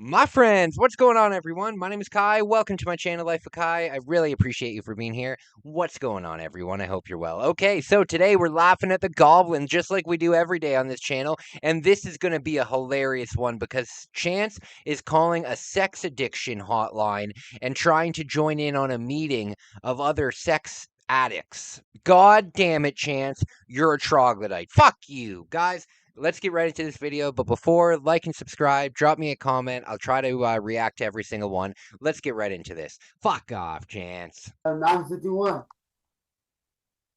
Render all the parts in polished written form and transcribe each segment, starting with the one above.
My friends, what's going on, everyone? My name is Kai. Welcome to my channel, Life of Kai. I really appreciate you for being here. What's going on, everyone? I hope you're well. Okay, so today we're laughing at the goblins just like we do every day on this channel, and this is going to be a hilarious one because Chance is calling a sex addiction hotline and trying to join in on a meeting of other sex addicts. God damn it, Chance. You're a troglodyte. Fuck you, guys. Let's get right into this video, but before, like and subscribe, drop me a comment. I'll try to react to every single one. Let's get right into this. Fuck off, Chance. 951.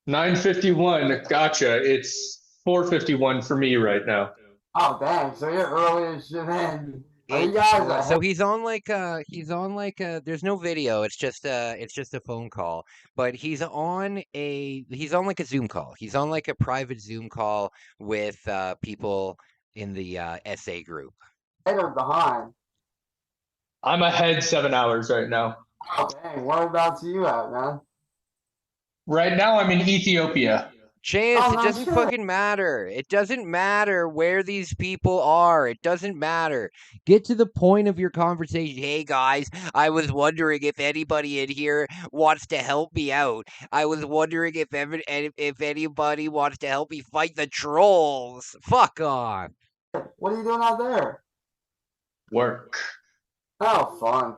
9:51. Gotcha. It's 4:51 for me right now. Oh, dang. So you're early as shit, man. Are you guys So he's on there's no video. It's just a phone call, but he's on like a Zoom call. He's on like a private Zoom call with people in the SA group. ahead or behind? I'm ahead 7 hours right now. Oh, dang. Whereabouts are you at, man? Right now, I'm in Ethiopia. Chance, Oh, it no doesn't shit. fucking matter. It doesn't matter where these people are. It doesn't matter. Get to the point of your conversation. Hey guys, I was wondering if anybody in here wants to help me out. I was wondering if anybody wants to help me fight the trolls. Fuck off. What are you doing out there? Work. Oh, fun.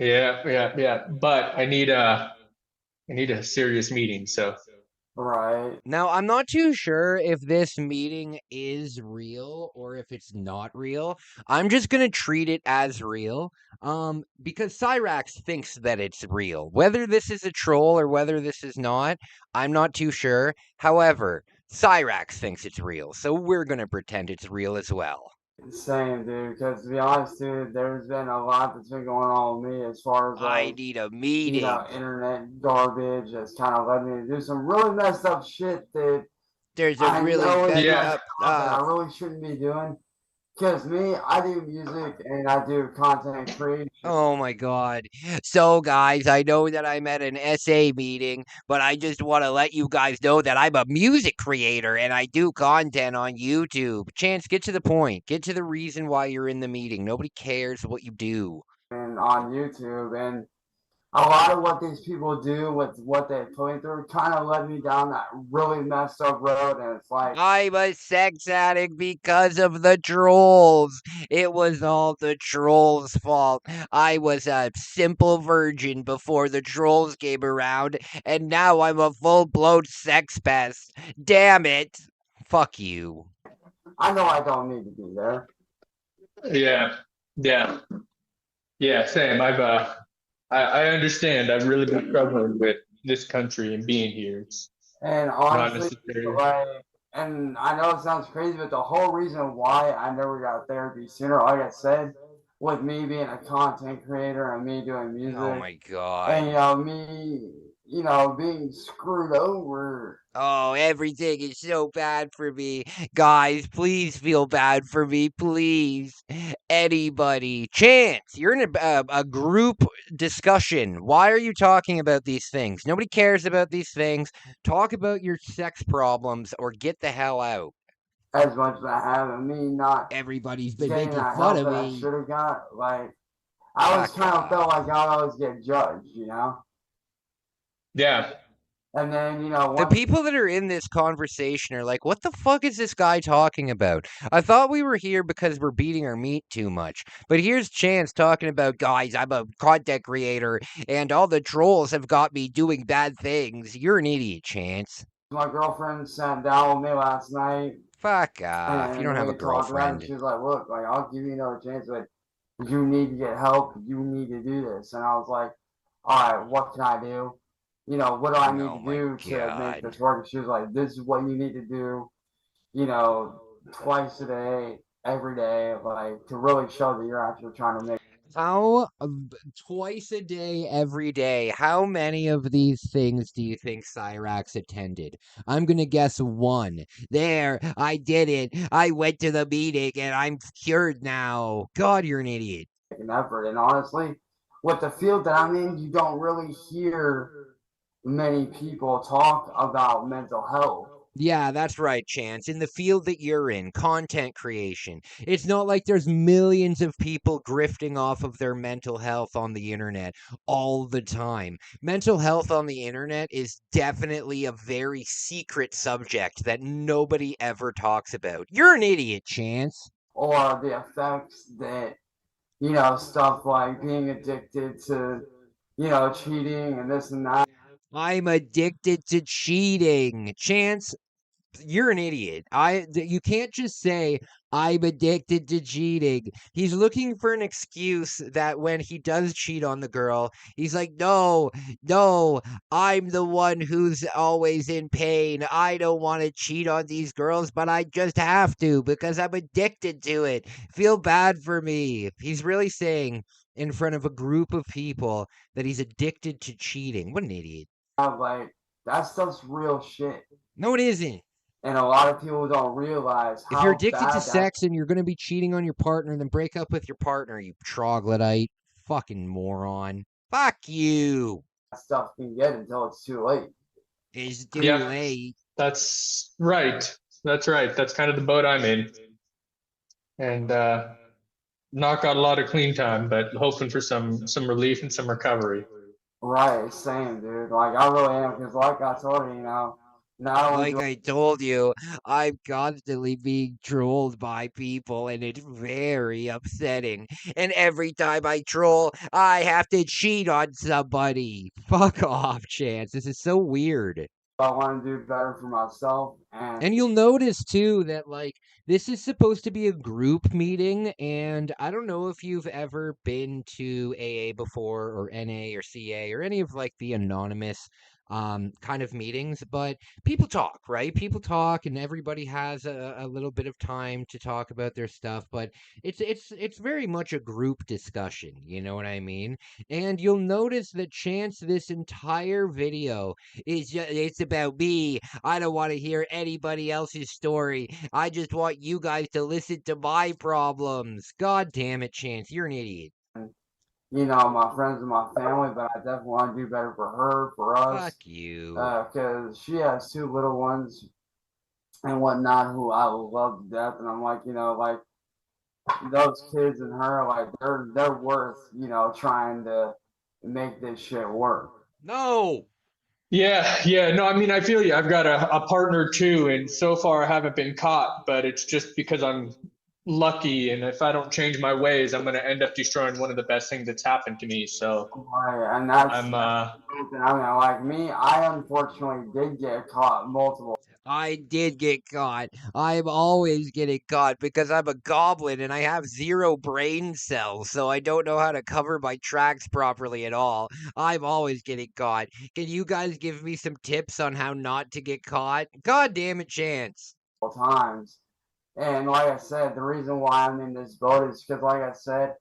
Yeah. But I need a serious meeting, so Right. Now, I'm not too sure if this meeting is real or if it's not real. I'm just gonna treat it as real, because Cyraxx thinks that it's real. Whether this is a troll or whether this is not, I'm not too sure. However, Cyraxx thinks it's real, so we're gonna pretend it's real as well. Same, dude. Because to be honest, dude, there's been a lot that's been going on with me as far as I need a meeting. internet garbage that's kind of led me to do some really messed up shit that There's a I really know is bad yeah. that I really shouldn't be doing. Because me, I do music and I do content creation. Oh my God. So, guys, I know that I'm at an SA meeting, but I just want to let you guys know that I'm a music creator and I do content on YouTube. Chance, get to the point. Get to the reason why you're in the meeting. Nobody cares what you do. And on YouTube, and a lot of what these people do with what they put through kind of led me down that really messed up road. And it's like, I'm a sex addict because of the trolls. It was all the trolls' fault. I was a simple virgin before the trolls came around, and now I'm a full-blown sex pest. Damn it. Fuck you. I know I don't need to be there. Yeah. Same. I understand. I've really been struggling with this country and being here. It's And not honestly, necessary. like, and I know it sounds crazy, but the whole reason why I never got therapy sooner, like I said, with me being a content creator and me doing music, Oh my and God. me, being screwed over. Oh, everything is so bad for me. Guys, please feel bad for me, please. Anybody. Chance, you're in a group discussion. Why are you talking about these things? Nobody cares about these things. Talk about your sex problems or get the hell out. As much as I have, and me not Everybody's been getting making that fun help of that I me. should have got. Like, I always Fuck kind of felt off. like I always get judged. Yeah. And then, The once people that are in this conversation are like, what the fuck is this guy talking about? I thought we were here because we're beating our meat too much. But here's Chance talking about, guys, I'm a content creator and all the trolls have got me doing bad things. You're an idiot, Chance. my girlfriend sat down with me last night Fuck off. You and don't have a we talked about it, and girlfriend. she was like, look, like, I'll give you another chance, but you need to get help. You need to do this. And I was like, all right, what can I do? What do I need Oh to my do to make God. this work? And she was like, this is what you need to do, twice a day, every day, like to really show that you're actually trying to make. How twice a day, every day, how many of these things do you think Cyraxx attended? I'm gonna guess one. There, I did it. I went to the meeting and I'm cured now. God, you're an idiot. An effort. And honestly, with the field that I'm in, you don't really hear many people talk about mental health. Yeah, that's right, Chance. In the field that you're in, content creation, it's not like there's millions of people grifting off of their mental health on the internet all the time. Mental health on the internet is definitely a very secret subject that nobody ever talks about. You're an idiot, Chance. or the effects that, stuff like being addicted to, cheating and this and that. I'm addicted to cheating. Chance, you're an idiot. You can't just say I'm addicted to cheating. He's looking for an excuse that when he does cheat on the girl, he's like, "No, no, I'm the one who's always in pain. I don't want to cheat on these girls, but I just have to because I'm addicted to it. Feel bad for me." He's really saying in front of a group of people that he's addicted to cheating. What an idiot. Like, that stuff's real shit. No, it isn't. And a lot of people don't realize If you're how addicted to bad that sex and you're going to be cheating on your partner, then break up with your partner, you troglodyte. Fucking moron. Fuck you. stuff can get until it's too late. It's too Yeah. late. That's right. That's right. That's kind of the boat I'm in. And not got a lot of clean time, but hoping for some relief and some recovery. Right, same, dude. Like, I really am, because like I told you, not only Like I told you, I'm constantly being trolled by people, and it's very upsetting. And every time I troll, I have to cheat on somebody. Fuck off, Chance. This is so weird. I want to do better for myself, And you'll notice too that like this is supposed to be a group meeting, and I don't know if you've ever been to AA before or NA or CA or any of like the anonymous kind of meetings, but people talk, right? People talk and everybody has a little bit of time to talk about their stuff, but it's very much a group discussion, you know what I mean? And you'll notice that Chance this entire video it's about me. I don't want to hear anybody else's story. I just want you guys to listen to my problems. God damn it, Chance. You're an idiot. my friends and my family, but I definitely want to do better for her, for us. Fuck you. Because she has two little ones and whatnot who I love to death, and I'm like, like those kids and her, like they're worth, trying to make this shit work. No. Yeah. No, I mean, I feel you. I've got a partner too, and so far I haven't been caught, but it's just because I'm lucky, and if I don't change my ways, I'm going to end up destroying one of the best things that's happened to me. So Right, and that's I'm something. I mean, like me, I unfortunately did get caught multiple. I did get caught. I'm always getting caught because I'm a goblin and I have 0 brain cells, so I don't know how to cover my tracks properly at all. I'm always getting caught. Can you guys give me some tips on how not to get caught? God damn it, Chance. Times. And like I said, the reason why I'm in this boat is because, like I said,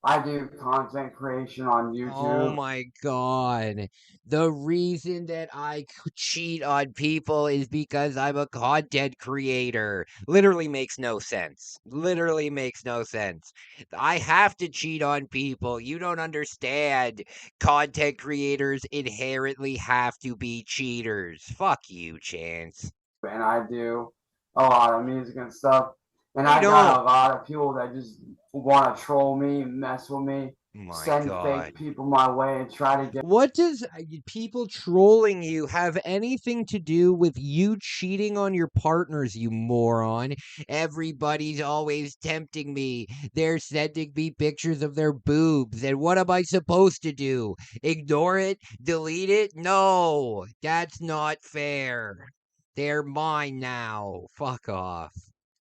I do content creation on Oh YouTube. my god. The reason that I cheat on people is because I'm a content creator. Literally makes no sense. Literally makes no sense. I have to cheat on people. You don't understand. Content creators inherently have to be cheaters. Fuck you, Chance. And I do a lot of music and stuff. And I I got don't. a lot of people that just want to troll me, mess with me, My send god. fake people my way, and try to get. What does people trolling you have anything to do with you cheating on your partners, you moron? Everybody's always tempting me. They're sending me pictures of their boobs. And what am I supposed to do? Ignore it? Delete it? No, that's not fair. They're mine now. Fuck off.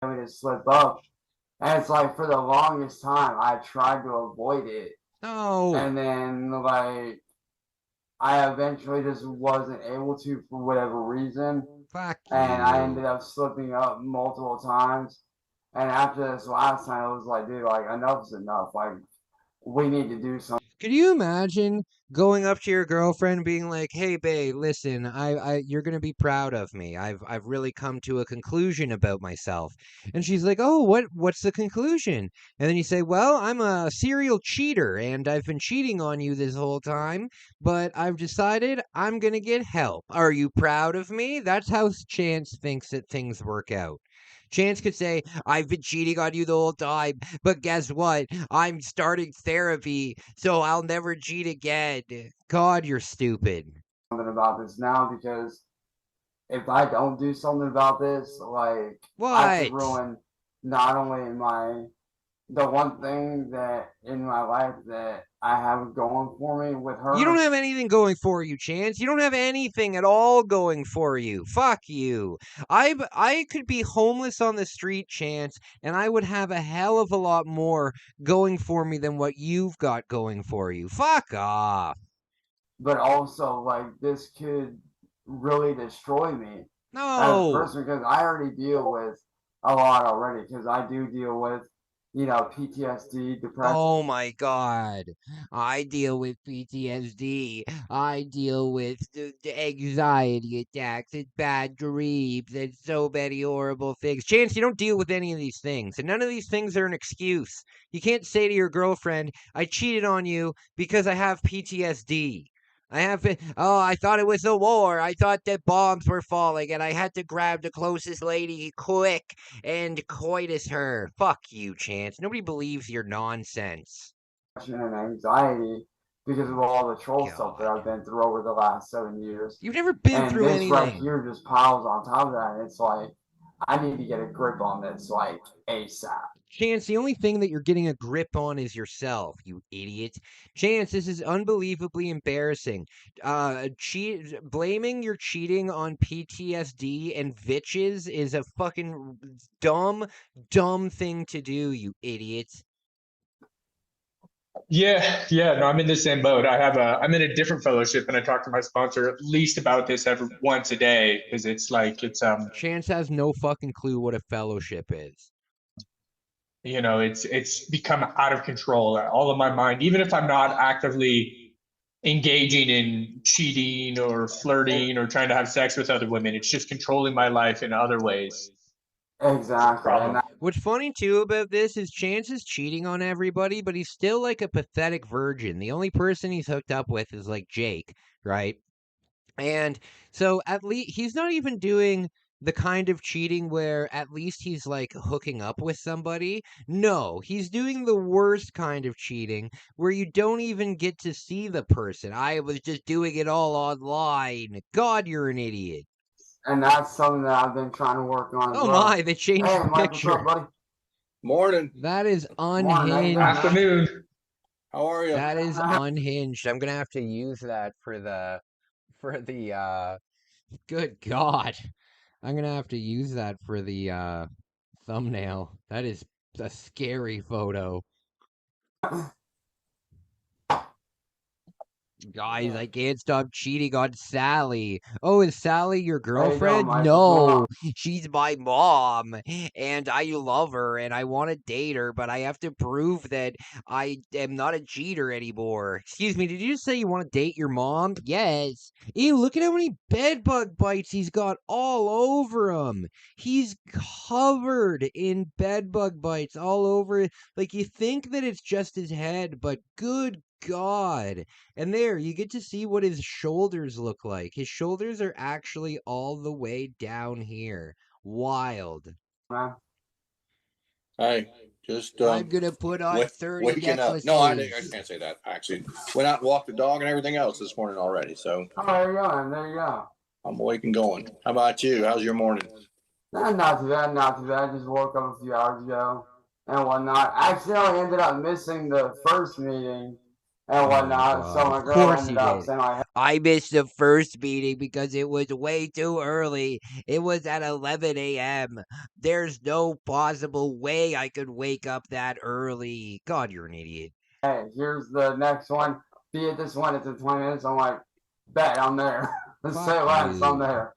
Me to slip up. And it's like for the longest time, I tried to avoid it. No. And then, like, I eventually just wasn't able to for whatever reason. Fuck And I you. ended up slipping up multiple times. And after this last time, it was like, dude, like, enough's enough. Like, we need to do something. Could you imagine going up to your girlfriend being like, "Hey babe, listen, you're going to be proud of me. I've really come to a conclusion about myself." And she's like, "Oh, what's the conclusion?" And then you say, "Well, I'm a serial cheater and I've been cheating on you this whole time, but I've decided I'm going to get help. Are you proud of me?" That's how Chance thinks that things work out. Chance could say, "I've been cheating on you the whole time, but guess what? I'm starting therapy, so I'll never cheat again." God, you're stupid. Something about this now, because if I don't do something about this, like I could What? ruin not only the one thing that in my life that I have going for me with You don't her. have anything going for you, Chance. You don't have anything at all going for you. Fuck you. I could be homeless on the street, Chance, and I would have a hell of a lot more going for me than what you've got going for you. Fuck off. But also, like, this could really destroy me as a No. person, because I already deal with a lot already, because I do deal with, PTSD, depression. Oh my God. I deal with PTSD. I deal with the anxiety attacks and bad dreams and so many horrible things. Chance, you don't deal with any of these things. And none of these things are an excuse. You can't say to your girlfriend, "I cheated on you because I have PTSD. I thought it was a war. I thought that bombs were falling and I had to grab the closest lady quick and coitus her." Fuck you, Chance. Nobody believes your nonsense. And anxiety because of all the troll stuff that God. I've been through over the last 7 years. You've never been And through this right anything. here just piles on top of that. And it's like, I need to get a grip on this, like, ASAP. Chance, the only thing that you're getting a grip on is yourself, you idiot. Chance, this is unbelievably embarrassing. Blaming your cheating on PTSD and bitches is a fucking dumb thing to do, you idiot. Yeah, no, I'm in the same boat. I'm in a different fellowship, and I talk to my sponsor at least about this every once a day, because Chance has no fucking clue what a fellowship is. it's become out of control, all of my mind. Even if I'm not actively engaging in cheating or flirting or trying to have sex with other women, it's just controlling my life in other ways. Exactly. And What's funny too about this is Chance is cheating on everybody, but he's still like a pathetic virgin. The only person he's hooked up with is like Jake, right? And so at least he's not even doing the kind of cheating where at least he's like hooking up with somebody. No, he's doing the worst kind of cheating where you don't even get to see the person. I was just doing it all online. God, you're an idiot. that's something that I've been trying to work on as Oh well. my, they changed Hey, the Mike, what's up, picture. buddy? Morning. That is Morning, how you doing, unhinged. man? Afternoon. How are you? That is unhinged. I'm gonna have to use that for the good God. I'm gonna have to use that for the thumbnail. That is a scary photo. Guys, I can't stop cheating on Sally. Oh, is Sally your How you doing, girlfriend? Mike? What's going on? No, she's my mom, and I love her, and I want to date her, but I have to prove that I am not a cheater anymore. Excuse me, did you just say you want to date your mom? Yes. Ew, look at how many bedbug bites he's got all over him. He's covered in bedbug bites all over. Like, you think that it's just his head, but good God. And there, you get to see what his shoulders look like. His shoulders are actually all the way down here. Wild. Man. Hey, just I'm gonna put on 30 waking up. No, I necklaces. can't say that. Actually, went out and walked the dog and everything else this morning already. So Oh, there you go, man. There you go. I'm awake and going. How about you? How's your morning? Not too bad, not too bad. Just woke up a few hours ago and whatnot. I accidentally ended up missing the first meeting and whatnot. So God, my of girl course ended you up did. saying, like, I missed the first meeting because it was way too early. It was at 11 a.m. There's no possible way I could wake up that early. God, you're an idiot. hey, here's the next one. Be at this one. It's in 20 minutes. I'm like, bet I'm there. Let's say Fuck less. I'm you. there.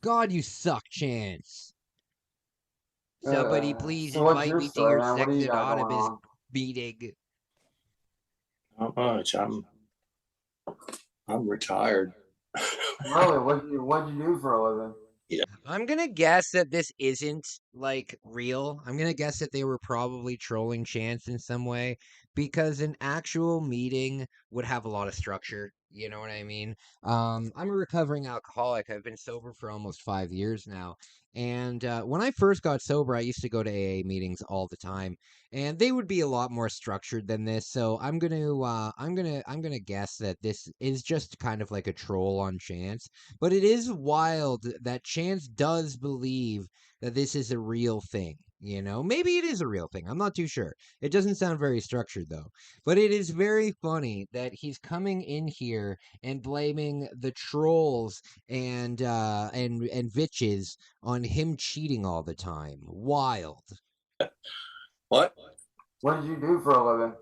God, you suck, Chance. Somebody please So what's invite your me to story, your man? What sex do you got going anonymous on? meeting? Not much. I'm retired. Really, what'd you do for a living? I'm gonna guess that this isn't like real. I'm gonna guess that they were probably trolling Chance in some way because an actual meeting would have a lot of structure. You know what I mean? I'm a recovering alcoholic. I've been sober for almost 5 years now. And when I first got sober, I used to go to AA meetings all the time, and they would be a lot more structured than this. So I'm gonna guess that this is just kind of like a troll on Chance. But it is wild that Chance does believe that this is a real thing. You know, maybe it is a real thing. I'm not too sure. It doesn't sound very structured though. But it is very funny that he's coming in here and blaming the trolls and bitches on him cheating all the time. Wild. What? What did you do for a living?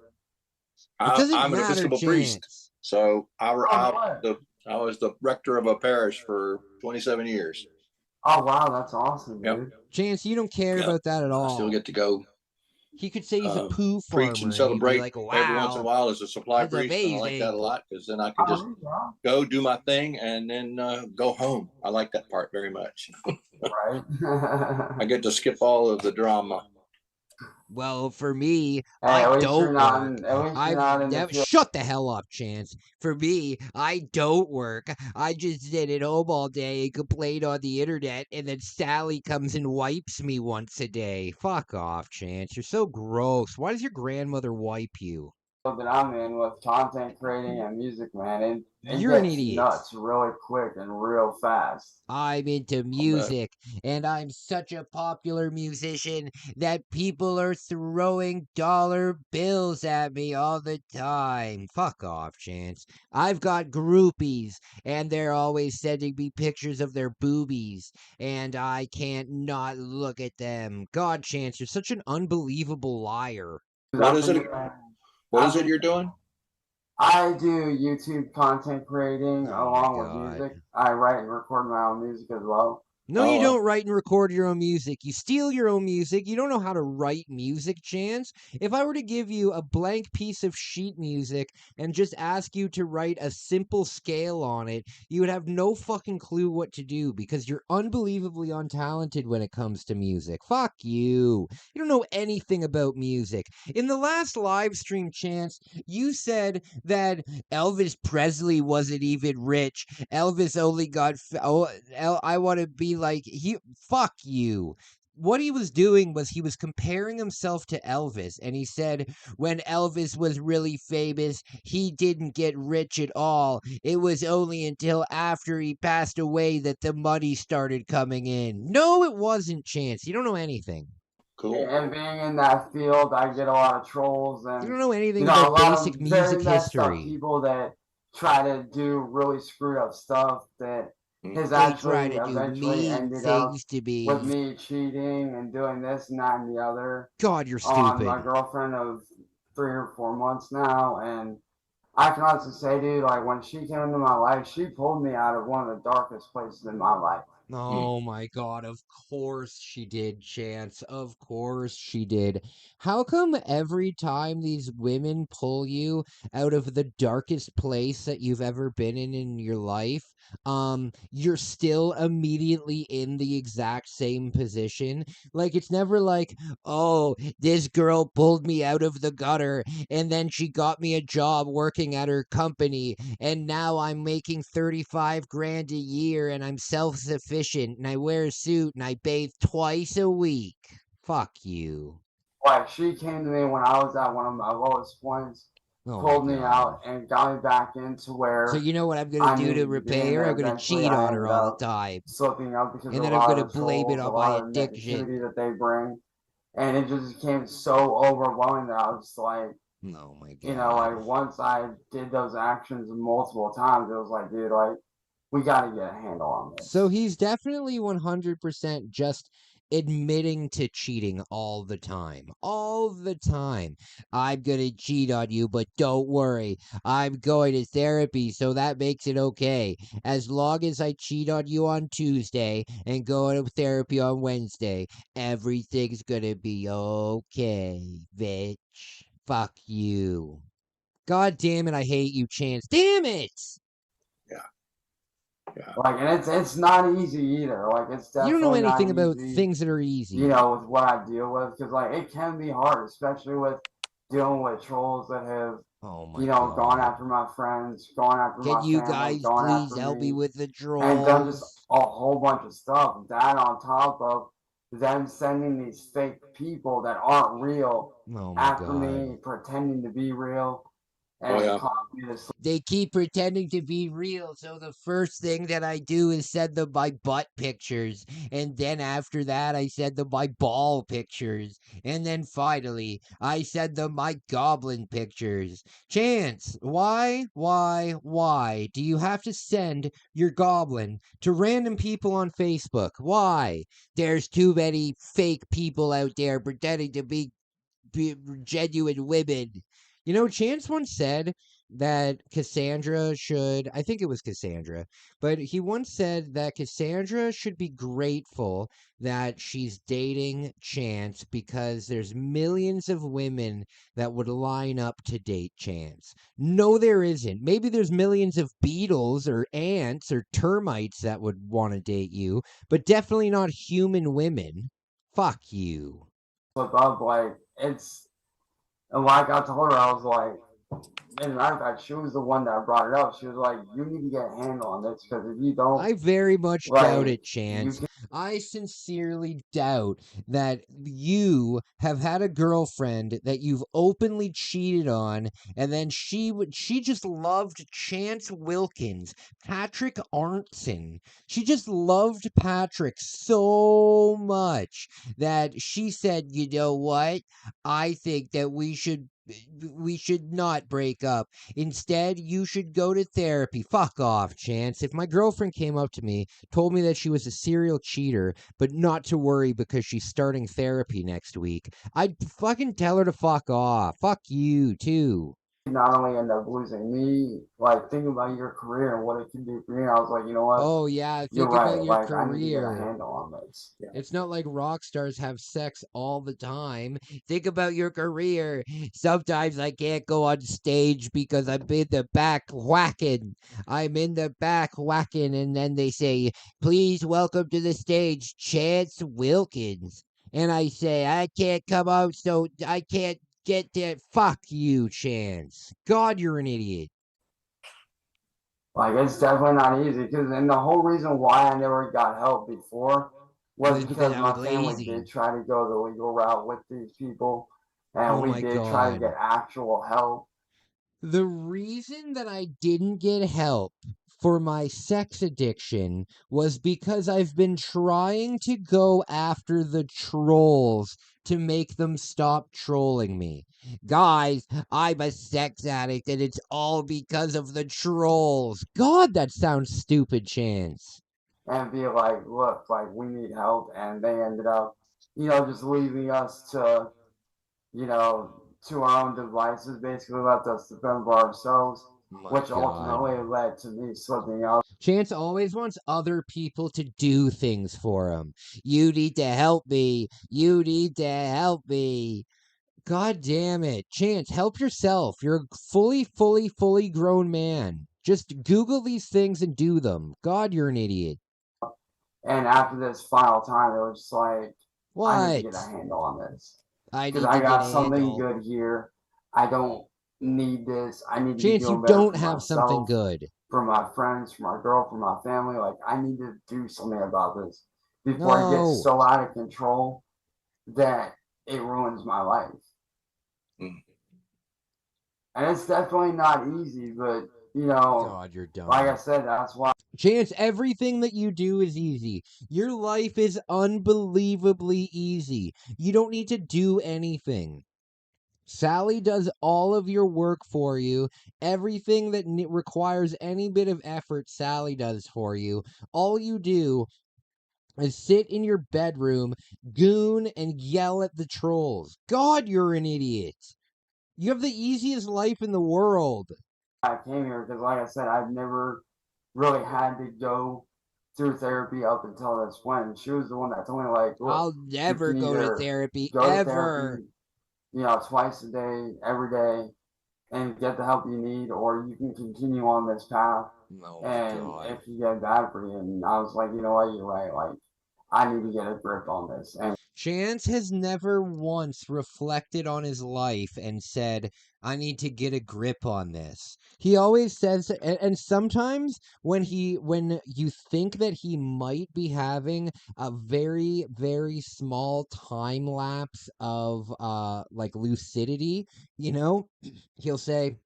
It doesn't I'm an matter, Episcopal priest. Chance. So I what? was the rector of a parish for 27 years. Oh wow, that's awesome, Yep. dude. Chance, you don't care Yep. about that at I still all. get to go He could say he's a poo preach farmer and and you'd be celebrate like, every once in a wow, while as a supply that's priest, and I like that a amazing. lot because then I can just Oh, yeah. go do my thing and then go home. I like that part very much. Right. I get to skip all of the drama. Well, for me, Hey, I at least you're don't not work. in, at least you're I've not in the never field. shut the hell up, Chance. For me, I don't work. I just sit at home all day and complain on the internet, and then Sally comes and wipes me once a day. Fuck off, Chance. You're so gross. Why does your grandmother wipe you? That I'm in with content creating and music, man. It You're an gets idiot. nuts really quick and real fast. I'm into music, and I'm such a popular musician that people are throwing dollar bills at me all the time. Fuck off, Chance. I've got groupies, and they're always sending me pictures of their boobies, and I can't not look at them. God, Chance, you're such an unbelievable liar. What is it? What is it you're doing? I do YouTube content creating Oh along my with God. music. I write and record my own music as well. No, you Oh, don't write and record your own music. You steal your own music. You don't know how to write music, Chance. If I were to give you a blank piece of sheet music and just ask you to write a simple scale on it, you would have no fucking clue what to do because you're unbelievably untalented when it comes to music. Fuck you. You don't know anything about music. In the last live stream, Chance, you said that Elvis Presley wasn't even rich. Elvis only got I want to be like he. Fuck you. What he was doing was he was comparing himself to Elvis, and he said when Elvis was really famous, he didn't get rich at all. It was only until after he passed away that the money started coming in. No, it wasn't, Chance. You don't know anything. cool. And being in that field, I get a lot of trolls You and don't know anything a about lot basic of music very messed up history. people that try to do really screwed up stuff that has They try actually to do eventually mean ended up things to me. with me cheating and doing this and that and the other God, you're on stupid. my girlfriend of 3 or 4 months now. And I can honestly say, dude, like when she came into my life, she pulled me out of one of the darkest places in my life. Oh my God, of course she did, Chance. Of course she did. How come every time these women pull you out of the darkest place that you've ever been in your life, you're still immediately in the exact same position? Like it's never like, oh, this girl pulled me out of the gutter and then she got me a job working at her company and now I'm making 35 grand a year and I'm self-sufficient and I wear a suit and I bathe twice a week. Fuck you. Like she came to me when I was at one of my lowest points, Oh pulled my me God. out and got me back into where So you know what I'm I gonna do needed to to be, repay and her? then I'm gonna eventually cheat I on her ended all up the time. slipping up because And of then a I'm lot gonna of the blame it trolls, a on my lot of the addiction. negativity that they bring, and it just became so overwhelming that I was like, Oh my like God. once I did those actions multiple times, it was like, dude, like we got to get a handle on this. So he's definitely 100% just admitting to cheating all the time. All the time. I'm going to cheat on you, but don't worry. I'm going to therapy, so that makes it okay. As long as I cheat on you on Tuesday and go to therapy on Wednesday, everything's going to be okay, bitch. Fuck you. God damn it, I hate you, Chance. Damn it! Yeah. Like, and it's not easy either. Like, it's You don't know definitely not anything about easy, things that are easy. you know, with what I deal with, because like it can be hard, especially with dealing with trolls that have, Oh my you know, gone God. after my friends, gone after Can my you family, guys gone please after help me me, with the and done just trolls? a whole bunch of stuff. That on top of them sending these fake people that aren't real Oh my after God. me, pretending to be real, Oh, and yeah. causing me to They keep pretending to be real, so the first thing that I do is send them my butt pictures, and then after that I send them my ball pictures, and then finally I send them my goblin pictures. Chance, why do you have to send your goblin to random people on Facebook? Why? There's too many fake people out there pretending to be genuine women. You know, Chance once said that Cassandra should, I think it was Cassandra, but he once said that Cassandra should be grateful that she's dating Chance because there's millions of women that would line up to date Chance. No, there isn't. Maybe there's millions of beetles or ants or termites that would want to date you, but definitely not human women. Fuck you. slip up. Like, it's, and like I told her, I was like, as a matter of fact, she was the one that brought it up. She was like, "You need to get a handle on this because if you don't, I very much doubt like, it, you Chance. can." I sincerely doubt that you have had a girlfriend that you've openly cheated on, and then she just loved Chance Wilkins, Patrick Arnson. She just loved Patrick so much that she said, "You know what? I think that we should not break up. Instead, you should go to therapy." Fuck off, Chance. If my girlfriend came up to me, told me that she was a serial cheater, but not to worry because she's starting therapy next week, I'd fucking tell her to fuck off. Fuck you, too. Not only end up losing me, like think about your career and what it can do for you. I was like, you know what? Oh, yeah, You're think about right. your Like, I need to get a career. handle on this. It's not like rock stars have sex all the time. Think about your career. Sometimes I can't go on stage because I'm in the back whacking. I'm in the back whacking, and then they say, "Please welcome to the stage, Chance Wilkins." And I say, "I can't come out, so I can't get there." Fuck you, Chance. God, you're an idiot. Like, it's definitely not easy because, and the whole reason why I never got help before was Because because I was my family lazy. did try to go the legal route with these people, and Oh we my did try to God. get actual help. The reason that I didn't get help for my sex addiction was because I've been trying to go after the trolls to make them stop trolling me. Guys, I'm a sex addict and it's all because of the trolls. God, that sounds stupid, Chance. And be like, look, like we need help, and they ended up, you know, just leaving us to, you know, to our own devices, basically left us to fend for ourselves, My which God. ultimately led to me slipping out. Chance always wants other people to do things for him. You need to help me. You need to help me. God damn it. Chance, help yourself. You're a fully grown man. Just Google these things and do them. God, you're an idiot. And after this final time, it was just like, I need to What? get a handle on this I because need I to get got a something handle. good here. I don't need this. I need to be Chance, you doing better don't for have something myself, good. for my friends, for my girl, for my family. Like, I need to do something about this before it gets No. so out of control that it ruins my life. Mm. And it's definitely not easy, but you know, God, you're dumb. like I said, that's why. Chance, everything that you do is easy. Your life is unbelievably easy. You don't need to do anything. Sally does all of your work for you. Everything that requires any bit of effort, Sally does for you. All you do is sit in your bedroom, goon, and yell at the trolls. God, you're an idiot. You have the easiest life in the world. I came here because, like I said, I've never really had to go through therapy up until this point. She was the one that told me, like, look, I'll you never can go to either therapy, go to ever. therapy, twice a day, every day, and get the help you need, or you can continue on this path. Oh my And God. if you get bad for you, and I was like, you know what, you're right. Like, I need to get a grip on this. And Chance has never once reflected on his life and said, I need to get a grip on this. He always says, and sometimes when you think that he might be having a very, very small time lapse of like lucidity, he'll say,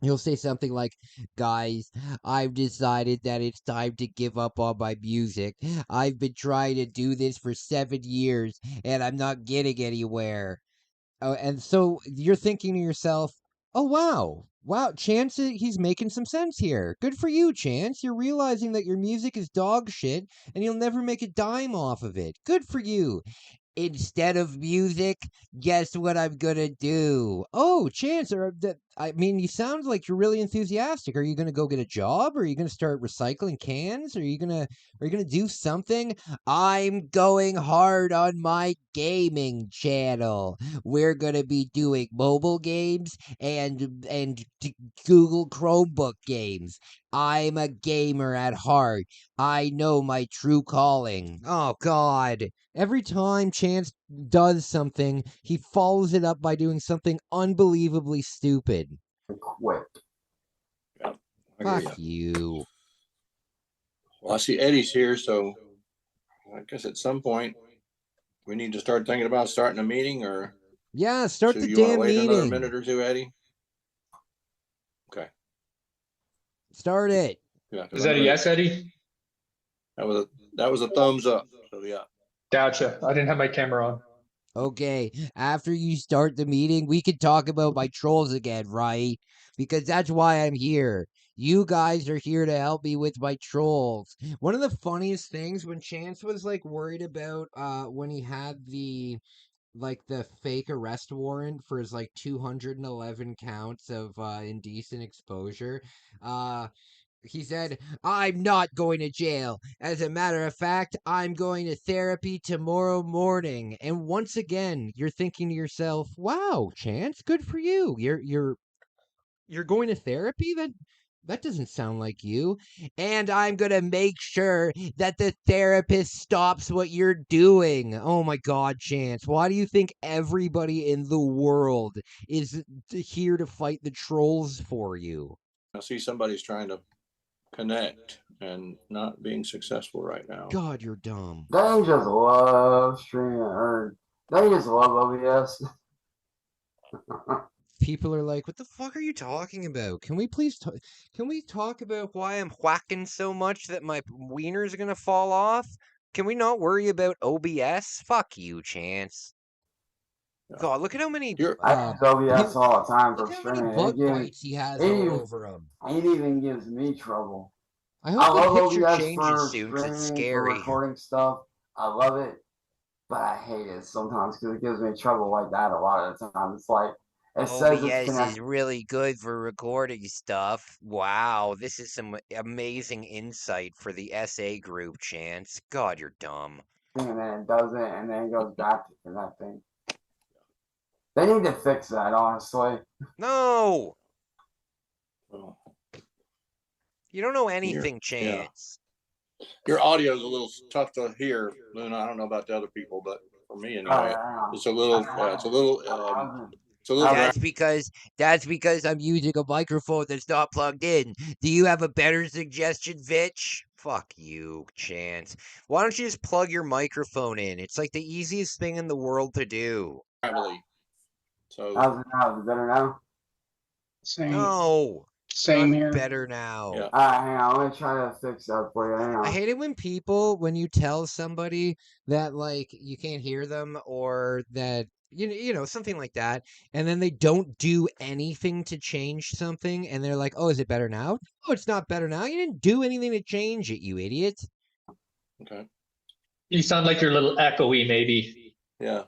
He'll say something like, guys, I've decided that it's time to give up on my music. I've been trying to do this for 7 years and I'm not getting anywhere. Oh, and so you're thinking to yourself, oh, wow. Wow, Chance, he's making some sense here. Good for you, Chance. You're realizing that your music is dog shit and you'll never make a dime off of it. Good for you. Instead of music, guess what I'm gonna do? Oh, Chance, I mean, you sound like you're really enthusiastic. Are you gonna go get a job? Are you gonna start recycling cans? Are you gonna do something? I'm going hard on my gaming channel. We're gonna be doing mobile games and Google Chromebook games. I'm a gamer at heart. I know my true calling. Oh God. Every time Chance does something, he follows it up by doing something unbelievably stupid. quit. Yeah, I hear Fuck you. you. Well, I see Eddie's here, so I guess at some point we need to start thinking about starting a meeting, or Yeah, start so the you want to damn wait another meeting. minute or two, Eddie? Okay. Start it. Yeah. Is that a yes, Eddie? That was a thumbs up. So yeah. Gotcha. I didn't have my camera on. Okay, after you start the meeting, we can talk about my trolls again, right? Because that's why I'm here. You guys are here to help me with my trolls. One of the funniest things when Chance was like worried about when he had the fake arrest warrant for his like 211 counts of indecent exposure, he said, I'm not going to jail. As a matter of fact, I'm going to therapy tomorrow morning. And once again, you're thinking to yourself, wow, Chance, good for you. You're going to therapy? That doesn't sound like you. And I'm going to make sure that the therapist stops what you're doing. Oh my God, Chance. Why do you think everybody in the world is here to fight the trolls for you? I see somebody's trying to connect and not being successful right now. God, you're dumb. They just love streaming, or they just love OBS. People are like, what the fuck are you talking about? Can we talk about why I'm whacking so much that my wiener's gonna fall off? Can we not worry about OBS? Fuck you, Chance. God, look at how many I use OBS all the time for look how many streaming. bug bites he has all over him. It even gives me trouble. I I hope the love picture OBS changes for soon because it's streaming, for scary. recording stuff. I love it, but I hate it sometimes because it gives me trouble like that a lot of the time. It's like, it says it's OBS connected. is really good for recording stuff. Wow, this is some amazing insight for the SA group, Chance. God, you're dumb. And then it does it, and then it goes back to connecting. They need to fix that, honestly. No! Well, You don't know anything, Chance. your audio is a little tough to hear, Luna. I don't know about the other people, but for me anyway, it's a little. That's because I'm using a microphone that's not plugged in. Do you have a better suggestion, Vitch? Fuck you, Chance. Why don't you just plug your microphone in? It's like the easiest thing in the world to do. So how's it now? Is it better now? No. Same here. Better now. Yeah. Hang on. Let me try to fix that for you. Hang on. I hate it when you tell somebody that like you can't hear them or that something like that, and then they don't do anything to change something, and they're like, "Oh, is it better now?" Oh, it's not better now. You didn't do anything to change it, you idiot. Okay. You sound like you're a little echoey, maybe. Yeah.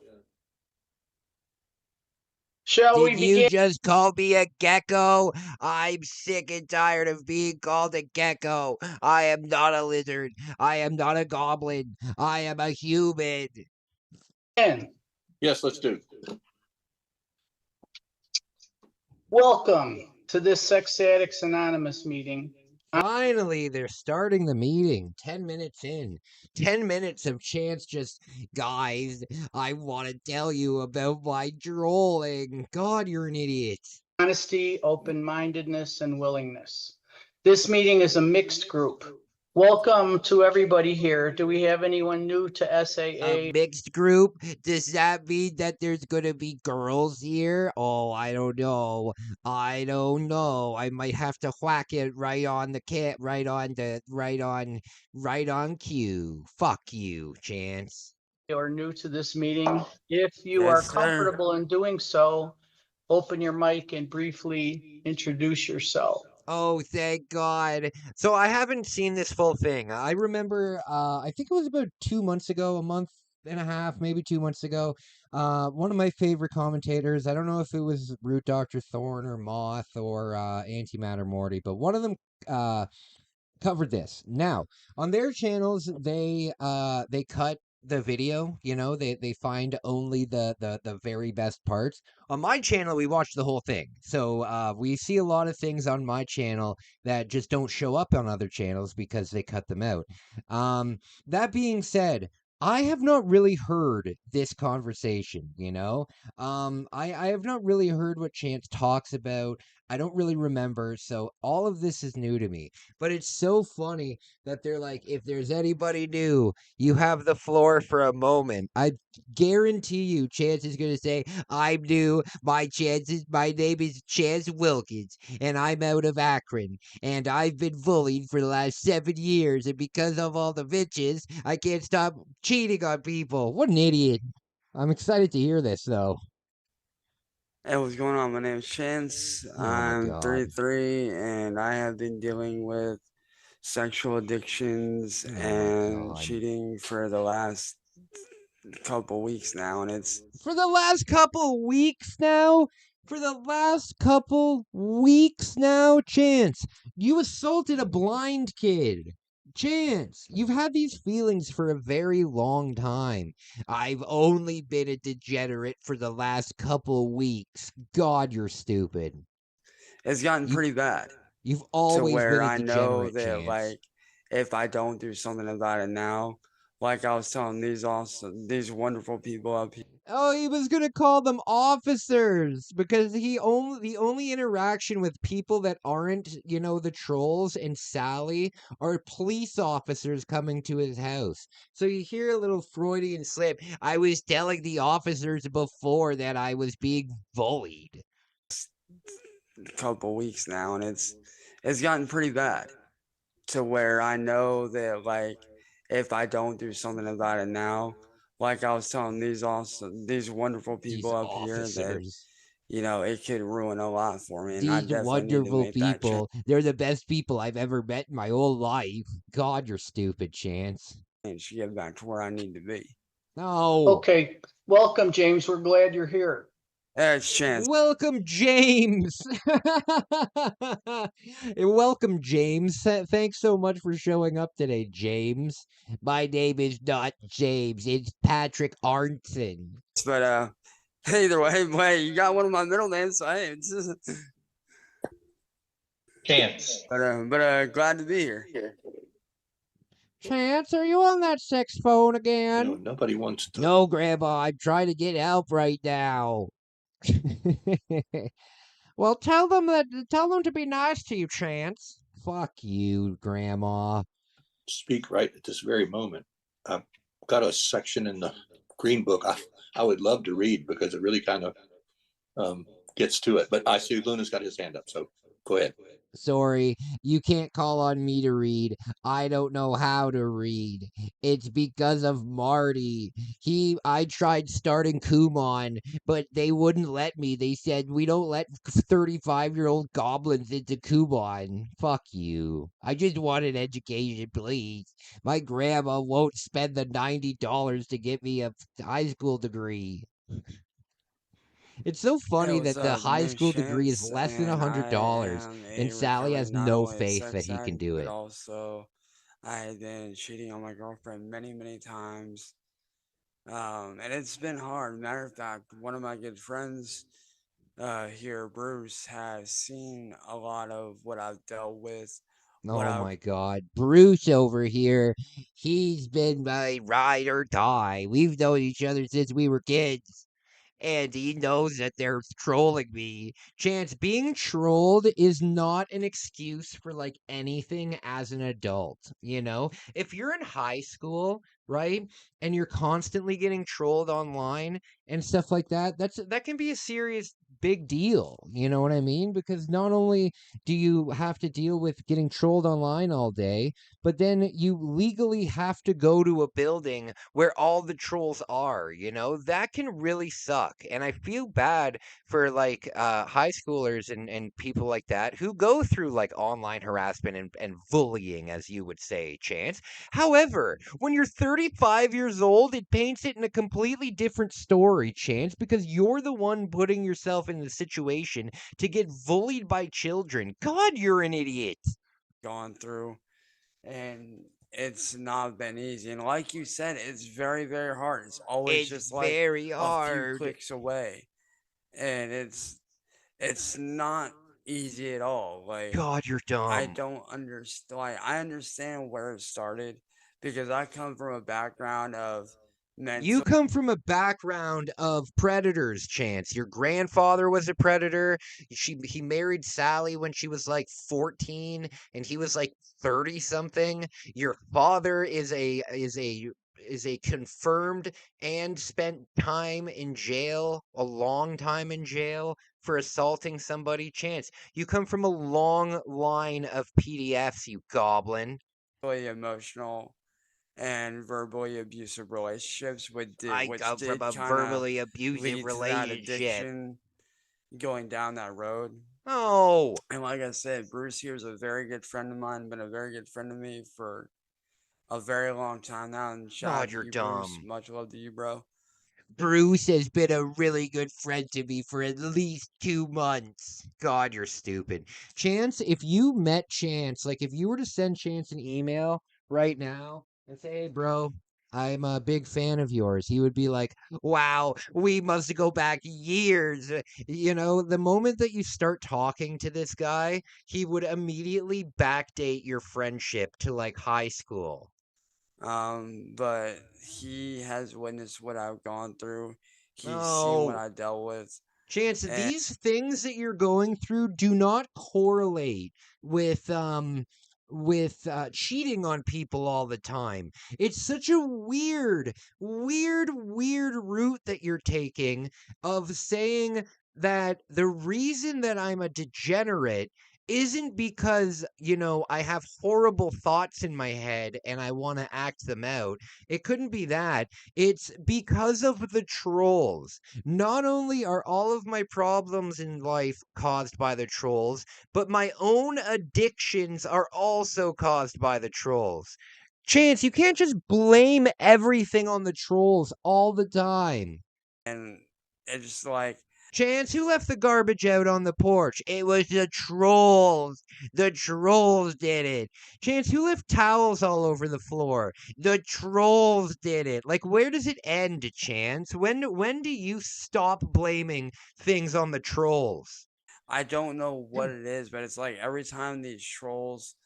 Did you just call me a gecko? I'm sick and tired of being called a gecko. I am not a lizard. I am not a goblin. I am a human. Yes, let's do. Welcome to this Sex Addicts Anonymous meeting. Finally, they're starting the meeting. 10 minutes in. 10 minutes of Chance just, guys, I want to tell you about my drooling. God, you're an idiot. Honesty, open-mindedness, and willingness. This meeting is a mixed group. Welcome to everybody here. Do we have anyone new to SAA? A mixed group? Does that mean that there's gonna be girls here? Oh, I don't know. I don't know. I might have to whack it right on the cat, right on cue. Fuck you, Chance. Or new to this meeting? If you Yes, are sir. comfortable in doing so, open your mic and briefly introduce yourself. Oh, thank God. So I haven't seen this full thing. I remember, I think it was about 2 months ago, a month and a half, maybe 2 months ago. One of my favorite commentators, I don't know if it was Root Dr. Thorn or Moth or Antimatter Morty, but one of them covered this. Now, on their channels, they cut the video, they find only the very best parts. On my channel, we watch the whole thing. So we see a lot of things on my channel that just don't show up on other channels because they cut them out. That being said, I have not really heard this conversation, I have not really heard what Chance talks about. I don't really remember, so all of this is new to me. But it's so funny that they're like, if there's anybody new, you have the floor for a moment. I guarantee you, Chance is going to say, I'm new. My name is Chance Wilkins, and I'm out of Akron, and I've been bullied for the last 7 years, and because of all the bitches, I can't stop cheating on people. What an idiot. I'm excited to hear this, though. Hey, what's going on? My name is Chance. Oh my I'm God. 33, and I have been dealing with sexual addictions Oh my and God. cheating for the last couple weeks now, and it's For the last couple weeks now? For the last couple weeks now, Chance, you assaulted a blind kid. Chance, you've had these feelings for a very long time. I've only been a degenerate for the last couple weeks. God, you're stupid. gotten You, pretty bad you've to always been where a I know degenerate, that Chance. if I don't do something about it now, like I was telling these wonderful people up here. Oh, he was gonna call them officers because the only interaction with people that aren't, the trolls and Sally are police officers coming to his house. So you hear a little Freudian slip. I was telling the officers before that I was being bullied. Couple weeks now, and it's gotten pretty bad to where I know that if I don't do something about it now, like I was telling these wonderful These people up here that officers. it could ruin a lot for me, and I These definitely need to wonderful make that people. They're the best people I've ever met in my whole life. God, you're stupid, Chance. change to get back to where I need to be. No. Okay, welcome, James. We're glad you're here. It's Chance. Welcome, James. Welcome, James. Thanks so much for showing up today, James. My name is not James. It's Patrick Arnson. But either way, you got one of my middle names, so hey, Chance. but glad to be here. Chance, are you on that sex phone again? No, nobody wants to. No, Grandma. I'm trying to get help right now. Well, tell them to be nice to you, Chance. Fuck you, Grandma. Speak right at this very moment. I've got a section in the Green Book I would love to read because it really kind of gets to it. But I see Luna's got his hand up, so go ahead. Sorry, you can't call on me to read. I don't know how to read. It's because of Marty. I tried starting Kumon, but they wouldn't let me. They said, we don't let 35-year-old goblins into Kumon. Fuck you. I just want an education, please. My grandma won't spend the $90 to get me a high school degree. It's so funny that the high school degree is less than $100, and Sally has no faith that he can do it. But also, I had been cheating on my girlfriend many, many times. And it's been hard. Matter of fact, one of my good friends here, Bruce, has seen a lot of what I've dealt with. What Oh I've my God. Bruce over here, he's been my ride or die. We've known each other since we were kids. And he knows that they're trolling me. Chance, being trolled is not an excuse for like anything as an adult, you know? If you're in high school, right, and you're constantly getting trolled online and stuff like that, that can be a serious big deal. You know what I mean? Because not only do you have to deal with getting trolled online all day, but then you legally have to go to a building where all the trolls are, you know? That can really suck. And I feel bad for like high schoolers and people like that who go through like online harassment and bullying, as you would say, Chance. However, when you're 35 years old, it paints it in a completely different story, Chance, because you're the one putting yourself in the situation to get bullied by children. God, you're an idiot. gone through, and it's not been easy. And like you said, it's very, very hard. It's always It's just like very a few hard. clicks away, and it's not easy at all. Like God, you're I dumb. don't understand. Like I understand where it started because I come from a background of You mental. come from a background of predators, Chance. Your grandfather was a predator. He married Sally when she was like 14 and he was like 30 something. Your father is a confirmed and spent time in jail, a long time in jail for assaulting somebody. Chance, you come from a long line of PDFs, you goblin. Emotional and verbally abusive relationships, I which come from did a kind of verbally abusive lead to that relationship. addiction going down that road. Oh, And like I said, Bruce here is a very good friend of mine, been a very good friend of me for a very long time now. And shout God, out to you're you, Bruce. dumb. Much love to you, bro. Bruce has been a really good friend to me for at least 2 months. God, you're stupid. Chance, if you met Chance, like if you were to send Chance an email right now and say, hey, bro, I'm a big fan of yours, he would be like, wow, we must go back years. You know, the moment that you start talking to this guy, he would immediately backdate your friendship to like high school. But he has witnessed what I've gone through. He's seen what Oh, I dealt with. Chance, And these things that you're going through do not correlate with cheating on people all the time. It's such a weird route that you're taking of saying that the reason that I'm a degenerate isn't because, you know, I have horrible thoughts in my head and I want to act them out. It couldn't be that. It's because of the trolls. Not only are all of my problems in life caused by the trolls, but my own addictions are also caused by the trolls. Chance, you can't just blame everything on the trolls all the time. and it's like Chance, who left the garbage out on the porch? It was the trolls. The trolls did it. Chance, who left towels all over the floor? The trolls did it. Like, where does it end, Chance? When do you stop blaming things on the trolls? I don't know what it is, but it's like every time these trolls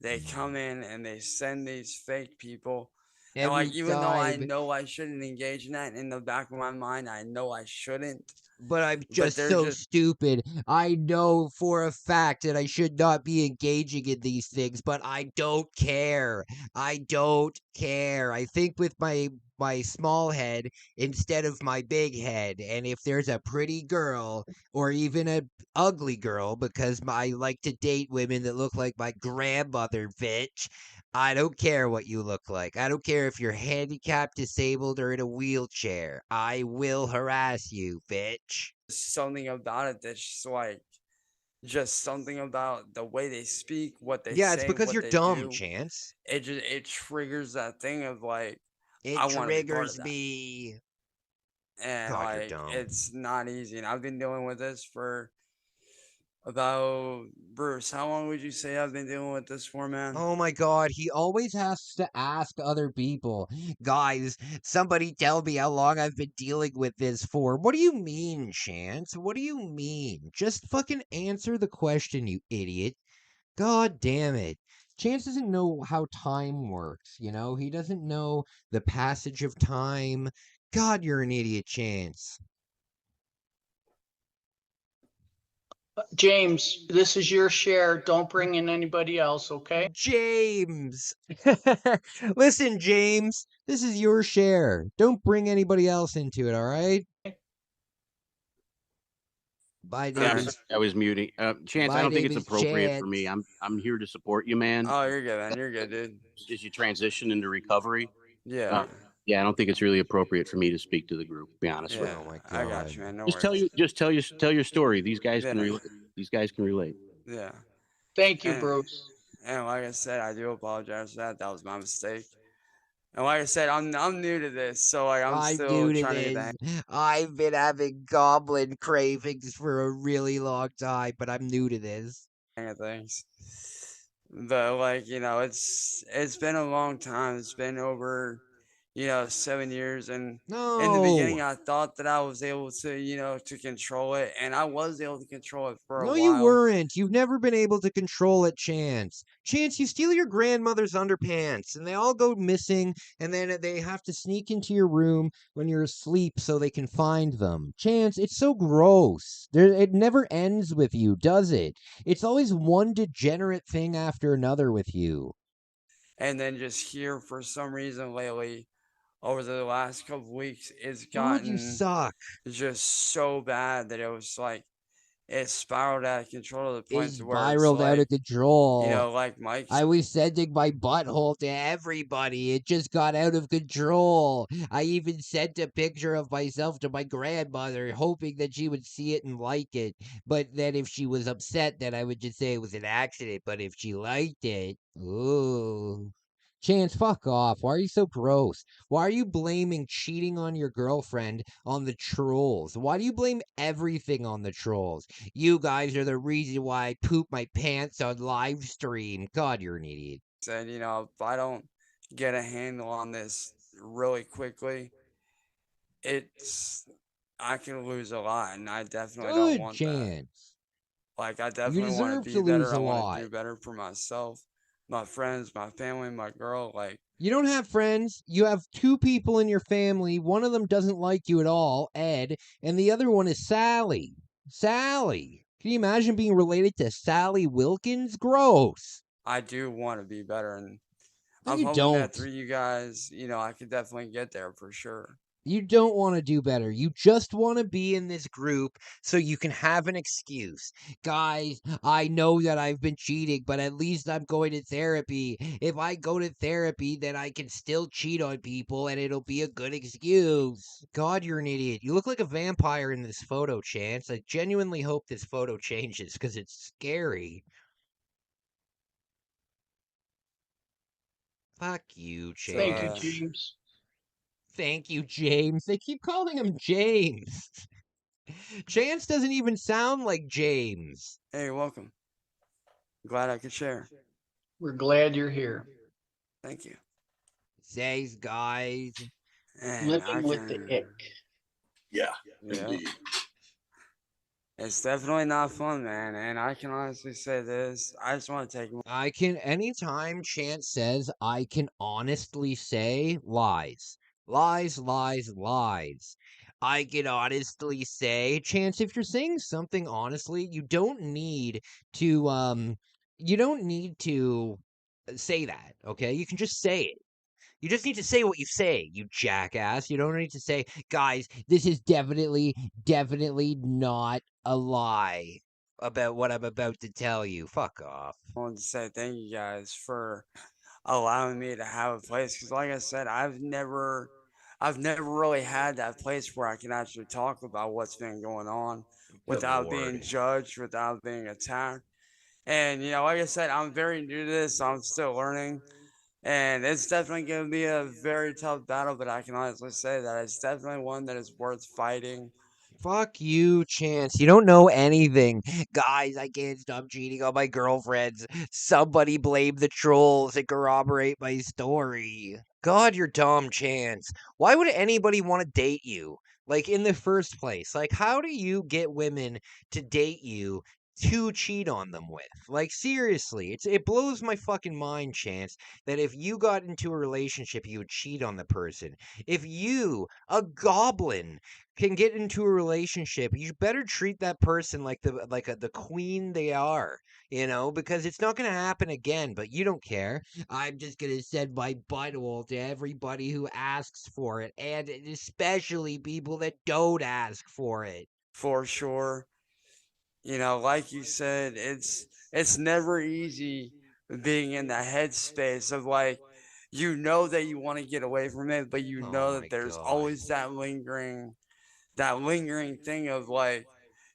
they come in and they send these fake people. And like Every even though I time. know I shouldn't engage in that in the back of my mind, I know I shouldn't. But I'm But just they're so just stupid. I know for a fact that I should not be engaging in these things, but I don't care. I don't care. I think with my small head instead of my big head. And if there's a pretty girl or even a ugly girl, because I like to date women that look like my grandmother, bitch. I don't care what you look like. I don't care if you're handicapped, disabled, or in a wheelchair. I will harass you, bitch. something about it that's just something about the way they speak, what they Yeah, it's say, because what you're they dumb, do. Chance. It triggers that thing of like It I want to be part of triggers that. me. And God, you're like dumb. it's not easy. And I've been dealing with this for About Bruce, how long would you say I've been dealing with this for, man? Oh my god, he always has to ask other people. Guys, somebody tell me how long I've been dealing with this for. What do you mean, Chance? What do you mean? Just fucking answer the question, you idiot. God damn it. Chance doesn't know how time works, you know? He doesn't know the passage of time. God, you're an idiot, Chance. James, this is your share. Don't bring in anybody else, okay? James. Listen, James, this is your share. Don't bring anybody else into it, all right? Bye, All right. David. I was muting. Chance, I Bye, don't think it's David appropriate for Chance. me. I'm here to support you, man. Oh, you're good, man. You're good, dude. As you transition into recovery, Yeah. yeah, I don't think it's really appropriate for me to speak to the group. To be honest with Yeah. Oh my I got God. you, man. No you. worries. Just tell your story. These guys Yeah, can no. relate. These guys can relate. Yeah. Thank you, And, Bruce. and like I said, I do apologize for that. That was my mistake. And like I said, I'm new to this, so like I'm still trying to get the this. I've been having goblin cravings for a really long time, but I'm new to this. hang of things. But like, it's been a long time. It's been over 7 years, and in the beginning No. I thought that I was able to to control it, and I was able to control it for a No, you while. weren't. You've never been able to control it, Chance. Chance, you steal your grandmother's underpants, and they all go missing, and then they have to sneak into your room when you're asleep so they can find them. Chance, it's so gross. It never ends with you, does it? It's always one degenerate thing after another with you. And then just here for some reason lately, over the last couple weeks, it's God, you gotten suck. just so bad that it was like it spiraled out of control to the point It's to where it's spiraled out like, of control. like Mike I was sending my butthole to everybody. It just got out of control. I even sent a picture of myself to my grandmother, hoping that she would see it and like it. But then if she was upset, then I would just say it was an accident. But if she liked it, ooh. Chance, fuck off. Why are you so gross? Why are you blaming cheating on your girlfriend on the trolls? Why do you blame everything on the trolls? You guys are the reason why I poop my pants on live stream. God, you're an idiot. said, if I don't get a handle on this really quickly, I can lose a lot, and I definitely don't Good want that. chance. Like, I You definitely want to deserve be to lose better. I a want lot. to do better for myself, my friends, my family, my girl. Like, You don't have friends. You have two people in your family. One of them doesn't like you at all, Ed, and the other one is Sally. Sally. Can you imagine being related to Sally Wilkins? Gross. I do want to be better, and No, I'm you hoping that don't. through you guys, I could definitely get there for sure. You don't want to do better. You just want to be in this group so you can have an excuse. Guys, I know that I've been cheating, but at least I'm going to therapy. If I go to therapy, then I can still cheat on people and it'll be a good excuse. God, you're an idiot. You look like a vampire in this photo, Chance. I genuinely hope this photo changes because it's scary. Fuck you, So, Thank you, Chance. James. Thank you, James. They keep calling him James. Chance doesn't even sound like James. hey, welcome. Glad I could share. We're glad you're here. Thank you. Says guys. And Living with the ick. Yeah, Yeah. indeed. It's definitely not fun, man. And I can honestly say this. I just want to take I can anytime Chance says I can honestly say lies. Lies, lies, lies. I can honestly say, Chance, if you're saying something honestly, you don't need to say that, okay? You can just say it. You just need to say what you say, you jackass. You don't need to say, guys, this is definitely not a lie about what I'm about to tell you. Fuck off. I want to say thank you guys for allowing me to have a place. Because, like I said, I've never really had that place where I can actually talk about what's been going on without being judged, without being attacked. And like I said, I'm very new to this. So I'm still learning. And it's definitely going to be a very tough battle, but I can honestly say that it's definitely one that is worth fighting Fuck you, Chance. You don't know anything. Guys, I can't stop cheating on my girlfriends. Somebody blame the trolls and corroborate my story. God, you're dumb, Chance. Why would anybody want to date you? Like, in the first place? Like, how do you get women to date you to cheat on them with? Like, seriously, it blows my fucking mind, Chance, that if you got into a relationship, you would cheat on the person. If you, a goblin, can get into a relationship, you better treat that person like the queen they are, because it's not going to happen again, but you don't care. I'm just going to send my butthole to everybody who asks for it, and especially people that don't ask for it. For sure. Like you said, it's never easy being in the headspace of like, that you want to get away from it, but Oh my that there's God. always that lingering thing of like,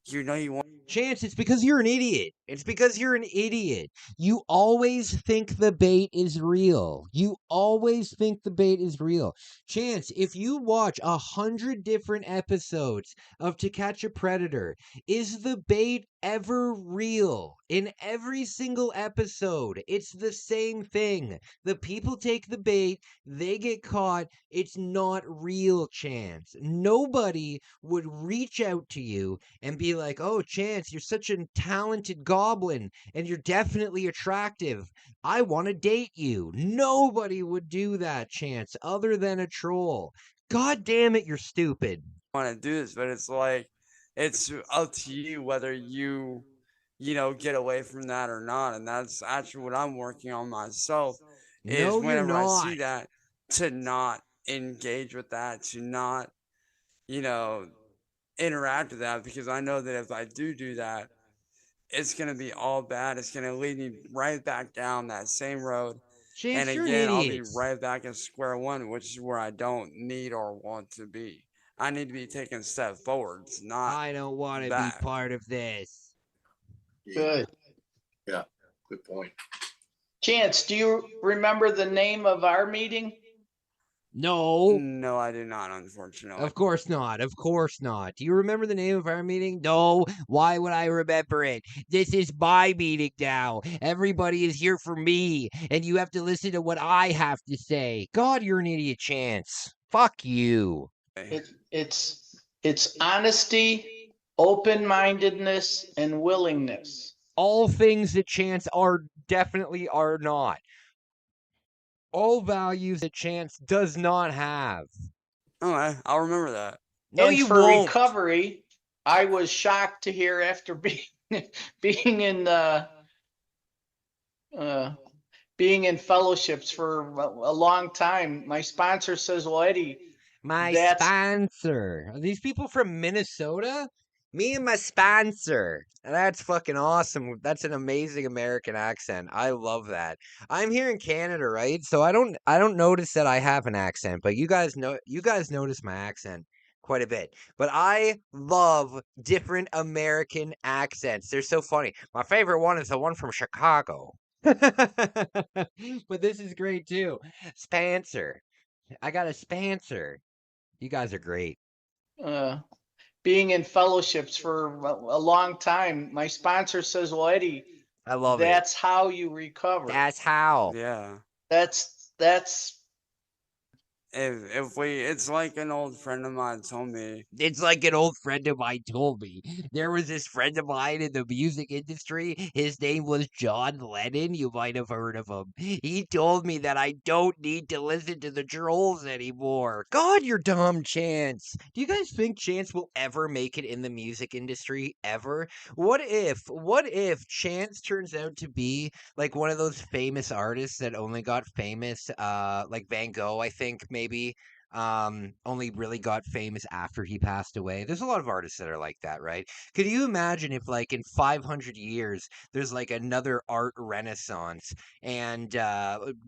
you want. Chance, it's because you're an idiot. It's because you're an idiot. You always think the bait is real. You always think the bait is real. Chance, if you watch 100 different episodes of To Catch a Predator, is the bait ever real? In every single episode, it's the same thing. The people take the bait, they get caught. It's not real, Chance. Nobody would reach out to you and be like, "Oh, Chance, you're such a talented goblin and you're definitely attractive. I want to date you." Nobody would do that, Chance, other than a troll. God damn it, you're stupid. Want to do this, but it's like, it's up to you whether get away from that or not. And that's actually what I'm working on myself, is No, you're whenever I see not. that, to not engage with that, to not, you know, interact with that, because I know that if I do that, it's going to be all bad. It's going to lead me right back down that same road. And Chance, you're an again, I'll be idiot. right back at square one, which is where I don't need or want to be. I need to be taking a step forwards, not I don't want to be back. part of this. Good. Yeah, good point. Chance, do you remember the name of our meeting? No. No, I do not, unfortunately. Of course not. Of course not. Do you remember the name of our meeting? No. Why would I remember it? This is my meeting now. Everybody is here for me, and you have to listen to what I have to say. God, you're an idiot, Chance. Fuck you. It's honesty, open-mindedness, and willingness. All things that Chance definitely are not. All values that Chance does not have. Okay, I'll remember that. No, And you for won't. recovery, I was shocked to hear after being in the being in fellowships for a long time. My sponsor says, "Well, Eddie, My that's sponsor. Are these people from Minnesota? Me and my sponsor. That's fucking awesome. That's an amazing American accent. I love that. I'm here in Canada, right? So I don't notice that I have an accent, but you guys notice my accent quite a bit. But I love different American accents. They're so funny. My favorite one is the one from Chicago. But this is great too. Spencer. I got a sponsor. You guys are great. being in fellowships for a long time. My sponsor says, "Well, Eddie, I love it. that's how you recover." That's how. Yeah. That's It's like an old friend of mine told me. It's like an old friend of mine told me. There was this friend of mine in the music industry. His name was John Lennon. You might have heard of him. He told me that I don't need to listen to the trolls anymore. God, you're dumb, Chance. Do you guys think Chance will ever make it in the music industry? Ever? What if Chance turns out to be like one of those famous artists that only got famous, like Van Gogh, I think, maybe? Only really got famous after he passed away. There's a lot of artists that are like that, right? Could you imagine if like in 500 years there's like another art renaissance and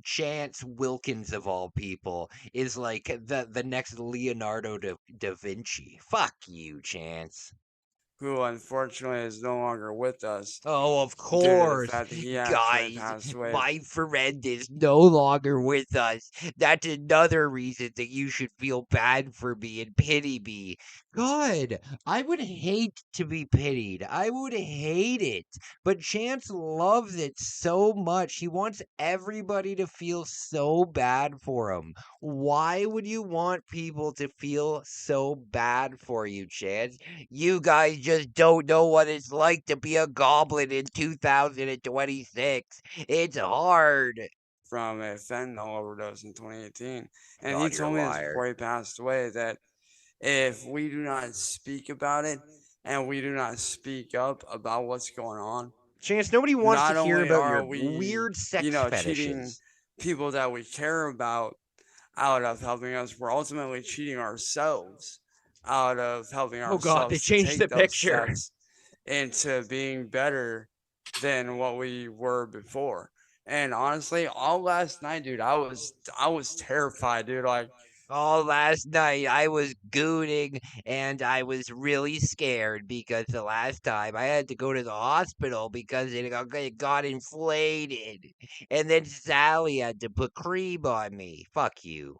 Chance Wilkins of all people is like the next Leonardo da Vinci? Fuck you, Chance. who unfortunately is no longer with us. Oh, of Due to the course. fact that he actually Guys, passed away. my friend is no longer with us. That's another reason that you should feel bad for me and pity me. God, I would hate to be pitied. I would hate it. But Chance loves it so much. He wants everybody to feel so bad for him. Why would you want people to feel so bad for you, Chance? You guys just don't know what it's like to be a goblin in 2026. It's hard. From a fentanyl overdose in 2018. And God, he you're a told me this liar. before he passed away that if we do not speak about it and we do not speak up about what's going on, Chance, nobody wants not to hear only about are your we, weird sex cheating fetishes. people that we care about out of helping us, we're ultimately cheating ourselves out of helping Oh God, they ourselves to changed take the those picture. steps into being better than what we were before. And honestly, all last night, dude, I was terrified, dude. Like, All last night I was gooning and I was really scared because the last time I had to go to the hospital because it got inflated. And then Sally had to put cream on me. Fuck you.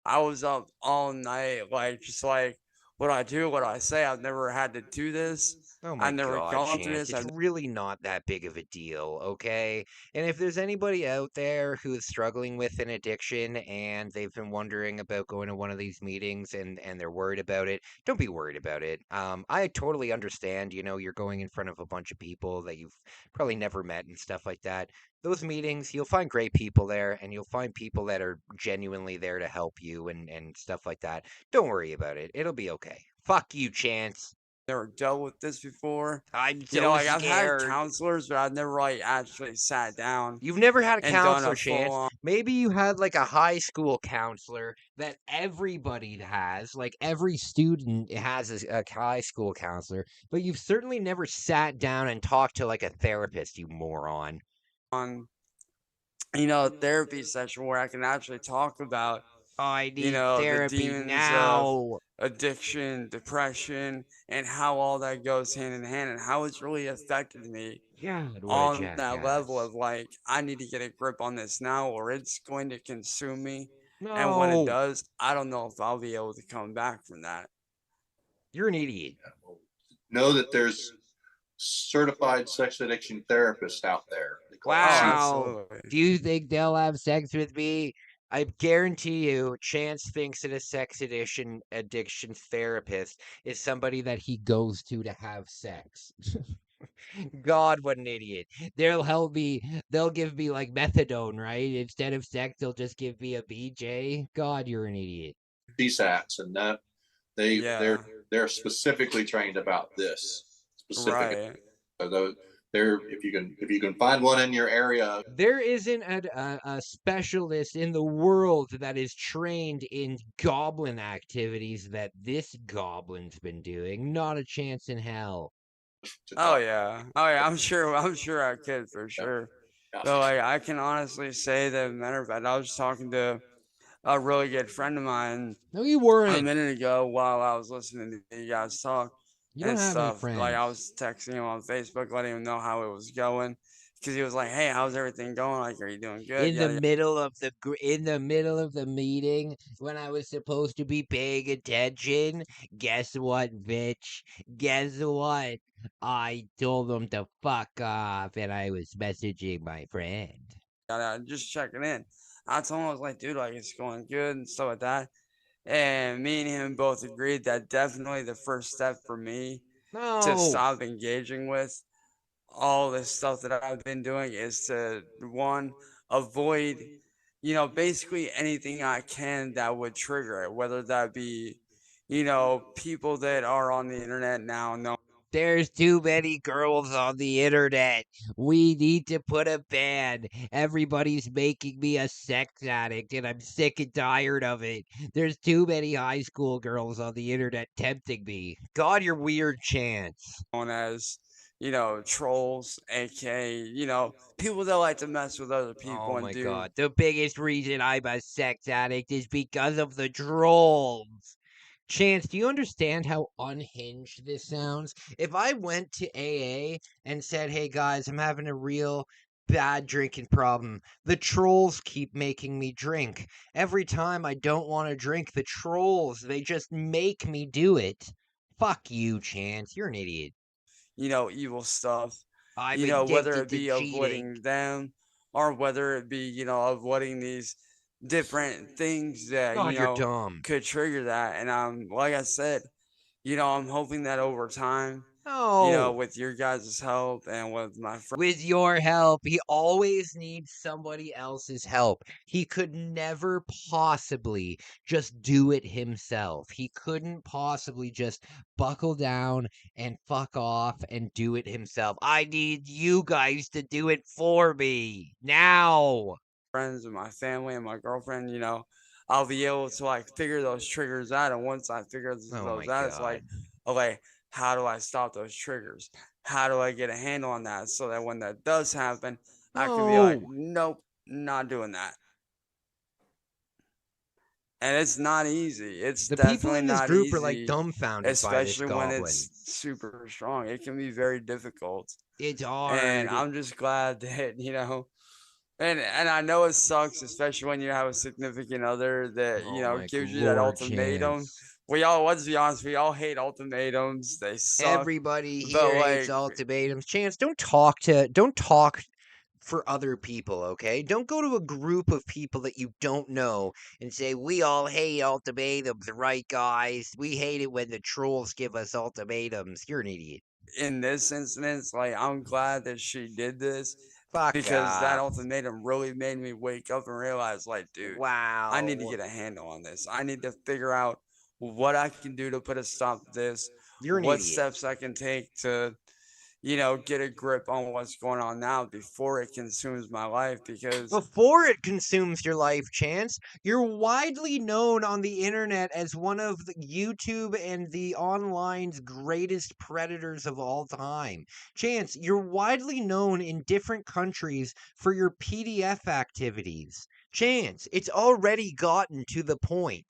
I was up all night, like, just like, what I do, what I say. I've never had to do this. Oh my I've never God, gone through Chance, this. it's really not that big of a deal, okay? And if there's anybody out there who's struggling with an addiction and they've been wondering about going to one of these meetings and they're worried about it, don't be worried about it. I totally understand, you're going in front of a bunch of people that you've probably never met and stuff like that. Those meetings, you'll find great people there and you'll find people that are genuinely there to help you and stuff like that. Don't worry about it. It'll be okay. Fuck you, Chance. Never dealt with this before. I'm so Like, I've had scared. counselors, but I've never, like, actually sat down You've never had a and done counselor, a full Chance. on. Maybe you had like a high school counselor that everybody has, like every student has a high school counselor, but you've certainly never sat down and talked to like a therapist, you moron. Therapy session where I can actually talk about, I need the therapy demons of now. addiction, depression, and how all that goes hand in hand and how it's really affected me God, what a on that level jackass. of like, I need to get a grip on this now or it's going to consume me. And when it No, does, I don't know if I'll be able to come back from that. you're an idiot. Know that there's certified sex addiction therapists out there. They call it Wow. Absolutely. Do you think they'll have sex with me? I guarantee you, Chance thinks that a sex addiction therapist is somebody that he goes to have sex. God, what an idiot. They'll help me. They'll give me like methadone, right? Instead of sex, they'll just give me a BJ. God, you're an idiot. CSATs, and that Yeah. they're specifically trained about this specifically. Right. So they're if you can find one in your area. There isn't a specialist in the world that is trained in goblin activities that this goblin's been doing. Not a chance in hell. Oh yeah. I'm sure I could for sure. Yeah. So like, I can honestly say that, matter of fact, I was talking to a really good friend of mine No, you a weren't. minute ago while I was listening to you guys talk You don't and have any stuff. Like, friends. I was texting him on Facebook, letting him know how it was going, because he was like, "Hey, how's everything going? Like, are you doing good?" In the Yada, middle of the meeting when I was supposed to be paying attention, guess what, bitch? Guess what? I told them to fuck off and I was messaging my friend. yada, just checking in. I told him, I was like, "Dude, like, it's going good and stuff like that." And me and him both agreed that definitely the first step for me to No. stop engaging with all this stuff that I've been doing is to, one, avoid, basically anything I can that would trigger it, whether that be, people that are on the internet now know. There's too many girls on the internet. We need to put a ban. Everybody's making me a sex addict, and I'm sick and tired of it. There's too many high school girls on the internet tempting me. God, you're weird, Chance. Known as, trolls, aka, people that like to mess with other people Oh and my do. God. The biggest reason I'm a sex addict is because of the trolls. Chance, do you understand how unhinged this sounds? If I went to AA and said, hey guys, I'm having a real bad drinking problem, the trolls keep making me drink. Every time I don't want to drink, the trolls, they just make me do it. Fuck you, Chance. You're an idiot. Evil stuff. I'm Whether addicted it to be cheating. avoiding them or whether it be, avoiding these different things that, God, you're dumb. could trigger that. And like I said, I'm hoping that over time, No. with your guys' help and with my friends. With your help. He always needs somebody else's help. He could never possibly just do it himself. He couldn't possibly just buckle down and fuck off and do it himself. I need you guys to do it for me now. Friends and my family and my girlfriend, I'll be able to like figure those triggers out. And once I figure Oh those my out, it's like, God. okay, how do I stop those triggers? How do I get a handle on that so that when that does happen, I can be like, No. nope, not doing that. And it's not easy. It's The people definitely in this not group are like easy, dumbfounded by this especially when goblin. it's super strong. It can be very difficult. It's And hard. I'm just glad that, and I know it sucks, especially when you have a significant other that, Oh my gives you that Lord, ultimatum. Chance. Let's be honest, we all hate ultimatums. They suck. Everybody But here hates ultimatums. Chance, don't talk for other people, okay? Don't go to a group of people that you don't know and say, we all hate ultimatums, right, guys? We hate it when the trolls give us ultimatums. You're an idiot. In this instance, like, I'm glad that she did this Fuck because that off. ultimatum really made me wake up and realize, like, dude, I need to Wow. get a handle on this. I need to figure out what I can do to put a stop to this, You're an what idiot. steps I can take to, get a grip on what's going on now before it consumes my life. Because Before it consumes your life, Chance, you're widely known on the internet as one of the YouTube and the online's greatest predators of all time. Chance, you're widely known in different countries for your PDF activities. Chance, it's already gotten to the point.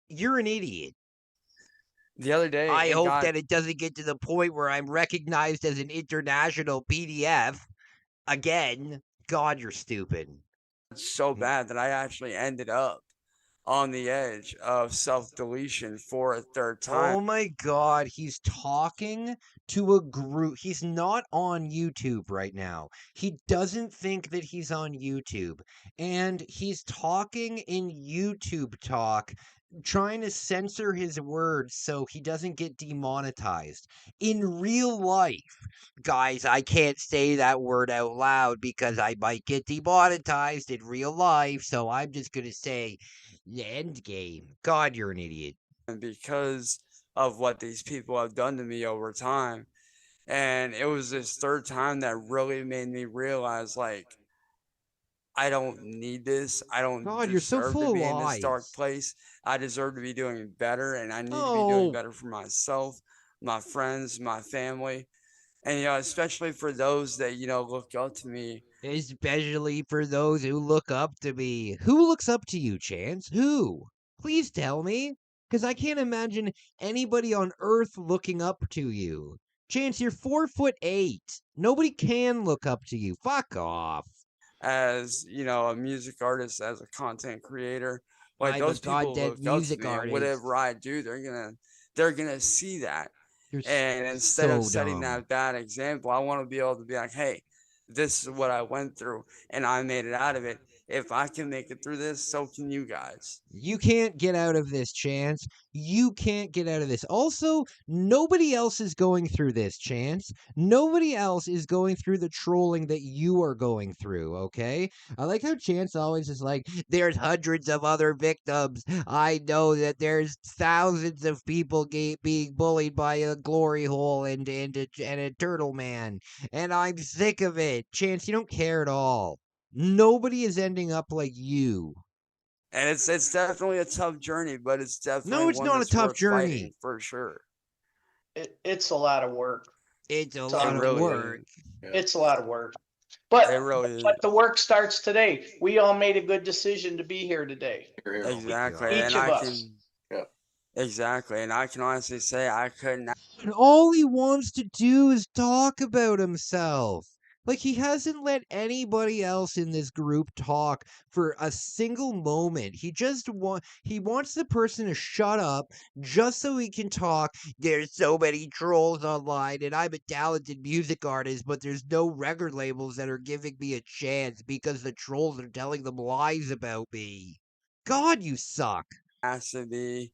You're an idiot. the other day, I it hope got that it doesn't get to the point where I'm recognized as an international PDF. Again, God, you're stupid. so bad that I actually ended up on the edge of self-deletion for a third time. Oh my God, he's talking to a group. He's not on YouTube right now. He doesn't think that he's on YouTube. And he's talking in YouTube talk, trying to censor his words so he doesn't get demonetized. In real life, guys, I can't say that word out loud because I might get demonetized in real life, so I'm just going to say the end game. God, you're an idiot. And because of what these people have done to me over time. And it was this third time that really made me realize, like, I don't need this. I don't God, you're so deserve to full of be in this dark lies. place. I deserve to be doing better, and I need to be doing No. better for myself, my friends, my family, and especially for those that look up to me. Especially for those who look up to me. Who looks up to you, Chance? Who? Please tell me. Because I can't imagine anybody on Earth looking up to you. Chance, you're 4'8". Nobody can look up to you. Fuck off. As a music artist, as a content creator, like I'm a those people goddamn look up to music me, and artist. whatever I do, they're gonna see that. You're And instead of so setting dumb. that bad example, I want to be able to be like, hey, this is what I went through and I made it out of it. If I can make it through this, so can you guys. You can't get out of this, Chance. You can't get out of this. Also, nobody else is going through this, Chance. Nobody else is going through the trolling that you are going through, okay? I like how Chance always is like, there's hundreds of other victims. I know that there's thousands of people being bullied by a glory hole and a turtle man. And I'm sick of it. Chance, you don't care at all. Nobody is ending up like you. And it's definitely a tough journey, but it's definitely No, it's one not a that's tough worth fighting journey. for sure. It's a lot of work. It's a It lot of really work. It's a lot of work. But It really is. the work starts today. We all made a good decision to be here today. Exactly. Each And of I us. can Exactly. And I can honestly say I couldn't And all he wants to do is talk about himself. Like, he hasn't let anybody else in this group talk for a single moment. He wants the person to shut up just so he can talk. There's so many trolls online, and I'm a talented music artist, but there's no record labels that are giving me a chance because the trolls are telling them lies about me. God, you suck. has to be,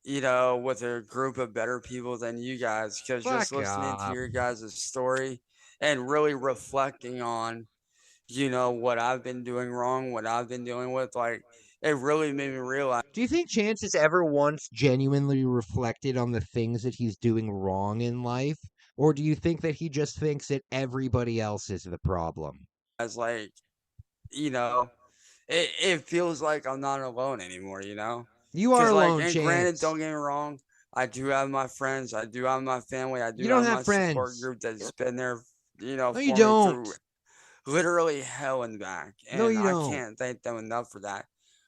with a group of better people than you guys, because just Fuck listening to off. your guys' story and really reflecting on, what I've been doing wrong, what I've been dealing with, like, it really made me realize, Do you think Chance has ever once genuinely reflected on the things that he's doing wrong in life? Or do you think that he just thinks that everybody else is the problem? like, you know, it feels like I'm not alone anymore, You are Because, like, alone, and granted, Chance. don't get me wrong, I do have my friends, I do have my family, I do You don't have have my support friends. group that's been there, No, you for me don't. through literally hell and back. No, And you I don't. can't thank them enough for that.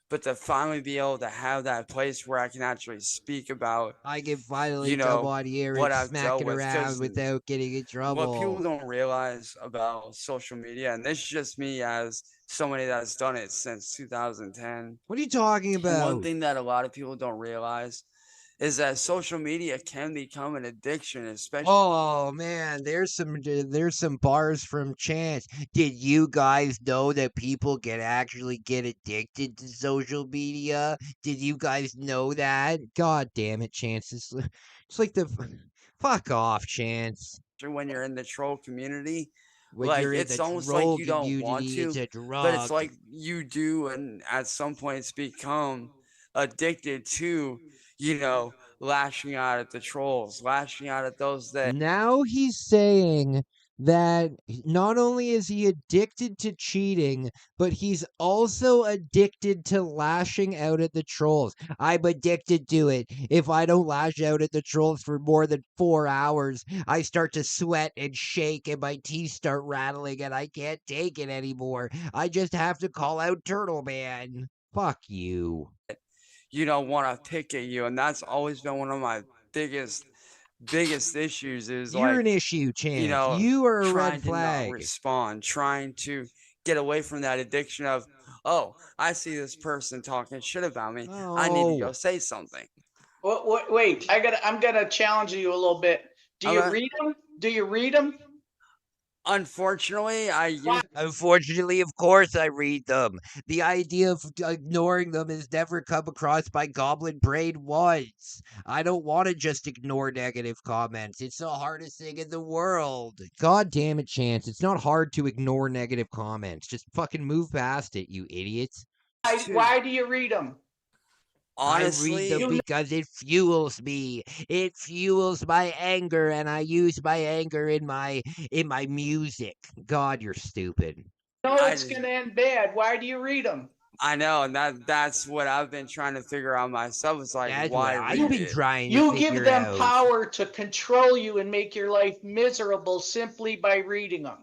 But to finally be able to have that place where I can actually speak about, I can finally you come know, on here what and I've smack dealt it with. around Because without getting in what people trouble. don't realize about social media, and this is just me as somebody that's done it since 2010. What are you talking One about? thing that a lot of people don't realize is that social media can become an addiction, especially. Oh man, there's some bars from Chance. Did you guys know that people can actually get addicted to social media? Did you guys know that? God damn it, Chance. It's like the fuck off, Chance. When you're in the troll community, When like you're in the it's almost like troll you don't want community, it's to, a but it's drug. like you do, and at some point it's become addicted to, lashing out at the trolls, lashing out at those that. Now he's saying that not only is he addicted to cheating, but he's also addicted to lashing out at the trolls. I'm addicted to it. If I don't lash out at the trolls for more than 4 hours, I start to sweat and shake and my teeth start rattling and I can't take it anymore. I just have to call out Turtle Man. Fuck you. Want to pick at you, and that's always been one of my biggest issues is You're like, an issue, Chance. You are a red trying to not flag. respond, trying to get away from that addiction of, oh, I see this person talking shit about me, I need to go Oh. say something. Wait, I'm gonna challenge you a little bit. Do you Okay. read them? Do you read them? Unfortunately, Unfortunately, of course, I read them. The idea of ignoring them has never come across my goblin brain once. I don't want to just ignore negative comments. It's the hardest thing in the world. God damn it, Chance. It's not hard to ignore negative comments. Just fucking move past it, you idiots. Why do you read them? I read them honestly, because it fuels me. It fuels my anger, and I use my anger in my music. God, you're stupid. No, I it's gonna end bad. Why do you read them? I know, and that's what I've been trying to figure out myself. It's like, That's what why I've read been it? trying to You give figure them out. power to control you and make your life miserable simply by reading them.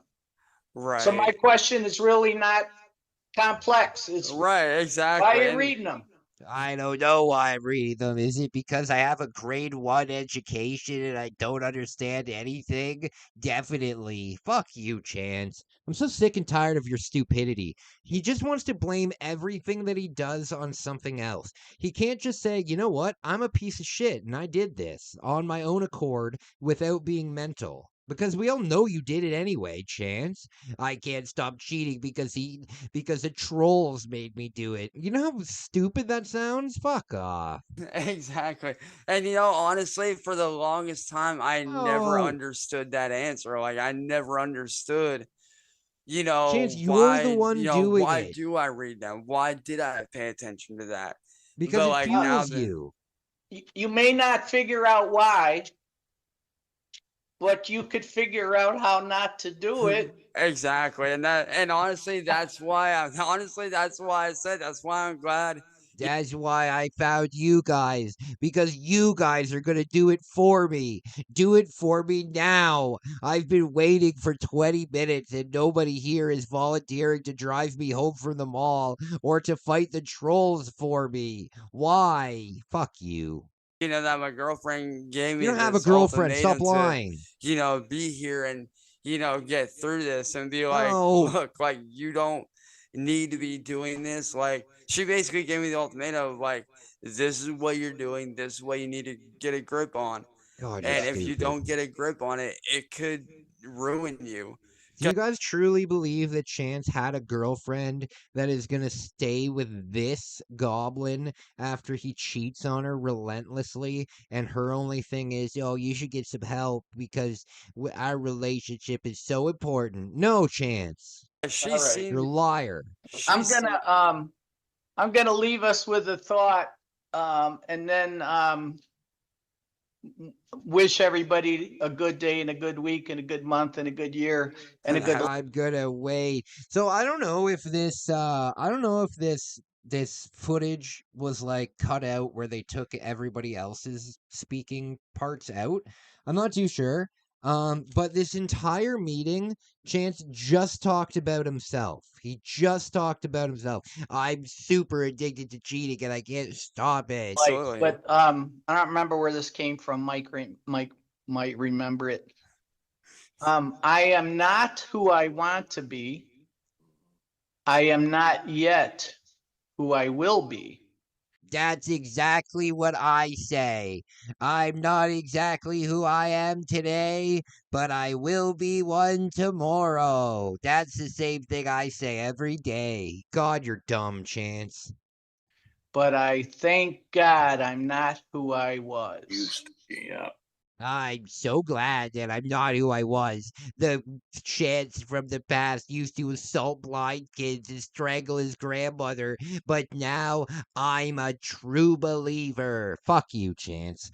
Right. So my question is really not complex. It's Right, exactly. why are you And reading them? I don't know why I'm reading them. Is it because I have a grade 1 education and I don't understand anything? Definitely. Fuck you, Chance. I'm so sick and tired of your stupidity. He just wants to blame everything that he does on something else. He can't just say, you know what? I'm a piece of shit and I did this on my own accord without being mental. Because we all know you did it anyway, Chance. I can't stop cheating because the trolls made me do it. You know how stupid that sounds? Fuck off. exactly. And honestly, for the longest time, I never Oh, understood that answer. Like, I never understood, Chance, you're the one doing why it do I read them? Why did I pay attention to that? because But it like now fuels that you. You may not figure out why, but you could figure out how not to do it. exactly, and honestly, that's why I said that's why I'm glad That's why I found you guys, because you guys are going to do it for me. Do it for me now. I've been waiting for 20 minutes and nobody here is volunteering to drive me home from the mall or to fight the trolls for me. Why? Fuck you. That my girlfriend gave me You don't have a this girlfriend. Stop ultimatum to, lying. be here and, get through this and be like, No. look, like, you don't need to be doing this. Like, she basically gave me the ultimatum of, like, this is what you're doing. This is what you need to get a grip on. God, you're And if you stupid. don't get a grip on it, it could ruin you. Do you guys truly believe that Chance had a girlfriend that is going to stay with this goblin after he cheats on her relentlessly? And her only thing is, oh, you should get some help because our relationship is so important. No, Chance. She All right. seemed, You're a liar. she I'm seemed- gonna leave us with a thought, and then wish everybody a good day and a good week and a good month and a good year and a good. I'm gonna wait. So I don't know if this footage was like cut out where they took everybody else's speaking parts out. I'm not too sure. But this entire meeting, Chance just talked about himself. He just talked about himself. I'm super addicted to cheating and I can't stop it. Absolutely. But I don't remember where this came from. Mike might remember it. I am not who I want to be. I am not yet who I will be. That's exactly what I say. I'm not exactly who I am today, but I will be one tomorrow. That's the same thing I say every day. God, you're dumb, Chance. But I thank God I'm not who I was. Used to be, yeah. I'm so glad that I'm not who I was. The Chance from the past used to assault blind kids and strangle his grandmother, but now I'm a true believer. Fuck you, Chance.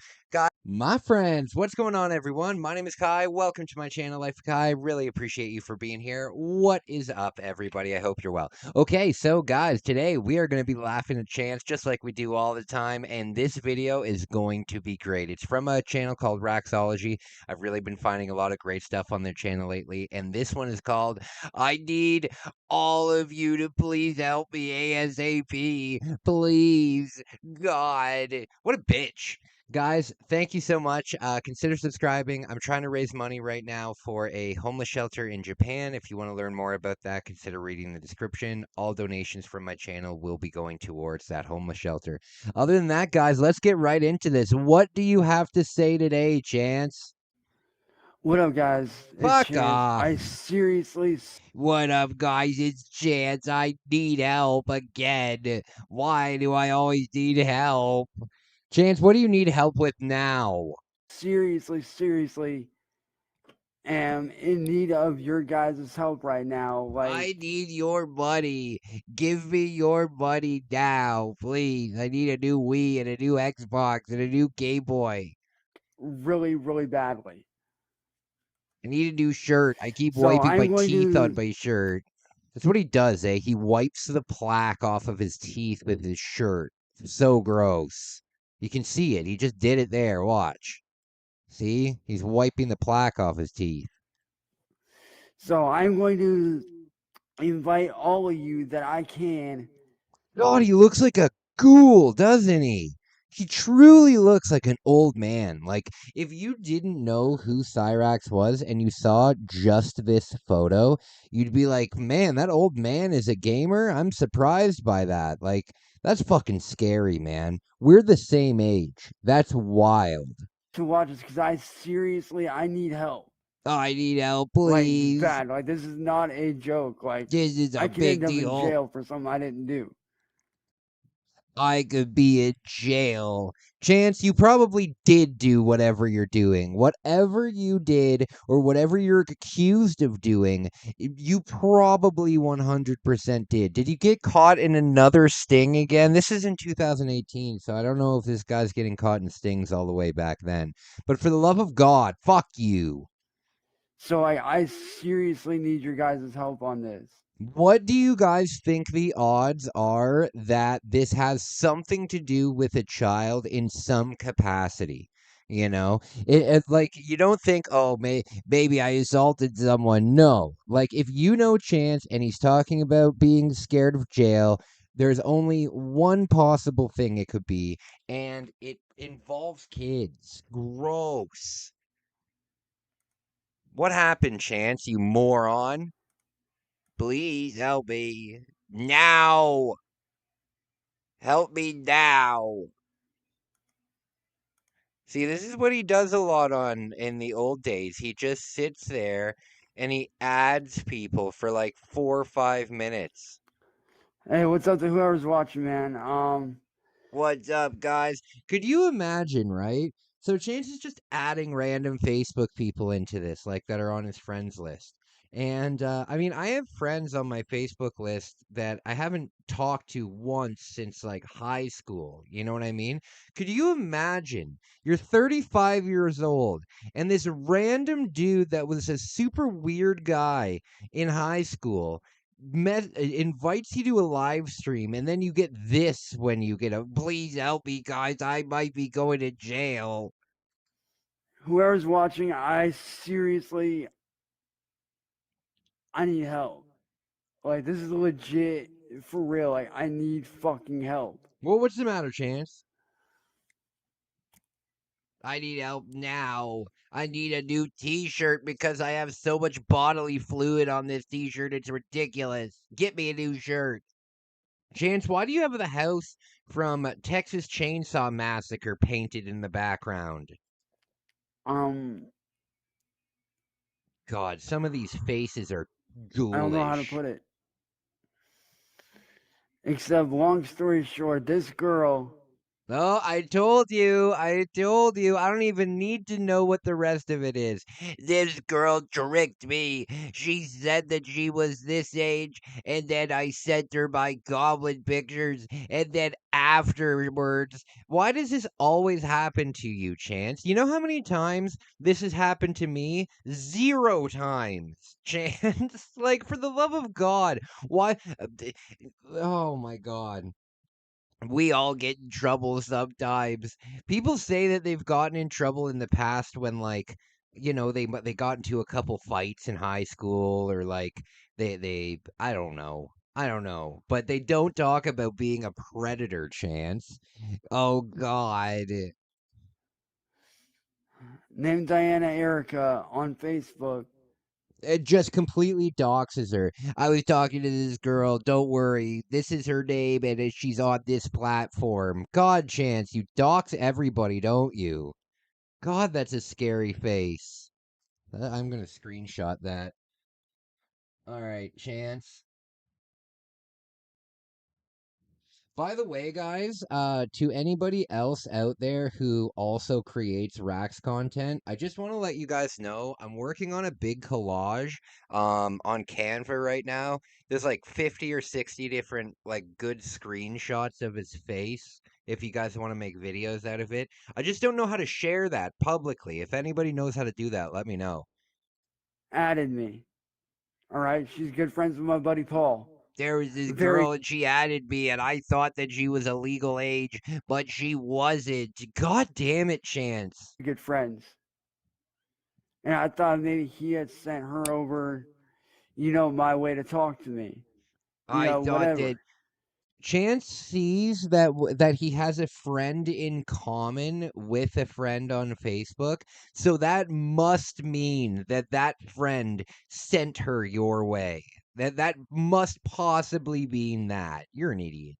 My friends, what's going on, everyone? My name is Kai. Welcome to my channel, Life of Kai. Really appreciate you for being here. What is up, everybody? I hope you're well. Okay, so guys, today we are going to be laughing at Chance just like we do all the time, and this video is going to be great. It's from a channel called Raxology. I've really been finding a lot of great stuff on their channel lately, and this one is called I Need All of You to Please Help Me ASAP. Please, God. What a bitch. Guys, thank you so much. Consider subscribing. I'm trying to raise money right now for a homeless shelter in Japan. If you want to learn more about that, consider reading the description. All donations from my channel will be going towards that homeless shelter. Other than that, guys, let's get right into this. What do you have to say today, Chance? What up, guys? It's Fuck Chance. off. I seriously. What up, guys? It's Chance. I need help again. Why do I always need help? Chance, what do you need help with now? Seriously am in need of your guys' help right now. I need your money. Give me your money now, please. I need a new Wii and a new Xbox and a new Game Boy. Really badly. I need a new shirt. I keep So wiping I'm my going teeth to- on my shirt. That's what he does, eh? He wipes the plaque off of his teeth with his shirt. So gross. You can see it. He just did it there. Watch. See? He's wiping the plaque off his teeth. So I'm going to invite all of you that I can. God, he looks like a ghoul, doesn't he? He truly looks like an old man. Like, if you didn't know who Cyraxx was and you saw just this photo, you'd be like, man, that old man is a gamer? I'm surprised by that. Like, that's fucking scary, man. We're the same age. That's wild. To watch this because I need help. Oh, I need help, please. Like, bad. Like, this is not a joke. Like, This is a I could big end up deal. in jail for something I didn't do. I could be in jail. Chance, you probably did do whatever you're doing. Whatever you did or whatever you're accused of doing, you probably 100% did. Did you get caught in another sting again? This is in 2018, so I don't know if this guy's getting caught in stings all the way back then. But for the love of God, fuck you. So I seriously need your guys' help on this. What do you guys think the odds are that this has something to do with a child in some capacity? You know, like you don't think, oh, maybe I assaulted someone. No, like if you know Chance and he's talking about being scared of jail, there's only one possible thing it could be, and it involves kids. Gross. What happened, Chance, you moron? Please help me. Now. Help me now. See, this is what he does a lot on in the old days. He just sits there and he adds people for like 4 or 5 minutes. Hey, what's up to whoever's watching, man? What's up, guys? Could you imagine, right? So Chance is just adding random Facebook people into this, like that are on his friends list. And I mean, I have friends on my Facebook list that I haven't talked to once since like high school. You know what I mean? Could you imagine you're 35 years old and this random dude that was a super weird guy in high school invites you to a live stream, and then you get this when you get a please help me, guys, I might be going to jail. Whoever's watching, I need help. Like, this is legit, for real. Like, I need fucking help. Well, what's the matter, Chance? I need help now. I need a new t-shirt because I have so much bodily fluid on this t-shirt, it's ridiculous. Get me a new shirt. Chance, why do you have the house from Texas Chainsaw Massacre painted in the background? God, some of these faces are ghoulish. I don't know how to put it. Except, long story short, this girl. No, I told you. I told you. I don't even need to know what the rest of it is. This girl tricked me. She said that she was this age, and then I sent her my goblin pictures, and then afterwards. Why does this always happen to you, Chance? You know how many times this has happened to me? 0 times, Chance. Like, for the love of God. Why? Oh, my God. We all get in trouble sometimes. People say that they've gotten in trouble in the past when, like, they got into a couple fights in high school, or like they I don't know. I don't know. But they don't talk about being a predator, Chance. Oh God. Named Diana Erica on Facebook. It just completely doxes her. I was talking to this girl. Don't worry. This is her name, and she's on this platform. God, Chance, you dox everybody, don't you? God, that's a scary face. I'm going to screenshot that. All right, Chance. By the way, guys, to anybody else out there who also creates Rax content, I just want to let you guys know I'm working on a big collage on Canva right now. There's like 50 or 60 different like good screenshots of his face if you guys want to make videos out of it. I just don't know how to share that publicly. If anybody knows how to do that, let me know. Added me. All right, she's good friends with my buddy Paul. There was this girl and she added me, and I thought that she was a legal age, but she wasn't. God damn it, Chance. Good friends. And I thought maybe he had sent her over, my way to talk to me. I thought whatever. that Chance sees that he has a friend in common with a friend on Facebook, so that must mean that friend sent her your way. That must possibly mean that. You're an idiot.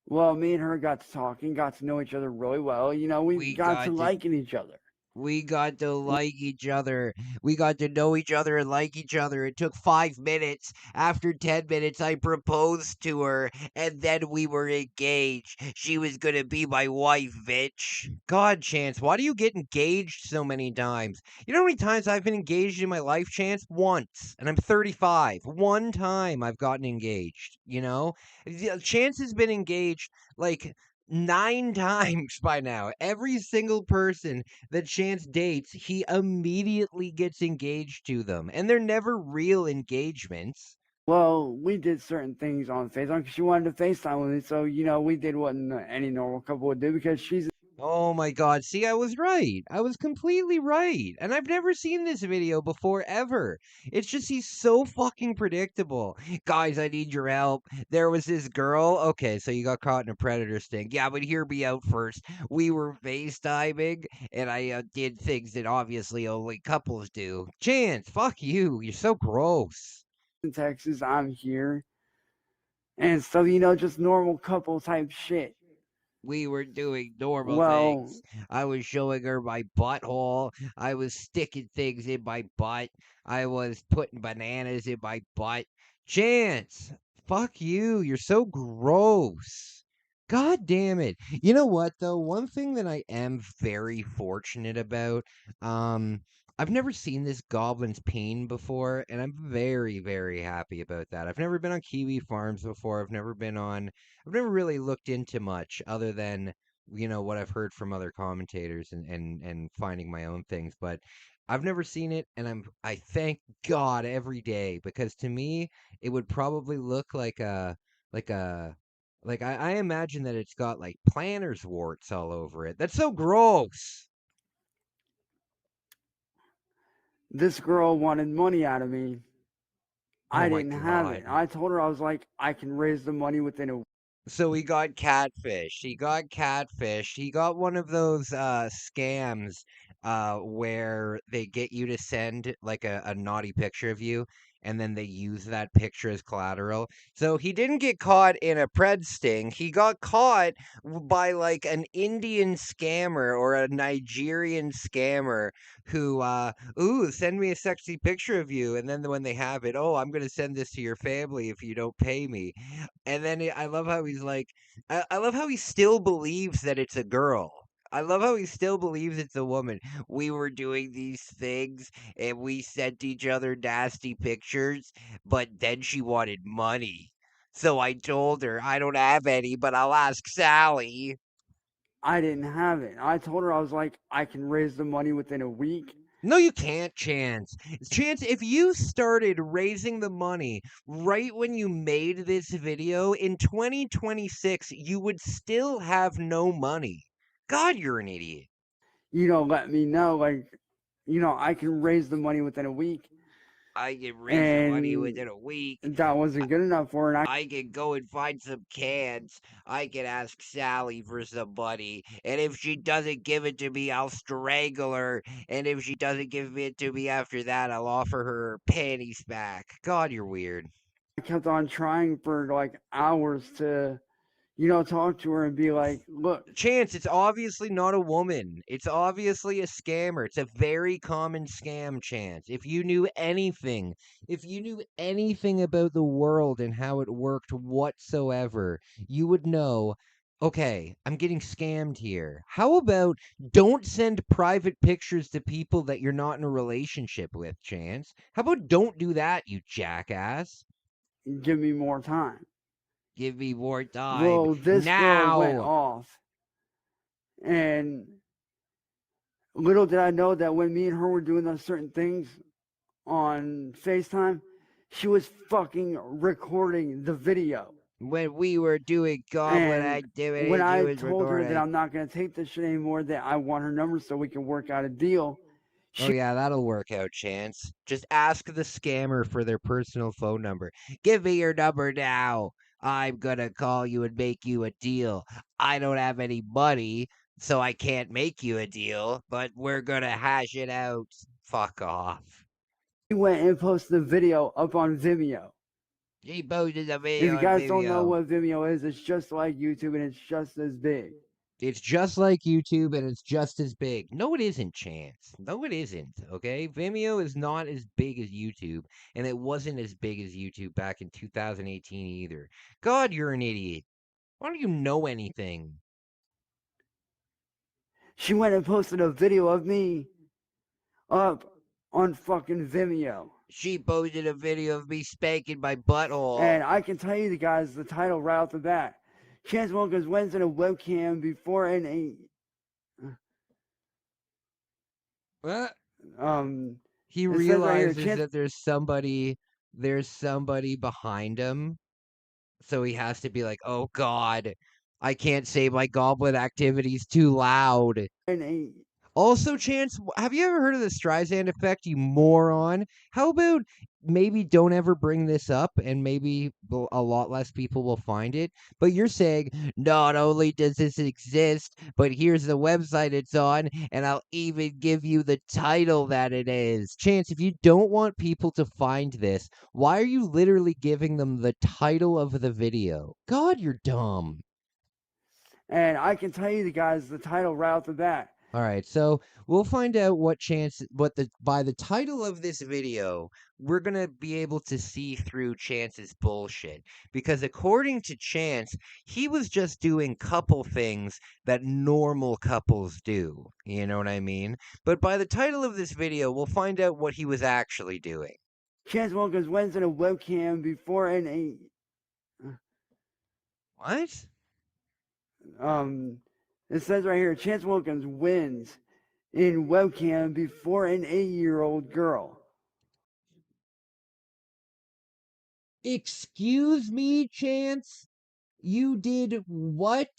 Well, me and her got to talking, got to know each other really well. We got to liking each other. We got to like each other. We got to know each other and like each other. It took 5 minutes. After 10 minutes, I proposed to her, and then we were engaged. She was gonna be my wife, bitch. God, Chance, why do you get engaged so many times? You know how many times I've been engaged in my life, Chance? Once. And I'm 35. One time I've gotten engaged, Chance has been engaged like 9 times by now. Every single person that Chance dates, he immediately gets engaged to them. And they're never real engagements. Well, we did certain things on FaceTime because she wanted to FaceTime with me. So, we did what any normal couple would do because she's Oh my God. See, I was right. I was completely right. And I've never seen this video before ever. It's just he's so fucking predictable. Guys, I need your help. There was this girl. Okay, so you got caught in a predator sting. Yeah, but hear me out first. We were FaceTiming and I did things that obviously only couples do. Chance, fuck you. You're so gross. in Texas, I'm here. And so, just normal couple type shit. We were doing normal Well, things. I was showing her my butthole. I was sticking things in my butt. I was putting bananas in my butt. Chance, fuck you. You're so gross. God damn it. You know what though? One thing that I am very fortunate about, I've never seen this goblin's peen before, and I'm very, very happy about that. I've never been on Kiwi Farms before. I've never really looked into much other than, what I've heard from other commentators and finding my own things, but I've never seen it, and I thank God every day because to me it would probably look like a like I imagine that it's got like planter's warts all over it. That's so gross. this girl wanted money out of me. Oh I my didn't have it. God. I told her, I was like, I can raise the money within a So he got catfish. He got catfish. He got one of those scams where they get you to send like a naughty picture of you and then they use that picture as collateral. So he didn't get caught in a pred sting. He got caught by like an Indian scammer or a Nigerian scammer who ooh, send me a sexy picture of you, and then when they have it, oh, I'm going to send this to your family if you don't pay me. And then I love how he's like, I love how he still believes that it's a girl. I love how he still believes it's a woman. We were doing these things and we sent each other nasty pictures, but then she wanted money. So I told her, I don't have any, but I'll ask Sally. I didn't have it. I told her, I was like, I can raise the money within a week. No, you can't, Chance. Chance, if you started raising the money right when you made this video, in 2026, you would still have no money. God, you're an idiot. Let me know, like, I can raise the money within a week. I can raise the money And within a week. that wasn't good enough for her. And I can go and find some cans. I can ask Sally for some money. And if she doesn't give it to me, I'll strangle her. And if she doesn't give it to me after that, I'll offer her panties back. God, you're weird. I kept on trying for like hours to, talk to her and be like, look, Chance, it's obviously not a woman. It's obviously a scammer. It's a very common scam, Chance. If you knew anything about the world and how it worked whatsoever, you would know, okay, I'm getting scammed here. How about don't send private pictures to people that you're not in a relationship with, Chance? How about don't do that, you jackass? give me more time. Give me more time. Well, this girl went Now. off. And little did I know that when me and her were doing those certain things on FaceTime, she was fucking recording the video. When we were doing goblin And activity, when she I was told her that recording. I'm not going to take this shit anymore, that I want her number so we can work out a deal, Oh yeah, that'll work out, Chance. Just ask the scammer for their personal phone number. Give me your number now. I'm gonna call you and make you a deal. I don't have any money, so I can't make you a deal, but we're gonna hash it out. Fuck off. she went and posted the video up on Vimeo. He posted a If video you on guys don't know Vimeo. what Vimeo is, it's just like YouTube and it's just as big. It's just like YouTube and it's just as big. No, it isn't, Chance. No, it isn't. Okay? Vimeo is not as big as YouTube, and it wasn't as big as YouTube back in 2018 either. God, you're an idiot. Why don't you know anything? She went and posted a video of me up on fucking Vimeo. She posted a video of me spanking my butthole. And I can tell you guys the title right off the bat. Chance Wilkins went in a webcam before What? um He it says right here, realizes that there's somebody there's somebody behind him. So he has to be like, oh God, I can't say my goblin activity's too loud. And Also, Chance, have you ever heard of the Streisand effect, you moron? How about maybe don't ever bring this up and maybe a lot less people will find it? But you're saying, not only does this exist, but here's the website it's on, and I'll even give you the title that it is. Chance, if you don't want people to find this, why are you literally giving them the title of the video? God, you're dumb. and I can tell you the guys the title right off the bat. All right, so we'll find out by the title of this video, we're gonna be able to see through Chance's bullshit. Because according to Chance, he was just doing couple things that normal couples do. You know what I mean? But by the title of this video, we'll find out what he was actually doing. Chance Wilkins wins in a webcam before an What? It says right here, Chance Wilkins wins in webcam before an 8-year-old girl. Excuse me, Chance? You did what?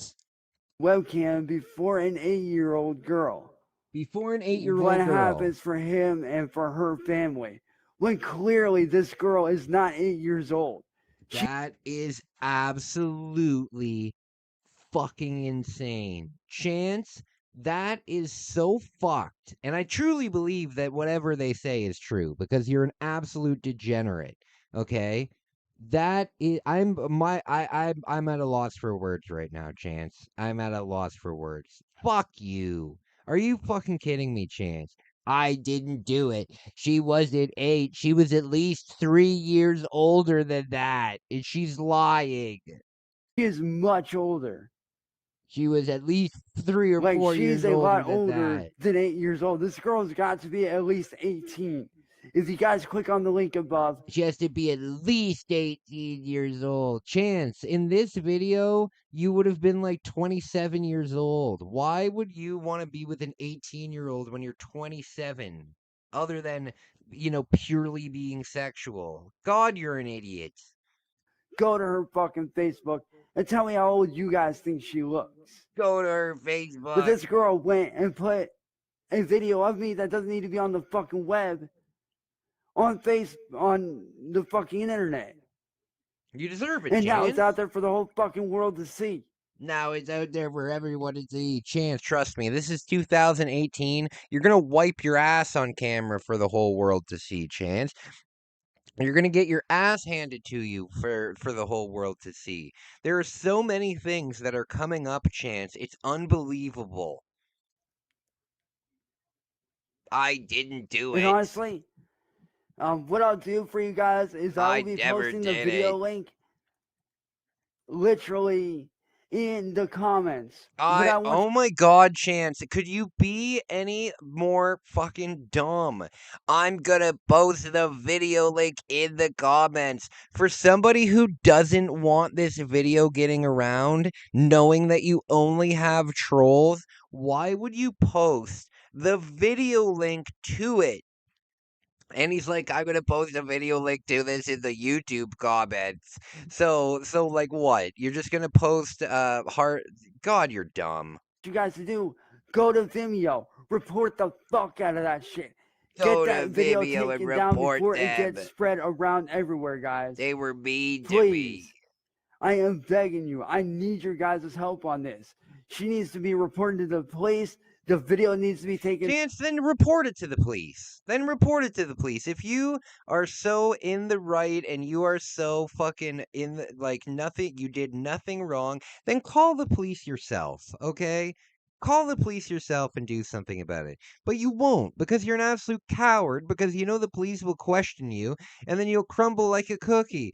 Webcam before an 8-year-old girl. Before an 8-year-old What girl. happens for him and for her family when clearly this girl is not 8 years old? That is absolutely fucking insane. Chance, that is so fucked. And I truly believe that whatever they say is true because you're an absolute degenerate. Okay? That is I'm at a loss for words right now, Chance. I'm at a loss for words. Fuck you. Are you fucking kidding me, Chance? I didn't do it. She wasn't 8. She was at least 3 years older than that. And she's lying. She is much older. She was at least 3 or 4 years older She's a lot than older that. than 8 years old. This girl's got to be at least 18. If you guys click on the link above, She has to be at least 18 years old. Chance, in this video, you would have been like 27 years old. Why would you want to be with an 18-year-old when you're 27? Other than, purely being sexual. God, you're an idiot. go to her fucking Facebook and tell me how old you guys think she looks. Go to her Facebook. But this girl went and put a video of me that doesn't need to be on the fucking web on the fucking internet. You deserve it, And now Chance. it's out there for the whole fucking world to see. Now it's out there for everyone to see. Chance, trust me, this is 2018. You're going to wipe your ass on camera for the whole world to see, Chance. You're going to get your ass handed to you for the whole world to see. There are so many things that are coming up, Chance. It's unbelievable. I didn't do it. And honestly, what I'll do for you guys is I will be posting the video link literally in the comments. Oh my God, Chance, could you be any more fucking dumb? I'm gonna post the video link in the comments. For somebody who doesn't want this video getting around, knowing that you only have trolls, why would you post the video link to it? And he's like, I'm gonna post a video link to this in the YouTube comments. So like what? You're just gonna post God, you're dumb. You guys to do, go to Vimeo, report the fuck out of that shit. Go Get to that video Vimeo taken and down report before them. it gets spread around everywhere, guys. They were mean to Please. me. I am begging you. I need your guys' help on this. She needs to be reported to the police. The video needs to be taken. Chance, then report it to the police. If you are so in the right and you are so fucking in the, like nothing, you did nothing wrong, then call the police yourself, okay? Call the police yourself and do something about it. But you won't because you're an absolute coward because you know the police will question you and then you'll crumble like a cookie.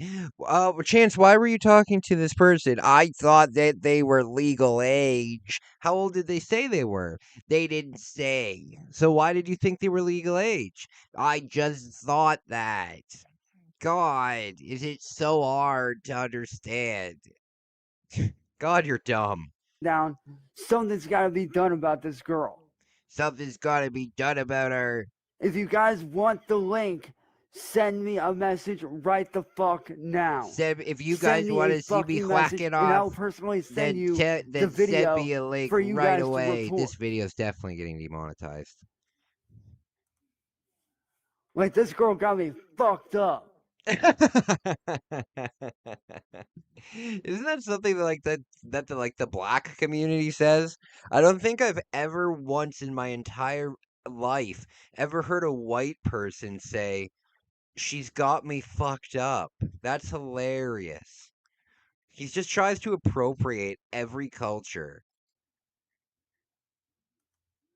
Chance, why were you talking to this person? I thought that they were legal age. How old did they say they were? They didn't say. So why did you think they were legal age? I just thought that. God, is it so hard to understand? God, you're dumb. Down. Something's got to be done about this girl. Something's got to be done about her. If you guys want the link, send me a message right the fuck now. Seb, if you Send guys me want a to see me fucking message, whacking and I'll off, personally send then, you the send video me a link for you right guys to away. report. This video's definitely getting demonetized. Like, this girl got me fucked up. Isn't that something that the black community says? I don't think I've ever once in my entire life ever heard a white person say, "She's got me fucked up." That's hilarious. He just tries to appropriate every culture.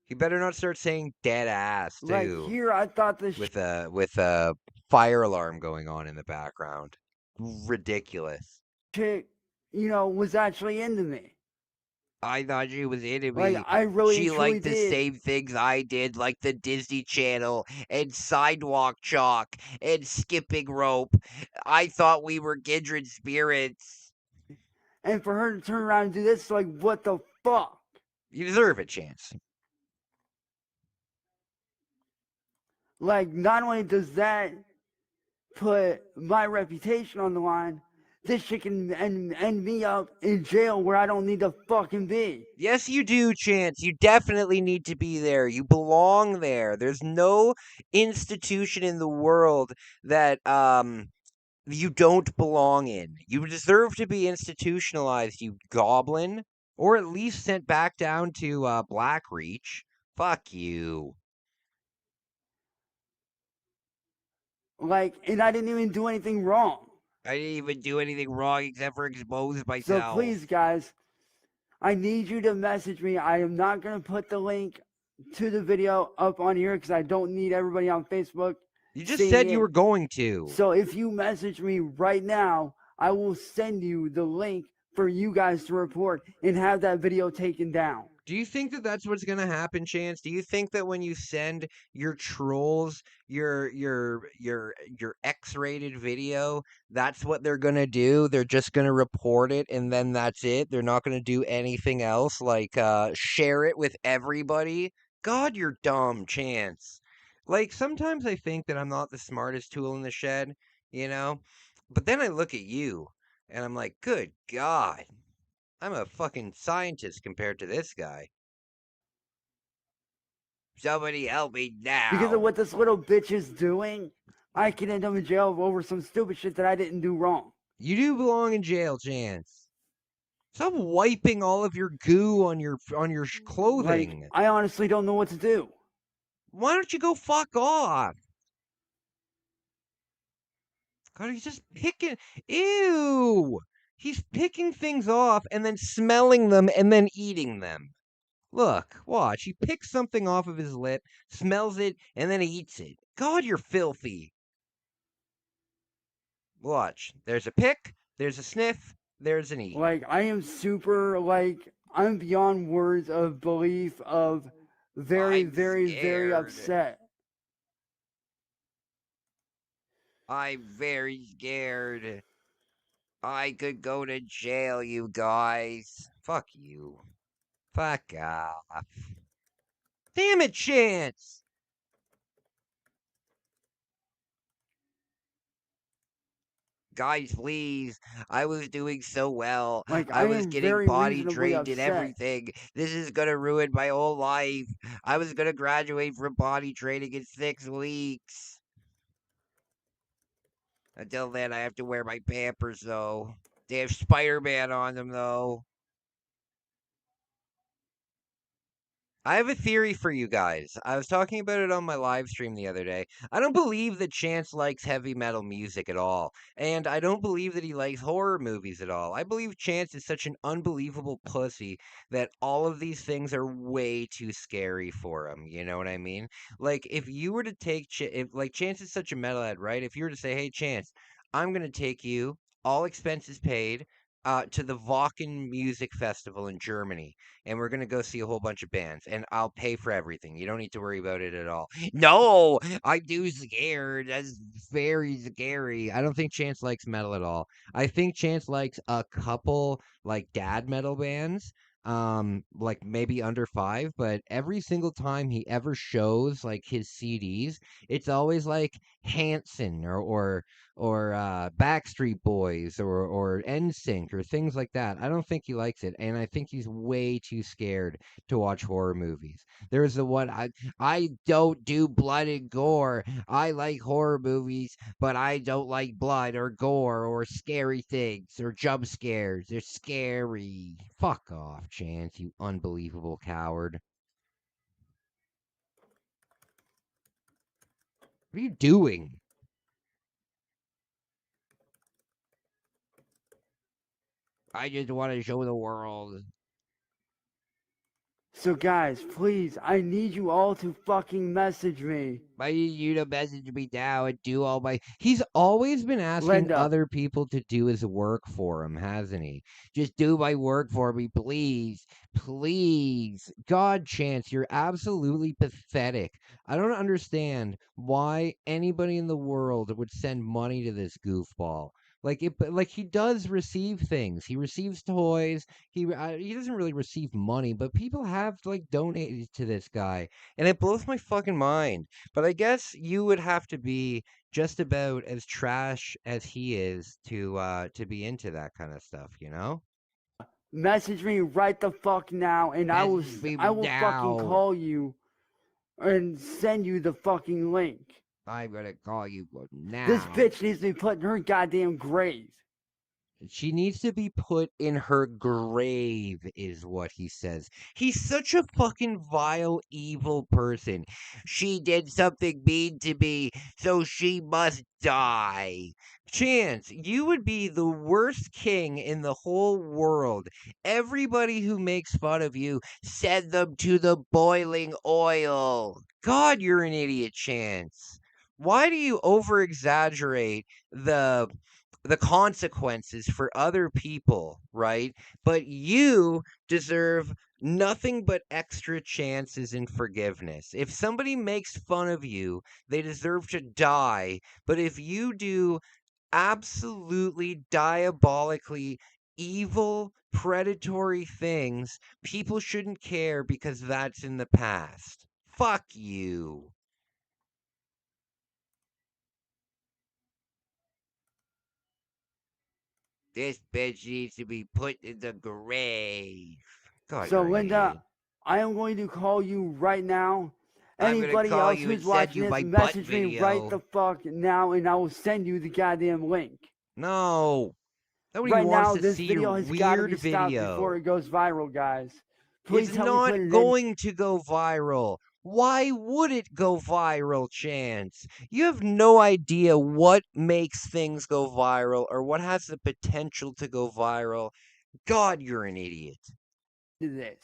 He better not start saying dead ass Like, too, here I thought this with a fire alarm going on in the background. Ridiculous. chick, you know, was actually into me. I thought she was into Like, me. I really She and truly liked the did. same things I did, like the Disney Channel and sidewalk chalk and skipping rope. I thought we were kindred spirits. And for her to turn around and do this, like, what the fuck? You deserve it, Chance. Like, not only does that put my reputation on the line, this shit can end me up in jail where I don't need to fucking be. Yes, you do, Chance. You definitely need to be there. You belong there. There's no institution in the world that you don't belong in. You deserve to be institutionalized, you goblin, or at least sent back down to Blackreach. Fuck you. Like, and I didn't even do anything wrong. I didn't even do anything wrong except for expose So myself. please, guys, I need you to message me. I am not going to put the link to the video up on here because I don't need everybody on Facebook. You just said you were going to. So if you message me right now, I will send you the link for you guys to report and have that video taken down. Do you think that that's what's going to happen, Chance? Do you think that when you send your trolls your X-rated video, that's what they're going to do? They're just going to report it and then that's it? They're not going to do anything else like share it with everybody? God, you're dumb, Chance. Like sometimes I think that I'm not the smartest tool in the shed, you know? But then I look at you and I'm like, "Good God. I'm a fucking scientist compared to this guy. Somebody help me now." Because of what this little bitch is doing, I can end up in jail over some stupid shit that I didn't do wrong. You do belong in jail, Chance. Stop wiping all of your goo on your clothing. Like, I honestly don't know what to do. Why don't you go fuck off? God, he's just picking. Ew. He's picking things off and then smelling them and then eating them. Look, watch. He picks something off of his lip, smells it, and then eats it. God, you're filthy. Watch. There's a pick, there's a sniff, there's an eat. Like, I am super, like, I'm beyond words of belief of very, I'm very, very scared. upset. I'm very scared. I could go to jail, you guys. Fuck you. Fuck off. Damn it, Chance! Guys, please. I was doing so well. Like, I I was am getting very body reasonably trained and upset. everything. This is gonna ruin my whole life. I was gonna graduate from body training in 6 weeks. Until then, I have to wear my Pampers, though. They have Spider-Man on them, though. I have a theory for you guys. I was talking about it on my live stream the other day. I don't believe that Chance likes heavy metal music at all. And I don't believe that he likes horror movies at all. I believe Chance is such an unbelievable pussy that all of these things are way too scary for him. You know what I mean? Like, if you were to take... like, Chance is such a metalhead, right? If you were to say, "Hey, Chance, I'm going to take you, all expenses paid, to the Wacken Music Festival in Germany. And we're going to go see a whole bunch of bands. And I'll pay for everything. You don't need to worry about it at all." No, I'm too scared. That's very scary. I don't think Chance likes metal at all. I think Chance likes a couple, like, dad metal bands. like maybe under 5, but every single time he ever shows like his CDs, it's always like Hanson or Backstreet Boys or NSYNC or things like that. I don't think he likes it, and I think he's way too scared to watch horror movies. There's the one I don't do blood and gore. I like horror movies, but I don't like blood or gore or scary things or jump scares. They're scary. Fuck off, Chance, you unbelievable coward. What are you doing? I just want to show the world. So guys, please, I need you all to fucking message me. I need you to message me now and do all my. He's always been asking Linda. other people to do his work for him, hasn't he? Just do my work for me, please. Please. God, Chance, you're absolutely pathetic. I don't understand why anybody in the world would send money to this goofball. Like he does receive things. He receives toys. He doesn't really receive money, but people have like donated to this guy, and it blows my fucking mind. But I guess you would have to be just about as trash as he is to be into that kind of stuff, you know? Message me right the fuck now, and I will Message me fucking now. call you and send you the fucking link. I'm gonna call you now. This bitch needs to be put in her goddamn grave. She needs to be put in her grave, is what he says. He's such a fucking vile, evil person. She did something mean to me, so she must die. Chance, you would be the worst king in the whole world. Everybody who makes fun of you, send them to the boiling oil. God, you're an idiot, Chance. Why do you over exaggerate the consequences for other people, right? But you deserve nothing but extra chances and forgiveness. If somebody makes fun of you, they deserve to die. But if you do absolutely diabolically evil, predatory things, people shouldn't care because that's in the past. Fuck you. This bitch needs to be put in the grave. God, So you're an Linda, idiot. I am going to call you right now. I'm gonna Anybody call else you and who's send watching you this, my butt message me video. right the fuck now, and I will send you the goddamn link. No. Nobody Right wants now, to this see your video has got to weird be stopped video. before it goes viral, guys. Please It's help me put not it in. going to go viral. Why would it go viral, Chance? You have no idea what makes things go viral or what has the potential to go viral. God, you're an idiot. This.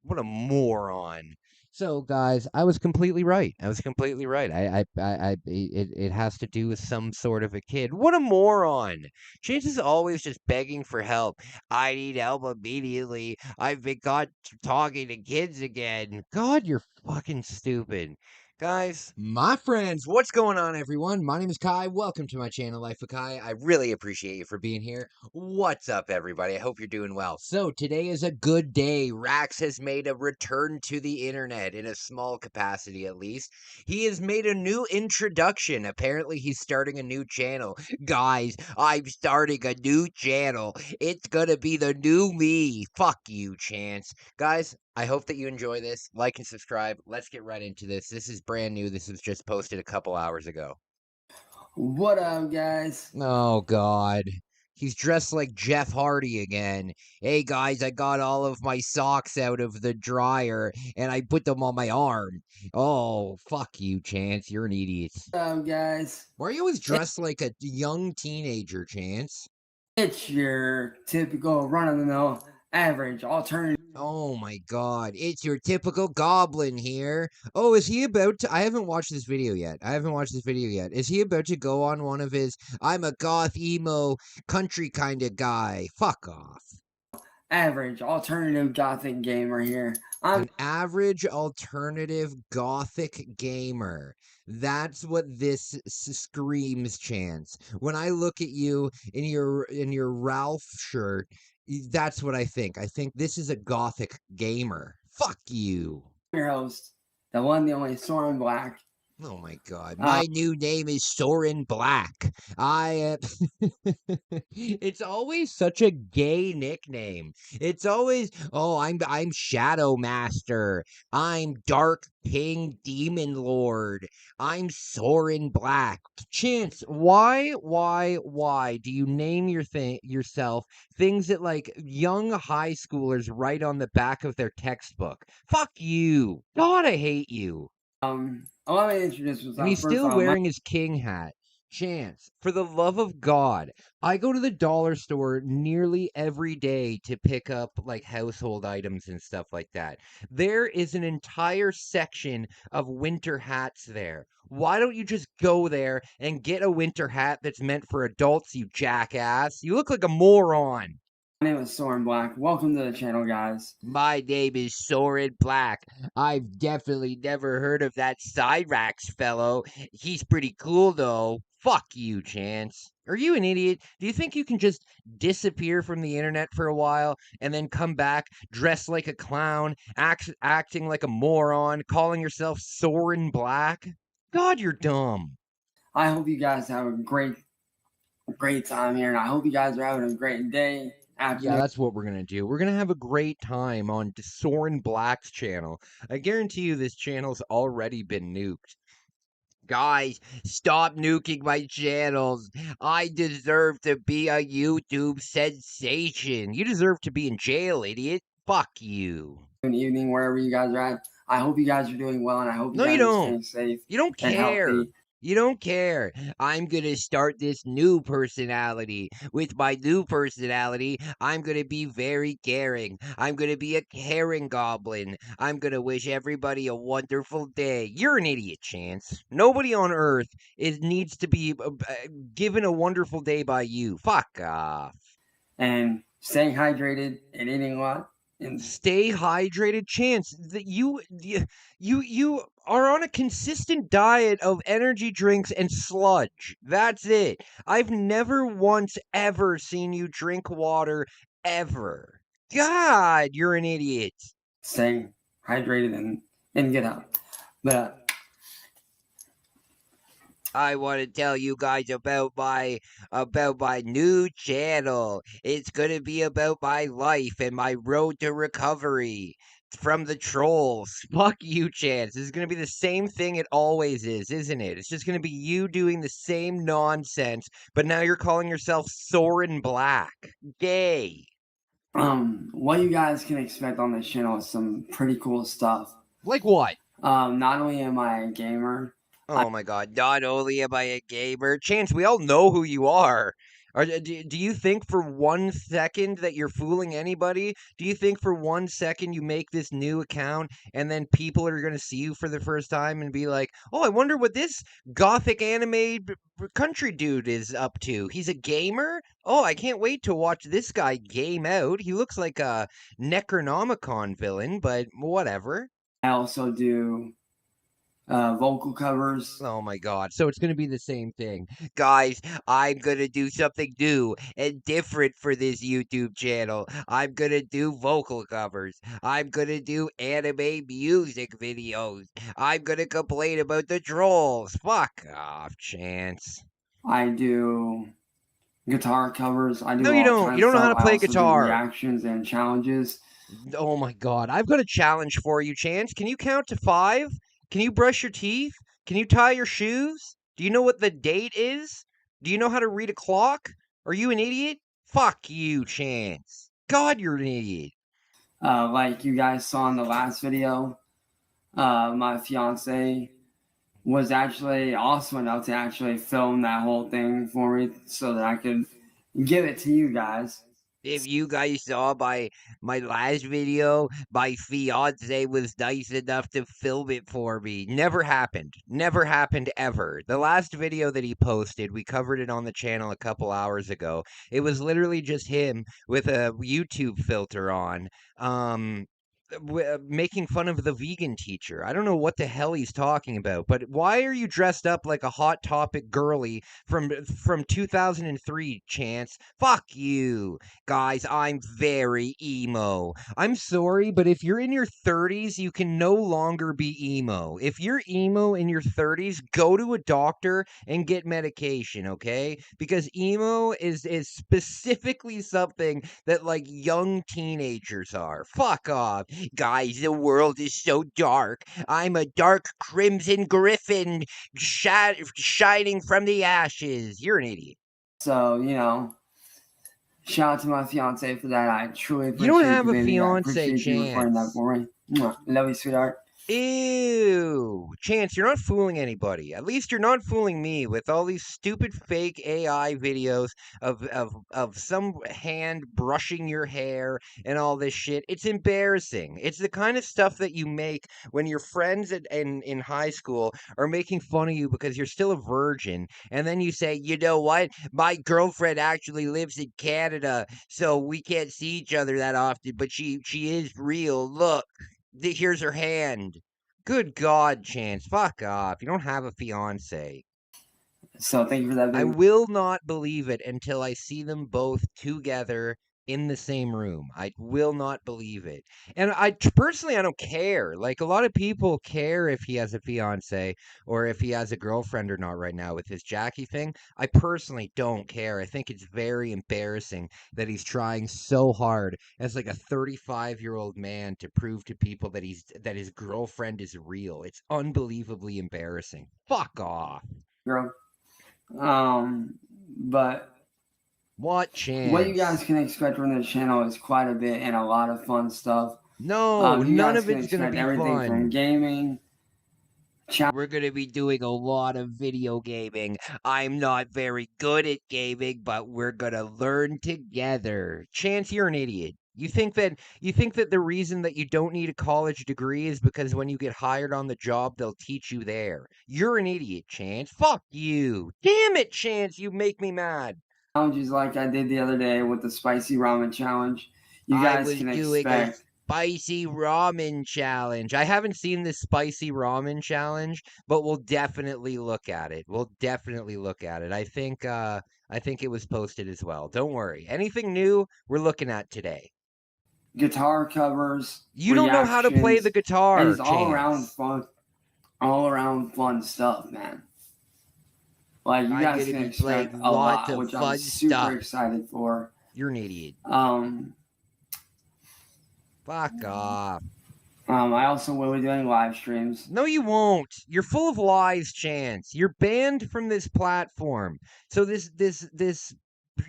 What a moron. So, guys, I was completely right. I was completely right. It has to do with some sort of a kid. What a moron. Chance is always just begging for help. I need help immediately. I've been caught talking to kids again. God, you're fucking stupid. Guys, my friends, what's going on, everyone? My name is Kai. Welcome to my channel, Life of Kai. I really appreciate you for being here. What's up, everybody? I hope you're doing well. So, today is a good day. Rax has made a return to the internet, in a small capacity at least. He has made a new introduction. Apparently, he's starting a new channel. Guys, I'm starting a new channel. It's gonna be the new me. Fuck you, Chance. Guys, I hope that you enjoy this. Like and subscribe. Let's get right into this. This is brand new. This was just posted a couple hours ago. What up, guys? Oh, God. He's dressed like Jeff Hardy again. Hey, guys, I got all of my socks out of the dryer, and I put them on my arm. Oh, fuck you, Chance. You're an idiot. What up, guys? Why are you always dressed like a young teenager, Chance? It's your typical run-of-the-mill, average, alternative. Oh my God, it's your typical goblin here. Oh, is he about to? I haven't watched this video yet. Is he about to go on one of his I'm a goth emo country kind of guy? Fuck off. average alternative gothic gamer here. I'm An average alternative gothic gamer. That's what this screams, Chance. When I look at you in your Ralph shirt, that's what I think. I think this is a gothic gamer. Fuck you. your host, the one, the only Soren Black. Oh my god. My new name is Soren Black. I It's always such a gay nickname. It's always, "Oh, I'm Shadow Master. I'm Dark King Demon Lord. I'm Soren Black." Chance, why do you name yourself things that like young high schoolers write on the back of their textbook? Fuck you. God, I hate you. Allow me to introduce myself. And he's First still off, wearing his king hat. Chance, for the love of God, I go to the dollar store nearly every day to pick up like household items and stuff like that. There is an entire section of winter hats there. Why don't you just go there and get a winter hat that's meant for adults, you jackass? You look like a moron. my name is Soren Black. Welcome to the channel, guys. My name is Soren Black. I've definitely never heard of that Cyraxx fellow. He's pretty cool, though. Fuck you, Chance. Are you an idiot? Do you think you can just disappear from the internet for a while and then come back dressed like a clown, acting like a moron, calling yourself Soren Black? God, you're dumb. I hope you guys have a great time here, and I hope you guys are having a great day. Yeah, that's what we're going to do. We're going to have a great time on Soren Black's channel. I guarantee you this channel's already been nuked. Guys, stop nuking my channels. I deserve to be a YouTube sensation. You deserve to be in jail, idiot. Fuck you. Good evening, wherever you guys are at. I hope you guys are doing well, and I hope you guys are staying safe. You don't and care. healthy. You don't care. I'm going to start this new personality. With my new personality, I'm going to be very caring. I'm going to be a caring goblin. I'm going to wish everybody a wonderful day. You're an idiot, Chance. Nobody on Earth needs to be given a wonderful day by you. Fuck off. And staying hydrated and eating a lot. And stay hydrated, Chance. That you are on a consistent diet of energy drinks and sludge. That's it. I've never once ever seen you drink water ever. God, you're an idiot. Staying hydrated and get up. But I want to tell you guys about my new channel. It's going to be about my life and my road to recovery from the trolls. Fuck you, Chance. This is going to be the same thing it always is, isn't it? It's just going to be you doing the same nonsense, but now you're calling yourself Soren Black. Gay. What you guys can expect on this channel is some pretty cool stuff. Like what? Not only am I a gamer. Oh my god, not only am I a gamer, Chance, we all know who you are. Do you think for 1 second that you're fooling anybody? Do you think for 1 second you make this new account and then people are going to see you for the first time and be like, oh, I wonder what this gothic anime country dude is up to? He's a gamer? Oh, I can't wait to watch this guy game out. He looks like a Necronomicon villain, but whatever. I also do vocal covers. Oh my god. So it's going to be the same thing. Guys, I'm going to do something new and different for this YouTube channel. I'm going to do vocal covers. I'm going to do anime music videos. I'm going to complain about the trolls. Fuck off, Chance. I do guitar covers. I do No, you don't. You don't know how to play guitar. Reactions and challenges. Oh my god. I've got a challenge for you, Chance. Can you count to 5? Can you brush your teeth? Can you tie your shoes? Do you know what the date is? Do you know how to read a clock? Are you an idiot? Fuck you, Chance. God, you're an idiot. Like you guys saw in the last video, my fiance was actually awesome enough to actually film that whole thing for me so that I could give it to you guys. If you guys saw my last video, my fiance was nice enough to film it for me. Never happened. Never happened ever. The last video that he posted, we covered it on the channel a couple hours ago. It was literally just him with a YouTube filter on. Making fun of the vegan teacher. I don't know what the hell he's talking about, but why are you dressed up like a Hot Topic girly from 2003, Chance? Fuck you. Guys, I'm very emo. I'm sorry, but if you're in your 30s, you can no longer be emo. If you're emo in your 30s, go to a doctor and get medication, okay? Because emo is specifically something that like young teenagers are. Fuck off. Guys, the world is so dark. I'm a dark crimson griffin shining from the ashes. You're an idiot. So, shout out to my fiance for that. I truly appreciate You don't have you, a baby. I fiance, appreciate you recording that Chance. for me. Mwah. Love you, sweetheart. Ew. Chance, you're not fooling anybody. At least you're not fooling me with all these stupid fake AI videos of some hand brushing your hair and all this shit. It's embarrassing. It's the kind of stuff that you make when your friends in high school are making fun of you because you're still a virgin. And then you say, you know what? My girlfriend actually lives in Canada, so we can't see each other that often, but she is real. Look. Here's her hand. Good God, Chance. Fuck off. You don't have a fiance. So thank you for that, I baby. will not believe it until I see them both together in the same room. I will not believe it. And personally, I don't care. Like, a lot of people care if he has a fiance or if he has a girlfriend or not right now with his Jackie thing. I personally don't care. I think it's very embarrassing that he's trying so hard as like a 35-year-old man to prove to people that his girlfriend is real. It's unbelievably embarrassing. Fuck off. Girl. But What chance? what you guys can expect from this channel is quite a bit and a lot of fun stuff. No, You none guys of can it's gonna expect be everything from fun. gaming. We're gonna be doing a lot of video gaming. I'm not very good at gaming, but we're gonna learn together. Chance, you're an idiot. You think that the reason that you don't need a college degree is because when you get hired on the job, they'll teach you there. You're an idiot, Chance. Fuck you. Damn it, Chance, you make me mad. Challenges like I did the other day with the spicy ramen challenge. You I guys was can doing a expect. spicy ramen challenge. I haven't seen this spicy ramen challenge, but we'll definitely look at it. We'll definitely look at it. I think it was posted as well. Don't worry. Anything new, we're looking at today. Guitar covers. You don't know how to play the guitar, and it's all Chance. around fun stuff, man. Like you I'm guys gonna can be expect playing a lots lot, of which I'm fun super stuff. excited for. You're an idiot. Fuck off. I also will be doing live streams. No, you won't. You're full of lies, Chance. You're banned from this platform. So this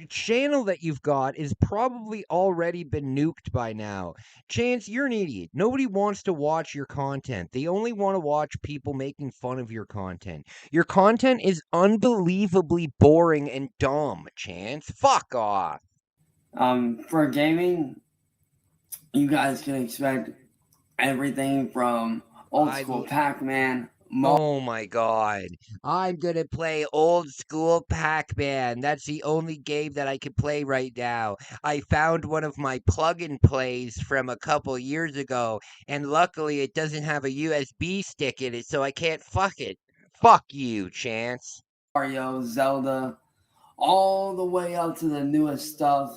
channel that you've got is probably already been nuked by now. Chance, you're an idiot. Nobody wants to watch your content. They only want to watch people making fun of your content. Your content is unbelievably boring and dumb, Chance. Fuck off. For gaming, you guys can expect everything from old school Pac-Man. Oh my God. I'm gonna play old school Pac-Man. That's the only game that I can play right now. I found one of my plug-and plays from a couple years ago, and luckily it doesn't have a USB stick in it, so I can't fuck it. Fuck you, Chance. Mario, Zelda, all the way up to the newest stuff,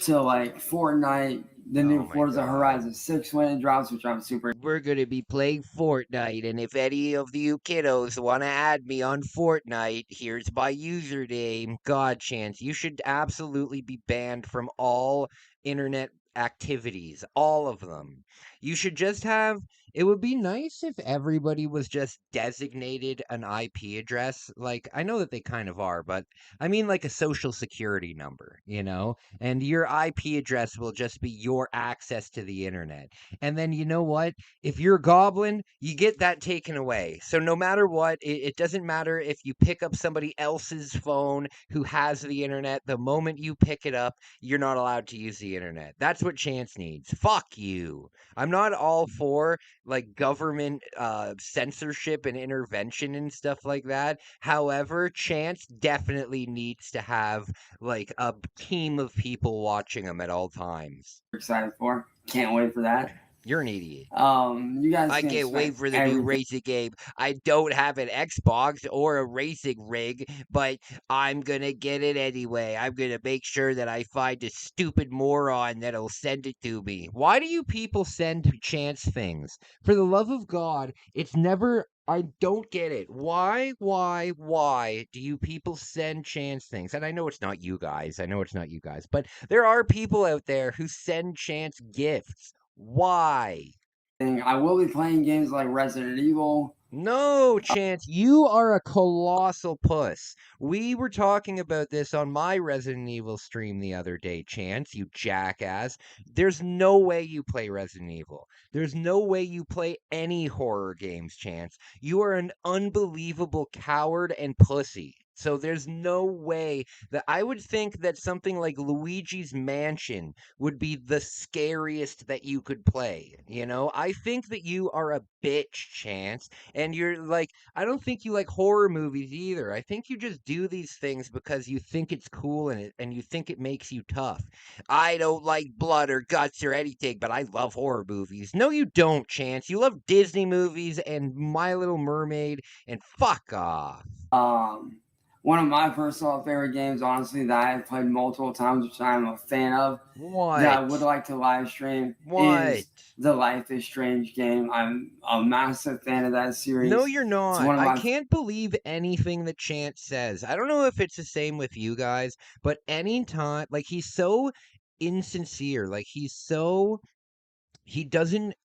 to like Fortnite, the new Forza Horizon 6 when it drops, which I'm super. We're going to be playing Fortnite, and if any of you kiddos want to add me on Fortnite, here's my username. God, Chance, you should absolutely be banned from all internet activities, all of them. You should just have It would be nice if everybody was just designated an IP address. Like, I know that they kind of are, but I mean like a social security number, you know? And your IP address will just be your access to the internet. And then you know what? If you're a goblin, you get that taken away. So no matter what, it doesn't matter if you pick up somebody else's phone who has the internet. The moment you pick it up, you're not allowed to use the internet. That's what Chance needs. Fuck you. I'm not all for like government censorship and intervention and stuff like that. However, Chance definitely needs to have like a team of people watching him at all times. Excited for. Can't wait for that. You're an idiot. You guys I can can't wait expect for the new racing game. I don't have an Xbox or a racing rig, but I'm gonna get it anyway. I'm gonna make sure that I find a stupid moron that'll send it to me. Why do you people send Chance things? For the love of God, it's never. I don't get it. Why do you people send Chance things? And I know it's not you guys. But there are people out there who send Chance gifts. Why? I will be playing games like Resident Evil. No, Chance, you are a colossal puss. We were talking about this on my Resident Evil stream the other day, Chance, you jackass. There's no way you play Resident Evil. There's no way you play any horror games, Chance. You are an unbelievable coward and pussy. So there's no way that I would think that something like Luigi's Mansion would be the scariest that you could play. You know, I think that you are a bitch, Chance. And you're like, I don't think you like horror movies either. I think you just do these things because you think it's cool and you think it makes you tough. I don't like blood or guts or anything, but I love horror movies. No, you don't, Chance. You love Disney movies and My Little Mermaid and fuck off. One of my personal favorite games, honestly, that I've played multiple times, which I'm a fan of, that I would like to live stream, is the Life is Strange game. I'm a massive fan of that series. No, you're not. I can't believe anything that Chance says. I don't know if it's the same with you guys, but anytime, like, he's so insincere. Like, he doesn't,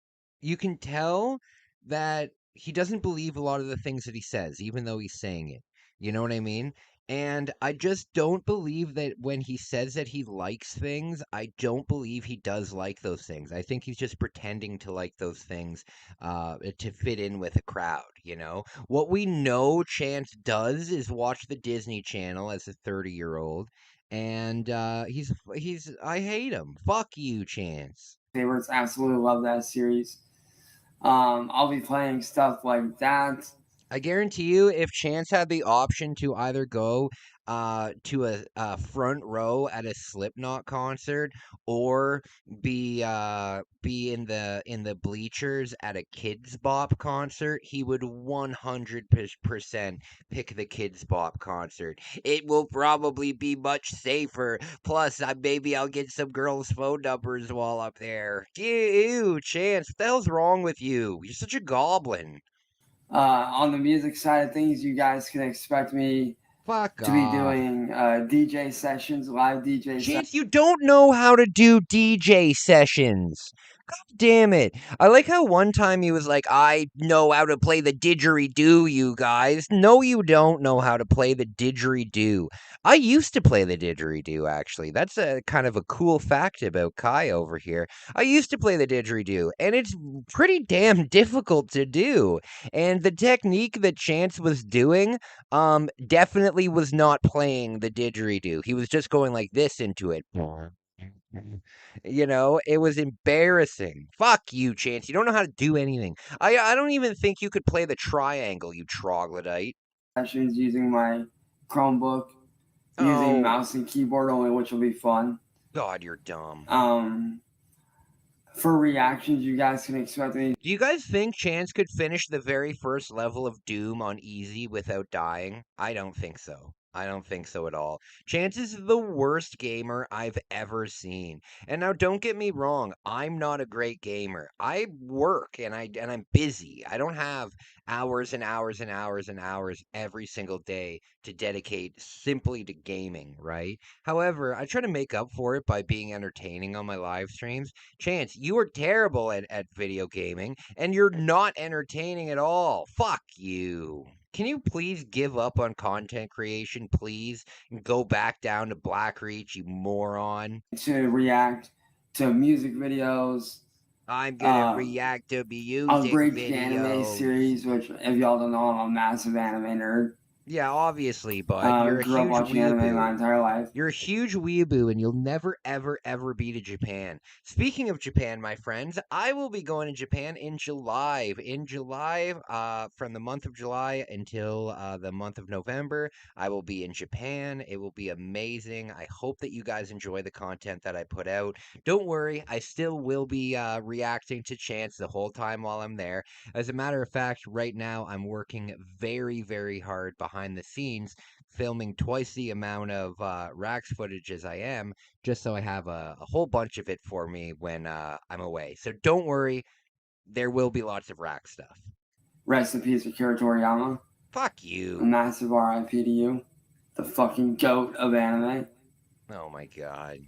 you can tell that he doesn't believe a lot of the things that he says, even though he's saying it. You know what I mean? And I just don't believe that when he says that he likes things, I don't believe he does like those things. I think he's just pretending to like those things to fit in with a crowd, you know? What we know Chance does is watch the Disney Channel as a 30-year-old, and I hate him. Fuck you, Chance. Favorites, absolutely love that series. I'll be playing stuff like that. I guarantee you, if Chance had the option to either go to a front row at a Slipknot concert or be in the bleachers at a Kids Bop concert, he would 100% pick the Kids Bop concert. It will probably be much safer. Plus, maybe I'll get some girls' phone numbers while I'm there. Ew, Chance, what the hell's wrong with you? You're such a goblin. On the music side of things, you guys can expect me to be doing DJ sessions, live DJ sessions. Chance, you don't know how to do DJ sessions. God damn it. I like how one time he was like, I know how to play the didgeridoo, you guys. No, you don't know how to play the didgeridoo. I used to play the didgeridoo, actually. That's a kind of a cool fact about Kai over here. I used to play the didgeridoo, and it's pretty damn difficult to do. And the technique that Chance was doing definitely was not playing the didgeridoo. He was just going like this into it. You know, it was embarrassing. Fuck you, Chance. You don't know how to do anything. I don't even think you could play the triangle, you troglodyte. Sessions using my Chromebook, using mouse and keyboard only, which will be fun. God, you're dumb. For reactions, you guys can expect me. Do you guys think Chance could finish the very first level of Doom on easy without dying? I don't think so. I don't think so at all. Chance is the worst gamer I've ever seen. And now don't get me wrong, I'm not a great gamer. I work and I'm busy. I don't have hours and hours and hours and hours every single day to dedicate simply to gaming, right? However, I try to make up for it by being entertaining on my live streams. Chance, you are terrible at video gaming and you're not entertaining at all. Fuck you. Can you please give up on content creation, please, and go back down to Blackreach, you moron? To react to music videos. I'm gonna react to music Unbridged anime videos. series, which if y'all don't know, I'm a massive anime nerd. Yeah, obviously, bud. You're a Grew up huge watching anime my weeaboo. entire life. You're a huge weeaboo, and you'll never, ever, ever be to Japan. Speaking of Japan, my friends, I will be going to Japan in July. In July, from the month of July until the month of November, I will be in Japan. It will be amazing. I hope that you guys enjoy the content that I put out. Don't worry, I still will be reacting to Chance the whole time while I'm there. As a matter of fact, right now I'm working very, very hard behind the scenes, filming twice the amount of Rax footage as I am, just so I have a whole bunch of it for me when I'm away. So don't worry, there will be lots of Rax stuff. Rest in peace, Akira Toriyama. Fuck A you. massive RIP to you. The fucking goat of anime. Oh my god.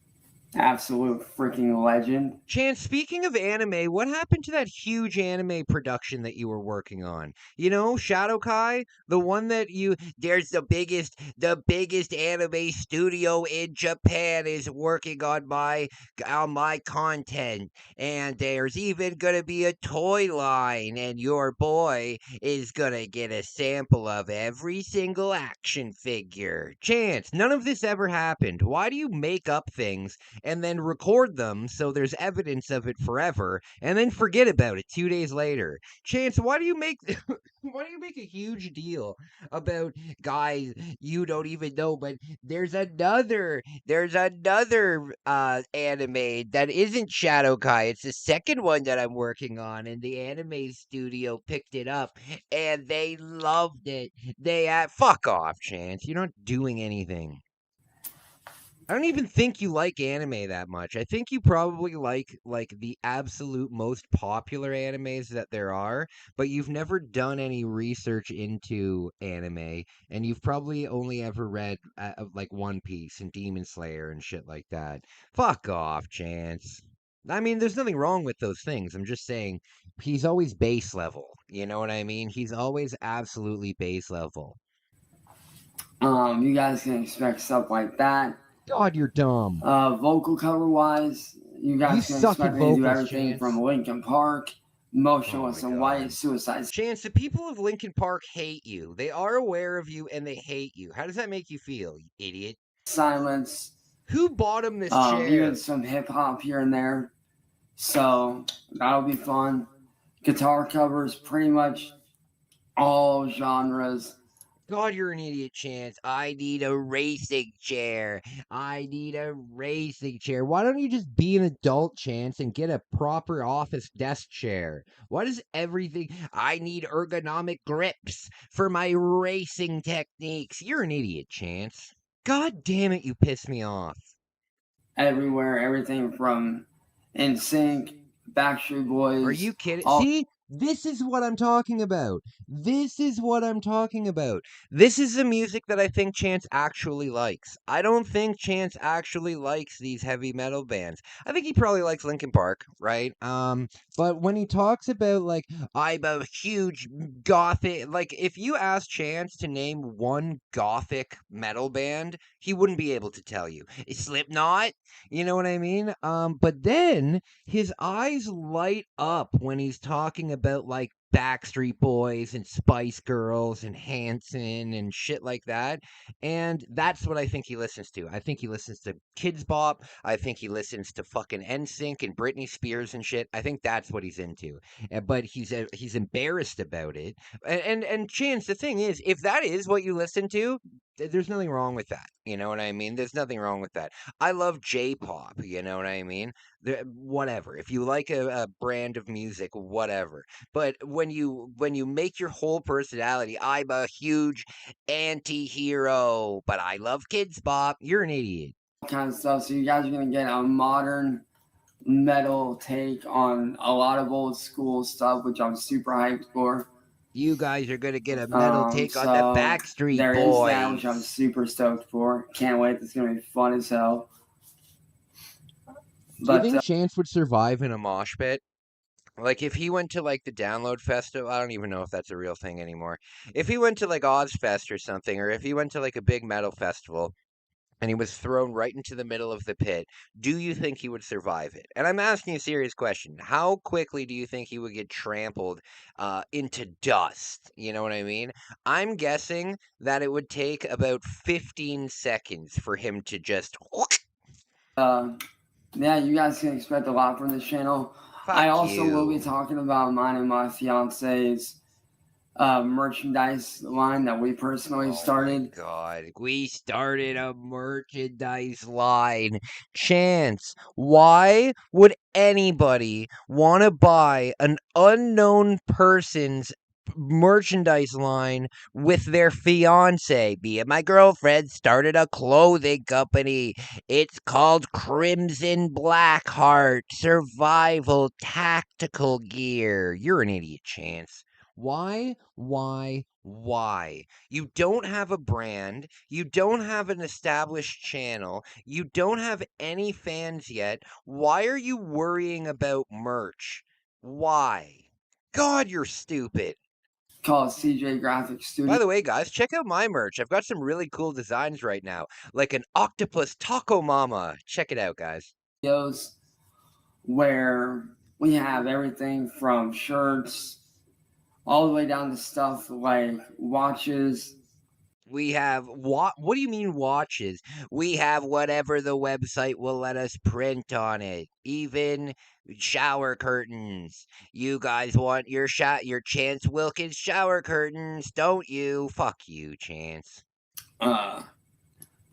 Absolute freaking legend. Chance, speaking of anime, what happened to that huge anime production that you were working on? You know, Shadow Kai, the one that there's the biggest anime studio in Japan is working on my content, and there's even gonna be a toy line, and your boy is gonna get a sample of every single action figure. Chance, none of this ever happened. Why do you make up things and then record them so there's evidence of it forever and then forget about it 2 days later? Chance, why do you make why do you make a huge deal about guys you don't even know? But there's another anime that isn't Shadow Kai. It's the second one that I'm working on, and the anime studio picked it up and they loved it. They fuck off, Chance. You're not doing anything. I don't even think you like anime that much. I think you probably like the absolute most popular animes that there are, but you've never done any research into anime, and you've probably only ever read like One Piece and Demon Slayer and shit like that. Fuck off, Chance. I mean, there's nothing wrong with those things. I'm just saying he's always base level. You know what I mean? He's always absolutely base level. You guys can expect stuff like that. God, you're dumb. Vocal cover wise, you guys can expect me to do everything from Linkin Park, Motionless in White, Suicide. Chance, the people of Linkin Park hate you. They are aware of you and they hate you. How does that make you feel, you idiot? Silence. Who bought him this chair? Even some hip hop here and there. So that'll be fun. Guitar covers, pretty much all genres. God, you're an idiot, Chance. I need a racing chair. I need a racing chair. Why don't you just be an adult, Chance, and get a proper office desk chair? Why does everything... I need ergonomic grips for my racing techniques. You're an idiot, Chance. God damn it, you piss me off. Everywhere, everything from NSYNC, Backstreet Boys. Are you kidding? See? This is what I'm talking about. This is what I'm talking about. This is the music that I think Chance actually likes. I don't think Chance actually likes these heavy metal bands. I think he probably likes Linkin Park, right? But when he talks about, like, I'm a huge gothic... Like, if you ask Chance to name one gothic metal band, he wouldn't be able to tell you. Slipknot? You know what I mean? But then his eyes light up when he's talking about like Backstreet Boys and Spice Girls and Hanson and shit like that. And that's what I think he listens to. I think he listens to Kids Bop. I think he listens to fucking NSYNC and Britney Spears and shit. I think that's what he's into. But he's embarrassed about it. And Chance, the thing is, if that is what you listen to, There's nothing wrong with that. You know what I mean? There's nothing wrong with that. I love J-pop. You know what I mean? Whatever. If you like a brand of music, whatever. But when you make your whole personality, I'm a huge anti-hero, but I love Kids Bop. You're an idiot. Kind of stuff. So you guys are gonna get a modern metal take on a lot of old school stuff, which I'm super hyped for. You guys are gonna get a metal take on the So Backstreet there is that, which I'm Boys. super stoked for. Can't wait. It's gonna be fun as hell. Do you But think Chance would survive in a mosh pit? Like if he went to like the Download Festival, I don't even know if that's a real thing anymore. If he went to like Ozfest or something, or if he went to like a big metal festival and he was thrown right into the middle of the pit, do you think he would survive it? And I'm asking a serious question. How quickly do you think he would get trampled into dust? You know what I mean? I'm guessing that it would take about 15 seconds for him to just. yeah, you guys can expect a lot from this channel. Fuck I also will be you. talking about mine and my fiance's merchandise line that we personally started. Oh my God, we started a merchandise line. Chance, why would anybody want to buy an unknown person's merchandise line with their fiance? Me and my girlfriend started a clothing company. It's called Crimson Blackheart Survival Tactical Gear. You're an idiot, Chance. Why? You don't have a brand. You don't have an established channel. You don't have any fans yet. Why are you worrying about merch? Why? God, you're stupid. Called CJ Graphic Studio. By the way, guys, check out my merch. I've got some really cool designs right now, like an octopus taco mama. Check it out, guys. Where we have everything from shirts all the way down to stuff like watches. We have what do you mean watches? We have whatever the website will let us print on it. Even shower curtains. You guys want your Chance Wilkins shower curtains, don't you? Fuck you, Chance.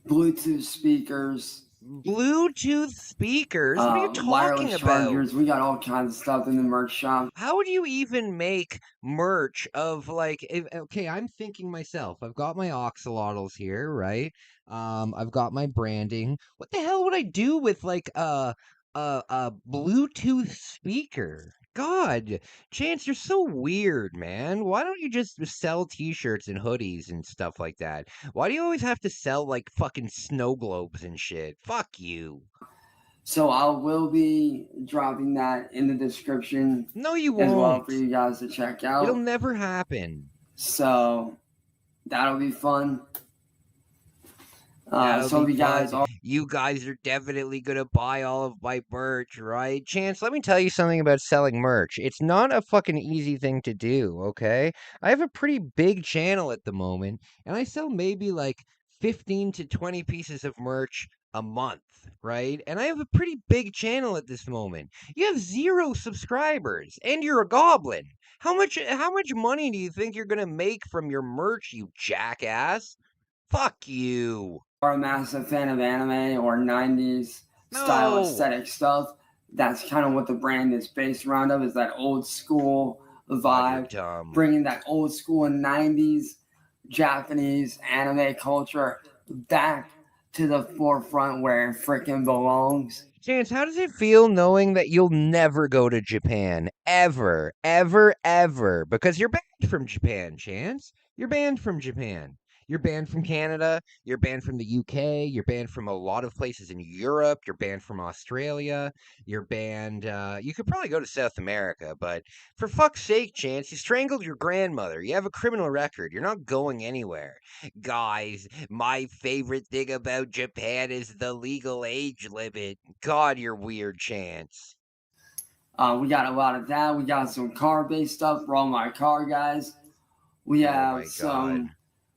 Bluetooth speakers. Bluetooth speakers? What are you talking wireless about? chargers. We got all kinds of stuff in the merch shop. How would you even make merch of like okay, I'm thinking myself. I've got my oxalotls here, right? I've got my branding. What the hell would I do with like a Bluetooth speaker? God, Chance, you're so weird, man. Why don't you just sell t-shirts and hoodies and stuff like that? Why do you always have to sell like fucking snow globes and shit? Fuck you. So I will be dropping that in the description. No, you won't. As well for you guys to check out. It'll never happen. So that'll be fun. So you guys are definitely gonna buy all of my merch, right? Chance, let me tell you something about selling merch. It's not a fucking easy thing to do, okay? I have a pretty big channel at the moment, and I sell maybe like 15 to 20 pieces of merch a month, right? And I have a pretty big channel at this moment. You have 0 subscribers, and you're a goblin. How much money do you think you're gonna make from your merch, you jackass? Fuck you. Are a massive fan of anime or 90s style aesthetic stuff. That's kind of what the brand is based around of, is that old school vibe. Bringing that old school and 90s Japanese anime culture back to the forefront where it freaking belongs. Chance, how does it feel knowing that you'll never go to Japan? Ever. Because you're banned from Japan, Chance. You're banned from Japan. You're banned from Canada. You're banned from the UK. You're banned from a lot of places in Europe. You're banned from Australia. You're banned. You could probably go to South America, but for fuck's sake, Chance, you strangled your grandmother. You have a criminal record. You're not going anywhere. Guys, my favorite thing about Japan is the legal age limit. God, you're weird, Chance. We got a lot of that. We got some car-based stuff for all my car guys. We have some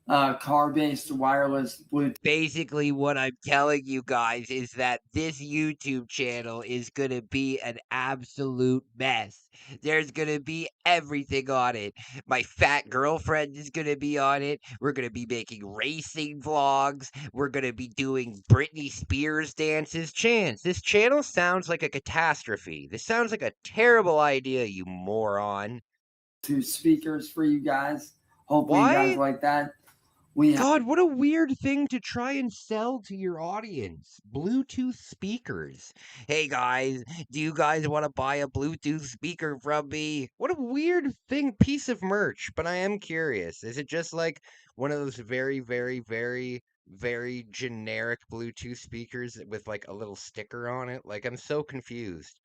car-based wireless Bluetooth. Basically, what I'm telling you guys is that this YouTube channel is going to be an absolute mess. There's going to be everything on it. My fat girlfriend is going to be on it. We're going to be making racing vlogs. We're going to be doing Britney Spears dances. Chance, this channel sounds like a catastrophe. This sounds like a terrible idea, you moron. 2 speakers for you guys. Hopefully you guys like that. God, what a weird thing to try and sell to your audience. Bluetooth speakers. Hey guys, do you guys want to buy a Bluetooth speaker from me? What a weird piece of merch, but I am curious. Is it just like one of those very, very, very, very generic Bluetooth speakers with like a little sticker on it? Like, I'm so confused.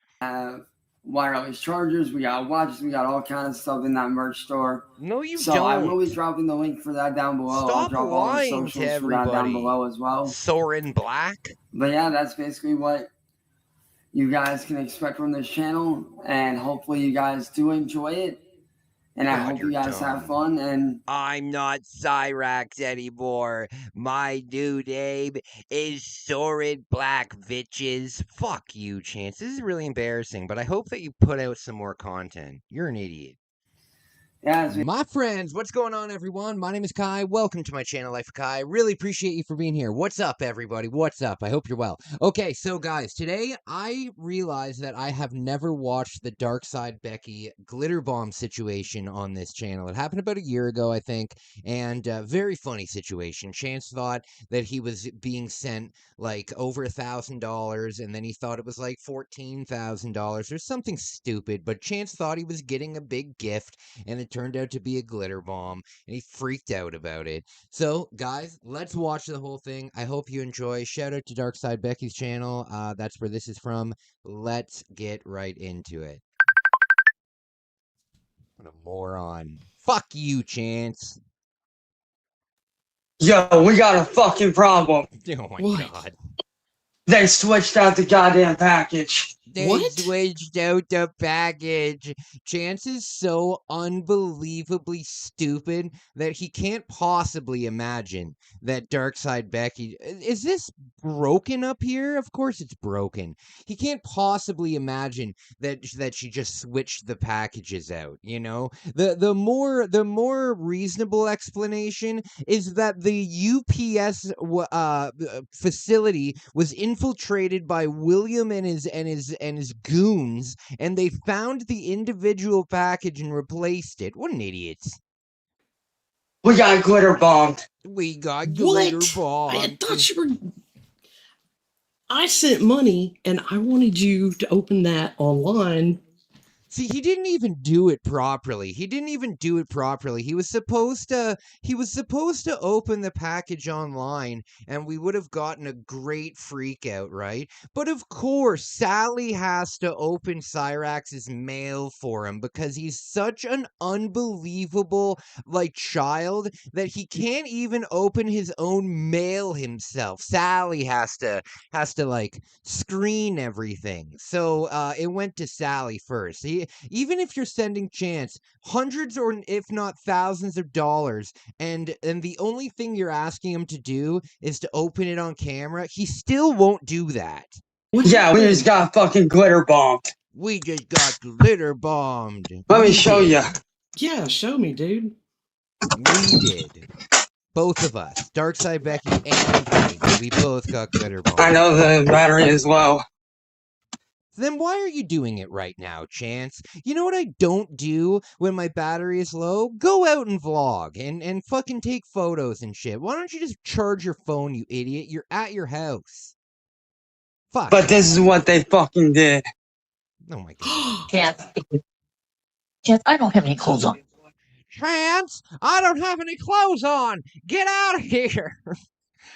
Wireless chargers, we got watches, we got all kinds of stuff in that merch store. No, you so don't. I will be dropping the link for that down below. Stop I'll drop all the lying socials to for that everybody. down below as well. Soren Black. But yeah, that's basically what you guys can expect from this channel, and hopefully you guys do enjoy it. And I hope you guys have fun. And I'm not Cyraxx anymore. My new name is Soren Black, bitches. Fuck you, Chance. This is really embarrassing, but I hope that you put out some more content. You're an idiot. yeah, My friends, what's going on, everyone? My name is Kai. Welcome to my channel, Life of Kai. Really appreciate you for being here. What's up, everybody? What's up? I hope you're well. Okay, so guys, today I realized that I have never watched the Dark Side Becky glitter bomb situation on this channel. It happened about a year ago, I think, and very funny situation. Chance thought that he was being sent like over $1,000, and then he thought it was like $14,000 or something stupid, but Chance thought he was getting a big gift, and it turned out to be a glitter bomb, and he freaked out about it. So, guys, let's watch the whole thing. I hope you enjoy. Shout out to Dark Side Becky's channel. That's where this is from. Let's get right into it. What a moron. Fuck you, Chance. Yo, we got a fucking problem. Oh my god. They switched out the goddamn package. They switched out the package. Chance is so unbelievably stupid that he can't possibly imagine that Darkside Becky... Is this broken up here? Of course it's broken. He can't possibly imagine that she just switched the packages out, you know? The more reasonable explanation is that the UPS facility was infiltrated by William and his goons, and they found the individual package and replaced it. What an idiot. We got glitter bombed. We got glitter bombed. I thought you were... I sent money, and I wanted you to open that online. See, he didn't even do it properly. He was supposed to open the package online, and we would have gotten a great freak out, right? But of course, Sally has to open Cyraxx's mail for him because he's such an unbelievable child that he can't even open his own mail himself. Sally has to screen everything. So it went to Sally first. Even if you're sending Chance hundreds or if not thousands of dollars, and the only thing you're asking him to do is to open it on camera, he still won't do that. Yeah, we just got fucking glitter bombed. We just got glitter bombed. Let me show you. Yeah, show me, dude. We did. Both of us. Darkside Becky and me. We both got glitter bombed. I know the battery is low. Then why are you doing it right now, Chance? You know what I don't do when my battery is low? Go out and vlog and fucking take photos and shit. Why don't you just charge your phone, you idiot? You're at your house. Fuck. But this is what they fucking did. Oh my god. Chance, I don't have any clothes on. Chance, I don't have any clothes on. Get out of here.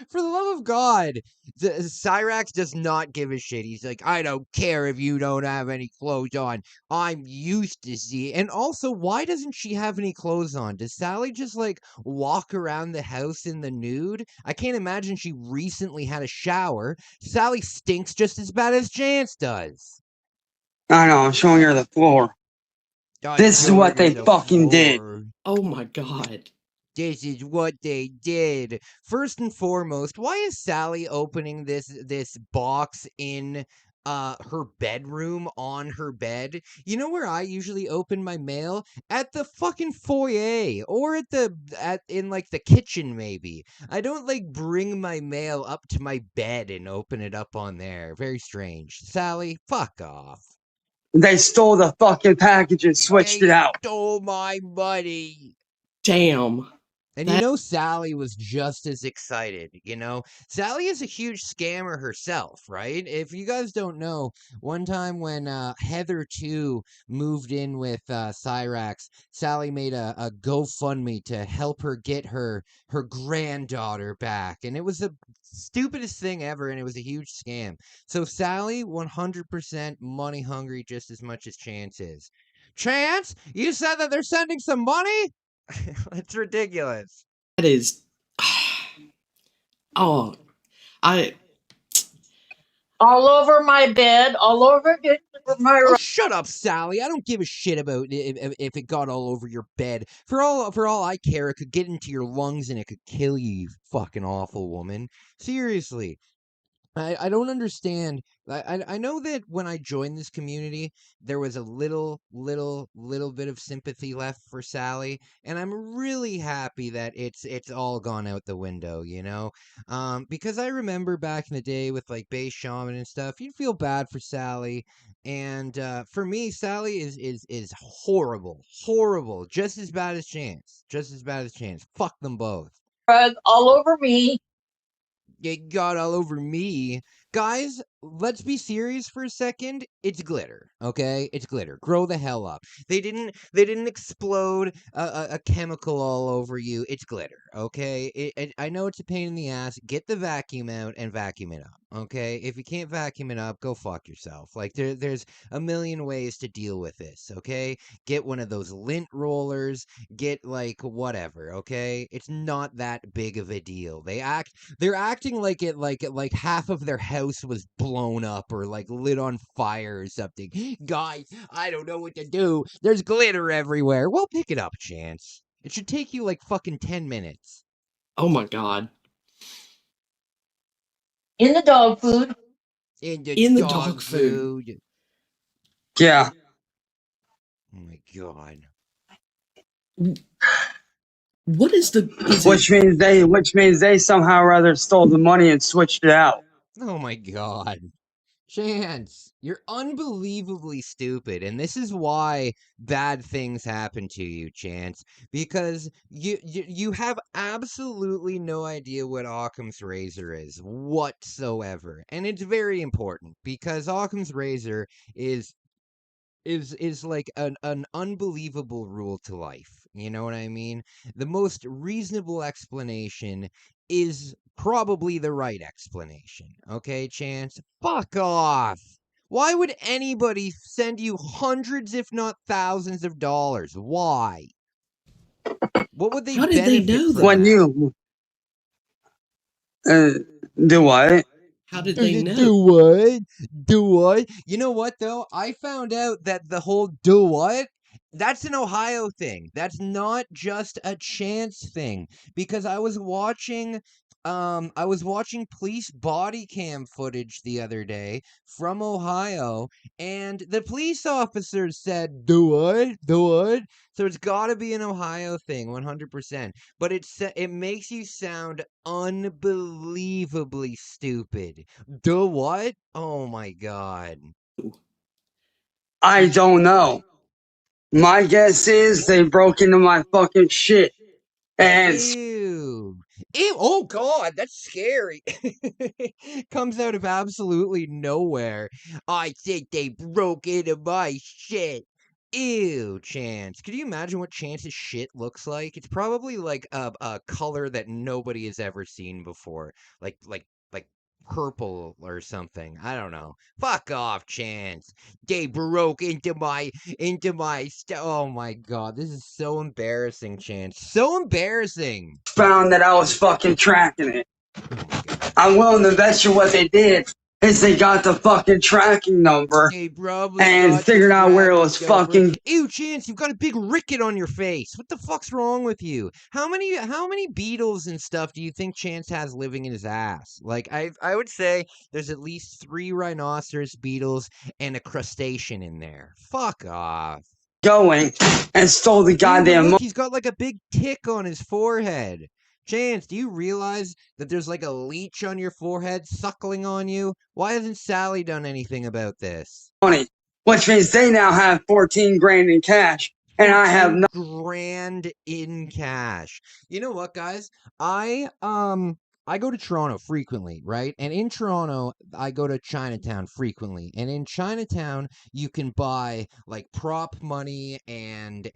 For the love of God, Cyraxx does not give a shit. He's like, I don't care if you don't have any clothes on. I'm used to see it. And also, why doesn't she have any clothes on? Does Sally just walk around the house in the nude? I can't imagine she recently had a shower. Sally stinks just as bad as Chance does. I know, I'm showing her the floor. This is what they fucking did. Oh my god. This is what they did. First and foremost, why is Sally opening this box in her bedroom on her bed? You know where I usually open my mail? At the fucking foyer or in like the kitchen maybe. I don't like bring my mail up to my bed and open it up on there. Very strange. Sally, fuck off. They stole the fucking package and switched it out. Stole my money. Damn. And you know Sally was just as excited, you know? Sally is a huge scammer herself, right? If you guys don't know, one time when Heather 2 moved in with Cyraxx, Sally made a GoFundMe to help her get her granddaughter back. And it was the stupidest thing ever, and it was a huge scam. So Sally, 100% money hungry just as much as Chance is. Chance, you said that they're sending some money? It's ridiculous. That is. Oh, I. All over my bed, all over my. Oh, shut up, Sally. I don't give a shit about if it got all over your bed. For all I care, it could get into your lungs and it could kill you, you fucking awful woman. Seriously. I don't understand. I know that when I joined this community, there was a little bit of sympathy left for Sally, and I'm really happy that it's all gone out the window, you know? Because I remember back in the day with like Base Shaman and stuff, you'd feel bad for Sally, and for me, Sally is horrible, just as bad as Chance, Fuck them both. All over me. It got all over me. Guys, let's be serious for a second. It's glitter, okay? It's glitter. Grow the hell up. They didn't explode a chemical all over you. It's glitter, okay? I know it's a pain in the ass. Get the vacuum out and vacuum it up, okay? If you can't vacuum it up, go fuck yourself. Like there's a million ways to deal with this, okay? Get one of those lint rollers. Get like whatever, okay? It's not that big of a deal. They're acting like half of their house was blown up or like lit on fire or something. Guys, I don't know what to do. There's glitter everywhere. Well, pick it up, Chance. It should take you like fucking 10 minutes. Oh my god. In the dog food. In the dog food. Yeah. Oh my god. What is the? Which means they somehow or other stole the money and switched it out. Oh my god. Chance, you're unbelievably stupid, and this is why bad things happen to you, Chance, because you have absolutely no idea what Occam's razor is whatsoever, and it's very important because Occam's razor is like an unbelievable rule to life. You know what I mean? The most reasonable explanation is probably the right explanation. Okay, Chance? Fuck off! Why would anybody send you hundreds, if not thousands of dollars? Why? What would they How did they benefit know from that? When you do what? How did they know? Do what? Do what? You know what, though? I found out that the whole do what? That's an Ohio thing. That's not just a Chance thing. Because I was watching police body cam footage the other day from Ohio, and the police officers said, do what? Do what? So it's got to be an Ohio thing, 100%. But it makes you sound unbelievably stupid. Do what? Oh my god. I don't know. My guess is they broke into my fucking shit. And Ew. Ew. Oh god, that's scary. Comes out of absolutely nowhere. I think they broke into my shit. Ew, Chance. Could you imagine what Chance's shit looks like? It's probably like a color that nobody has ever seen before. Like purple or something. I don't know. Fuck off, Chance. They broke into my oh my god, this is so embarrassing, Chance. So embarrassing. found that I was fucking tracking it. Oh my god. I'm willing to bet you what they did is they got the fucking tracking number They probably and got figured the out where it tracking was number. fucking. Ew, Chance, you've got a big ricket on your face. What the fuck's wrong with you? How many beetles and stuff do you think Chance has living in his ass? Like, I would say there's at least 3 rhinoceros beetles and a crustacean in there. Fuck off. Going and stole the Dude, but goddamn. look, he's got like a big tick on his forehead. Chance, do you realize that there's like a leech on your forehead suckling on you? Why hasn't Sally done anything about this? Money, which means they now have 14 grand in cash, and I have 14 grand in cash. You know what, guys? I go to Toronto frequently, right? And in Toronto, I go to Chinatown frequently. And in Chinatown, you can buy like prop money and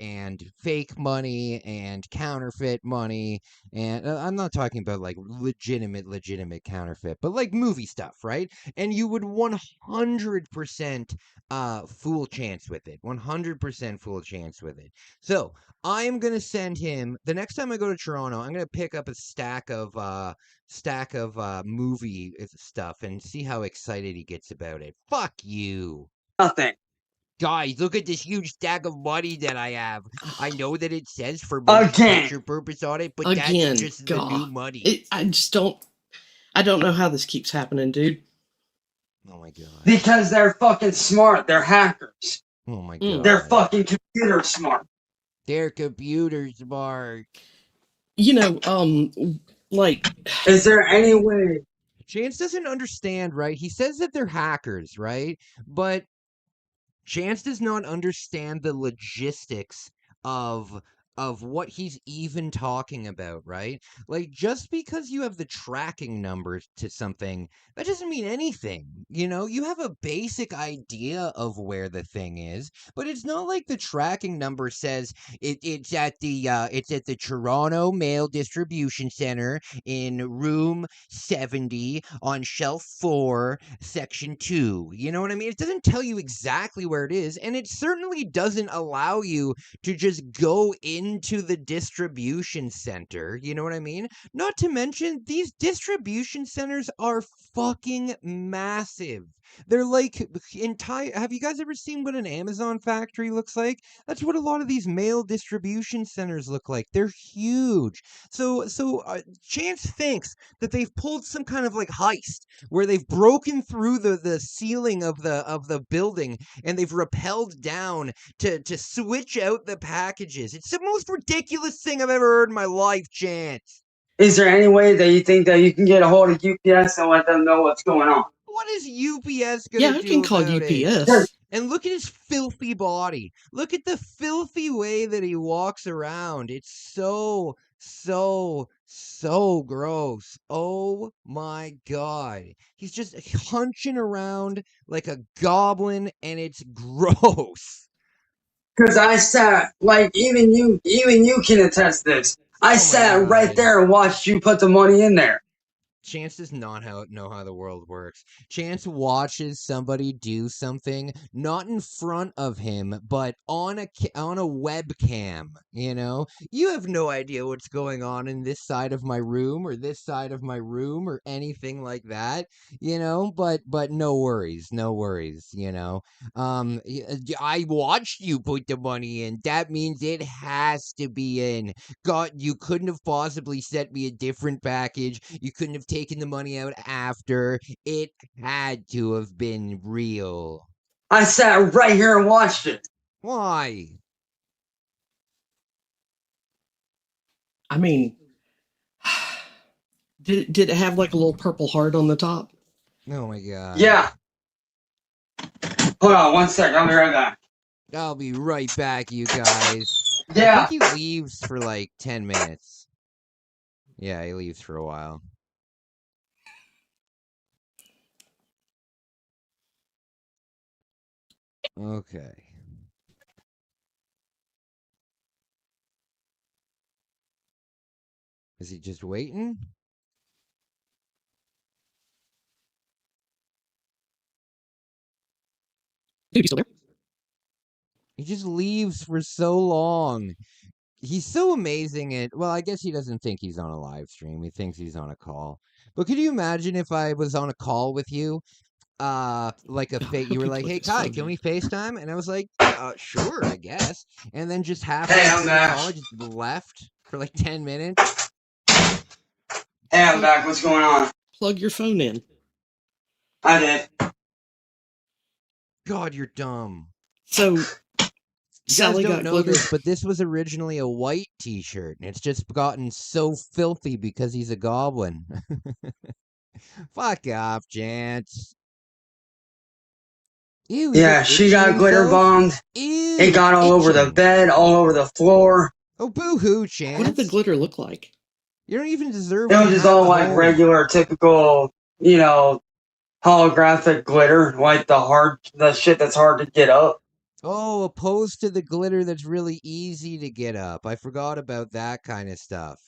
fake money and counterfeit money. And I'm not talking about like legitimate counterfeit, but like movie stuff, right? And you would 100% fool Chance with it. 100% fool Chance with it. So I am gonna send him the next time I go to Toronto. I'm gonna pick up a stack of movie stuff and see how excited he gets about it. Fuck you. nothing. Guys, look at this huge stack of money that I have. I know that it says for Again. picture purpose on it, but Again, that's just the new God. money. I don't know how this keeps happening, dude. Oh my god. Because they're fucking smart. They're hackers. Oh my god. They're fucking computer smart. They're computer smart. You know, like, is there any way? Chance doesn't understand, right? He says that they're hackers, right? But Chance does not understand the logistics of what he's even talking about, right? Like, just because you have the tracking numbers to something, that doesn't mean anything. You know, you have a basic idea of where the thing is, but it's not like the tracking number says it's at the Toronto Mail Distribution Center in room 70 on shelf 4, section 2. You know what I mean? It doesn't tell you exactly where it is, and it certainly doesn't allow you to just go into the distribution center. You know what I mean? Not to mention, these distribution centers are fucking massive. They're like entire. Have you guys ever seen what an Amazon factory looks like? That's what a lot of these mail distribution centers look like. They're huge. So Chance thinks that they've pulled some kind of like heist where they've broken through the ceiling of the building and they've rappelled down to switch out the packages. It's the most ridiculous thing I've ever heard in my life, Chance. Is there any way that you think that you can get a hold of UPS and let them know what's going on? What is UPS gonna do? Yeah, I can call about UPS. it? And look at his filthy body. Look at the filthy way that he walks around. It's so gross. Oh my god. He's just hunching around like a goblin and it's gross. Because I sat, like, even you can attest this. I sat right there and watched you put the money in there. Chance does not know how the world works. Chance watches somebody do something not in front of him, but on a webcam. You know, you have no idea what's going on in this side of my room or this side of my room or anything like that. You know, but no worries. You know, I watched you put the money in. That means it has to be in. God, you couldn't have possibly sent me a different package. You couldn't have taken the money out after. It had to have been real. I sat right here and watched it. Why? I mean, did it have like a little purple heart on the top? Oh my god. Yeah. Hold on 1 second. I'll be right back. I'll be right back, you guys. Yeah. I think he leaves for like 10 minutes. Yeah, he leaves for a while. Okay. Is he just waiting? Dude, you still there? He just leaves for so long. He's so amazing at, well, I guess he doesn't think he's on a live stream. He thinks he's on a call. But could you imagine if I was on a call with you like a fake. You were like, "Hey Kai, can we FaceTime?" And I was like, "Sure, I guess." And then just halfway through the call, I just left for like 10 minutes. Hey, I'm back. What's going on? Plug your phone in. I did. God, you're dumb. So You Sally guys don't got know glitter. this, but this was originally a white T-shirt, and it's just gotten so filthy because he's a goblin. Fuck off, Chance. Ew, he's Yeah, like she itching got glitter himself. bombed. Ew, It got all over the itching. bed, all over the floor. Oh, boo-hoo, Chance. What did the glitter look like? You don't even deserve It what was you just have all at like home. regular, typical, you know, holographic glitter, like the shit that's hard to get up. Oh, opposed to the glitter that's really easy to get up. I forgot about that kind of stuff.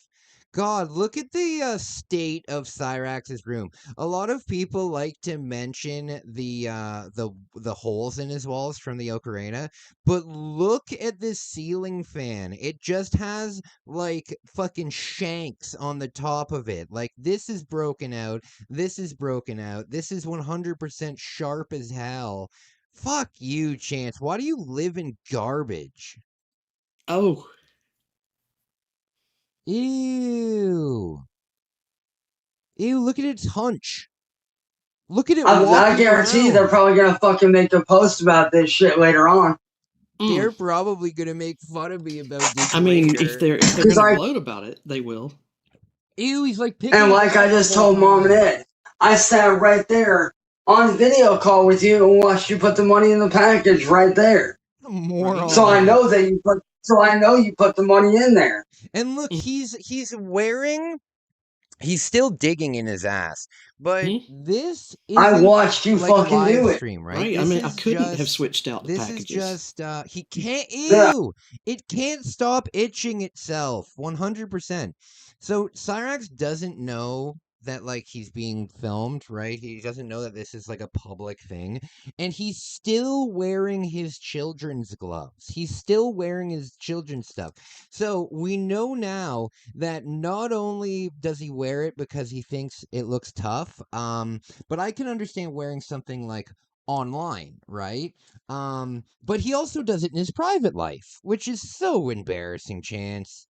God, look at the state of Cyraxx's room. A lot of people like to mention the holes in his walls from the ocarina, but look at this ceiling fan. It just has like fucking shanks on the top of it. Like this is broken out. This is broken out. This is 100% sharp as hell. Fuck you, Chance. Why do you live in garbage? Oh, Ew. Ew, look at its hunch. Look at it I walking guarantee around. they're probably gonna fucking make a post about this shit later on. They're probably gonna make fun of me about this I mean, later. if they're He's gonna like- gloat about it, they will. Ew, he's like picking And his like I ass just the whole told Mom and time. Ed, I sat right there on video call with you and watched you put the money in the package right there. Moron. So I know that you put. So I know you put the money in there. And look, he's wearing. He's still digging in his ass, but this is. I watched you like fucking live do it. stream, right? Right. This I mean, I is couldn't have just- switched out the This packages. is just he can't. Yeah. Ew! It can't stop itching itself. 100%. So Cyraxx doesn't know that like he's being filmed, right? He doesn't know that this is like a public thing, and he's still wearing his children's gloves. He's still wearing his children's stuff. So we know now that not only does he wear it because he thinks it looks tough, but I can understand wearing something like online, right? But he also does it in his private life, which is so embarrassing, Chance.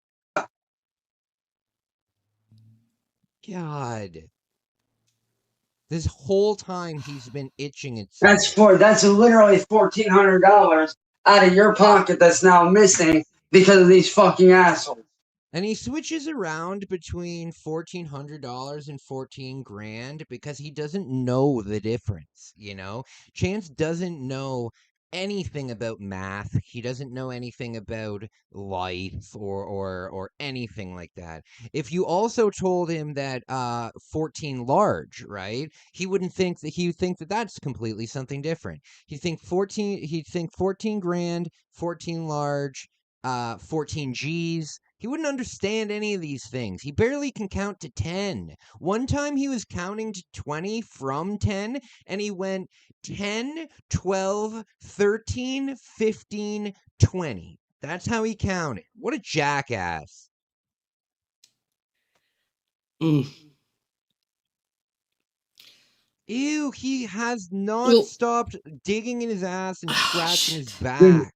God. This whole time he's been itching itself. That's literally $1,400 out of your pocket that's now missing because of these fucking assholes. And he switches around between $1,400 and 14 grand because he doesn't know the difference, you know? Chance doesn't know anything about math. He doesn't know anything about life or anything like that. If you also told him that 14 large, right? He would think that that's completely something different. He'd think 14 grand, 14 large, 14 G's. He wouldn't understand any of these things. He barely can count to 10. One time he was counting to 20 from 10, and he went 10, 12, 13, 15, 20. That's how he counted. What a jackass. Ew, he has not stopped digging in his ass and scratching his back.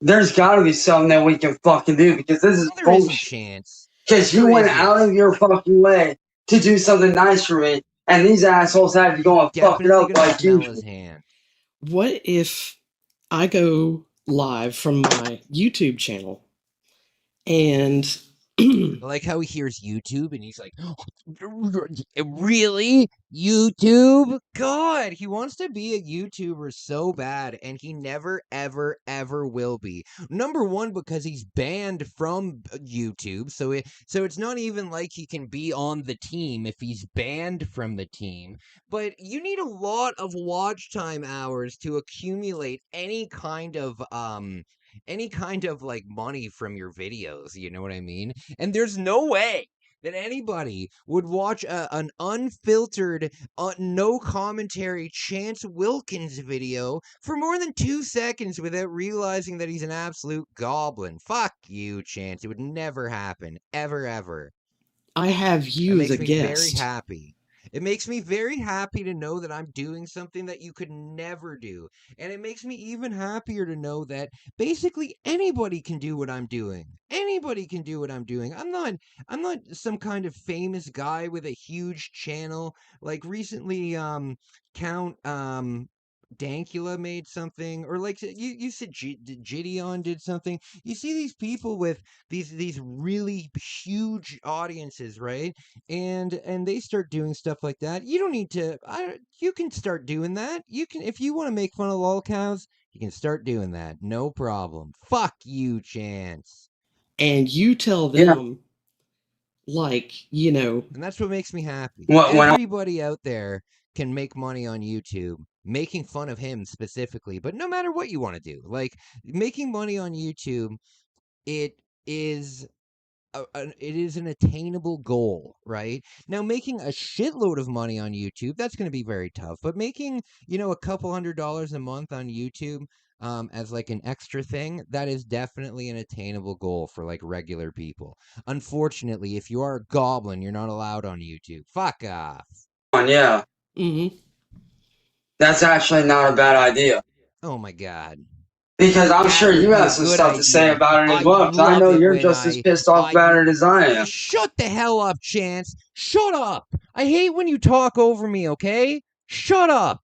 There's got to be something that we can fucking do because this is There is a bullshit. chance. Because you went out of your fucking way to do something nice for me, and these assholes had to go and fuck it up like you. His hand. What if I go live from my YouTube channel and I like how he hears YouTube and he's like, really? YouTube? God, he wants to be a YouTuber so bad, and he never, ever, ever will be. Number one, because he's banned from YouTube, so it's not even like he can be on the team if he's banned from the team. But you need a lot of watch time hours to accumulate any kind of like money from your videos, you know what I mean? And there's no way that anybody would watch an unfiltered, no commentary Chance Wilkins video for more than 2 seconds without realizing that he's an absolute goblin. Fuck you, Chance. It would never happen. Ever, ever. I have you That as a makes me guest. very happy. It makes me very happy to know that I'm doing something that you could never do. And it makes me even happier to know that basically anybody can do what I'm doing. Anybody can do what I'm doing. I'm not some kind of famous guy with a huge channel. Like recently Count Dankula made something, or like you said Gideon did something. You see these people with these really huge audiences, right? And they start doing stuff like that. You don't need to. You can start doing that. You can, if you want to make fun of lolcows, you can start doing that. No problem. Fuck you, Chance. And you tell them, like, you know. And that's what makes me happy. When Everybody out there can make money on YouTube, making fun of him specifically. But no matter what you want to do, like making money on YouTube, it is it is an attainable goal, right? Now, making a shitload of money on YouTube, that's going to be very tough. But making, a couple $100s a month on YouTube as like an extra thing, that is definitely an attainable goal for like regular people. Unfortunately, if you are a goblin, you're not allowed on YouTube. Fuck off. Yeah. Mm-hmm. That's actually not a bad idea. Oh my God. Because I'm That sure would you be have a some good stuff to say idea. about it as I'd well. 'Cause I know love it you're when just as pissed off about it as I am. Shut the hell up, Chance. Shut up. I hate when you talk over me, okay? Shut up.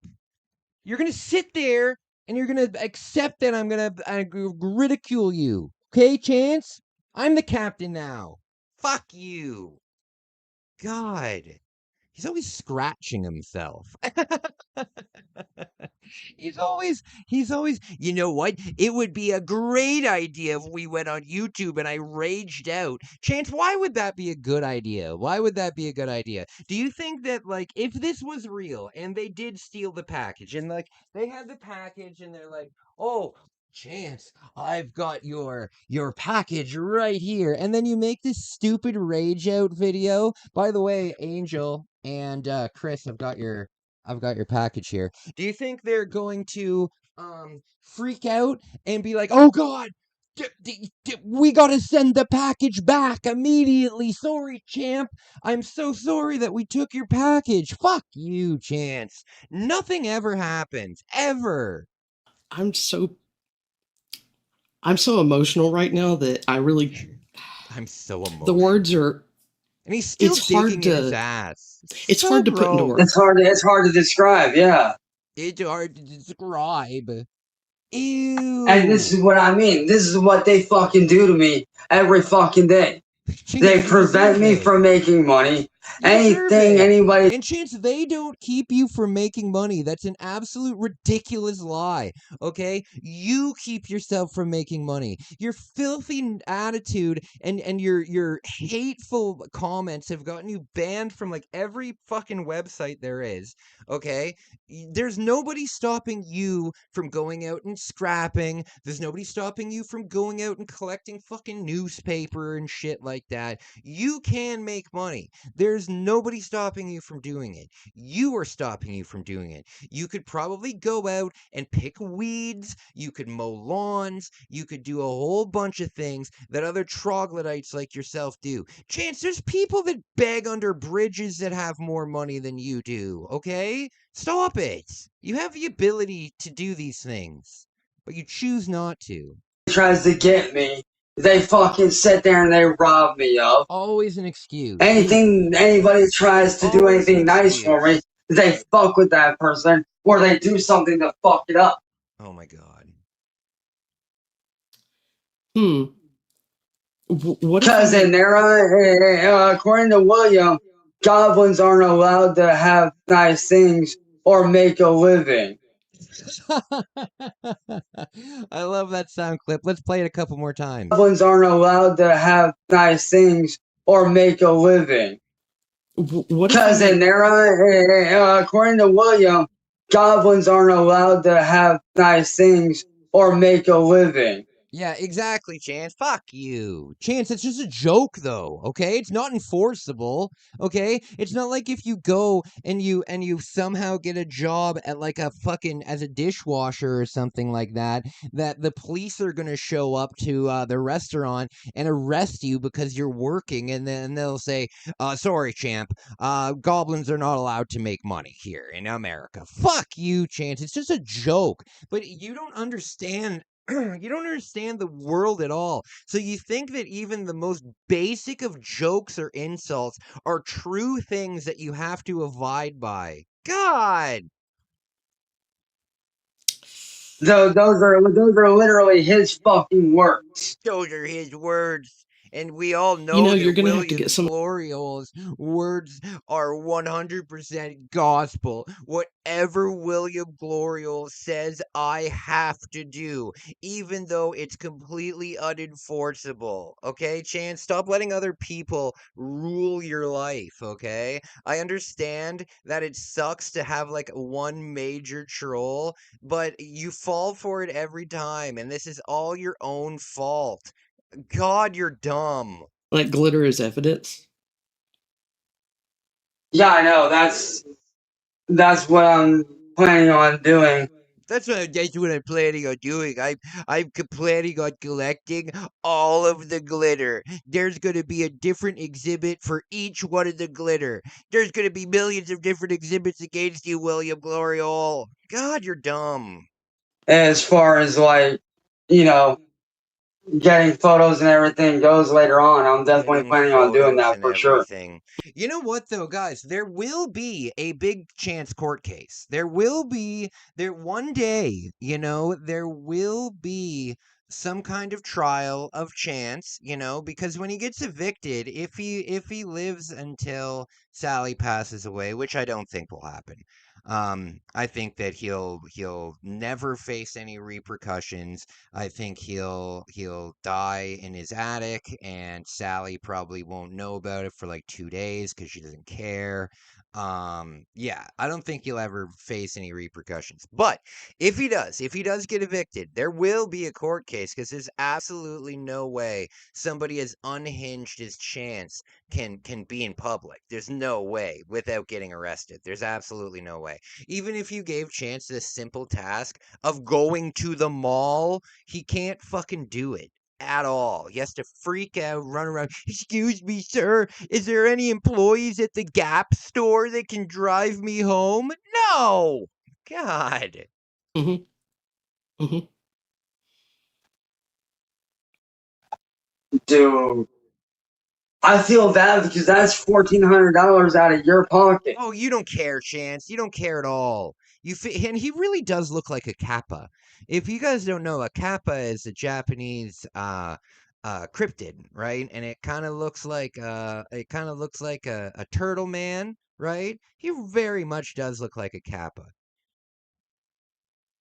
You're going to sit there and you're going to accept that I'm going to ridicule you. Okay, Chance? I'm the captain now. Fuck you. God. He's always scratching himself. He's always, you know what? It would be a great idea if we went on YouTube and I raged out. Chance, why would that be a good idea? Why would that be a good idea? Do you think that, like, if this was real and they did steal the package and, like, they had the package and they're like, oh, Chance, I've got your package right here. And then you make this stupid rage out video. By the way, Angel and Chris, I've got your package here. Do you think they're going to freak out and be like, "Oh God, we gotta send the package back immediately. Sorry, champ. I'm so sorry that we took your package. Fuck you, Chance. Nothing ever happens. Ever." I'm so emotional right now that I really. I'm so emotional. The words are. And he's still it's hard digging in to. his ass. It's so hard to put into words. It's hard to describe. Yeah. It's hard to describe. Ew. And this is what I mean. This is what they fucking do to me every fucking day. They prevent me from making money. Anything, anybody. And Chance, they don't keep you from making money. That's an absolute ridiculous lie. Okay? You keep yourself from making money. Your filthy attitude and your hateful comments have gotten you banned from like every fucking website there is. Okay? There's nobody stopping you from going out and scrapping. There's nobody stopping you from going out and collecting fucking newspaper and shit like that. You can make money. There's nobody stopping you from doing it. You are stopping you from doing it. You could probably go out and pick weeds. You could mow lawns. You could do a whole bunch of things that other troglodytes like yourself do. Chance, there's people that beg under bridges that have more money than you do, okay? Stop it. You have the ability to do these things, but you choose not to. Tries to get me. They fucking sit there and they rob me of. Always an excuse. Anybody tries to do anything nice for me, they fuck with that person, or they do something to fuck it up. Oh my God. Because in there, according to William, goblins aren't allowed to have nice things or make a living. I love that sound clip. Let's play it a couple more times. Goblins aren't allowed to have nice things or make a living. Because in there, according to William, goblins aren't allowed to have nice things or make a living. Yeah, exactly, Chance. Fuck you. Chance, it's just a joke though, okay? It's not enforceable, okay? It's not like if you go and you somehow get a job at like a fucking as a dishwasher or something like that, that the police are going to show up to the restaurant and arrest you because you're working, and then they'll say, sorry, champ, goblins are not allowed to make money here in America. Fuck you, Chance. It's just a joke. But you don't understand you don't understand the world at all. So you think that even the most basic of jokes or insults are true things that you have to abide by. God. Those are literally his fucking words. Those are his words. And we all You know know, you're that going to have to get William some. Gloriola's words are 100% gospel. Whatever William Gloriola says, I have to do, even though it's completely unenforceable. Okay, Chance? Stop letting other people rule your life, okay? I understand that it sucks to have like one major troll, but you fall for it every time, and this is all your own fault. God, you're dumb. Like glitter as evidence. Yeah, I know. That's what I'm planning on doing. That's what I'm planning on doing. I'm planning on collecting all of the glitter. There's gonna be a different exhibit for each one of the glitter. There's gonna be millions of different exhibits against you, William Gloriole. God, you're dumb. As far as like, you know, getting photos and everything goes later on, I'm definitely Getting planning on doing photos that and for sure. everything. You know what though, guys? There will be a big Chance court case. There will be one day, there will be some kind of trial of Chance, because when he gets evicted, if he lives until Sally passes away, which I don't think will happen. I think that he'll never face any repercussions. I think he'll die in his attic, and Sally probably won't know about it for like 2 days because she doesn't care. Yeah, I don't think he'll ever face any repercussions. But if he does get evicted, there will be a court case because there's absolutely no way somebody as unhinged as Chance can be in public. There's no way without getting arrested. There's absolutely no way. Even if you gave Chance this simple task of going to the mall, he can't fucking do it at all. He has to freak out, run around. Excuse me, sir. Is there any employees at the Gap store that can drive me home? No. God. Mm-hmm. Mm-hmm. Dude, I feel bad because that's $1,400 out of your pocket. Oh, you don't care, Chance. You don't care at all. And he really does look like a kappa. If you guys don't know, a kappa is a Japanese cryptid, right? And it kind of looks like a turtle man, right? He very much does look like a kappa.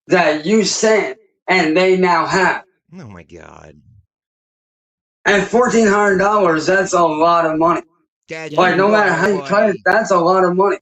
That you sent and they now have. Oh my god. And $1,400, that's a lot of money. That's like no matter how you cut it, that's a lot of money.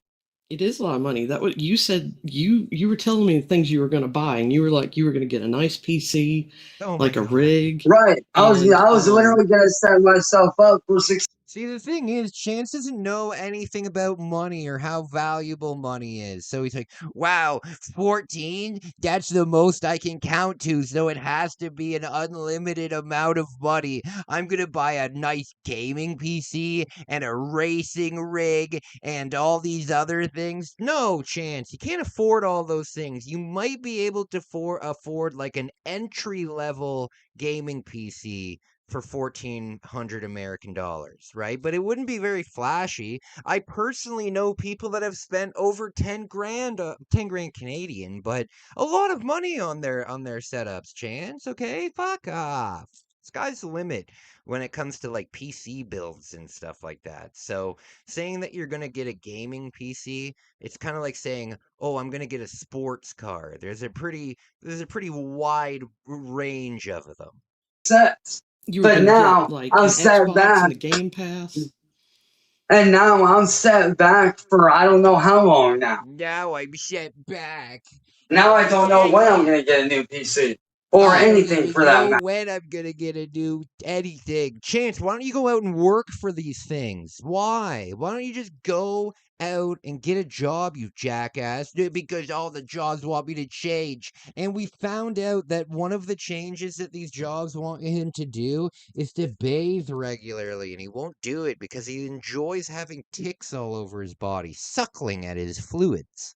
It is a lot of money. That what you said. You were telling me the things you were going to buy, and you were like you were going to get a nice PC, like a rig. Right. I was literally going to set myself up for success. See, the thing is, Chance doesn't know anything about money or how valuable money is. So he's like, wow, 14? That's the most I can count to, so it has to be an unlimited amount of money. I'm going to buy a nice gaming PC and a racing rig and all these other things. No, Chance, you can't afford all those things. You might be able to afford like an entry-level gaming PC for 1,400 American dollars, right? But it wouldn't be very flashy. I personally know people that have spent over 10 grand, 10 grand Canadian, but a lot of money on their setups, Chance, okay? Fuck off. Sky's the limit when it comes to like PC builds and stuff like that. So saying that you're going to get a gaming PC, it's kind of like saying, "Oh, I'm going to get a sports car." There's a pretty wide range of them. But now I'm set back. And the Game Pass. And now I'm set back for I don't know how long now. Now I'm set back. Now I don't know when I'm going to get a new PC. or I anything don't even for that know matter. when I'm gonna get a new anything. Chance, why don't you go out and work for these things? Why? Why don't you just go out and get a job, you jackass? Because all the jobs want me to change. And we found out that one of the changes that these jobs want him to do is to bathe regularly, and he won't do it because he enjoys having ticks all over his body, suckling at his fluids.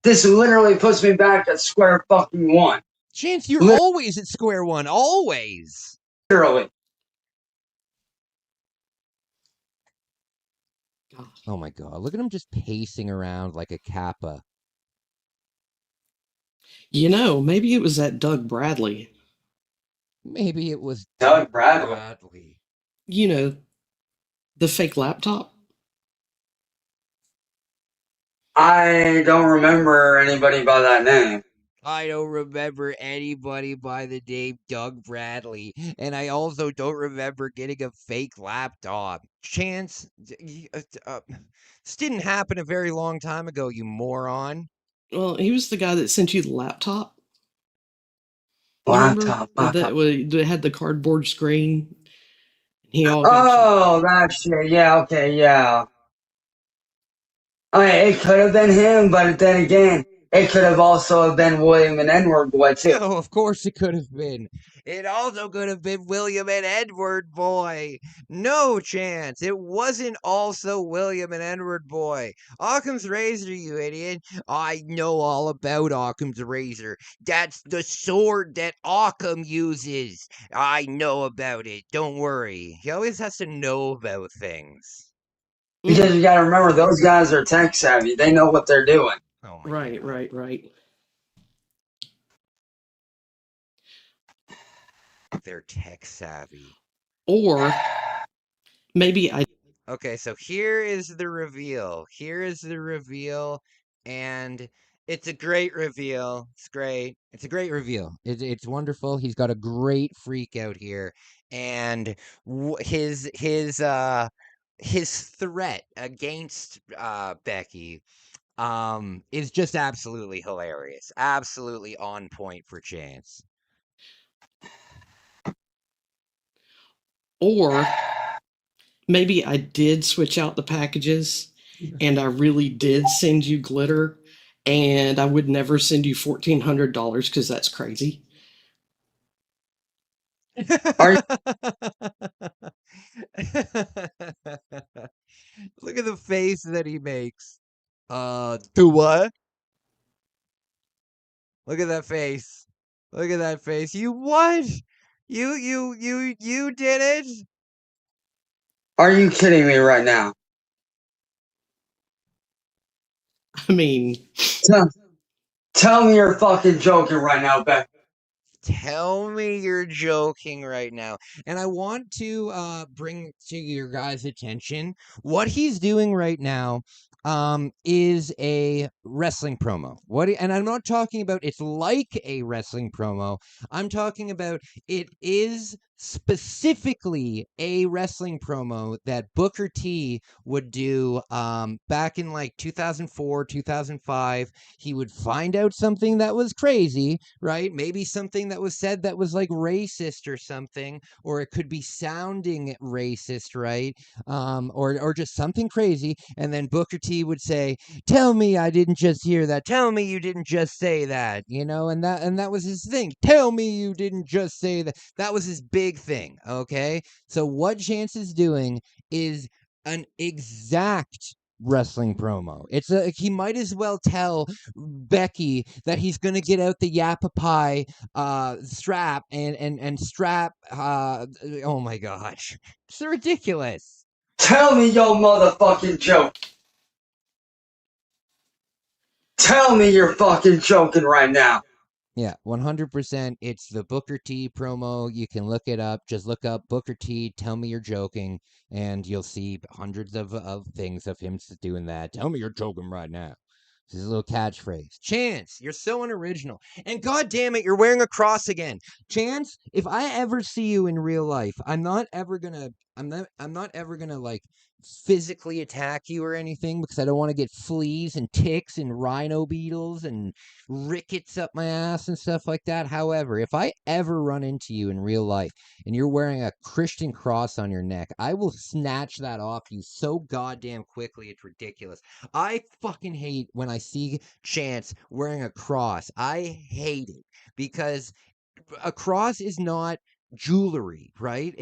This literally puts me back at square fucking one. Chance, you're always at square one. Always. Literally. Oh my god, look at him just pacing around like a kappa. You know, maybe it was that Doug Bradley. Maybe it was Doug Bradley. You know, the fake laptop. I don't remember anybody by that name. I don't remember anybody by the name Doug Bradley, and I also don't remember getting a fake laptop. Chance, this didn't happen a very long time ago, you moron. Well, he was the guy that sent you the laptop. Laptop. That had the cardboard screen. That shit. Yeah, okay, yeah. It could have been him, but then again, it could have also been William and WordBoi too. Oh, of course it could have been. It also could have been William and WordBoi. No chance. It wasn't also William and WordBoi. Occam's razor, you idiot. I know all about Occam's razor. That's the sword that Occam uses. I know about it. Don't worry. He always has to know about things. Because you gotta remember, those guys are tech savvy. They know what they're doing. Oh my Right, God. right. They're tech savvy. Or maybe Okay, so here is the reveal. Here is the reveal, and it's a great reveal. It's great. It's a great reveal. It's wonderful. He's got a great freak out here, and his threat against Becky is just absolutely hilarious. Absolutely on point for Chance. Or maybe I did switch out the packages and I really did send you glitter, and I would never send you $1,400 because that's crazy. Look at the face that he makes. Do what? Look at that face. Look at that face. You what? You did it? Are you kidding me right now? I mean, tell me you're fucking joking right now, Beck. Tell me you're joking right now. And I want to bring to your guys' attention what he's doing right now is a wrestling promo. And I'm not talking about it's like a wrestling promo. I'm talking about it is specifically a wrestling promo that Booker T would do back in like 2004, 2005. He would find out something that was crazy, right? Maybe something that was said that was like racist or something, or it could be sounding racist, right? Or just something crazy, and then Booker T would say, "Tell me I didn't just hear that. Tell me you didn't just say that." You know, and that was his thing. Tell me you didn't just say that. That was his big thing. Okay, so what Chance is doing is an exact wrestling promo. He might as well tell Becky that he's gonna get out the Yappa Pie strap and strap oh my gosh. It's ridiculous. Tell me your motherfucking joke. Tell me you're fucking joking right now. Yeah, 100%. It's the Booker T promo. You can look it up. Just look up Booker T, tell me you're joking, and you'll see hundreds of things of him doing that. Tell me you're joking right now. This is a little catchphrase. Chance, you're so unoriginal. And god damn it, you're wearing a cross again. Chance, if I ever see you in real life, I'm not ever gonna I'm not ever gonna like physically attack you or anything because I don't want to get fleas and ticks and rhino beetles and rickets up my ass and stuff like that. However, if I ever run into you in real life and you're wearing a Christian cross on your neck, I will snatch that off you so goddamn quickly. It's ridiculous. I fucking hate when I see Chance wearing a cross. I hate it because a cross is not jewelry, right?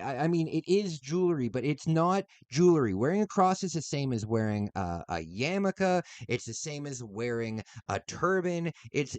I mean, it is jewelry, but it's not jewelry. Wearing a cross is the same as wearing a yarmulke. It's the same as wearing a turban. It's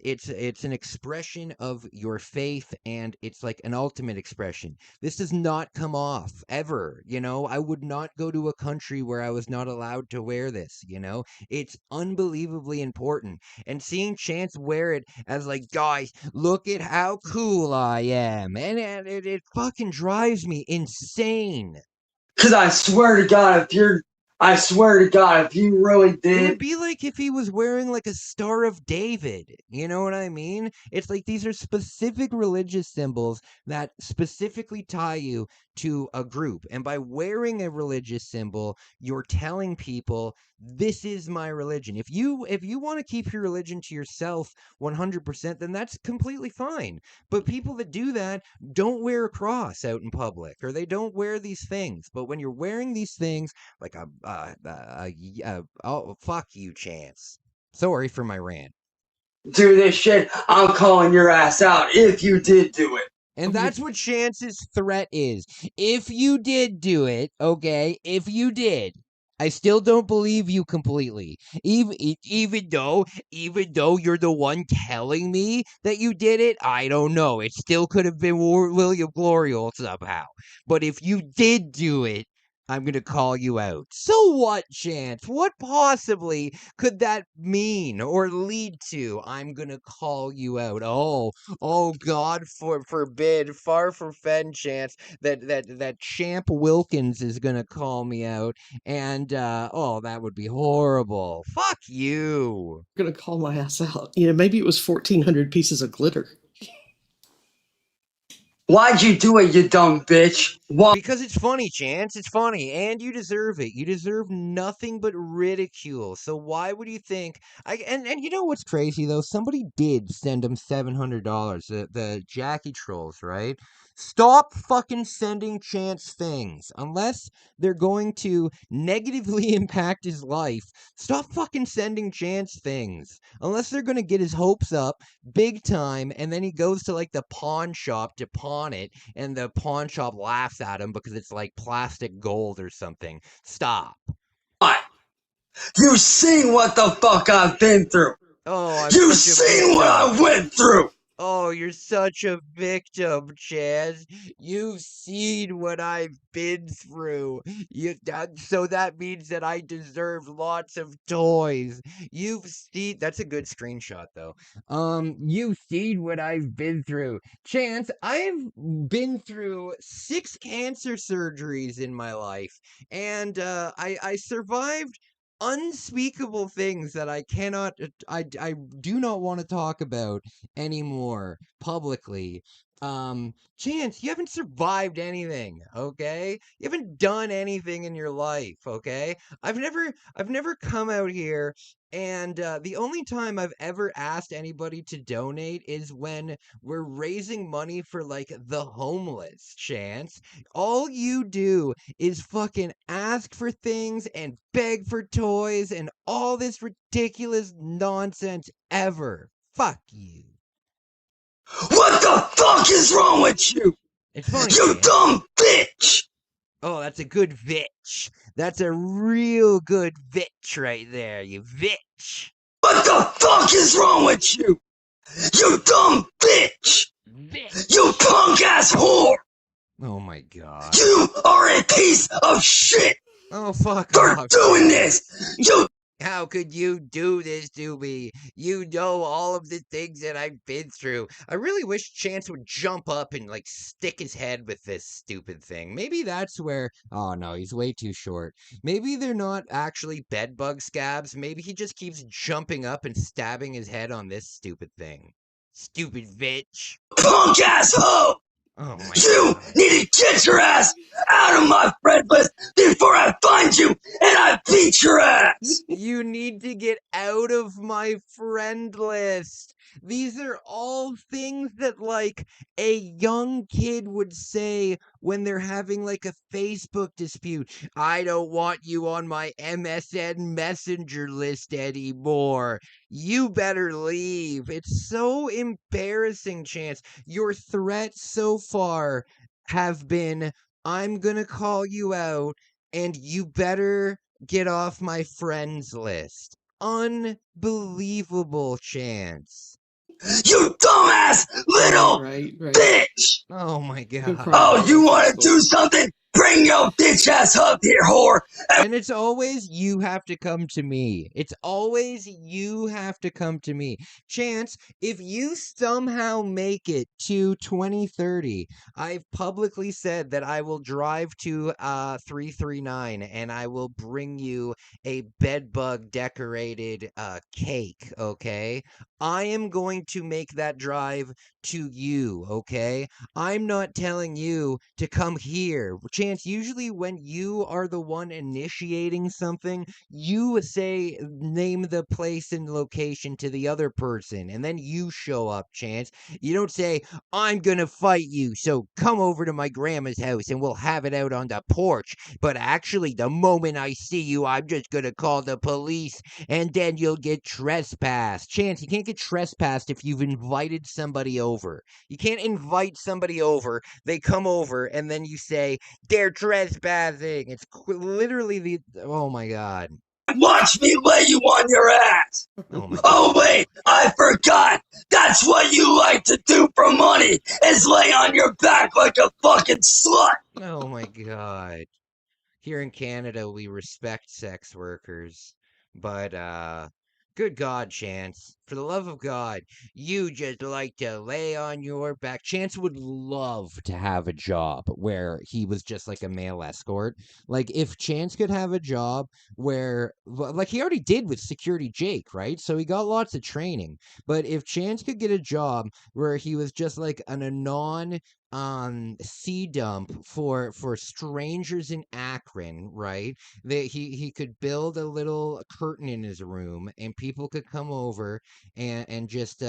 an expression of your faith, and it's like an ultimate expression. This does not come off ever. You know, I would not go to a country where I was not allowed to wear this. You know, it's unbelievably important. And seeing Chance wear it as like, guys, look at how cool I am. And it fucking drives me insane. Cause I swear to God, if you really It did, would be like if he was wearing like a Star of David. You know what I mean? It's like these are specific religious symbols that specifically tie you to a group. And by wearing a religious symbol, you're telling people this is my religion. If you want to keep your religion to yourself 100%, then that's completely fine. But people that do that don't wear a cross out in public, or they don't wear these things. But when you're wearing these things, like oh, fuck you, Chance. Sorry for my rant. do this shit, I'm calling your ass out if you did do it. And that's what Chance's threat is. If you did do it, okay, if you did, I still don't believe you completely. Even though you're the one telling me that you did it, I don't know. It still could have been William Gloriole somehow. But if you did do it, I'm going to call you out. So what, Chance? What possibly could that mean or lead to? I'm going to call you out. Oh, God forbid, far forfend, Chance, that Champ Wilkins is going to call me out. And, oh, that would be horrible. Fuck you. I'm gonna call my ass out. You know, maybe it was 1,400 pieces of glitter. Why'd you do it, you dumb bitch? Why? Because it's funny, Chance. It's funny, and you deserve it. You deserve nothing but ridicule. So why would you think? And you know what's crazy though? Somebody did send him $700. The Jackie trolls, right? Stop fucking sending Chance things unless they're going to negatively impact his life. Stop fucking sending Chance things unless they're gonna get his hopes up big time, and then he goes to like the pawn shop to pawn it, and the pawn shop laughs at him because it's like plastic gold or something. Stop. You seen what the fuck I've been through. Oh, You seen what I went through. Oh, you're such a victim, Chaz. You've seen what I've been through. So that means that I deserve lots of toys. You've seen. That's a good screenshot, though. You've seen what I've been through. Chance, I've been through 6 cancer surgeries in my life, and I survived unspeakable things that I do not want to talk about anymore publicly. Chance, you haven't survived anything, okay? You haven't done anything in your life, okay? I've never come out here, and the only time I've ever asked anybody to donate is when we're raising money for like the homeless, Chance. All you do is fucking ask for things and beg for toys and all this ridiculous nonsense ever. Fuck you. What the fuck is wrong with you? It's funny. You dumb bitch! Oh, that's a good vitch. That's a real good vitch right there, you vitch. What the fuck is wrong with you? You dumb bitch! Vitch. You punk ass whore! Oh my god. You are a piece of shit! Oh, fuck for off. Doing this! You. How could you do this to me? You know all of the things that I've been through. I really wish Chance would jump up and like stick his head with this stupid thing. Maybe that's where... Oh no, he's way too short. Maybe they're not actually bedbug scabs. Maybe he just keeps jumping up and stabbing his head on this stupid thing. Stupid bitch. Punk asshole! Oh my You God. need to get your ass out of my friend list before I find you and I beat your ass. You need to get out of my friend list. These are all things that, like, a young kid would say when they're having, like, a Facebook dispute. I don't want you on my MSN Messenger list anymore. You better leave. It's so embarrassing, Chance. Your threats so far have been, I'm gonna call you out, and you better get off my friends list. Unbelievable, Chance. You dumbass little Right. bitch. Oh my Go God. cry at Oh, the you grocery want to store. do something? Bring your bitch ass up here, whore. And it's always you have to come to me. It's always you have to come to me. Chance, if you somehow make it to 2030, I've publicly said that I will drive to 339 and I will bring you a bedbug decorated cake, okay? I am going to make that drive to you, okay? I'm not telling you to come here. Chance, usually when you are the one initiating something, you say, name the place and location to the other person, and then you show up, Chance. You don't say, I'm gonna fight you, so come over to my grandma's house and we'll have it out on the porch. But actually, the moment I see you, I'm just gonna call the police, and then you'll get trespassed. Chance, you can't get trespassed if you've invited somebody over. You can't invite somebody over, they come over, and then you say, they're trespassing. It's literally the. Oh my God. Watch me lay you on your ass. Oh my Oh, God. wait, I forgot. That's what you like to do for money, is lay on your back like a fucking slut. Oh my God. Here in Canada, we respect sex workers, but good God, Chance, for the love of God, you just like to lay on your back. Chance would love to have a job where he was just like a male escort. Like, if Chance could have a job where, like he already did with Security Jake, right? So he got lots of training. But if Chance could get a job where he was just like an anon sea dump for strangers in Akron, right? That he could build a little curtain in his room and people could come over and just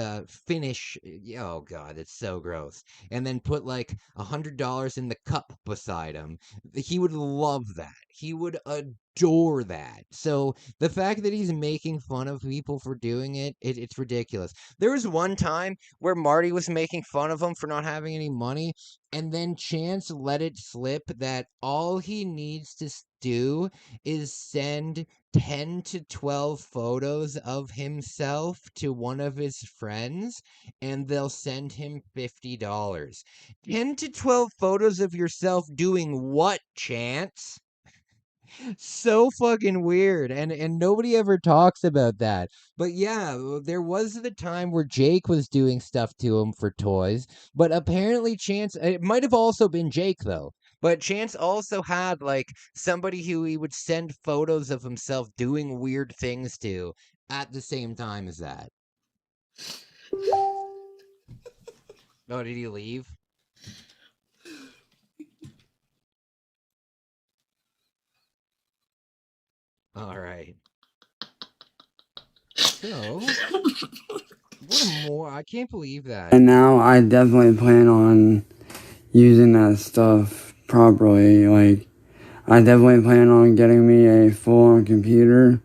finish. Oh God, it's so gross. And then put like $100 in the cup beside him. He would love that. He would adore that. So the fact that he's making fun of people for doing it's ridiculous. There was one time where Marty was making fun of him for not having any money, and then Chance let it slip that all he needs to do is send 10 to 12 photos of himself to one of his friends, and they'll send him $50. 10 to 12 photos of yourself doing what, Chance? So fucking weird, and nobody ever talks about that. But yeah, there was the time where Jake was doing stuff to him for toys, but apparently Chance, it might have also been Jake though, but Chance also had like somebody who he would send photos of himself doing weird things to at the same time as that. Oh, did he leave? All right. So, I can't believe that. And now I definitely plan on using that stuff properly. Like, I definitely plan on getting me a full-on computer.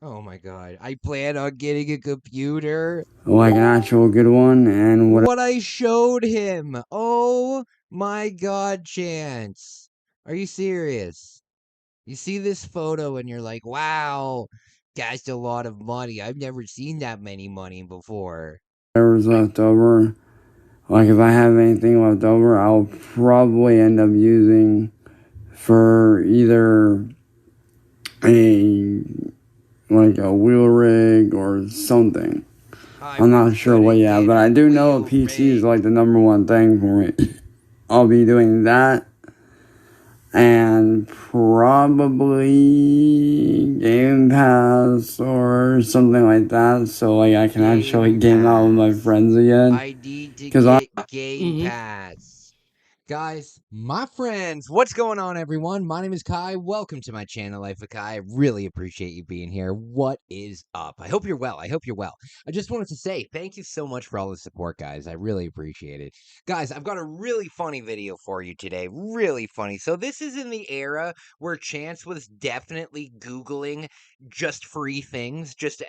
Oh my God. I plan on getting a computer. Like an actual good one, and What I showed him. Oh my God, Chance. Are you serious? You see this photo and you're like, wow, that's a lot of money. I've never seen that many money before. whatever's left over. Like, if I have anything left over, I'll probably end up using for either a wheel rig or something. I'm not sure what yet, but I do know a PC is like the number one thing for me. I'll be doing that, and probably Game Pass or something like that, so like I can actually game out with my friends again. I need to get Game Pass. Guys, my friends, what's going on, everyone? My name is Kai. Welcome to my channel, Life of Kai. I really appreciate you being here. What is up? I hope you're well. I hope you're well. I just wanted to say thank you so much for all the support, guys. I really appreciate it. Guys, I've got a really funny video for you today. Really funny. So this is in the era where Chance was definitely Googling just free things, just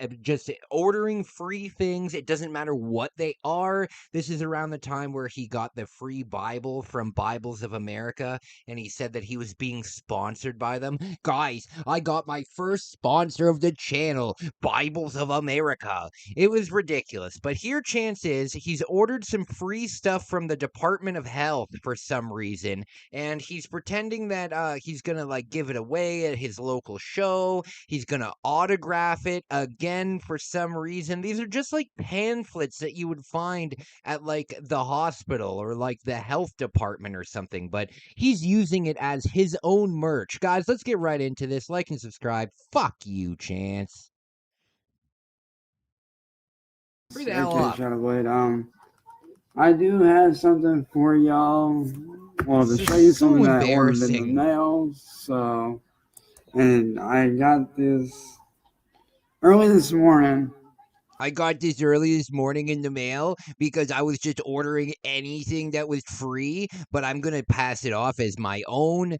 ordering free things. It doesn't matter what they are. This is around the time where he got the free Bible from Bibles of America, and he said that he was being sponsored by them. Guys, I got my first sponsor of the channel, Bibles of America. It was ridiculous, but here Chance is, he's ordered some free stuff from the Department of Health for some reason, and he's pretending that he's gonna like give it away at his local show. He's gonna autograph it again for some reason. These are just like pamphlets that you would find at like the hospital or like the health department or something, but he's using it as his own merch. Guys, let's get right into this. Like and subscribe. Fuck you, Chance. Free the hell up. Shoutout. I do have something for y'all. Well, to show you so something that I ordered in the embarrassing. mail. So, and I got this early this morning. I got this early this morning in the mail because I was just ordering anything that was free, but I'm going to pass it off as my own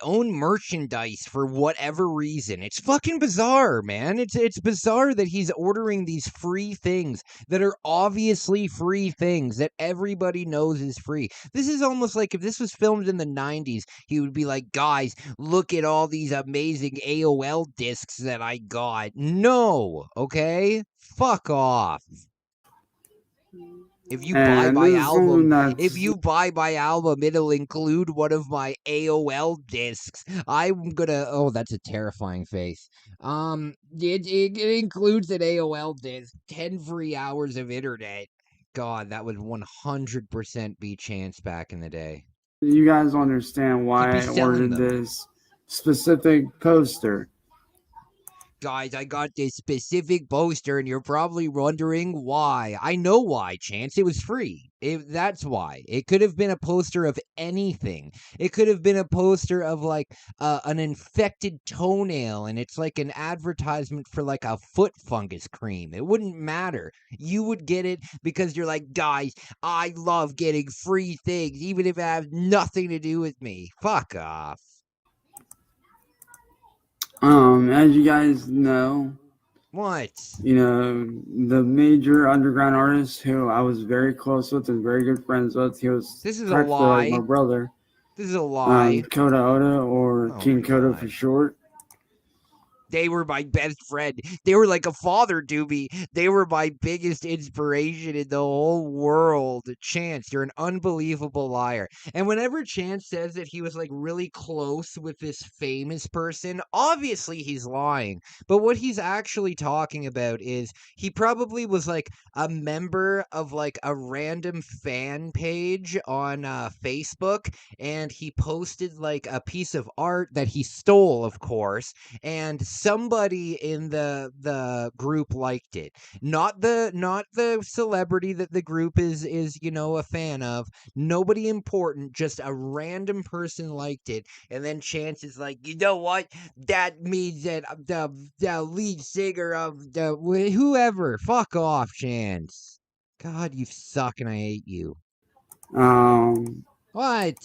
merchandise for whatever reason. It's fucking bizarre, man. It's bizarre that he's ordering these free things that are obviously free things that everybody knows is free. This is almost like if this was filmed in the 90s, he would be like, "Guys, look at all these amazing AOL discs that I got." No, okay? Fuck off. If you buy my album, it'll include one of my AOL discs. I'm gonna. Oh, that's a terrifying face. It includes an AOL disc, 10 free hours of internet. God, that would 100% be Chance back in the day. You guys understand why I ordered this specific poster. Guys, I got this specific poster, and you're probably wondering why. I know why, Chance. It was free. That's why. It could have been a poster of anything. It could have been a poster of, like, an infected toenail, and it's like an advertisement for, like, a foot fungus cream. It wouldn't matter. You would get it because you're like, guys, I love getting free things, even if it has nothing to do with me. Fuck off. As you guys know, what? You know, the major underground artist who I was very close with and very good friends with. He was practically like my brother. This is a lie. Kota Oda, or King Kota for short. They were my best friend. They were like a father to me. They were my biggest inspiration in the whole world. Chance, you're an unbelievable liar. And whenever Chance says that he was like really close with this famous person, obviously he's lying. But what he's actually talking about is he probably was like a member of like a random fan page on Facebook, and he posted like a piece of art that he stole, of course, and somebody in the group liked it. Not the celebrity that the group is a fan of. Nobody important, just a random person liked it. And then Chance is like, you know what? That means that the lead singer of the whoever. Fuck off, Chance. God, you suck and I hate you. What?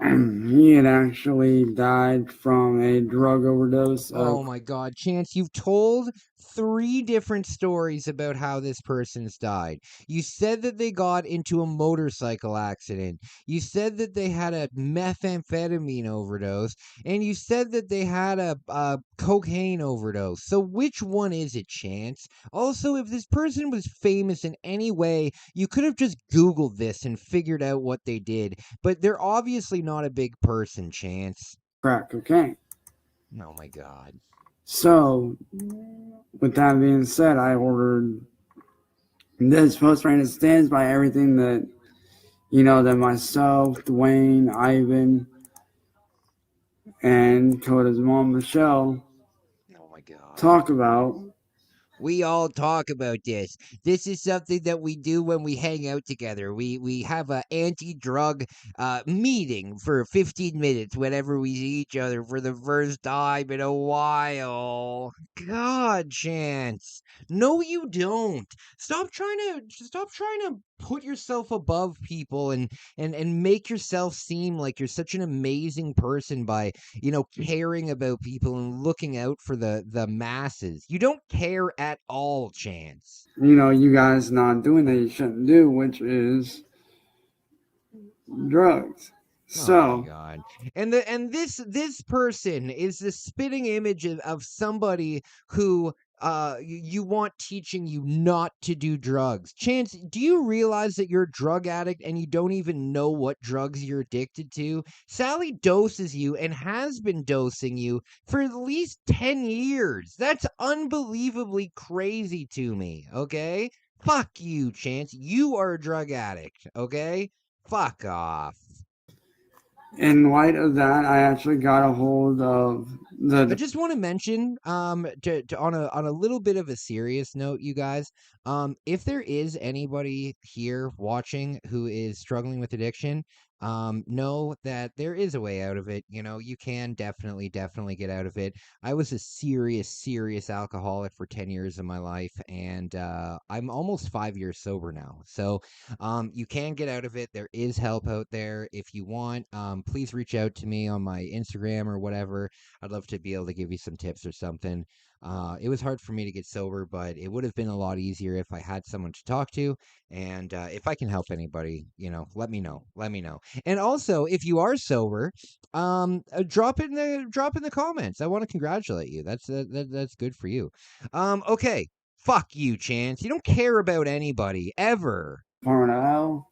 He had actually died from a drug overdose. Oh my God, Chance, you've told 3 different stories about how this person's died. You said that they got into a motorcycle accident. You said that they had a methamphetamine overdose. And you said that they had a cocaine overdose. So which one is it, Chance? Also, if this person was famous in any way, you could have just Googled this and figured out what they did. But they're obviously not a big person, Chance. Crack cocaine. Oh my God. So, with that being said, I ordered this poster, and it stands by everything that, that myself, Dwayne, Ivan, and Coda's mom, Michelle, oh my God, talk about We all talk about this. This is something that we do when we hang out together. We have a anti-drug meeting for 15 minutes whenever we see each other for the first time in a while. God, Chance. No, you don't. Stop trying to put yourself above people and make yourself seem like you're such an amazing person by caring about people and looking out for the masses. You don't care at all, Chance. You guys not doing that you shouldn't do, which is drugs. Oh my So, God. And this person is the spitting image of somebody who you want teaching you not to do drugs. Chance, do you realize that you're a drug addict and you don't even know what drugs you're addicted to? Sally doses you and has been dosing you for at least 10 years. That's unbelievably crazy to me, okay? Fuck you, Chance. You are a drug addict, okay? Fuck off. in light of that, I actually got a hold of I just want to mention, on a little bit of a serious note, you guys, if there is anybody here watching who is struggling with addiction, know that there is a way out of it. You can definitely get out of it. I was a serious alcoholic for 10 years of my life, and I'm almost 5 years sober now. So, you can get out of it. There is help out there if you want. Please reach out to me on my Instagram or whatever. I'd love to be able to give you some tips or something. It was hard for me to get sober, but it would have been a lot easier if I had someone to talk to. And if I can help anybody, let me know. Let me know. And also, if you are sober, drop in the comments. I want to congratulate you. That's good for you. Okay. Fuck you, Chance. You don't care about anybody ever. porno.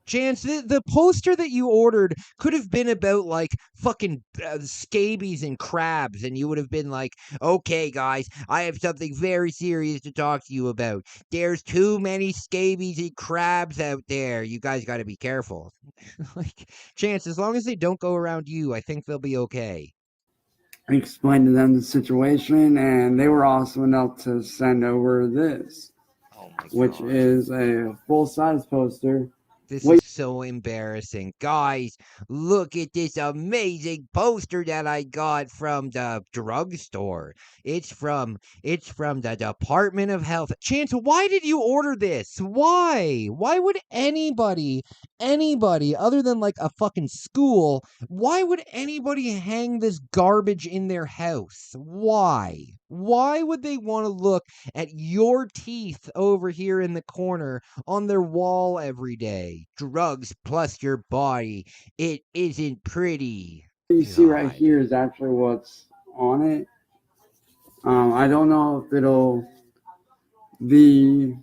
Chance, the poster that you ordered could have been about like fucking scabies and crabs, and you would have been like, okay, guys, I have something very serious to talk to you about. There's too many scabies and crabs out there. You guys got to be careful. Like, Chance, as long as they don't go around you, I think they'll be okay. I explained to them the situation, and they were awesome enough to send over this, Oh my which God. is a full-size poster. This is so embarrassing. Guys, look at this amazing poster that I got from the drugstore. It's from the Department of Health. Chance, why did you order this? Why? Why would anybody other than like a fucking school, why would anybody hang this garbage in their house? Why? Why would they want to look at your teeth over here in the corner on their wall every day? Drugs plus your body. It isn't pretty. You see right God. here is actually what's on it. I don't know if it'll be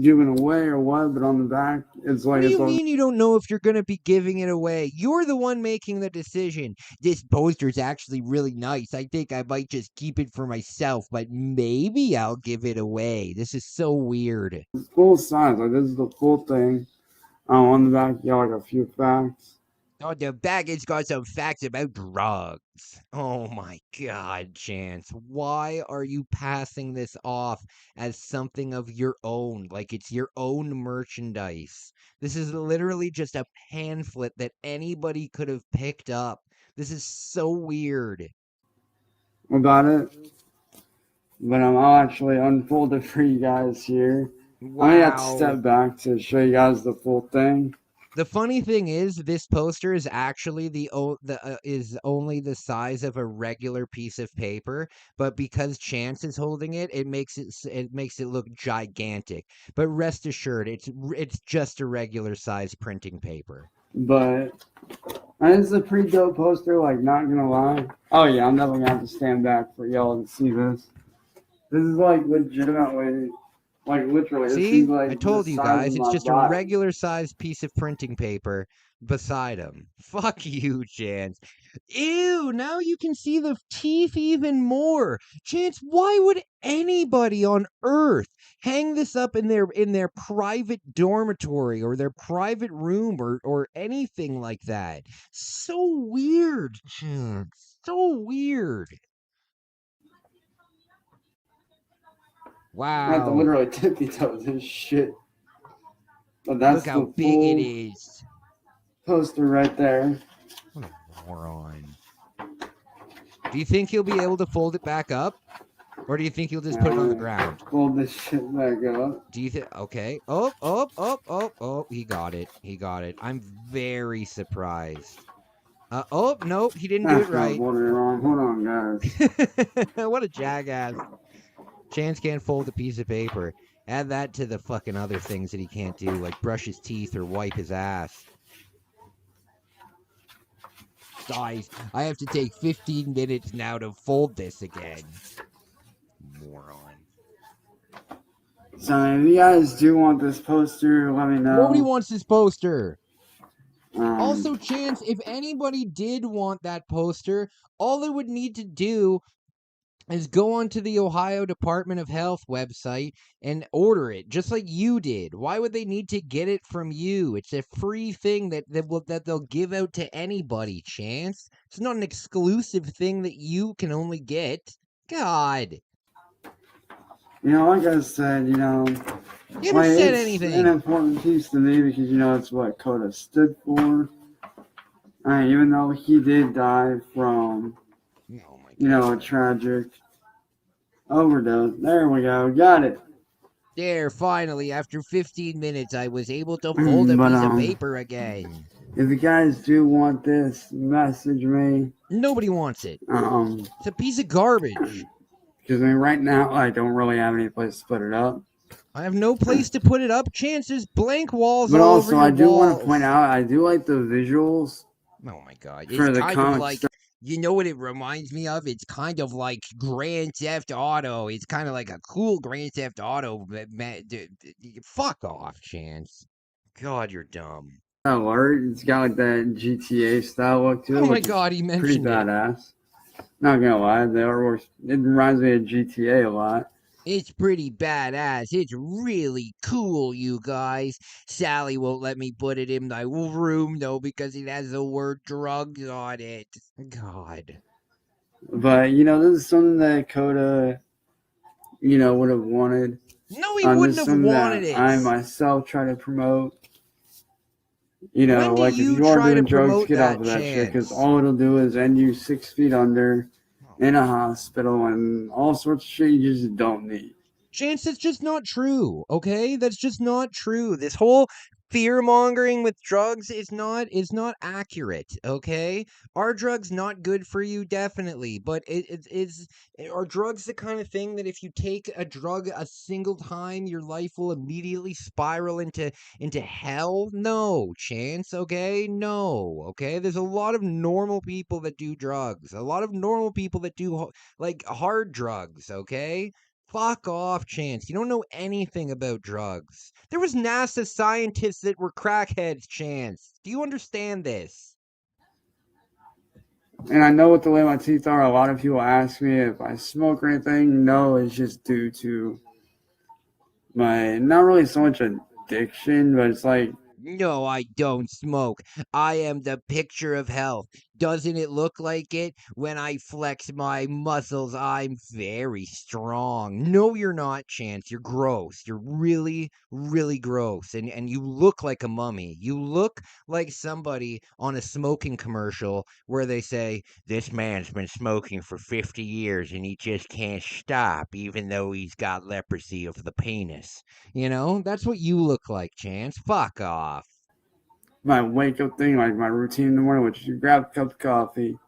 given away or what, but on the back, it's like What do you mean you don't know if you're going to be giving it away? You're the one making the decision. This poster's actually really nice. I think I might just keep it for myself, but maybe I'll give it away. This is so weird. full size. Like, this is the full thing. On the back, you got like a few facts. Oh, the baggage got some facts about drugs. Oh my God, Chance. Why are you passing this off as something of your own? Like it's your own merchandise. This is literally just a pamphlet that anybody could have picked up. This is so weird. About it. But I'll actually unfold it for you guys here. Wow. I have to step back to show you guys the full thing. The funny thing is, this poster is actually is only the size of a regular piece of paper, but because Chance is holding it, it makes it look gigantic. But rest assured, it's just a regular size printing paper. But this is a pretty dope poster. Like, not gonna lie. Oh yeah, I'm definitely gonna have to stand back for y'all to see this. This is like legitimately. Like, literally, See, like I told you guys, it's just a regular sized piece of printing paper beside him. Fuck you, Chance. Ew, now you can see the teeth even more. Chance, why would anybody on earth hang this up in their private dormitory or their private room or anything like that? So weird, Chance. So weird. I have to Wow. literally tippy toe this shit. But Look that's how the big it full is. poster right there. What a moron. Do you think he'll be able to fold it back up? Or do you think he'll just put it on the ground? Fold this shit back up. Do you think? Okay. Oh, he got it. He got it. I'm very surprised. Oh, no, he didn't do it right. Hold on, guys. What a jackass. Chance can't fold a piece of paper. Add that to the fucking other things that he can't do, like brush his teeth or wipe his ass. Guys, I have to take 15 minutes now to fold this again. Moron. So if you guys do want this poster, let me know. Nobody wants this poster. Also, Chance, if anybody did want that poster, all they would need to do is go onto the Ohio Department of Health website and order it, just like you did. Why would they need to get it from you? It's a free thing that they'll give out to anybody, Chance. It's not an exclusive thing that you can only get. God. You know, like I said, you know, you haven't said anything. It's an important piece to me because, you know, it's what Coda stood for. Even though he did die from, you know, a tragic overdose. There we go. Got it. There, finally, after 15 minutes, I was able to fold a piece of paper again. If you guys do want this, message me. Nobody wants it. It's a piece of garbage. Because, I mean, right now, I don't really have any place to put it up. I have no place to put it up. Chances, blank walls but all also, over your I do walls. want to point out, I do like the visuals. Oh, my God. For it's the kind comic of like, you know what it reminds me of? It's kind of like Grand Theft Auto. It's kind of like a cool Grand Theft Auto. Fuck off, Chance. God, you're dumb. Alert. It's got like that GTA style look to it. Oh my God, he mentioned pretty badass. Not gonna lie, the artwork, it reminds me of GTA a lot. It's pretty badass. It's really cool, you guys. Sally won't let me put it in my room, though, because it has the word drugs on it. God. But, you know, this is something that Coda, you know, would have wanted. No, he wouldn't have wanted it. I myself try to promote. You know, when like if you are doing drugs, get off of that shit. Because all it'll do is end you 6 feet under in a hospital and all sorts of shit you just don't need. Chance, that's just not true, okay? That's just not true. This whole fear-mongering with drugs is not accurate, okay? Are drugs not good for you? Definitely. But are drugs the kind of thing that if you take a drug a single time, your life will immediately spiral into hell? No, Chance, okay? No, okay? There's a lot of normal people that do drugs. A lot of normal people that do, like, hard drugs, okay? Fuck off, Chance. You don't know anything about drugs. There was NASA scientists that were crackheads, Chance. Do you understand this? And I know what the way my teeth are. A lot of people ask me if I smoke or anything. No, it's just due to my, not really so much addiction, but it's like, no, I don't smoke. I am the picture of health. Doesn't it look like it? When I flex my muscles, I'm very strong. No, you're not, Chance. You're gross. You're really, really gross. And you look like a mummy. You look like somebody on a smoking commercial where they say, this man's been smoking for 50 years and he just can't stop, even though he's got leprosy of the penis. You know, that's what you look like, Chance. Fuck off. My wake up thing, like my routine in the morning, which is grab a cup of coffee,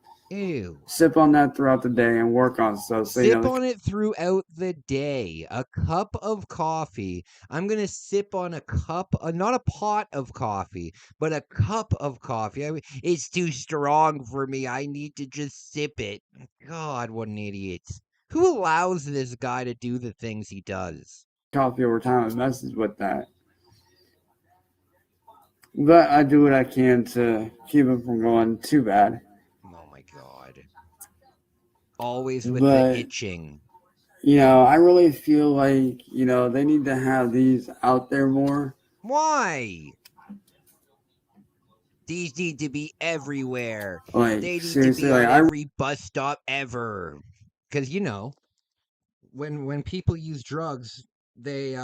sip on that throughout the day, and work on stuff. So, sip on it throughout the day. A cup of coffee. I'm gonna sip on a cup, not a pot of coffee, but a cup of coffee. I mean, it's too strong for me. I need to just sip it. God, what an idiot! Who allows this guy to do the things he does? Coffee over time and messes with that. But I do what I can to keep it from going too bad. Oh my God. Always with the itching. You know, I really feel like, you know, they need to have these out there more. Why? These need to be everywhere. Like, they need seriously, to be like, on every bus stop ever. Because, you know, when people use drugs, they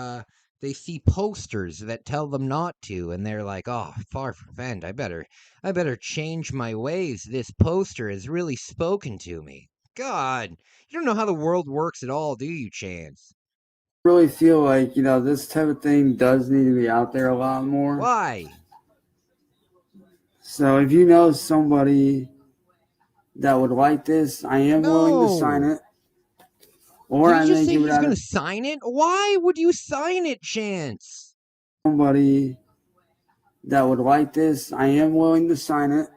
see posters that tell them not to, and they're like, "Oh, far prevent. I better change my ways. This poster has really spoken to me." God, you don't know how the world works at all, do you, Chance? Really feel like, this type of thing does need to be out there a lot more. Why? So if you know somebody that would like this, I am willing to sign No. it. Or Did I he just may say give it he's out gonna to sign it? Why would you sign it, Chance? somebody that would like this. I am willing to sign it.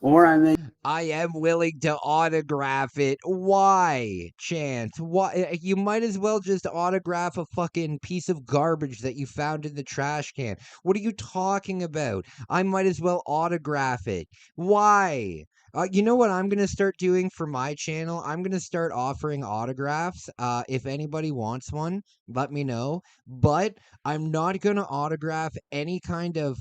Or I am willing to autograph it. Why, Chance? Why? You might as well just autograph a fucking piece of garbage that you found in the trash can. What are you talking about? I might as well autograph it. Why? You know what I'm gonna start doing for my channel? I'm gonna start offering autographs. If anybody wants one, let me know. But I'm not gonna autograph any kind of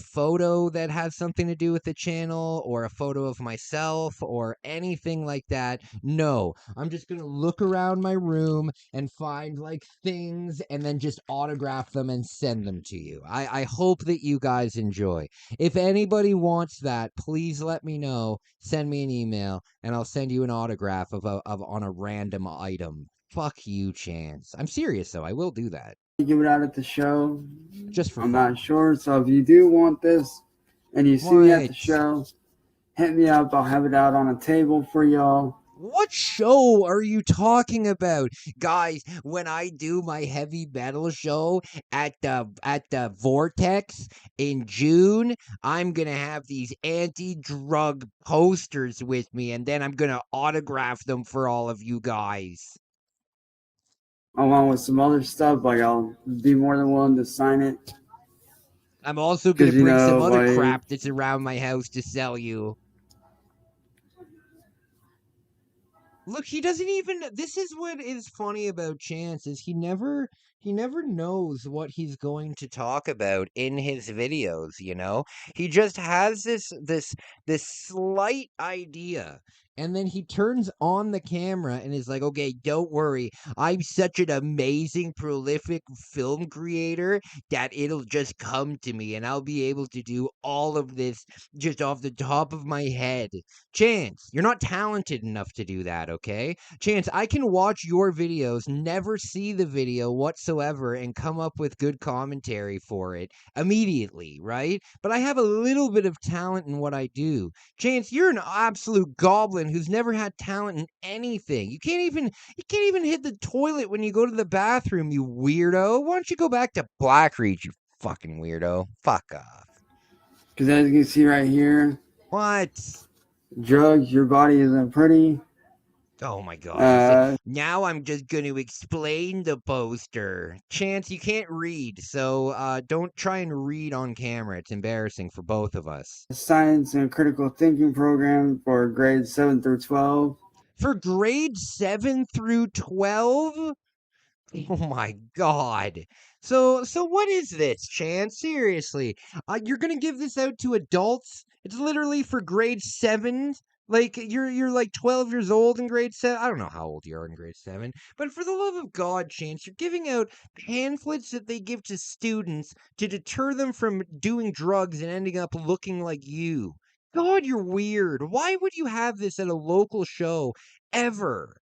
photo that has something to do with the channel, or a photo of myself, or anything like that. No, I'm just gonna look around my room and find like things, and then just autograph them and send them to you. I hope that you guys enjoy. If anybody wants that, please let me know. Send me an email and I'll send you an autograph of on a random item. Fuck you, Chance. I'm serious though. I will do that. give it out at the show. Just for I'm fun. not sure. So if you do want this and you see me at the show, hit me up. I'll have it out on a table for y'all. What show are you talking about? Guys, when I do my heavy metal show at the Vortex in June, I'm going to have these anti-drug posters with me, and then I'm going to autograph them for all of you guys. Along with some other stuff, like I'll be more than willing to sign it. I'm also going to bring some other like, crap that's around my house to sell you. Look, he doesn't even. This is what is funny about Chance, is he never knows what he's going to talk about in his videos, you know? He just has this slight idea, and then he turns on the camera and is like, "Okay, don't worry. I'm such an amazing prolific film creator that it'll just come to me and I'll be able to do all of this just off the top of my head." Chance, you're not talented enough to do that, okay? Chance, I can watch your videos, never see the video whatsoever, and come up with good commentary for it immediately, right? But I have a little bit of talent in what I do. Chance, you're an absolute goblin who's never had talent in anything. You can't even hit the toilet when you go to the bathroom, you weirdo. Why don't you go back to Blackreach, you fucking weirdo? Fuck off. Because as you can see right here, what? Drugs, your body isn't pretty. Oh my god. Now I'm just going to explain the poster. Chance, you can't read, so don't try and read on camera. It's embarrassing for both of us. Science and critical thinking program for grades 7 through 12. For grades 7 through 12? Oh my god. So what is this, Chance? Seriously. You're going to give this out to adults? It's literally for grade 7. Like you're like 12 years old in grade 7. I don't know how old you are in grade 7, but for the love of God, Chance, you're giving out pamphlets that they give to students to deter them from doing drugs and ending up looking like you. God, you're weird. Why would you have this at a local show ever?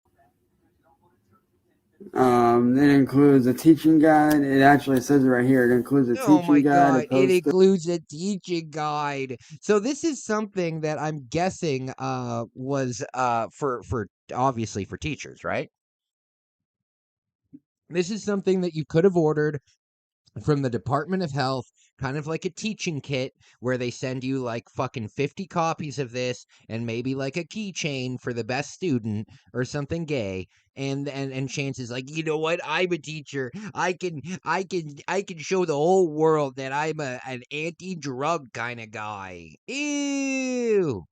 It includes a teaching guide. It actually says it right here. It includes a Oh my teaching guide. god, it includes a teaching guide. So this is something that I'm guessing was for obviously for teachers, right? This is something that you could have ordered from the Department of Health, kind of like a teaching kit, where they send you like fucking 50 copies of this and maybe like a keychain for the best student or something gay. And Chance is like, you know what? I'm a teacher. I can show the whole world that I'm an anti-drug kind of guy. Ew.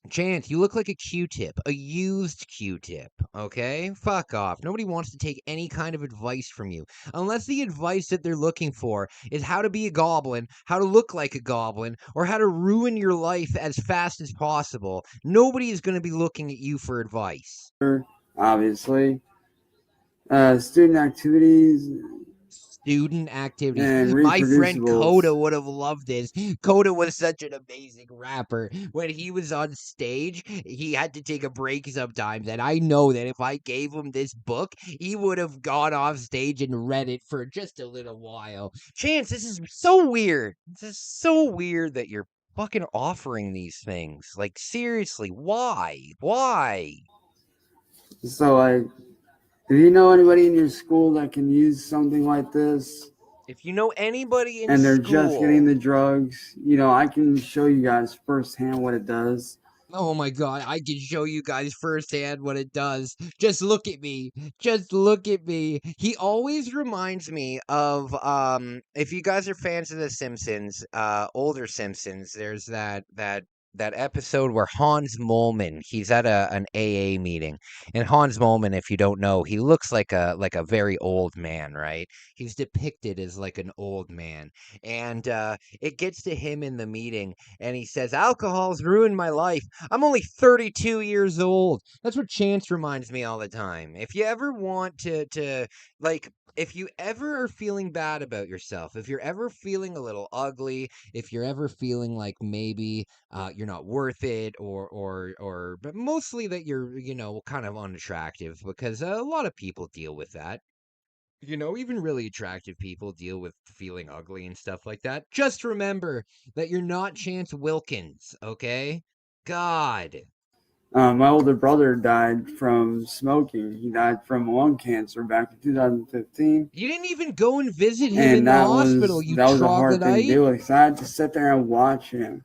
Chance, you look like a Q-tip, a used Q-tip, okay? Fuck off. Nobody wants to take any kind of advice from you. Unless the advice that they're looking for is how to be a goblin, how to look like a goblin, or how to ruin your life as fast as possible. Nobody is going to be looking at you for advice. obviously. Student activities Student activities. and My friend Coda reproducibles. would have loved this. Coda was such an amazing rapper. When he was on stage, he had to take a break sometimes. And I know that if I gave him this book, he would have gone off stage and read it for just a little while. Chance, this is so weird. This is so weird that you're fucking offering these things. Like, seriously, why? Why? So, like, if you know anybody in your school that can use something like this, If you know anybody in and they're just getting school, the drugs, you know, I can show you guys firsthand what it does. oh my god, I can show you guys firsthand what it does. Just look at me. Just look at me. He always reminds me of if you guys are fans of the Simpsons, older Simpsons, there's that episode where Hans Molman, he's at an AA meeting. And Hans Molman, if you don't know, he looks like a very old man, right? He's depicted as like an old man. And it gets to him in the meeting and he says, "Alcohol's ruined my life. I'm only 32 years old." That's what Chance reminds me all the time. If you ever want to like if you ever are feeling bad about yourself, if you're ever feeling a little ugly, if you're ever feeling like maybe you're not worth it, but mostly that you're, kind of unattractive, because a lot of people deal with that. Even really attractive people deal with feeling ugly and stuff like that. Just remember that you're not Chance Wilkins, okay? God. My older brother died from smoking. He died from lung cancer back in 2015. You didn't even go and visit him in And the that hospital, was you that was a hard thing to troglodyte. do. Because I had to sit there and watch him,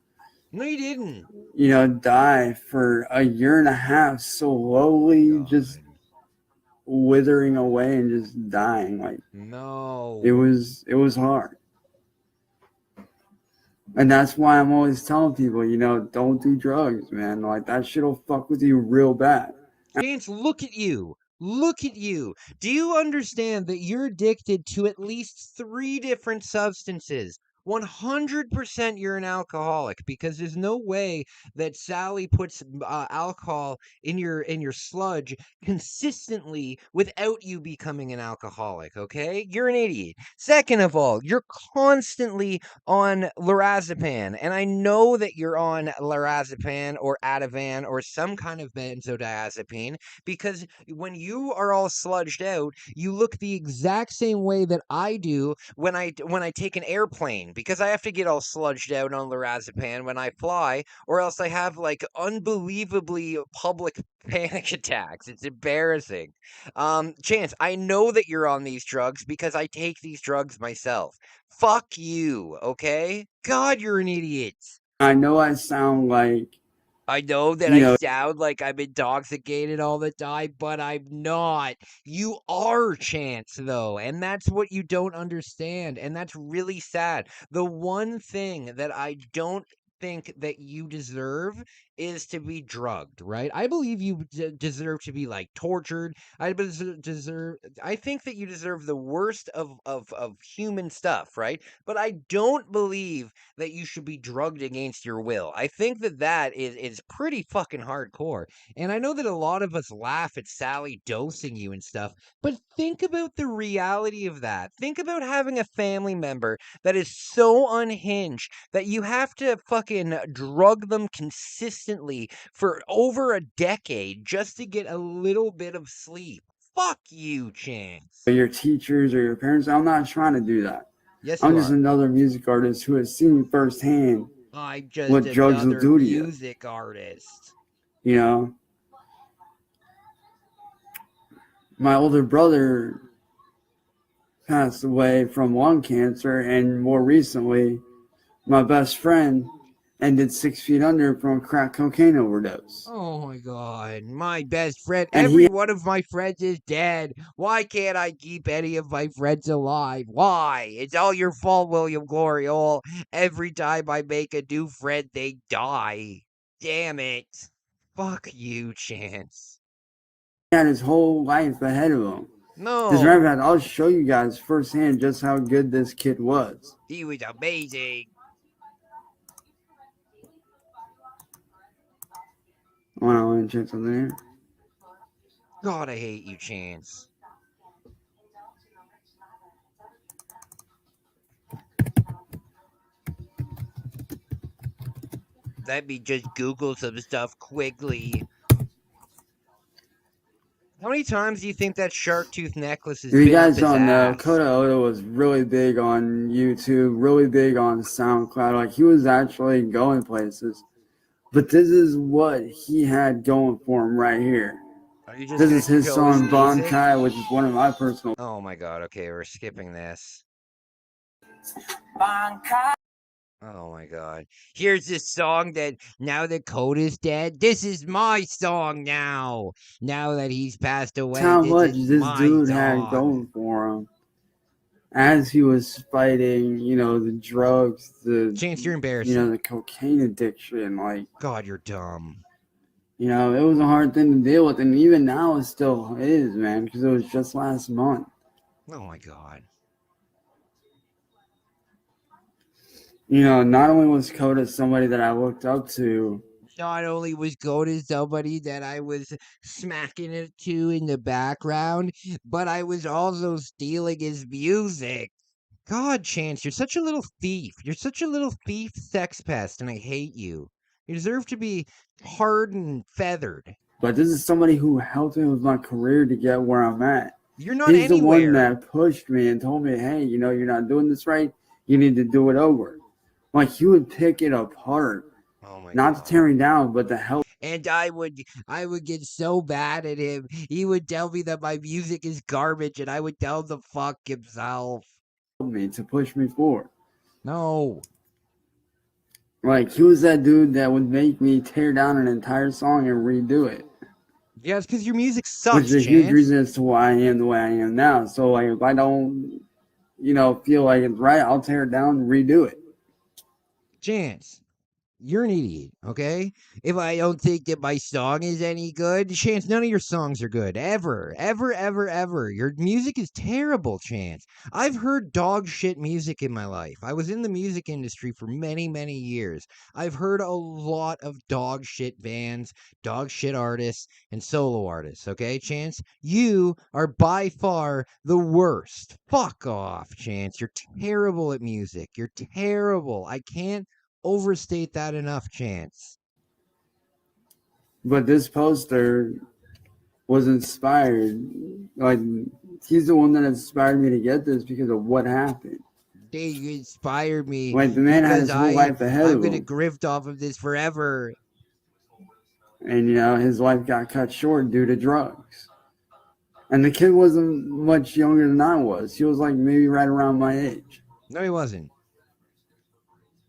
No, you didn't. you know, die for a year and a half, slowly just withering away and just dying. Like, No. it was hard. And that's why I'm always telling people, you know, don't do drugs, man. Like, that shit'll fuck with you real bad. Chance, look at you. Look at you. Do you understand that you're addicted to at least 3 different substances? 100% you're an alcoholic, because there's no way that Sally puts alcohol in your sludge consistently without you becoming an alcoholic, okay? You're an idiot. Second of all, you're constantly on lorazepam, and I know that you're on lorazepam or Ativan or some kind of benzodiazepine, because when you are all sludged out, you look the exact same way that I do when I take an airplane, because I have to get all sludged out on lorazepam when I fly, or else I have like unbelievably public panic attacks. It's embarrassing. Chance, I know that you're on these drugs because I take these drugs myself. Fuck you, okay? God, you're an idiot. I know I sound like, I know that you I know, sound like I'm intoxicated all the time, but I'm not. You are Chance, though, and that's what you don't understand, and that's really sad. The one thing that I don't think that you deserve is to be drugged, right? I believe you deserve to be like tortured. I think that you deserve the worst of human stuff, right? But I don't believe that you should be drugged against your will. I think that is pretty fucking hardcore. And I know that a lot of us laugh at Sally dosing you and stuff, but think about the reality of that. Think about having a family member that is so unhinged that you have to fucking drug them consistently for over a decade just to get a little bit of sleep. Fuck you, Chance. your teachers or your parents. I'm not trying to do that. Yes, I'm you just are. another music artist who has seen firsthand I'm just what drugs will another do to you. music artist. You know, my older brother passed away from lung cancer, and more recently, my best friend ended 6 feet under from a crack cocaine overdose. Oh my god, my best friend. And Every he one of my friends is dead. Why can't I keep any of my friends alive? Why? It's all your fault, William Gloriole. Every time I make a new friend, they die. Damn it. Fuck you, Chance. had his whole life ahead of him. As a No, matter of fact, I'll show you guys firsthand just how good this kid was. he was amazing. I want to check something here. God, I hate you, Chance. Let me just Google some stuff quickly. How many times do you think that shark tooth necklace has If you been guys up his don't know, ass? Kota Oda was really big on YouTube, really big on SoundCloud. Like, he was actually going places. But this is what he had going for him right here. Are you just This gonna is his show his song Bon music? Kai, which is one of my personal. Oh my god, okay, we're skipping this. Oh my god. Here's this song that now that Coda's dead, this is my song now. Now that he's passed away, How this much is this my dude had song. going for him as he was fighting, the drugs, Chance, you're embarrassing. the cocaine addiction. Like, God, you're dumb. it was a hard thing to deal with, and even now it still is, man, because it was just last month. Oh my god. Not only was Coda somebody that I looked up to. Not only was Coda somebody that I was smacking it to in the background, but I was also stealing his music. God, Chance, you're such a little thief. You're such a little thief sex pest, and I hate you. You deserve to be tarred and feathered. But this is somebody who helped me with my career to get where I'm at. You're not He's the one anywhere. that pushed me and told me, hey, you're not doing this right. You need to do it over. Like, he would pick it apart. Oh my Not god. to tear me down, but to help. And I would get so bad at him. He would tell me that my music is garbage, and I would tell him to fuck himself. Me to push me forward. No. Like, he was that dude that would make me tear down an entire song and redo it. Yeah, it's because your music sucks, Which is a Chance. huge reason as to why I am the way I am now. So, like, if I don't, feel like it's right, I'll tear it down and redo it. Chance, you're an idiot, okay? If I don't think that my song is any good, Chance, none of your songs are good. Ever. Ever, ever, ever. Your music is terrible, Chance. I've heard dog shit music in my life. I was in the music industry for many, many years. I've heard a lot of dog shit bands, dog shit artists, and solo artists, okay, Chance? You are by far the worst. Fuck off, Chance. You're terrible at music. You're terrible. I can't overstate that enough, Chance. But this poster was inspired. Like, he's the one that inspired me to get this because of what happened. They inspired me. Like, the man had his whole life ahead I'm of gonna him. grift off of this forever. And, his life got cut short due to drugs. And the kid wasn't much younger than I was. He was like maybe right around my age. No, he wasn't.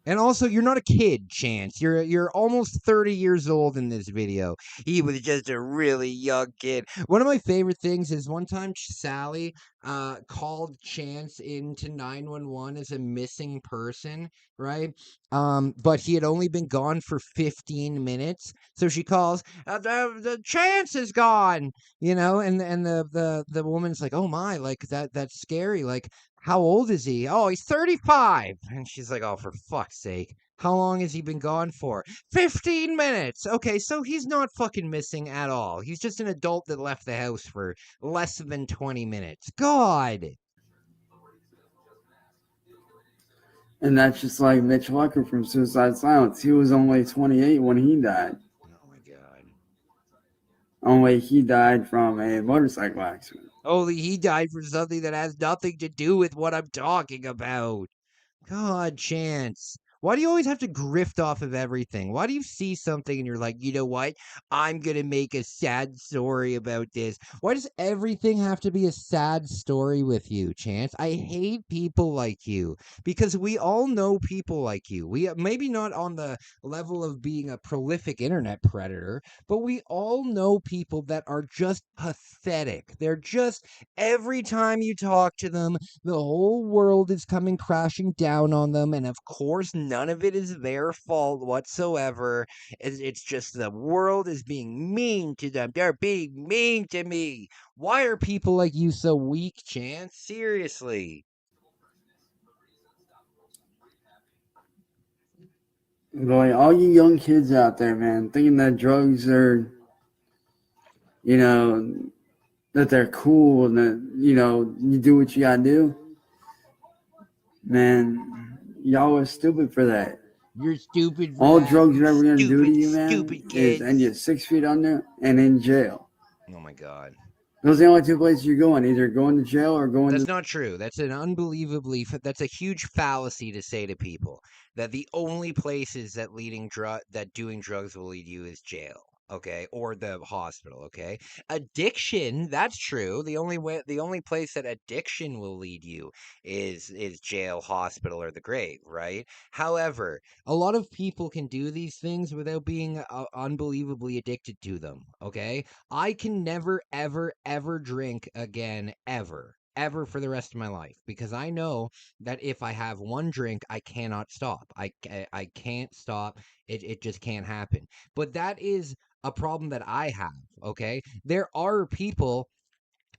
And also, you're not a kid, Chance. You're almost 30 years old in this video. He was just a really young kid. One of my favorite things is one time Sally called Chance into 911 as a missing person, right? But he had only been gone for 15 minutes. So she calls, the Chance is gone, and the woman's like, oh my, like that's scary. Like, how old is he? Oh, he's 35. And she's like, oh, for fuck's sake. How long has he been gone for? 15 minutes. Okay, so he's not fucking missing at all. He's just an adult that left the house for less than 20 minutes. God. And that's just like Mitch Lucker from Suicide Silence. He was only 28 when he died. Oh my god. Only he died from a motorcycle accident. Only he died from something that has nothing to do with what I'm talking about. God, Chance. Why do you always have to grift off of everything? Why do you see something and you're like, you know what? I'm going to make a sad story about this. Why does everything have to be a sad story with you, Chance? I hate people like you because we all know people like you. We maybe not on the level of being a prolific internet predator, but we all know people that are just pathetic. They're just, every time you talk to them, the whole world is coming crashing down on them, and of course none of it is their fault whatsoever. It's just the world is being mean to them. They're being mean to me. Why are people like you so weak, Chance? Seriously. Boy, all you young kids out there, man, thinking that drugs are, that they're cool and that, you know, you do what you gotta do, man, y'all are stupid for that. You're stupid for All that. drugs are ever gonna do to you, Stupid man, kids. is end you 6 feet under and in jail. Oh my God. Those are the only two places you're going, either going to jail or going That's to... not true. That's an unbelievably, that's a huge fallacy to say to people that the only places that doing drugs will lead you is jail. Okay, or the hospital. Okay, addiction. That's true. The only place that addiction will lead you is jail, hospital, or the grave. Right. However, a lot of people can do these things without being unbelievably addicted to them. Okay, I can never, ever, ever drink again, ever for the rest of my life, because I know that if I have one drink, I cannot stop. I can't stop. It just can't happen. But that is a problem that I have. Okay, there are people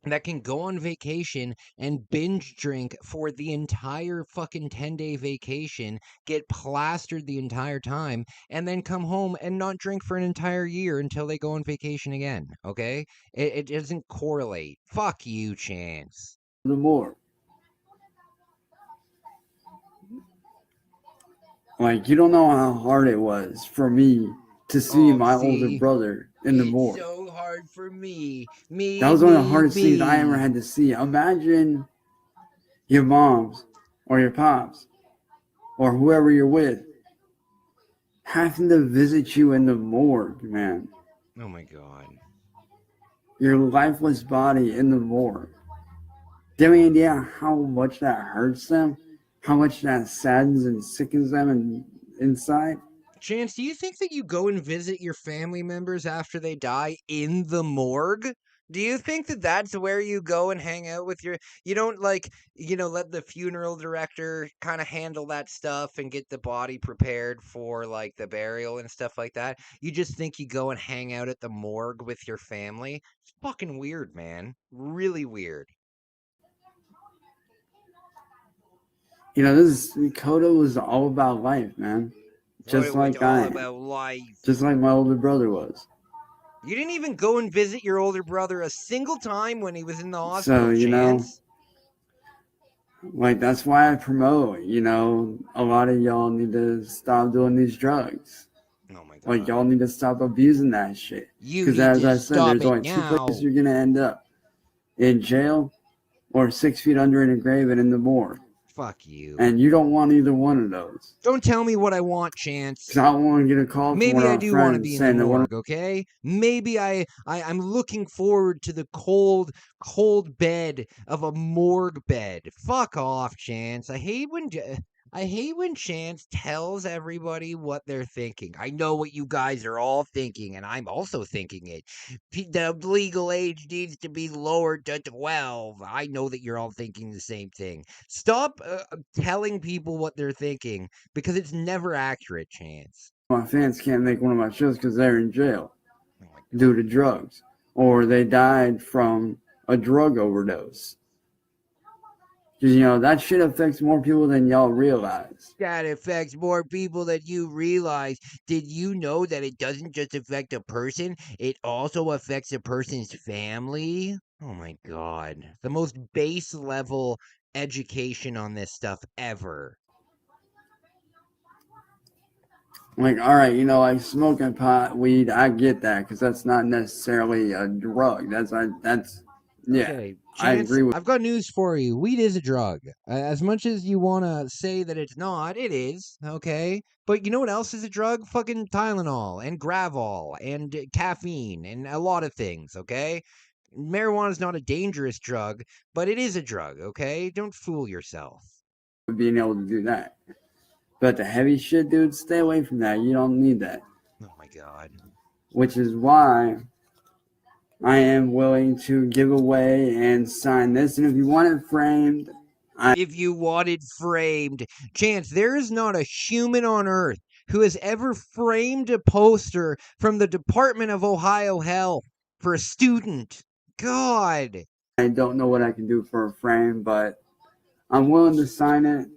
that can go on vacation and binge drink for the entire fucking 10-day vacation, get plastered the entire time, and then come home and not drink for an entire year until they go on vacation again. Okay, it doesn't correlate. Fuck you, Chance. the morgue. Like, you don't know how hard it was for me to see my older brother in the morgue. It's so hard for me. That was one of the hardest things I ever had to see. Imagine your moms or your pops or whoever you're with having to visit you in the morgue, man. Oh my God. Your lifeless body in the morgue. Do you have any idea how much that hurts them? How much that saddens and sickens them inside? Chance, do you think that you go and visit your family members after they die in the morgue? Do you think that that's where you go and hang out with you don't let the funeral director kind of handle that stuff and get the body prepared for like the burial and stuff like that? You just think you go and hang out at the morgue with your family? It's fucking weird, man. Really weird. You know, Coda was all about life, man. Just like I am. About life. Just like my older brother was. You didn't even go and visit your older brother a single time when he was in the hospital, So, you Chance. know, like, that's why I promote, you know, a lot of y'all need to stop doing these drugs. Oh my God. Like, y'all need to stop abusing that shit. You Because need as to I said, stop there's it only two now. places you're going to end up. In jail or 6 feet under in a grave and in the morgue. Fuck you. And you don't want either one of those. Don't tell me what I want, Chance. Because I don't want to get a call from Maybe one of I our do want to friends be in saying the that one of morgue, okay? Maybe I'm looking forward to the cold bed of a morgue bed. Fuck off, Chance. I hate when Chance tells everybody what they're thinking. I know what you guys are all thinking, and I'm also thinking it. The legal age needs to be lowered to 12. I know that you're all thinking the same thing. Stop telling people what they're thinking, because it's never accurate, Chance. my fans can't make one of my shows because they're in jail due to drugs. Or they died from a drug overdose. Because, you know, that shit affects more people than y'all realize. That affects more people than you realize. Did you know that it doesn't just affect a person? It also affects a person's family? Oh my God. The most base level education on this stuff ever. Like, all right, you know, like smoking pot, weed, I get that because that's not necessarily a drug. Yeah, Okay, I Chance, agree with. I've got news for you. Weed is a drug. As much as you want to say that it's not, it is, okay? But you know what else is a drug? Fucking Tylenol and Gravol and caffeine and a lot of things, okay? Marijuana is not a dangerous drug, but it is a drug, okay? Don't fool yourself. Being able to do that. But the heavy shit, dude, stay away from that. You don't need that. Oh my God. Which is why I am willing to give away and sign this. And if you want it framed, if you want it framed. Chance, there is not a human on earth who has ever framed a poster from the Department of Ohio Health for a student. God. I don't know what I can do for a frame, but I'm willing to sign it.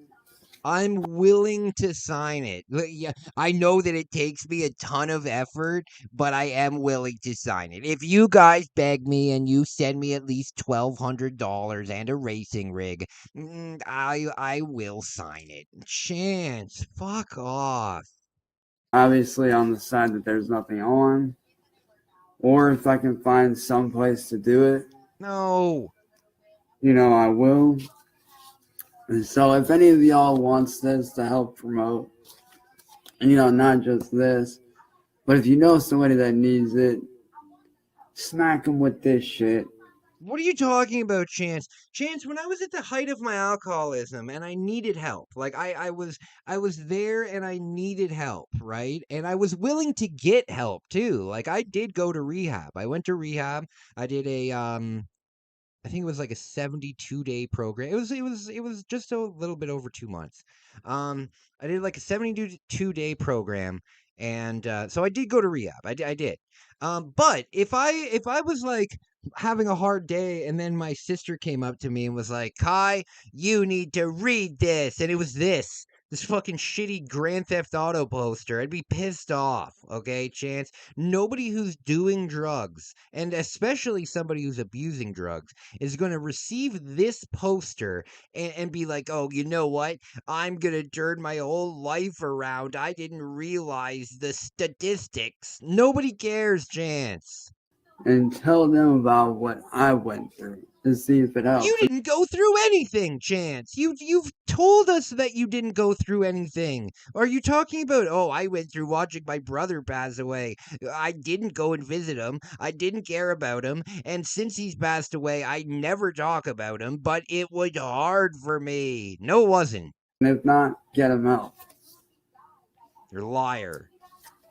I'm willing to sign it. Yeah, I know that it takes me a ton of effort, but I am willing to sign it. If you guys beg me and you send me at least $1,200 and a racing rig, I will sign it. Chance, fuck off. Obviously, on the side that there's nothing on, or if I can find some place to do it, No. I will. And so, if any of y'all wants this to help promote, not just this, but if you know somebody that needs it, smack them with this shit. What are you talking about, Chance? Chance, when I was at the height of my alcoholism and I needed help, like I was there and I needed help, right? And I was willing to get help too. Like I did go to rehab. I went to rehab. I did I think it was like a 72-day program. It was just a little bit over 2 months. I did like a 72-day program, and so I did go to rehab. I did. But if I was like having a hard day, and then my sister came up to me and was like, "Kai, you need to read this," and it was this fucking shitty Grand Theft Auto poster, I'd be pissed off. Okay, Chance. Nobody who's doing drugs, and especially somebody who's abusing drugs, is going to receive this poster and be like, oh, you know what? I'm going to turn my whole life around. I didn't realize the statistics. Nobody cares, Chance. And tell them about what I went through to see if it helps. You didn't go through anything, Chance. You've told us that you didn't go through anything. Are you talking about, oh, I went through watching my brother pass away. I didn't go and visit him. I didn't care about him. And since he's passed away, I never talk about him, but it was hard for me. No, it wasn't. And if not, get them out. You're a liar.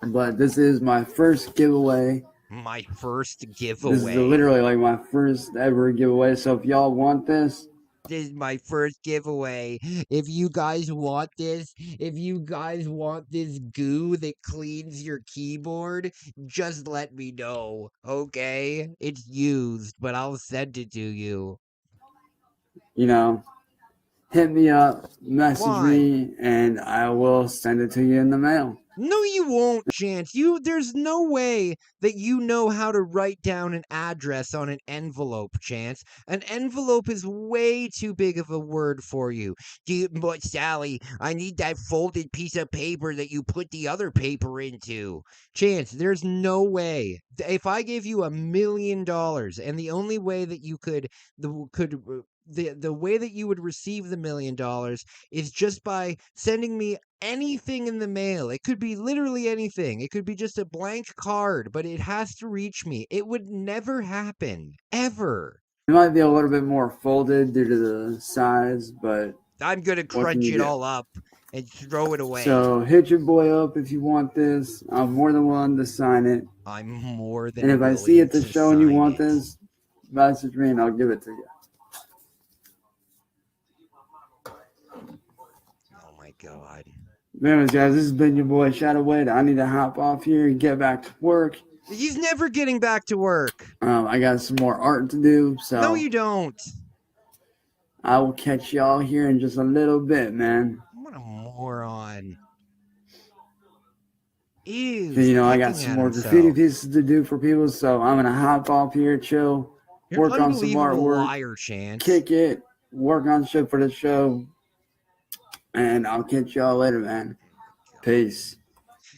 But this is my first giveaway. My first giveaway. This is literally like my first ever giveaway. So if y'all want this is my first giveaway. If you guys want this, if you guys want this goo that cleans your keyboard, just let me know, okay? It's used, but I'll send it to you. Hit me up, message me, and I will send it to you in the mail. No, you won't, Chance. There's no way that you know how to write down an address on an envelope, Chance. An envelope is way too big of a word for you. But Sally, I need that folded piece of paper that you put the other paper into. Chance, there's no way. If I gave you $1 million, and the only way that you the way that you would receive the $1 million is just by sending me anything in the mail. It could be literally anything. It could be just a blank card, but it has to reach me. It would never happen. Ever. It might be a little bit more folded due to the size, but I'm going to crunch it all up and throw it away. So hit your boy up if you want this. I'm more than willing to sign it. I'm more than And if I see it at the show and you want this, message me and I'll give it to you. Oh my God. Anyways, guys, this has been your boy Shadow Wade. I need to hop off here and get back to work. He's never getting back to work. I got some more art to do, so no, you don't. I will catch y'all here in just a little bit, man. What a moron. Ew. I got some more graffiti pieces to do for people, so I'm gonna hop off here, chill, work on some artwork, liar, Chance. kick it, work on shit for the show. And I'll catch y'all later, man. Peace.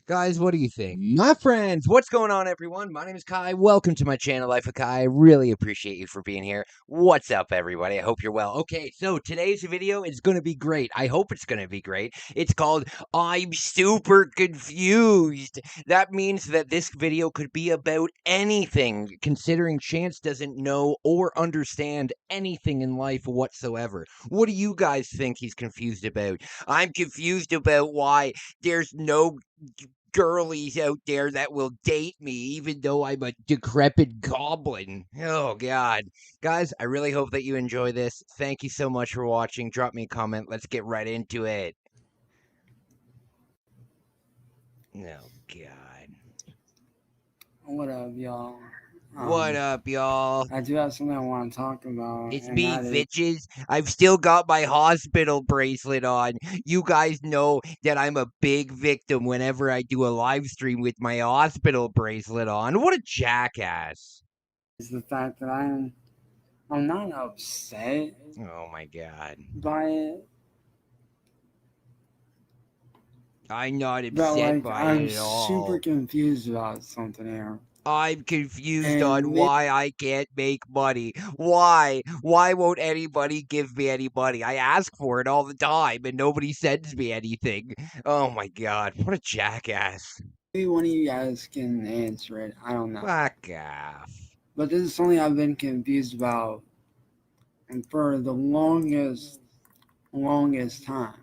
Guys, what do you think? My friends, what's going on, everyone? My name is Kai. Welcome to my channel, Life of Kai. I really appreciate you for being here. What's up, everybody? I hope you're well. Okay, so today's video is going to be great. I hope it's going to be great. It's called I'm Super Confused. That means that this video could be about anything, considering Chance doesn't know or understand anything in life whatsoever. What do you guys think he's confused about? I'm confused about why there's no girlies out there that will date me, even though I'm a decrepit goblin. Oh, God. Guys, I really hope that you enjoy this. Thank you so much for watching. Drop me a comment. Let's get right into it. Oh, God. What up, y'all? What up, y'all? I do have something I want to talk about. It's and me, that is- bitches. I've still got my hospital bracelet on. You guys know that I'm a big victim whenever I do a live stream with my hospital bracelet on. What a jackass. is the fact that I'm not upset Oh my god. by it, I'm not but upset like by I'm it at all. super confused about something here. I'm confused And on why I can't make money. Why? Why won't anybody give me any money? I ask for it all the time and nobody sends me anything. Oh my god, what a jackass. Maybe one of you guys can answer it. I don't know. Fuck off. But this is something I've been confused about and for the longest time.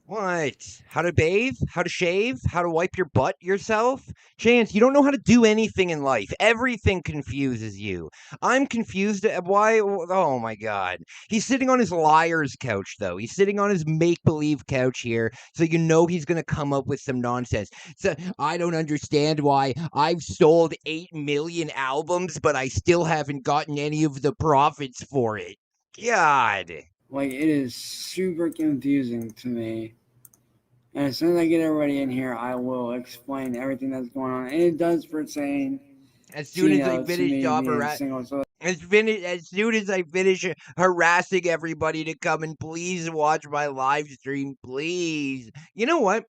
What? How to bathe? How to shave? How to wipe your butt yourself? Chance, you don't know how to do anything in life. Everything confuses you. I'm confused at why. Oh my god. He's sitting on his liar's couch, though. He's sitting on his make believe couch here, so you know he's going to come up with some nonsense. So I don't understand why I've sold 8 million albums, but I still haven't gotten any of the profits for it. God. Like, it is super confusing to me. And as soon as I get everybody in here, I will explain everything that's going on. And it does pertain As soon as I to finish me being as single. So soon as I finish harassing everybody to come and please watch my live stream, please. You know what?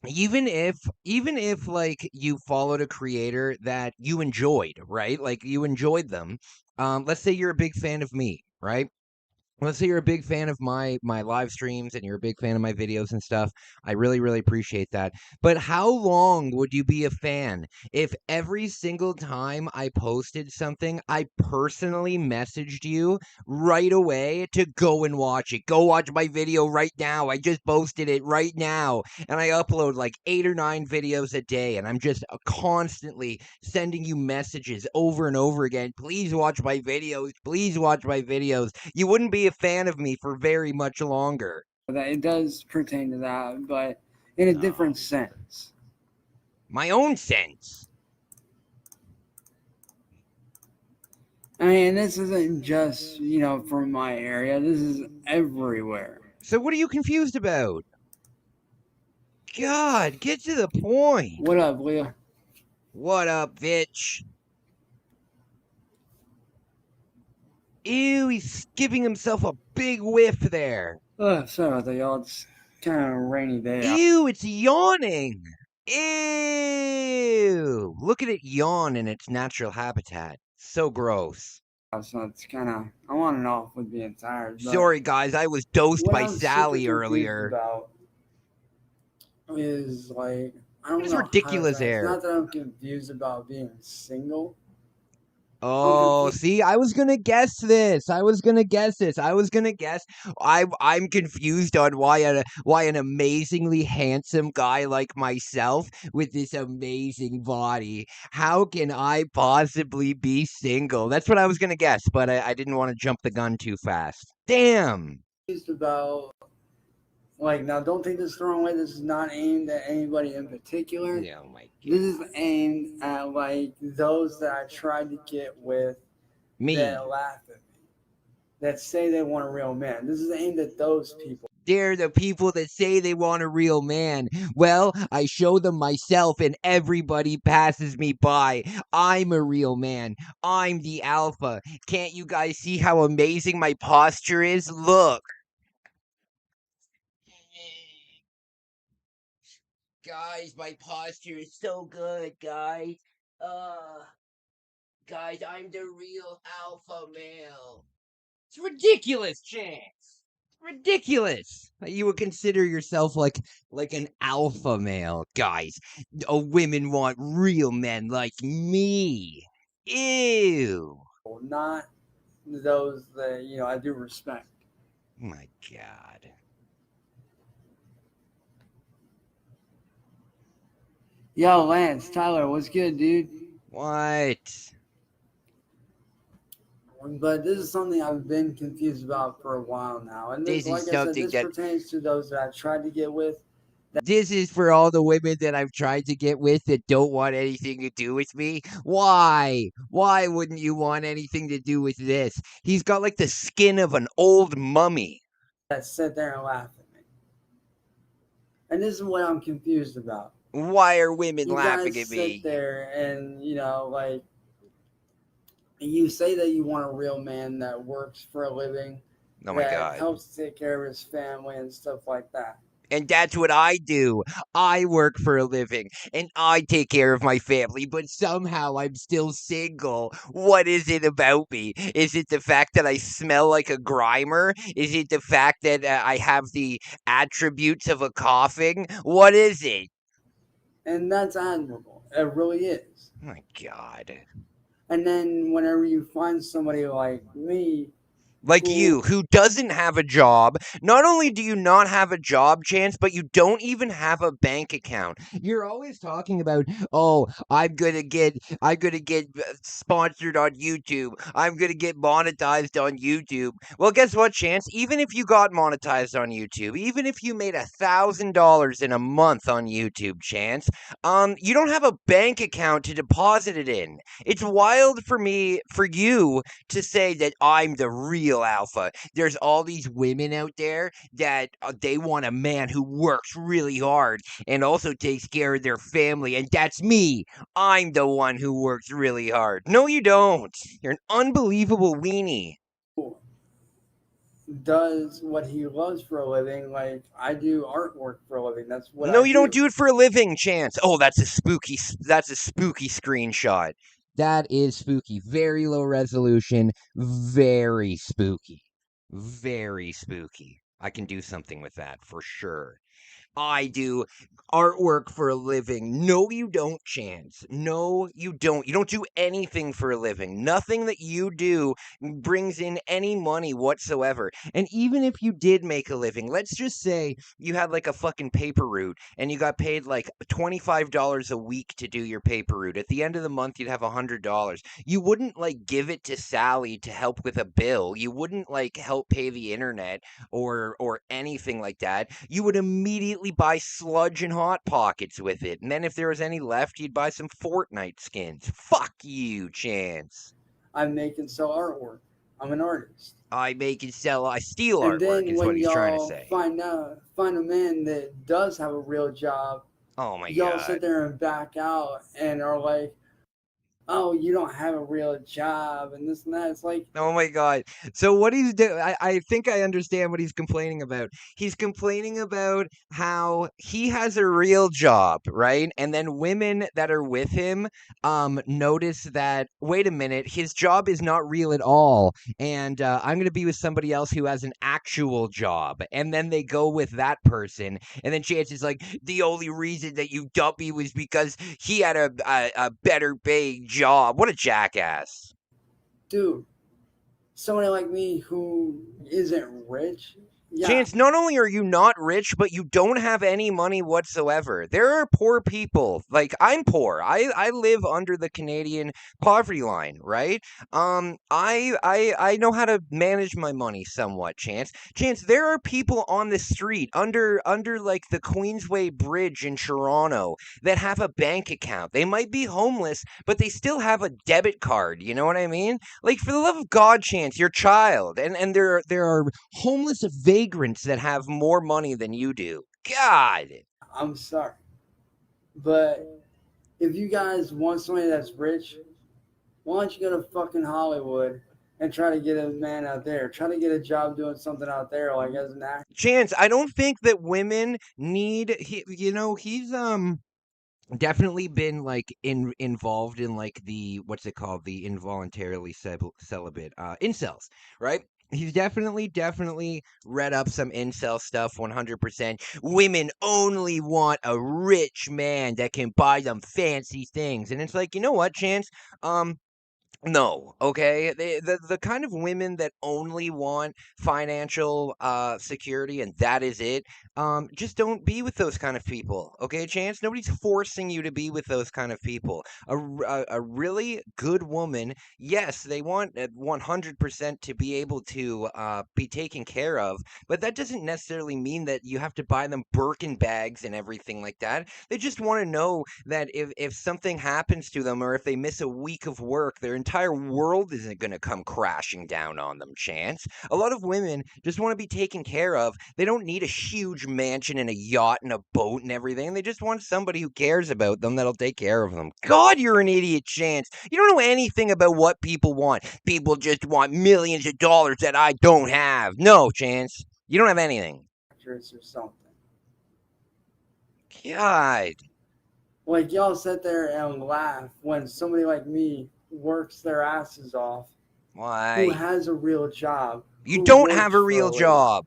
Even if like you followed a creator that you enjoyed, right? Like you enjoyed them. Let's say you're a big fan of me, right? Let's say you're a big fan of my live streams and you're a big fan of my videos and stuff. I really, really appreciate that. But how long would you be a fan if every single time I posted something, I personally messaged you right away to go and watch it? Go watch my video right now. I just posted it right now. And I upload like 8 or 9 videos a day. And I'm just constantly sending you messages over and over again. Please watch my videos. Please watch my videos. You wouldn't be a fan of me for very much longer. that it does pertain to that, but in a different sense. My own sense. I mean, this isn't just, from my area. This is everywhere. So what are you confused about? God, get to the point. What up, Leo? What up, bitch? Ew, he's giving himself a big whiff there. Sorry about that, y'all. It's kind of a rainy day out. Ew, it's yawning. Ew. Look at it yawn in its natural habitat. So gross. So it's kind of on and off with being tired. But Sorry, guys, I was dosed what by I'm super Sally confused earlier. about is like, I don't What is know. ridiculous It's air? not that I'm confused about being single. Oh, see, I was gonna guess this. I'm confused on why an amazingly handsome guy like myself with this amazing body, how can I possibly be single? That's what I was gonna guess, but I didn't want to jump the gun too fast. Damn. Confused about, like, now don't take this the wrong way. This is not aimed at anybody in particular. Yeah, oh my God. This is aimed at like those that I tried to get with Me. that laugh at me, that say they want a real man. This is aimed at those people. They're the people that say they want a real man. Well, I show them myself and everybody passes me by. I'm a real man. I'm the alpha. Can't you guys see how amazing my posture is? Look. Guys, my posture is so good, guys. Guys, I'm the real alpha male. It's ridiculous, Chance. Ridiculous. You would consider yourself like an alpha male, guys. Women want real men like me. Ew. Not those that I do respect. My God. Yo, Lance, Tyler, what's good, dude? What? But this is something I've been confused about for a while now. And This this, is like I said, something this that- pertains to those that I tried to get with This is for all the women that I've tried to get with that don't want anything to do with me. Why? Why wouldn't you want anything to do with this? He's got like the skin of an old mummy. That sit there and laugh at me. And this is what I'm confused about. Why are women You laughing guys at me? sit there and, like, you say that you want a real man that works for a living, Oh my that God. helps take care of his family and stuff like that. And that's what I do. I work for a living and I take care of my family, but somehow I'm still single. What is it about me? Is it the fact that I smell like a grimer? Is it the fact that I have the attributes of a coughing? What is it? And that's admirable. It really is. Oh my God. And then whenever you find somebody like me, Like you, who doesn't have a job. Not only do you not have a job, Chance, but you don't even have a bank account. You're always talking about, oh, I'm gonna get sponsored on YouTube. I'm gonna get monetized on YouTube. Well, guess what, Chance? Even if you got monetized on YouTube, even if you made $1,000 in a month on YouTube, Chance, you don't have a bank account to deposit it in. It's wild for you to say that I'm the real alpha. There's all these women out there that they want a man who works really hard and also takes care of their family, and that's me. I'm the one who works really hard. No, you don't. You're an unbelievable weenie. Does what he loves for a living, like I do artwork for a living. That's what No, I you do. don't do it for a living, Chance. Oh, that's a spooky screenshot. That is spooky. Very low resolution. Very spooky. Very spooky. I can do something with that for sure. I do artwork for a living. No, you don't, Chance. No, you don't. You don't do anything for a living. Nothing that you do brings in any money whatsoever. And even if you did make a living, let's just say you had like a fucking paper route and you got paid like $25 a week to do your paper route. At the end of the month, you'd have $100. You wouldn't like give it to Sally to help with a bill. You wouldn't like help pay the internet or anything like that. You would immediately buy sludge and hot pockets with it, and then if there was any left, you'd buy some Fortnite skins. Fuck you, Chance. I make and sell artwork. I'm an artist. I steal And artwork then is when what he's trying to y'all say. find a man that does have a real job, Oh my y'all God. sit there and back out and are like, oh, you don't have a real job and this and that. It's like, Oh my God. So what he's doing, I think I understand what he's complaining about. He's complaining about how he has a real job, right? And then women that are with him notice that, wait a minute, his job is not real at all. And I'm going to be with somebody else who has an actual job. And then they go with that person. And then Chance is like, the only reason that you dumped me was because he had a better paying job. What a jackass. dude, somebody like me who isn't rich. Yeah, Chance, not only are you not rich, but you don't have any money whatsoever. There are poor people. Like, I'm poor. I live under the Canadian poverty line, right? I know how to manage my money somewhat, Chance. Chance, there are people on the street under like the Queensway Bridge in Toronto that have a bank account. They might be homeless, but they still have a debit card. You know what I mean? Like, for the love of God, Chance, you're a child, and there are homeless vagrants that have more money than you do. God. I'm sorry. But if you guys want somebody that's rich, why don't you go to fucking Hollywood and try to get a man out there? Try to get a job doing something out there, like as an actor. Chance, I don't think that women need, he's definitely been like involved in like the, what's it called, the involuntarily celibate incels, right? He's definitely read up some incel stuff. 100%. Women only want a rich man that can buy them fancy things. And it's like, you know what, Chance? No, okay? The kind of women that only want financial security and that is it, just don't be with those kind of people, okay, Chance? Nobody's forcing you to be with those kind of people. A really good woman, yes, they want 100% to be able to be taken care of, but that doesn't necessarily mean that you have to buy them Birkin bags and everything like that. They just want to know that if something happens to them or if they miss a week of work, their entire world isn't going to come crashing down on them, Chance. A lot of women just want to be taken care of. They don't need a huge mansion and a yacht and a boat and everything. They just want somebody who cares about them that'll take care of them. God, you're an idiot, Chance. You don't know anything about what people want. People just want millions of dollars that I don't have. No, Chance. You don't have anything. Or something. God. Like, y'all sit there and laugh when somebody like me works their asses off. Why? Who has a real job. You don't have a real job.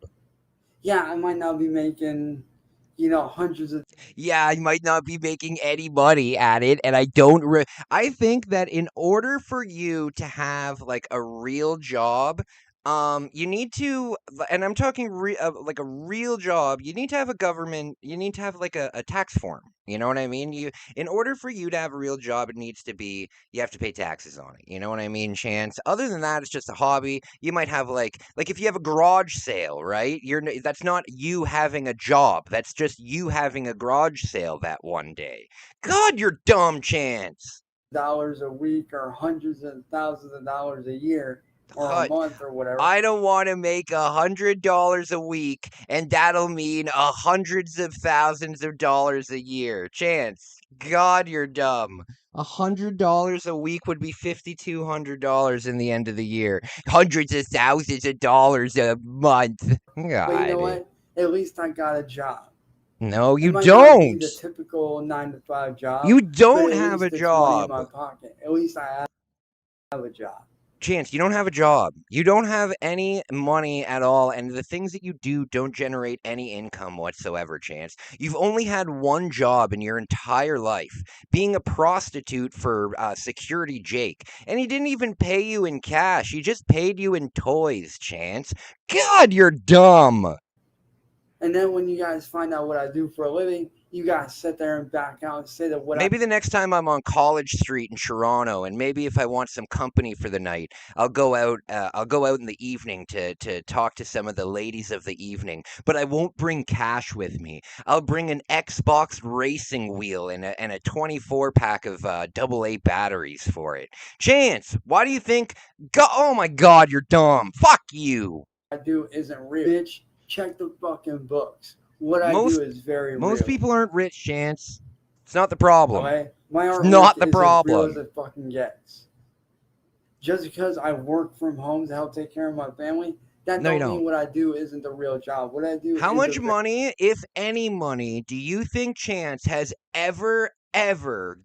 Yeah, I might not be making, hundreds of... Yeah, I might not be making any money at it, and I think that in order for you to have, like, a real job, you need to, and I'm talking like a real job, you need to have you need to have, like, a tax form, you know what I mean? In order for you to have a real job, you have to pay taxes on it, you know what I mean, Chance? Other than that, it's just a hobby. You might have, like if you have a garage sale, right? That's not you having a job, that's just you having a garage sale that one day. God, you're dumb, Chance. Dollars a week or hundreds of thousands of dollars a year. Or a month or whatever. I don't want to make $100 a week, and that'll mean hundreds of thousands of dollars a year. Chance, God, you're dumb. $100 a week would be $5,200 in the end of the year. Hundreds of thousands of dollars a month. God. But you know what? At least I got a job. No, you it might don't. Not be the typical 9-to-5 job. You don't have a job. Money in my pocket. At least I have a job. Chance, you don't have a job. You don't have any money at all, and the things that you do don't generate any income whatsoever, Chance. You've only had one job in your entire life, being a prostitute for Security Jake, and he didn't even pay you in cash. He just paid you in toys, Chance. God, you're dumb. And then when you guys find out what I do for a living, you guys sit there and back out and say that maybe the next time I'm on College Street in Toronto, and maybe if I want some company for the night, I'll go out in the evening to talk to some of the ladies of the evening, but I won't bring cash with me. I'll bring an Xbox racing wheel and a 24-pack of AA batteries for it. Chance, why do you think oh my God, you're dumb. Fuck you. What I do isn't real. Bitch, check the fucking books. What I do is very real. Most people aren't rich, Chance. It's not the problem. Okay? My it's not the problem. As real as it fucking gets. Just because I work from home to help take care of my family, that don't mean what I do isn't the real job. What I do. How much money, if any money, do you think Chance has ever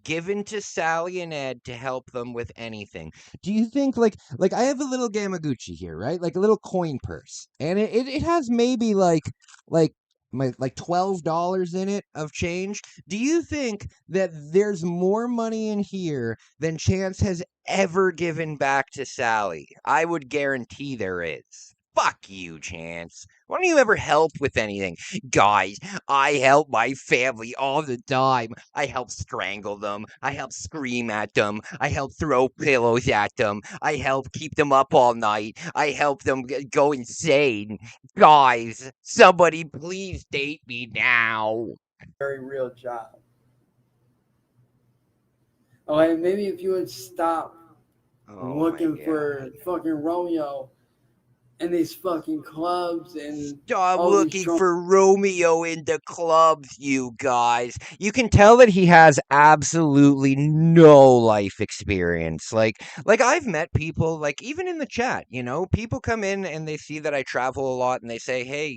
given to Sally and Ed to help them with anything? Do you think like I have a little Gamaguchi here, right? Like a little coin purse, and it has maybe like $12 in it of change. Do you think that there's more money in here than Chance has ever given back to Sally? I would guarantee there is. Fuck you, Chance. Why don't you ever help with anything? Guys, I help my family all the time. I help strangle them. I help scream at them. I help throw pillows at them. I help keep them up all night. I help them go insane. Guys, somebody please date me now. Very real job. Okay, maybe if you would stop looking for fucking Romeo in these fucking clubs and stop looking for Romeo in the clubs, you guys. You can tell that he has absolutely no life experience. Like I've met people, like even in the chat, people come in and they see that I travel a lot and they say, hey,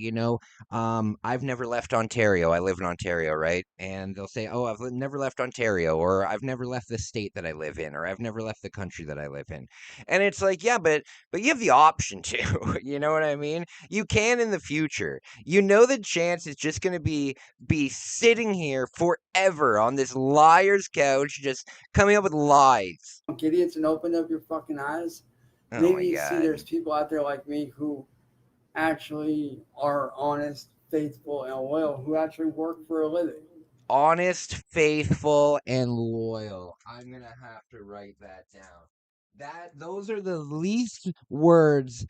I've never left Ontario. I live in Ontario, right? And they'll say, oh, I've never left Ontario, or I've never left the state that I live in, or I've never left the country that I live in. And it's like, yeah, but you have the option to. You know what I mean? You can in the future. You know that Chance is just going to be sitting here forever on this liar's couch, just coming up with lies. Idiots and open up your fucking eyes. Oh Maybe my you see God. there's people out there like me who actually are honest, faithful, and loyal, who actually work for a living. Honest, faithful, and loyal. I'm gonna have to write that down. Those are the least words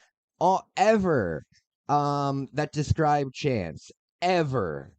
ever that describe Chance. Ever.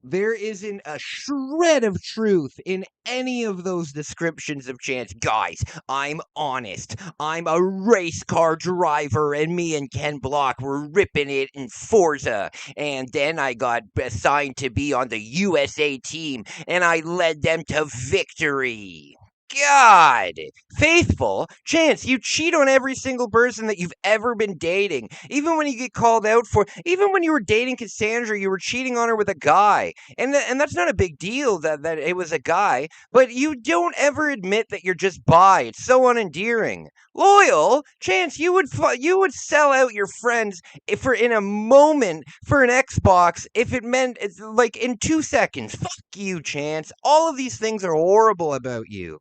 There isn't a shred of truth in any of those descriptions of Chance. Guys, I'm honest. I'm a race car driver, and me and Ken Block were ripping it in Forza. And then I got assigned to be on the USA team, and I led them to victory. God, faithful. Chance, you cheat on every single person that you've ever been dating. Even when you get called out for, even when you were dating Cassandra, you were cheating on her with a guy. And that's not a big deal that it was a guy, but you don't ever admit that you're just bi. It's so unendearing. Loyal, Chance, you would sell out your friends in a moment for an Xbox if it meant it's like in 2 seconds. Fuck you, Chance. All of these things are horrible about you.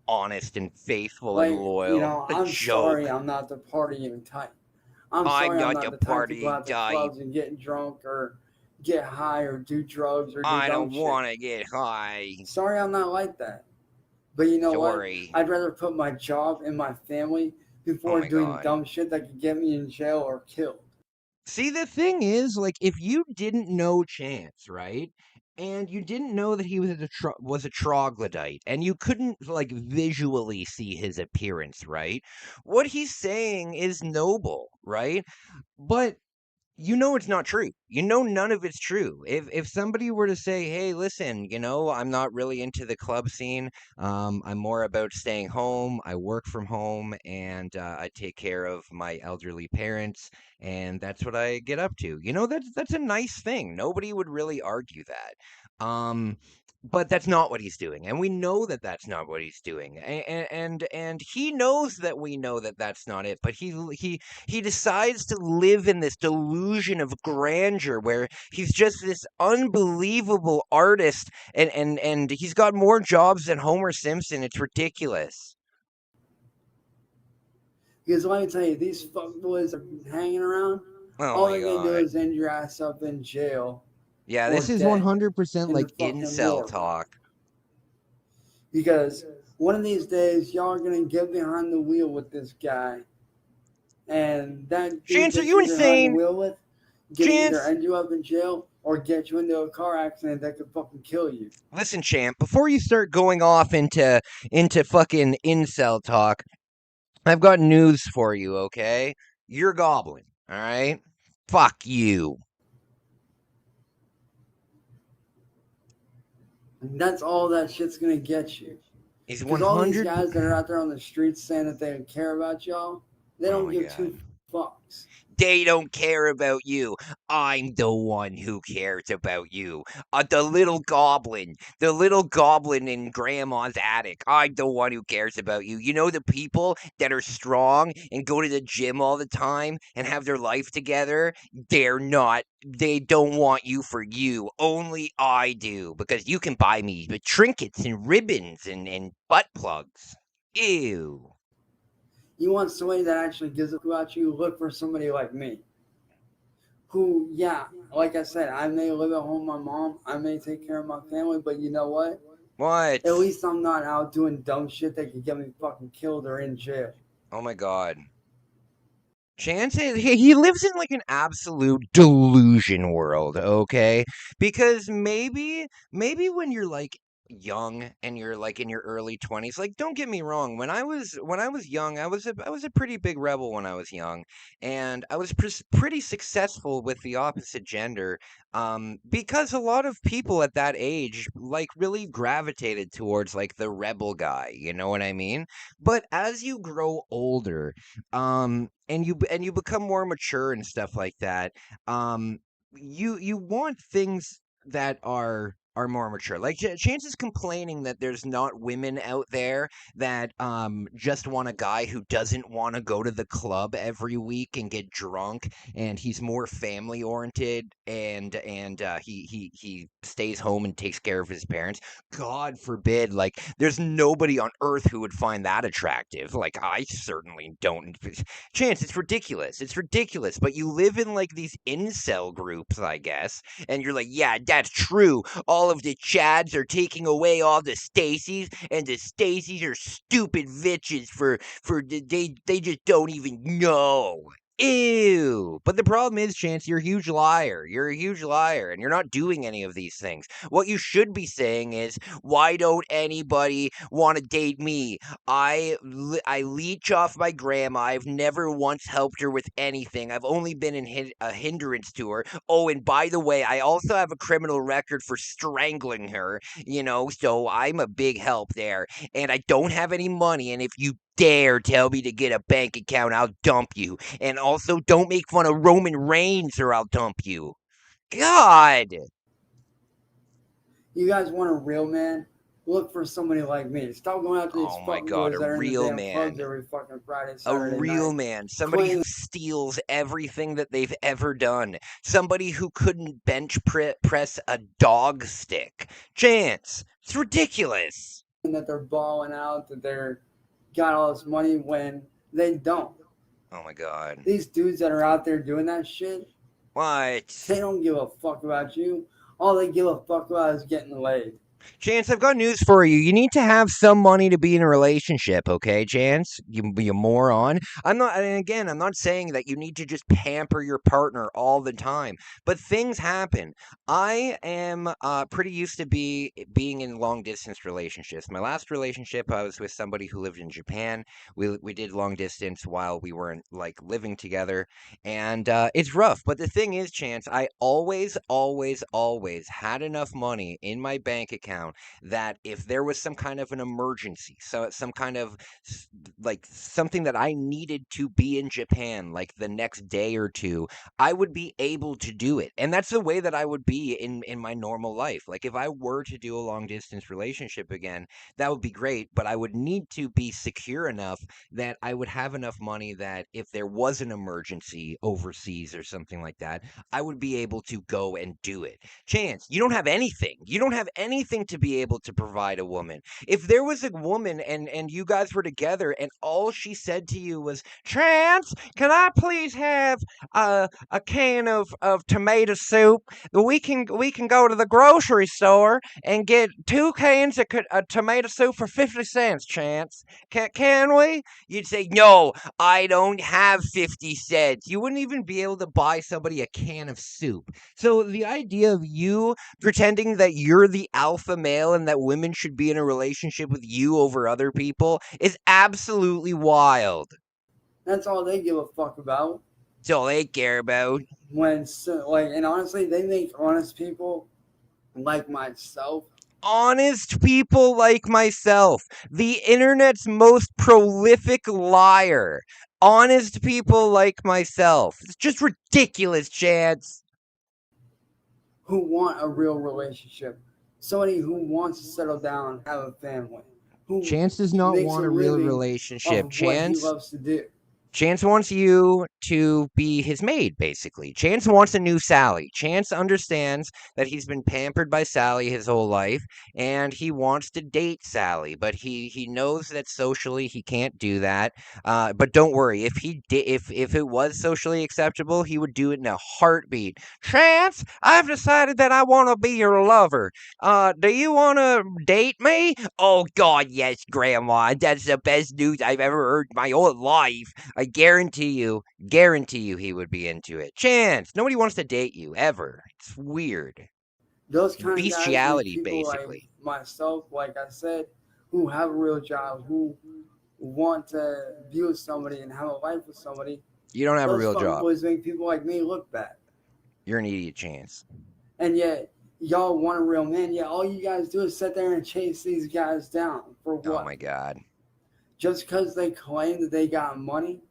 Honest and faithful and loyal. You know, I'm joke. sorry I'm not the partying type. I'm sorry I'm not the type to go out to clubs and get drunk or get high or do drugs or do I dumb don't shit. want to get high. Sorry I'm not like that. But you know Sorry. what? I'd rather put my job and my family before doing dumb shit that could get me in jail or killed. See, the thing is, like, if you didn't know Chance, right? And you didn't know that he was a troglodyte, and you couldn't like visually see his appearance, right? What he's saying is noble, right? But you know it's not true. You know none of it's true. If somebody were to say, "Hey, listen, you know, I'm not really into the club scene. I'm more about staying home. I work from home, and I take care of my elderly parents, and that's what I get up to." You know, that's a nice thing. Nobody would really argue that. But that's not what he's doing, and we know that that's not what he's doing, and he knows that we know that that's not it. But he decides to live in this delusion of grandeur where he's just this unbelievable artist, and he's got more jobs than Homer Simpson. It's ridiculous. Because let me tell you, these fuckboys are hanging around. All they're going to do is end your ass up in jail. Yeah, this is 100% like incel talk. Because one of these days, y'all are going to get behind the wheel with this guy. And that Chance, are you insane? Either end you up in jail or get you into a car accident that could fucking kill you. Listen, champ, before you start going off into fucking incel talk, I've got news for you, okay? You're Goblin, all right? Fuck you. And that's all that shit's gonna get you. He's 100. All these guys that are out there on the streets saying that they care about y'all, they don't give two fucks. They don't care about you. I'm the one who cares about you. The little goblin in grandma's attic. I'm the one who cares about you. You know the people that are strong and go to the gym all the time and have their life together? They don't want you for you. Only I do, because you can buy me with trinkets and ribbons and butt plugs. Ew. You want somebody that actually gives a fuck about you, look for somebody like me. Who, yeah, like I said, I may live at home with my mom, I may take care of my family, but you know what? What? At least I'm not out doing dumb shit that could get me fucking killed or in jail. Oh my God. Chance, he lives in like an absolute delusion world, okay? Because maybe when you're like young and you're like in your early 20s, like, don't get me wrong, when I was young, I was a pretty big rebel when I was young, and I was pretty successful with the opposite gender, because a lot of people at that age like really gravitated towards like the rebel guy, you know what I mean? But as you grow older, and you become more mature and stuff like that, you want things that are are more mature. Like Chance is complaining that there's not women out there that just want a guy who doesn't want to go to the club every week and get drunk, and he's more family oriented, and he stays home and takes care of his parents. God forbid, like there's nobody on earth who would find that attractive. Like I certainly don't. Chance, it's ridiculous. It's ridiculous. But you live in like these incel groups, I guess, and you're like, yeah, that's true. All of the Chads are taking away all the Stacys, and the Stacys are stupid bitches for they just don't even know. Ew. But the problem is, Chance, you're a huge liar. You're a huge liar, and you're not doing any of these things. What you should be saying is, why don't anybody want to date me? I leech off my grandma. I've never once helped her with anything. I've only been a hindrance to her. Oh, and by the way, I also have a criminal record for strangling her, so I'm a big help there. And I don't have any money, and if you dare tell me to get a bank account, I'll dump you. And also, don't make fun of Roman Reigns or I'll dump you. God! You guys want a real man? Look for somebody like me. Stop going out to these fucking boys that are in the damn clubs every fucking Friday, Saturday A real night. man. Somebody who steals everything that they've ever done. Somebody who couldn't bench press a dog stick. Chance. It's ridiculous. That they're balling out, that they're got all this money when they don't. Oh my God. These dudes that are out there doing that shit. What? They don't give a fuck about you. All they give a fuck about is getting laid. Chance, I've got news for you. You need to have some money to be in a relationship, okay, Chance? You moron. I'm not saying that you need to just pamper your partner all the time, but things happen. I am pretty used to being in long distance relationships. My last relationship, I was with somebody who lived in Japan. We did long distance while we weren't like living together, and it's rough. But the thing is, Chance, I always had enough money in my bank account that if there was some kind of an emergency, so some kind of like something that I needed to be in Japan like the next day or two, I would be able to do it. And that's the way that I would be in my normal life. Like if I were to do a long distance relationship again, that would be great, but I would need to be secure enough that I would have enough money that if there was an emergency overseas or something like that, I would be able to go and do it. Chance, you don't have anything. You don't have anything to be able to provide a woman. If there was a woman and you guys were together and all she said to you was, Chance, can I please have a can of tomato soup? We can go to the grocery store and get 2 cans of tomato soup for 50 cents, Chance. Can we? You'd say, no, I don't have 50 cents. You wouldn't even be able to buy somebody a can of soup. So the idea of you pretending that you're the alpha male and that women should be in a relationship with you over other people is absolutely wild. That's all they give a fuck about. That's all they care about. And honestly, they make honest people like myself. Honest people like myself, the internet's most prolific liar. Honest people like myself. It's just ridiculous, Chance. Who want a real relationship. Somebody who wants to settle down, have a family. Chance does not want a real relationship. Chance, what he loves to do. Chance wants you to be his maid, basically. Chance wants a new Sally. Chance understands that he's been pampered by Sally his whole life, and he wants to date Sally, but he knows that socially he can't do that. But don't worry, if it was socially acceptable, he would do it in a heartbeat. Chance, I've decided that I want to be your lover. Do you want to date me? Oh, God, yes, Grandma. That's the best news I've ever heard in my whole life. I guarantee you he would be into it. Chance, nobody wants to date you, ever. It's weird. Those kind bestiality, of guys, basically. Like myself, like I said, who have a real job, who want to be with somebody and have a life with somebody. You don't have a real job. Those make people like me look bad. You're an idiot, Chance. And yet, y'all want a real man, yet all you guys do is sit there and chase these guys down. For what? Oh, my God. Just because they claim that they got money,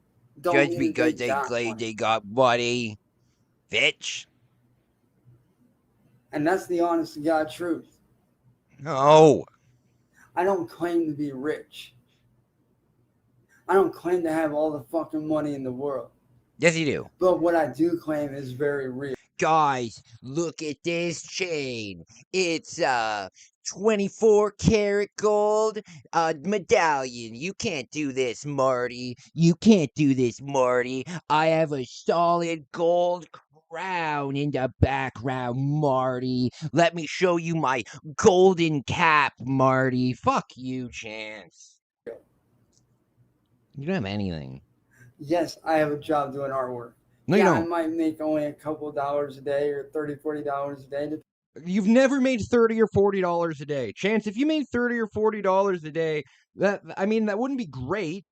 just because they claim they got money, bitch. And that's the honest to God truth. No. I don't claim to be rich. I don't claim to have all the fucking money in the world. Yes, you do. But what I do claim is very real. Guys, look at this chain. It's 24 karat gold medallion. You can't do this, Marty. You can't do this, Marty. I have a solid gold crown in the background, Marty. Let me show you my golden cap, Marty. Fuck you, Chance. You don't have anything. Yes, I have a job doing artwork. No, you I don't. might make only a couple dollars a day or $30, $40 a day. You've never made $30 or $40 a day. Chance, if you made $30 or $40 a day, that wouldn't be great.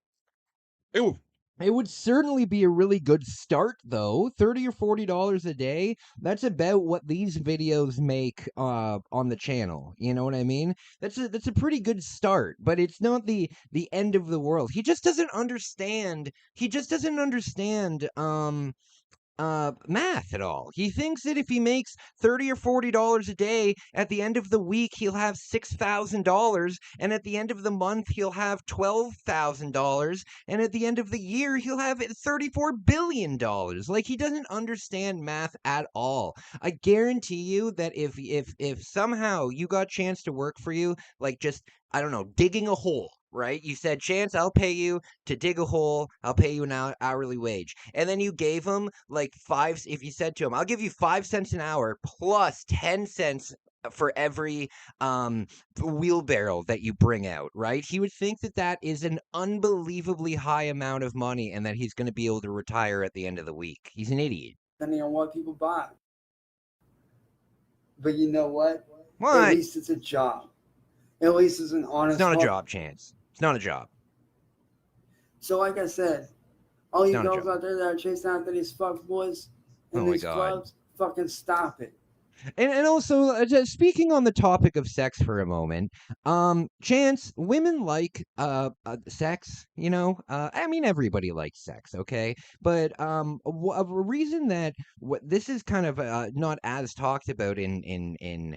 It would certainly be a really good start, though. $30 or $40 a day, that's about what these videos make on the channel. You know what I mean? That's a pretty good start, but it's not the end of the world. He just doesn't understand. Math at all. He thinks that if he makes $30 or $40 a day, at the end of the week he'll have $6,000, and at the end of the month he'll have $12,000, and at the end of the year he'll have $34 billion. Like, he doesn't understand math at all. I guarantee you that if somehow you got Chance to work for you, like, just, I don't know, digging a hole, right? You said, Chance, I'll pay you to dig a hole. I'll pay you an hourly wage. And then you gave him like if you said to him, I'll give you 5 cents an hour plus 10 cents for every wheelbarrow that you bring out, right? He would think that that is an unbelievably high amount of money and that he's going to be able to retire at the end of the week. He's an idiot. Depending on what people buy. But you know what? What? At least it's a job. At least it's an honest. It's not a job, Chance. It's not a job. So like I said, all you girls out there that are chasing after these fuck boys in these clubs, fucking stop it. And also, speaking on the topic of sex for a moment, Chance, women like sex, you know? Everybody likes sex, okay? But a reason that this is kind of not as talked about in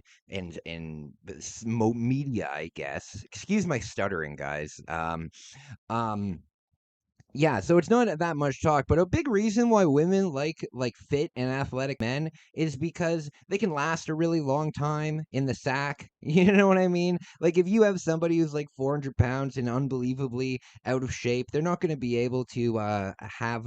media, I guess. Excuse my stuttering, guys. Yeah, so it's not that much talk, but a big reason why women like fit and athletic men is because they can last a really long time in the sack. You know what I mean? Like, if you have somebody who's like 400 pounds and unbelievably out of shape, they're not going to be able to have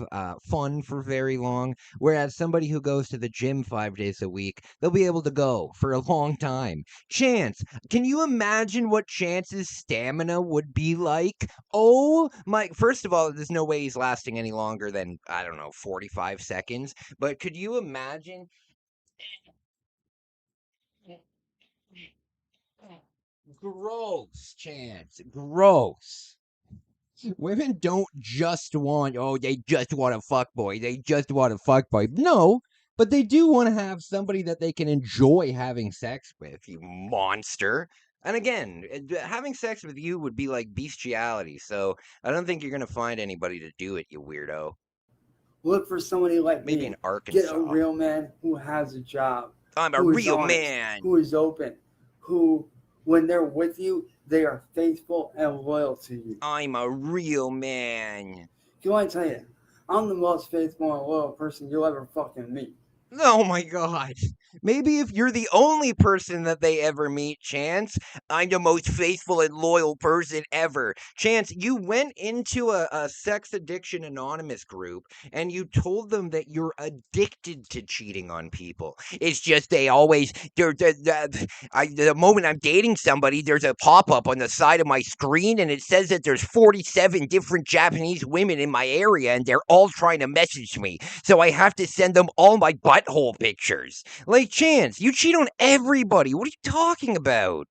fun for very long. Whereas somebody who goes to the gym 5 days a week, they'll be able to go for a long time. Chance, can you imagine what Chance's stamina would be like? Oh my, first of all, there's no way he's lasting any longer than, I don't know, 45 seconds. But could you imagine? Gross, Chance. Gross. Women don't just want, they just want a fuckboy. They just want a fuckboy. No, but they do want to have somebody that they can enjoy having sex with, you monster. And again, having sex with you would be like bestiality, so I don't think you're going to find anybody to do it, you weirdo. Look for somebody like maybe me. in Arkansas. Get a real man who has a job. I'm a real man. Who is open. Who, when they're with you, they are faithful and loyal to you. I'm a real man. Can I tell you, I'm the most faithful and loyal person you'll ever fucking meet. Oh my god. Maybe if you're the only person that they ever meet, Chance, I'm the most faithful and loyal person ever. Chance, you went into a sex addiction anonymous group and you told them that you're addicted to cheating on people. It's just the moment I'm dating somebody, there's a pop-up on the side of my screen and it says that there's 47 different Japanese women in my area and they're all trying to message me. So I have to send them all my butthole pictures. Like, Chance, you cheat on everybody. What are you talking about?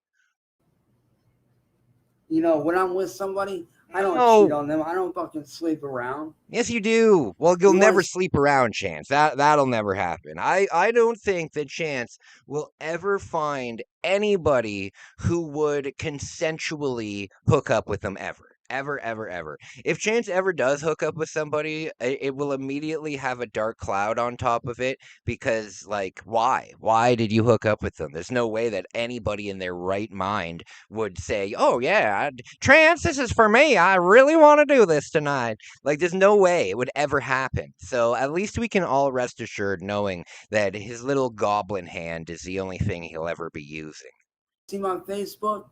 You know, when I'm with somebody, I don't cheat on them. I don't fucking sleep around. Yes, you do. Well, you'll never sleep around, Chance. That'll never happen. I don't think that Chance will ever find anybody who would consensually hook up with them ever. Ever, ever, ever. If Chance ever does hook up with somebody, it will immediately have a dark cloud on top of it because, like, why? Why did you hook up with them? There's no way that anybody in their right mind would say, oh, yeah, Chance, this is for me. I really want to do this tonight. Like, there's no way it would ever happen. So at least we can all rest assured knowing that his little goblin hand is the only thing he'll ever be using. See my Facebook?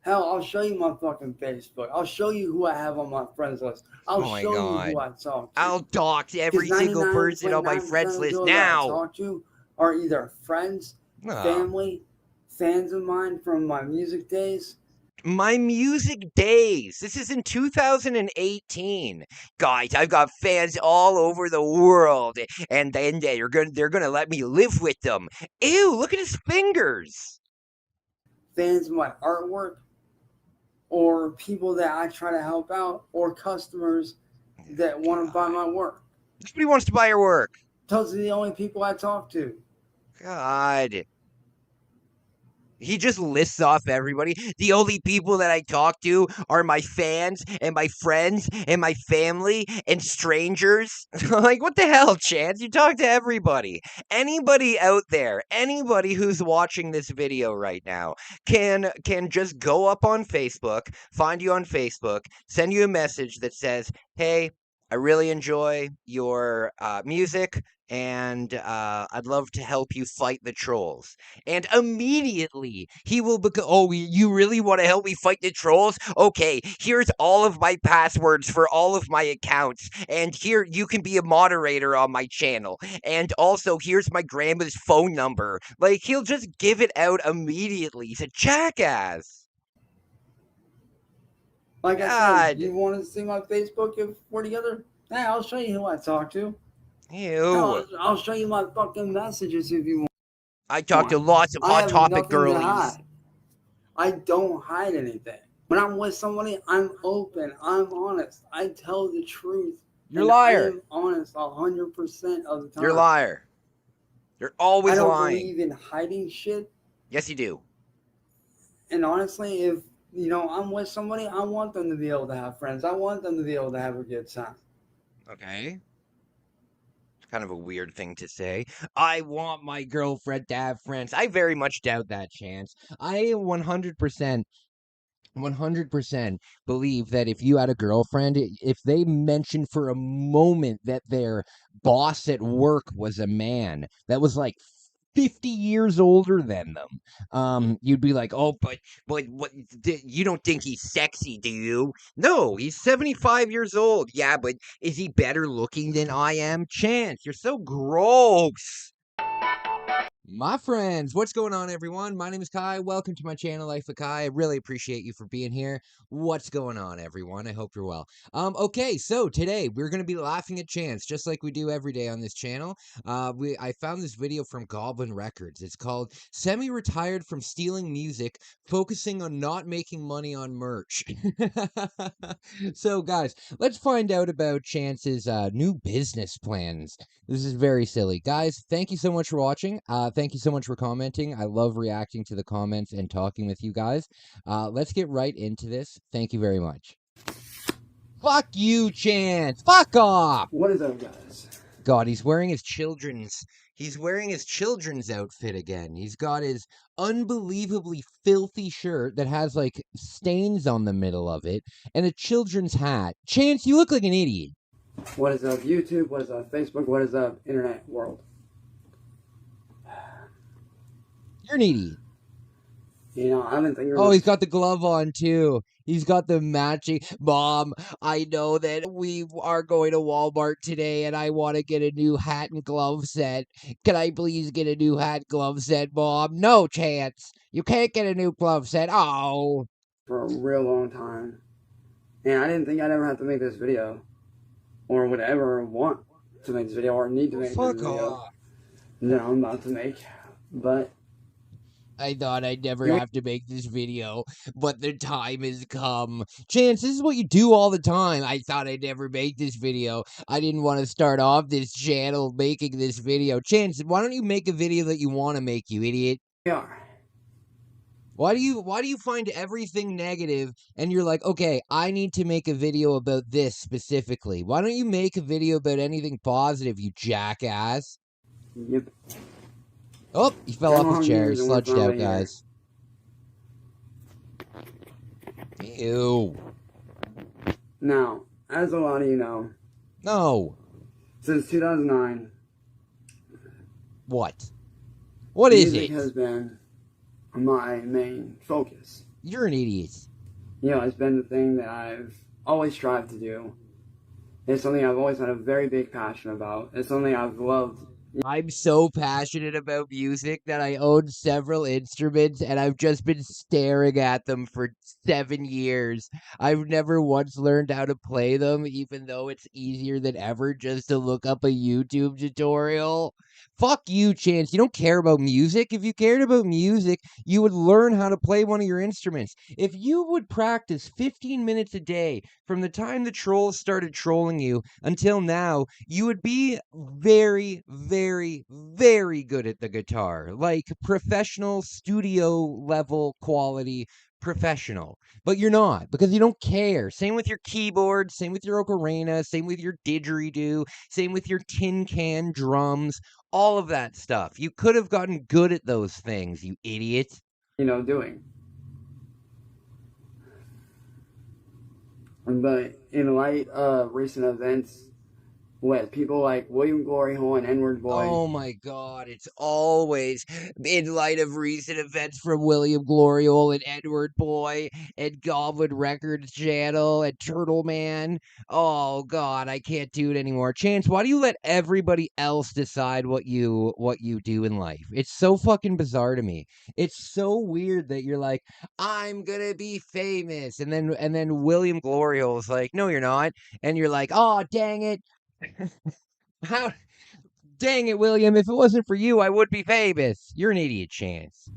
Hell, I'll show you my fucking Facebook. I'll show you who I have on my friends list. I'll Oh my show God. you who I talk to. I'll dox every single person on my friends list now. I talk to are either friends, family, fans of mine from my music days. My music days. This is in 2018. Guys, I've got fans all over the world, and then they're gonna let me live with them. Ew, look at his fingers. Fans of my artwork, or people that I try to help out, or customers that want to buy my work. Nobody wants to buy your work. Those are the only people I talk to. God. He just lists off everybody. The only people that I talk to are my fans and my friends and my family and strangers. Like, what the hell, Chance? You talk to everybody. Anybody out there, anybody who's watching this video right now can just go up on Facebook, find you on Facebook, send you a message that says, hey, I really enjoy your music, and I'd love to help you fight the trolls. And immediately he will become, oh, you really want to help me fight the trolls? Okay, here's all of my passwords for all of my accounts, and here you can be a moderator on my channel. And also, here's my grandma's phone number. Like, he'll just give it out immediately. He's a jackass. Like I said, you want to see my Facebook if we're together? Hey, I'll show you who I talk to. Ew. I'll show you my fucking messages if you want. I talk to lots of hot topic girlies. I don't hide anything. When I'm with somebody, I'm open. I'm honest. I tell the truth. You're a liar. I'm honest 100% of the time. You're a liar. You're always lying. I don't believe in hiding shit. Yes, you do. And honestly, if I'm with somebody, I want them to be able to have friends. I want them to be able to have a good time. Okay. It's kind of a weird thing to say. I want my girlfriend to have friends. I very much doubt that, Chance. I 100% believe that if you had a girlfriend, if they mentioned for a moment that their boss at work was a man that was like 50 years older than them, you'd be like, oh, but what, you don't think he's sexy, do you? No, he's 75 years old. Yeah, but is he better looking than I am? Chance, you're so gross. My friends, what's going on, everyone? My name is Kai. Welcome to my channel, Life of Kai. I really appreciate you for being here. What's going on, everyone? I hope you're well. Okay, so today we're going to be laughing at Chance, just like we do every day on this channel. I found this video from Goblin Records. It's called Semi-Retired from Stealing Music, Focusing on Not Making Money on Merch. So, guys, let's find out about Chance's new business plans. This is very silly. Guys, thank you so much for watching. Thank you so much for commenting. I love reacting to the comments and talking with you guys. Let's get right into this. Thank you very much. Fuck you, Chance. Fuck off. What is up, guys? God, he's wearing his children's outfit again. He's got his unbelievably filthy shirt that has like stains on the middle of it and a children's hat. Chance, you look like an idiot. What is up, YouTube? What is up, Facebook? What is up, internet world? You're an idiot. I've been thinking. Oh, he's got the glove on too. He's got the matching. Mom, I know that we are going to Walmart today and I want to get a new hat and glove set. Can I please get a new hat and glove set, Mom? No, Chance. You can't get a new glove set. Oh. For a real long time. And I didn't think I'd ever have to make this video. Or would ever want to make this video or need to make this video. No, I'm about to make. But I thought I'd never have to make this video, but the time has come. Chance, this is what you do all the time. I thought I'd never make this video. I didn't want to start off this channel making this video. Chance, why don't you make a video that you want to make, you idiot? We are. Why do you find everything negative and you're like, okay, I need to make a video about this specifically? Why don't you make a video about anything positive, you jackass? Yep. Oh, he fell 10 off his long chair. He years and we're sludged finally out, here. guys. Ew. Now, as a lot of you know, No. since 2009, What? What is music it? has been my main focus. You're an idiot. You know, it's been the thing that I've always strived to do. It's something I've always had a very big passion about. It's something I've loved. I'm so passionate about music that I own several instruments and I've just been staring at them for 7 years. I've never once learned how to play them, even though it's easier than ever just to look up a YouTube tutorial. Fuck you, Chance. You don't care about music. If you cared about music, you would learn how to play one of your instruments. If you would practice 15 minutes a day from the time the trolls started trolling you until now, you would be very, very, very good at the guitar. Like professional studio level quality professional. But you're not because you don't care. Same with your keyboard, same with your ocarina, same with your didgeridoo, same with your tin can drums, all of that stuff. You could have gotten good at those things, you idiot. Doing. But in light of recent events with people like William Glory Hole and WordBoi. Oh my God, it's always in light of recent events from William Gloriole and WordBoi and Goblin Records Channel and Turtle Man. Oh God, I can't do it anymore. Chance, why do you let everybody else decide what you do in life? It's so fucking bizarre to me. It's so weird that you're like, I'm gonna be famous, and then William Gloriole is like, no, you're not, and you're like, oh dang it. How dang it, William, if it wasn't for you, I would be famous. You're an idiot, Chance.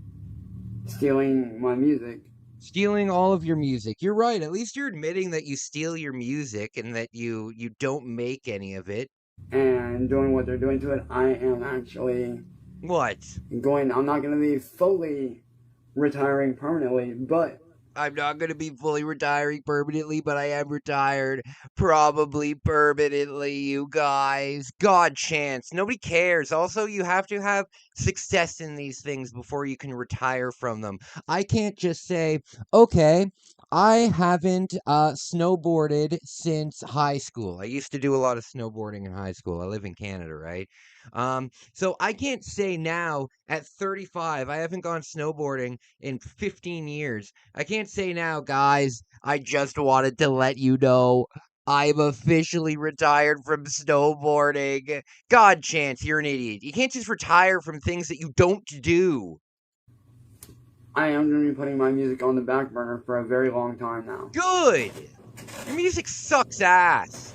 Stealing my music. Stealing all of your music. You're right. At least you're admitting that you steal your music and that you don't make any of it. And doing what they're doing to it, I am actually What? I'm not going to be fully retiring permanently, but I'm not going to be fully retiring permanently, but I am retired probably permanently, you guys. God, Chance. Nobody cares. Also, you have to have success in these things before you can retire from them. I can't just say, okay, I haven't snowboarded since high school. I used to do a lot of snowboarding in high school. I live in Canada, right? So I can't say now at 35, I haven't gone snowboarding in 15 years. I can't say now, guys, I just wanted to let you know I'm officially retired from snowboarding. God, Chance, you're an idiot. You can't just retire from things that you don't do. I am going to be putting my music on the back burner for a very long time now. Good! Your music sucks ass.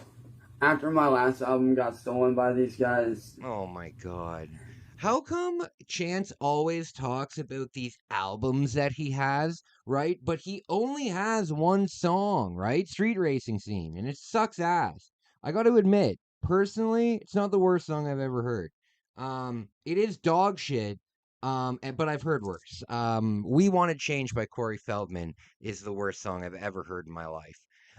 After my last album got stolen by these guys. Oh my God. How come Chance always talks about these albums that he has, right? But he only has one song, right? Street Racing Scene, and it sucks ass. I got to admit, personally, it's not the worst song I've ever heard. It is dog shit, but I've heard worse. We Want to Change by Corey Feldman is the worst song I've ever heard in my life.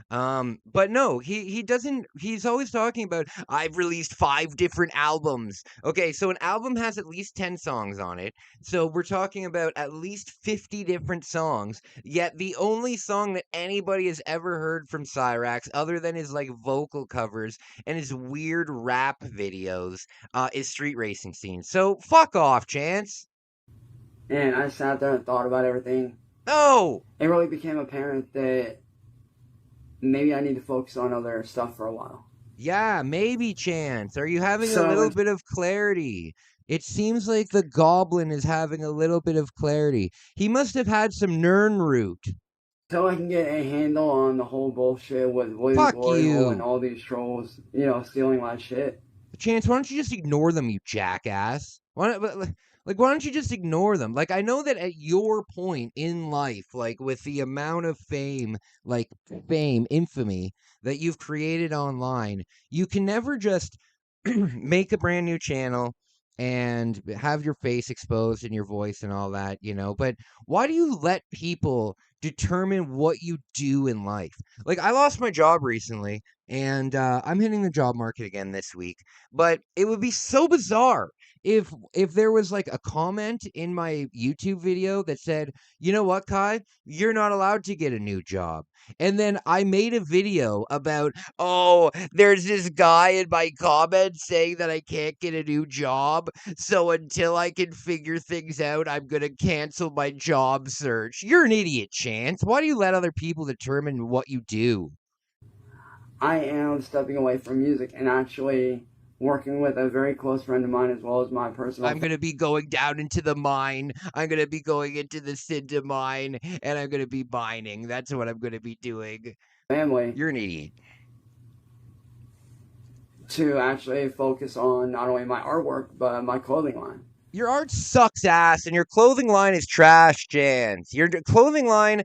But no, he doesn't. He's always talking about, I've released 5 different albums. Okay, so an album has at least 10 songs on it, so we're talking about at least 50 different songs. Yet the only song that anybody has ever heard from Cyraxx, other than his like vocal covers and his weird rap videos, is Street Racing Scene. So fuck off, Chance. And I sat there and thought about everything. No, it really became apparent that maybe I need to focus on other stuff for a while. Yeah, maybe, Chance. Are you having a little bit of clarity? It seems like the Goblin is having a little bit of clarity. He must have had some Nernroot. Until I can get a handle on the whole bullshit with William Glory Hole and all these trolls, stealing my shit. Chance, why don't you just ignore them, you jackass? Why don't you just ignore them? Like, I know that at your point in life, like with the amount of fame, infamy that you've created online, you can never just make a brand new channel and have your face exposed and your voice and all that, but why do you let people determine what you do in life? Like, I lost my job recently, and I'm hitting the job market again this week, but it would be so bizarre if there was like a comment in my YouTube video that said, you know what, Kai, you're not allowed to get a new job. And then I made a video about, oh, there's this guy in my comments saying that I can't get a new job. So until I can figure things out, I'm going to cancel my job search. You're an idiot, Chance. Why do you let other people determine what you do? I am stepping away from music and actually working with a very close friend of mine as well as my personal. I'm going to be going down into the mine. I'm going to be going into the Cinda mine, and I'm going to be mining. That's what I'm going to be doing. Family. You're an idiot. To actually focus on not only my artwork, but my clothing line. Your art sucks ass, and your clothing line is trash, Jans. Your clothing line,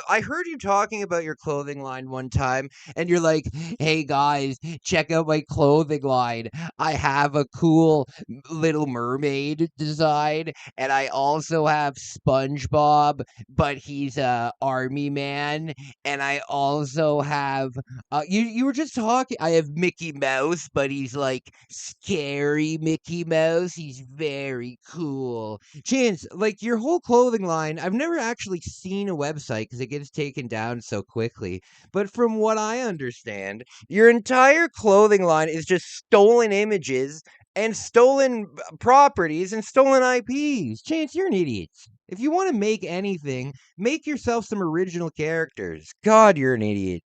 I heard you talking about your clothing line one time, and you're like, hey guys, check out my clothing line. I have a cool Little Mermaid design, and I also have SpongeBob, but he's a army man, and I also have, you were just talking, I have Mickey Mouse, but he's like scary Mickey Mouse. He's very cool. Chance, like your whole clothing line, I've never actually seen a website because it gets taken down so quickly. But from what I understand, your entire clothing line is just stolen images and stolen properties and stolen IPs. Chance, you're an idiot. If you want to make anything, make yourself some original characters. God, you're an idiot.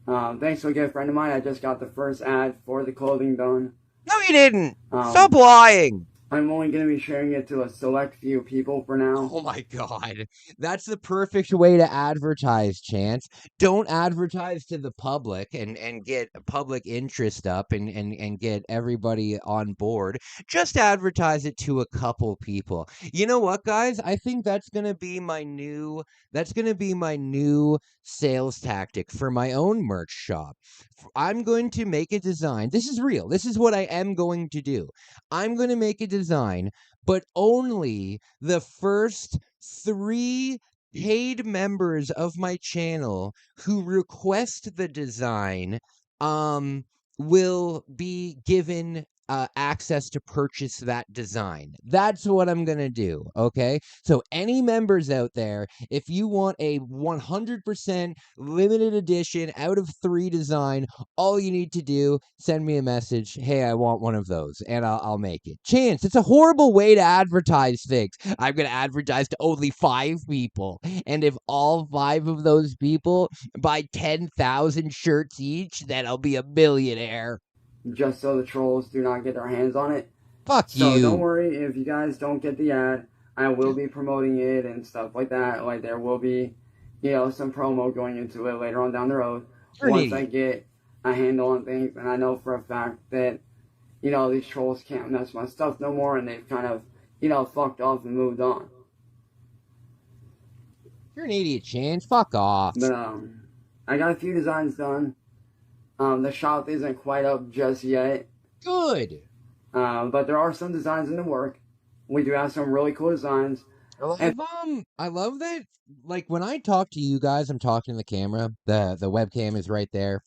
Thanks to a good friend of mine, I just got the first ad for the clothing done. No, you didn't. Stop lying. I'm only going to be sharing it to a select few people for now. Oh my God. That's the perfect way to advertise, Chance. Don't advertise to the public and get public interest up and get everybody on board. Just advertise it to a couple people. You know what, guys? I think that's gonna be my new sales tactic for my own merch shop. I'm going to make a design. This is real. This is what I am going to do. I'm going to make a design, but only the first 3 paid members of my channel who request the design will be given access to purchase that design. That's what I'm gonna do, okay? So any members out there, if you want a 100% limited edition out of 3 design, all you need to do, send me a message, hey, I want one of those, and I'll make it. Chance, it's a horrible way to advertise things. I'm gonna advertise to only 5 people, and if all 5 of those people buy 10,000 shirts each, then I'll be a millionaire. Just so the trolls do not get their hands on it. Fuck you. So don't worry if you guys don't get the ad. I will be promoting it and stuff like that. Like there will be, some promo going into it later on down the road. Once I get a handle on things, and I know for a fact that, these trolls can't mess my stuff no more, and they've kind of, fucked off and moved on. You're an idiot, Chance. Fuck off. But I got a few designs done. The shop isn't quite up just yet. Good. But there are some designs in the work. We do have some really cool designs. I love that. Like when I talk to you guys, I'm talking to the camera. The webcam is right there.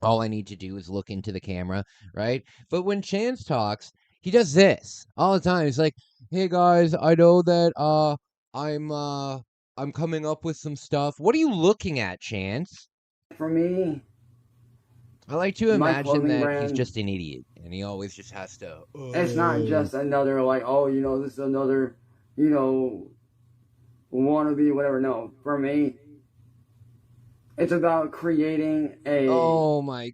All I need to do is look into the camera, right? But when Chance talks, he does this all the time. He's like, "Hey guys, I know that I'm coming up with some stuff." What are you looking at, Chance? For me, I like to imagine that brand, he's just an idiot, and he always just has to. It's not just another this is another, wannabe, whatever. No, for me, it's about creating a.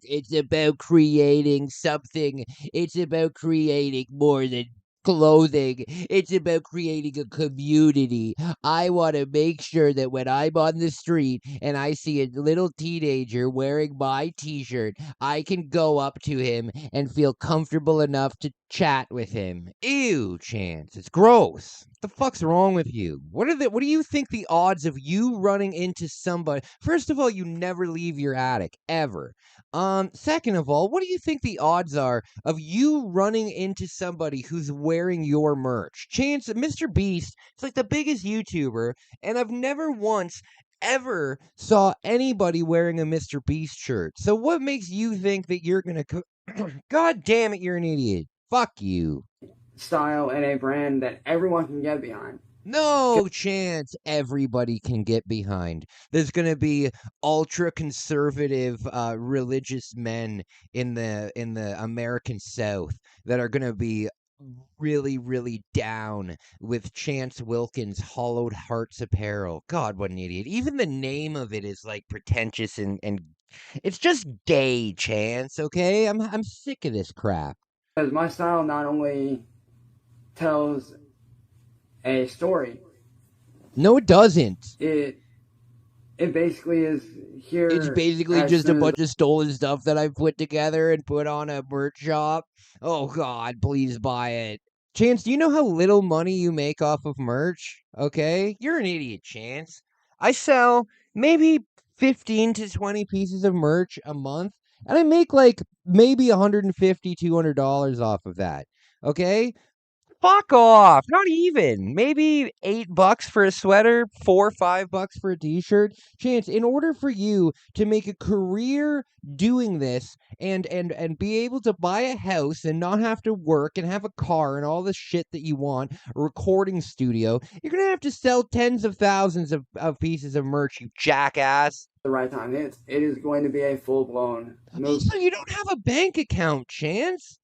It's about creating something. It's about creating more than clothing. It's about creating a community. I want to make sure that when I'm on the street and I see a little teenager wearing my t-shirt, I can go up to him and feel comfortable enough to chat with him. Ew, Chance. It's gross. What the fuck's wrong with you? What do you think the odds of you running into somebody? First of all, you never leave your attic ever. Second of all, what do you think the odds are of you running into somebody who's wearing wearing your merch. Chance, Mr. Beast is like the biggest YouTuber, and I've never once ever saw anybody wearing a Mr. Beast shirt. So what makes you think that you're gonna God damn it, you're an idiot. Fuck you. Style and a brand that everyone can get behind. No chance everybody can get behind. There's going to be ultra conservative religious men in the American South that are going to be really down with Chance Wilkins Hollowed Hearts Apparel. God, what an idiot. Even the name of it is like pretentious and it's just gay, Chance, okay? I'm sick of this crap. Because my style not only tells a story. No, it doesn't. It basically is here. It's basically just a bunch of stolen stuff that I put together and put on a merch shop. Oh God, please buy it. Chance, do you know how little money you make off of merch? Okay, you're an idiot, Chance. I sell maybe 15 to 20 pieces of merch a month, and I make like maybe $150, $200 off of that. Okay, fuck off. Not even. Maybe $8 for a sweater, $4 or $5 for a t-shirt. Chance, in order for you to make a career doing this and be able to buy a house and not have to work and have a car and all the shit that you want, a recording studio, you're gonna have to sell tens of thousands of pieces of merch, you jackass. The right time. It is going to be a full-blown move. Also, you don't have a bank account, Chance.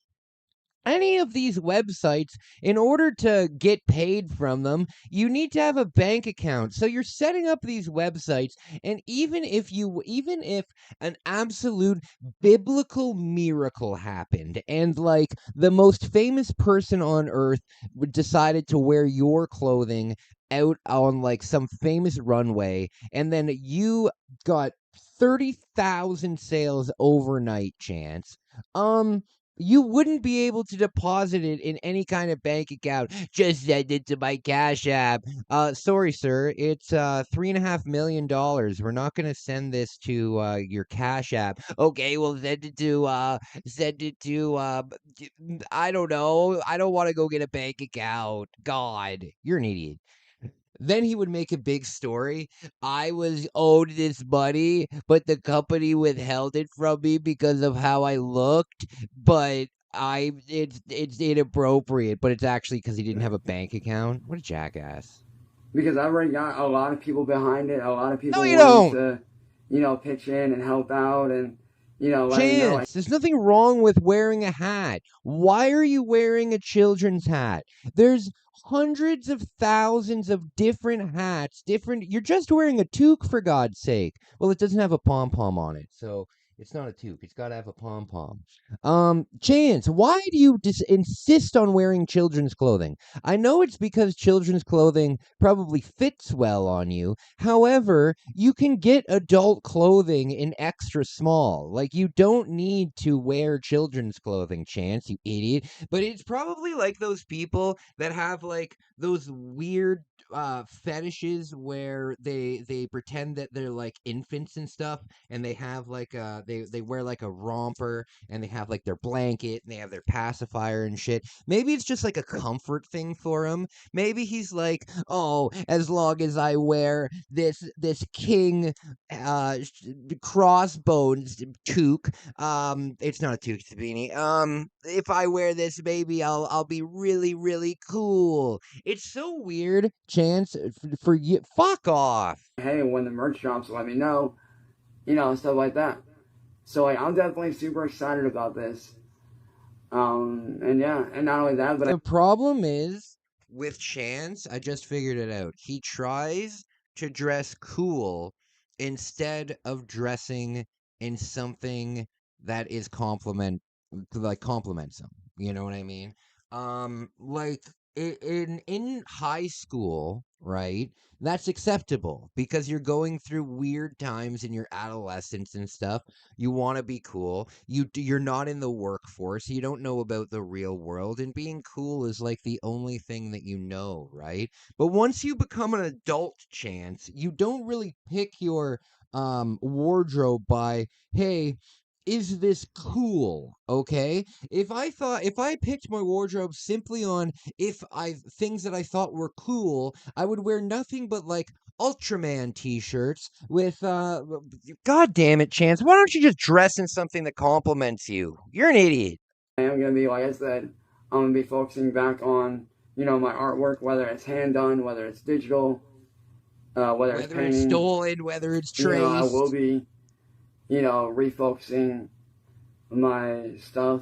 Any of these websites, in order to get paid from them, you need to have a bank account. So you're setting up these websites, and even if an absolute biblical miracle happened, and like the most famous person on earth decided to wear your clothing out on like some famous runway, and then you got 30,000 sales overnight, Chance. You wouldn't be able to deposit it in any kind of bank account. Just send it to my Cash App. Sorry, sir. It's $3.5 million. We're not gonna send this to your Cash App. Okay, well send it to I don't know. I don't want to go get a bank account. God, you're an idiot. Then he would make a big story. I was owed this money, but the company withheld it from me because of how I looked. But it's inappropriate. But it's actually because he didn't have a bank account. What a jackass! Because I've already got a lot of people behind it. A lot of people No, to, pitch in and help out and. Chance, there's nothing wrong with wearing a hat. Why are you wearing a children's hat? There's hundreds of thousands of different hats, you're just wearing a toque for God's sake. Well, it doesn't have a pom-pom on it, so it's not a toque. It's got to have a pom-pom. Chance, why do you insist on wearing children's clothing? I know it's because children's clothing probably fits well on you. However, you can get adult clothing in extra small. Like, you don't need to wear children's clothing, Chance, you idiot. But it's probably like those people that have like those weird fetishes where they pretend that they're like infants and stuff, and they have like they wear like a romper, and they have like their blanket, and they have their pacifier and shit. Maybe it's just like a comfort thing for him. Maybe he's like, oh, as long as I wear this king crossbones toque, it's not a toque, it's a beanie. If I wear this, maybe I'll be really cool. It's so weird, Chance, for you. Fuck off. Hey, when the merch drops, let me know, stuff like that. So I'm definitely super excited about this. And yeah, and not only that, but the problem is with Chance, I just figured it out. He tries to dress cool instead of dressing in something that is compliments him. You know what I mean? Like in high school, right? That's acceptable because you're going through weird times in your adolescence and stuff. You want to be cool. You're not in the workforce. You don't know about the real world, and being cool is like the only thing that you know, right? But once you become an adult, Chance, you don't really pick your wardrobe by, hey, is this cool? Okay. If I picked my wardrobe simply on things that I thought were cool, I would wear nothing but like Ultraman t-shirts with God damn it, Chance. Why don't you just dress in something that compliments you? You're an idiot. I am going to be, like I said, I'm going to be focusing back on, my artwork, whether it's hand done, whether it's digital, whether it's Whether it's painting. stolen, whether it's I will traced. be, refocusing my stuff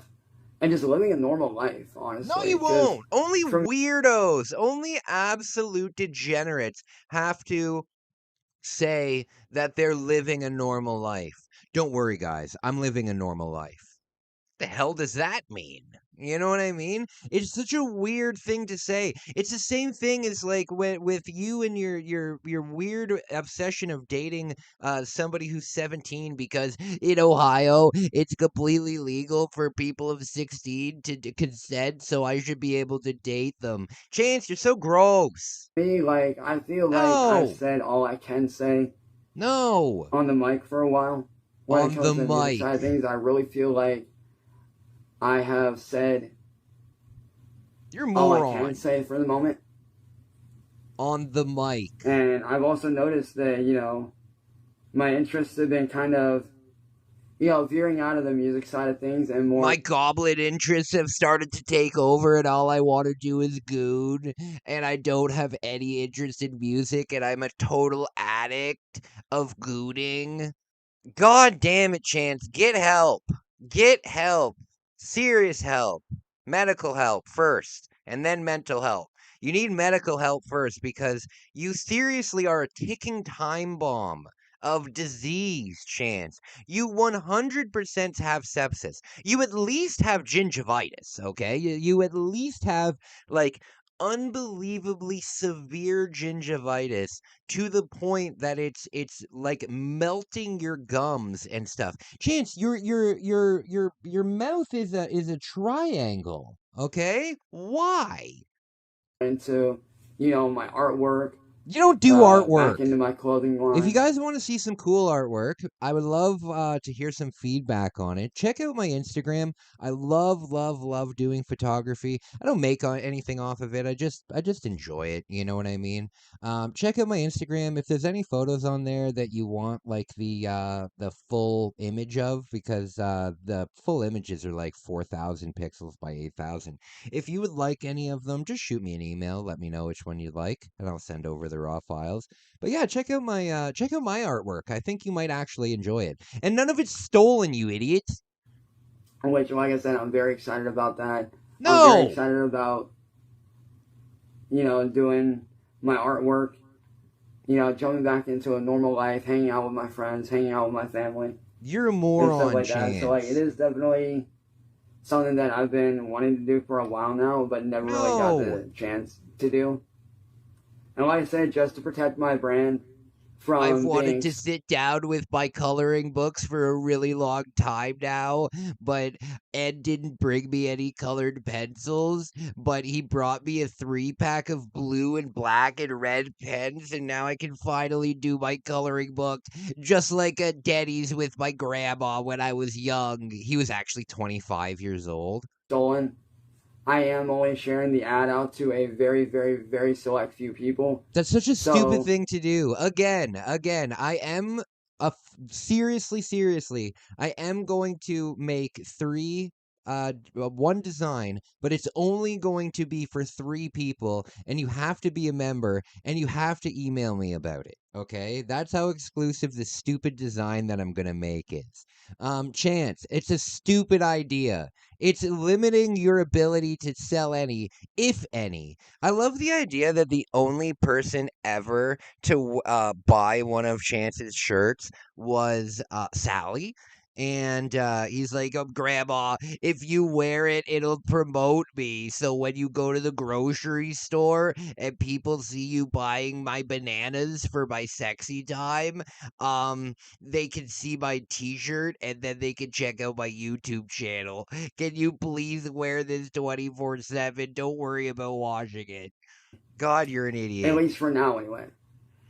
and just living a normal life, honestly. No, you won't. Only weirdos, only absolute degenerates have to say that they're living a normal life. Don't worry, guys. I'm living a normal life. The hell does that mean? You know what I mean? It's such a weird thing to say. It's the same thing as like with you and your weird obsession of dating somebody who's 17 because in Ohio it's completely legal for people of 16 to consent, so I should be able to date them. Chance, you're so gross. Me, like, I feel like I've said all I can say. No. On the mic for a while. When On it comes the to the music mic. side of things, I really feel like I have said You're all moron. I can say for the moment. On the mic. And I've also noticed that, my interests have been kind of, veering out of the music side of things and more. My goblin interests have started to take over, and all I want to do is goon, and I don't have any interest in music, and I'm a total addict of gooning. God damn it, Chance. Get help. Get help. Serious help. Medical help first, and then mental help. You need medical help first because you seriously are a ticking time bomb of disease, Chance. You 100% have sepsis. You at least have gingivitis, okay? You at least have, like, unbelievably severe gingivitis to the point that it's like melting your gums and stuff. Chance, your mouth is a triangle, okay? Why? Into, my artwork. You don't do artwork. Back into my clothing line. If you guys want to see some cool artwork, I would love to hear some feedback on it. Check out my Instagram. I love doing photography. I don't make anything off of it. I just enjoy it. You know what I mean? Check out my Instagram. If there's any photos on there that you want, like the full image of, because the full images are like 4,000 pixels by 8,000. If you would like any of them, just shoot me an email. Let me know which one you'd like, and I'll send over the raw files. But yeah, check out my artwork. I think you might actually enjoy it. And none of it's stolen, you idiots. Which, like I said, I'm very excited about that. No. I'm very excited about, doing my artwork. Jumping back into a normal life, hanging out with my friends, hanging out with my family. You're a moron, like Chance. that. So, like, it is definitely something that I've been wanting to do for a while now, but never really got the chance to do. And like I said, just to protect my brand from I've wanted to sit down with my coloring books for a really long time now, but Ed didn't bring me any colored pencils, but he brought me a 3-pack of blue and black and red pens, and now I can finally do my coloring book, just like at Denny's with my grandma when I was young. He was actually 25 years old. Stolen. I am only sharing the ad out to a very, very, very select few people. That's such a stupid thing to do. Again, I am seriously, I am going to make one design, but it's only going to be for 3 people, and you have to be a member, and you have to email me about it. Okay, that's how exclusive the stupid design that I'm gonna make is. Chance, it's a stupid idea. It's limiting your ability to sell any, if any. I love the idea that the only person ever to buy one of Chance's shirts was Sally. And he's like, oh, Grandma, if you wear it, it'll promote me. So when you go to the grocery store and people see you buying my bananas for my sexy time, they can see my t-shirt and then they can check out my YouTube channel. Can you please wear this 24/7? Don't worry about washing it. God, you're an idiot. At least for now, anyway.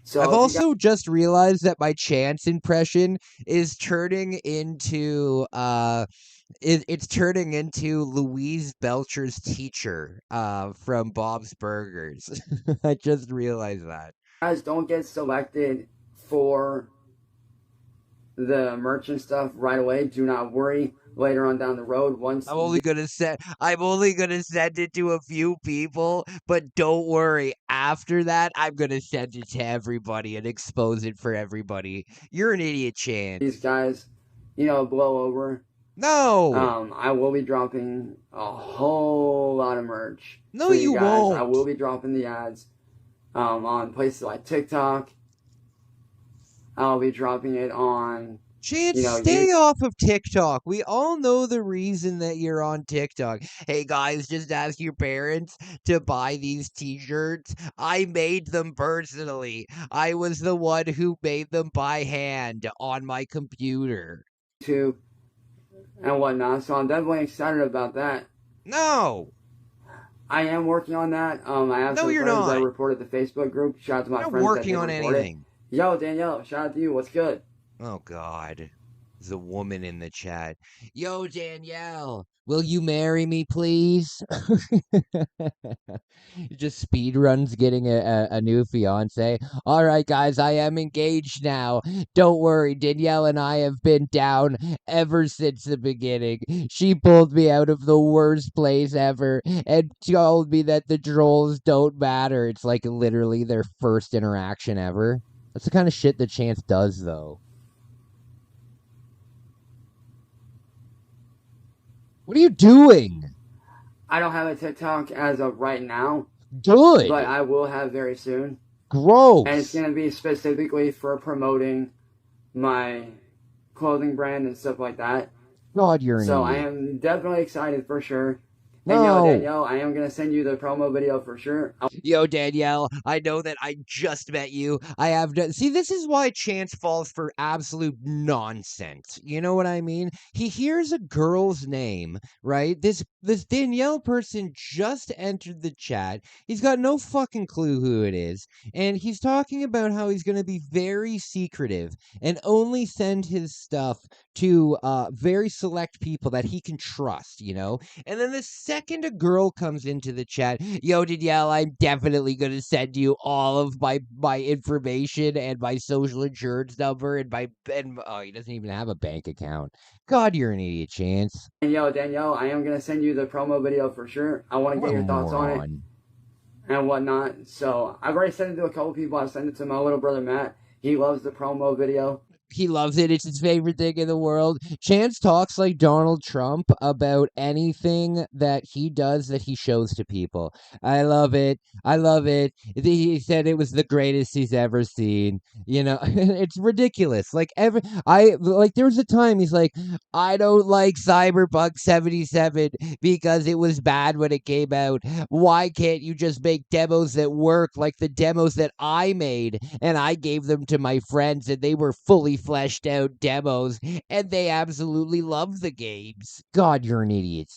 So I've if you also just realized that my Chance impression is turning into it's turning into Louise Belcher's teacher from Bob's Burgers. I just realized that. guys don't get selected for the merchant stuff right away, do not worry. Later on down the road, once I'm only gonna send it to a few people, but don't worry. After that, I'm gonna send it to everybody and expose it for everybody. You're an idiot, Chance. these guys, blow over, No, I will be dropping a whole lot of merch. no, for you guys. I won't. will be dropping the ads on places like TikTok. I'll be dropping it on. Chance, stay off of TikTok. We all know the reason that you're on TikTok. Hey guys, just ask your parents to buy these t-shirts. I made them personally. I was the one who made them by hand on my computer. YouTube and whatnot. So I'm definitely excited about that. No. I am working on that. I have some friends that reported the Facebook group. Shout out to my friends working that on reported. anything. Yo, Danielle, shout out to you. What's good? Oh, God. There's a woman in the chat. Yo, Danielle, will you marry me, please? Just speed runs getting a new fiance. All right, guys, I am engaged now. Don't worry, Danielle and I have been down ever since the beginning. She pulled me out of the worst place ever and told me that the trolls don't matter. It's like literally their first interaction ever. That's the kind of shit that Chance does, though. What are you doing? I don't have a TikTok as of right now. Good. But I will have very soon. Gross. And it's going to be specifically for promoting my clothing brand and stuff like that. God, you're an So idiot. I am definitely excited for sure. No. And yo, Danielle, I am going to send you the promo video for sure. Yo, Danielle, I know that I just met you. I have done. See, this is why Chance falls for absolute nonsense. You know what I mean? He hears a girl's name, right? This Danielle person just entered the chat. He's got no fucking clue who it is. And he's talking about how he's going to be very secretive and only send his stuff to very select people that he can trust, you know? And then the second a girl comes into the chat, yo, Danielle, I'm definitely going to send you all of my information and my social insurance number and oh, he doesn't even have a bank account. God, you're an idiot, Chance. And yo, Danielle, I am going to send you the promo video for sure. I want to get your thoughts on it and whatnot. So I've already sent it to a couple people. I've sent it to my little brother, Matt. He loves the promo video. He loves it. It's his favorite thing in the world. Chance talks like Donald Trump about anything that he does that he shows to people. I love it. I love it. He said it was the greatest he's ever seen. You know, it's ridiculous. Like there was a time he's like, I don't like Cyberpunk 77 because it was bad when it came out. Why can't you just make demos that work like the demos that I made and I gave them to my friends and they were fully fleshed out demos and they absolutely love the games. God, you're an idiot.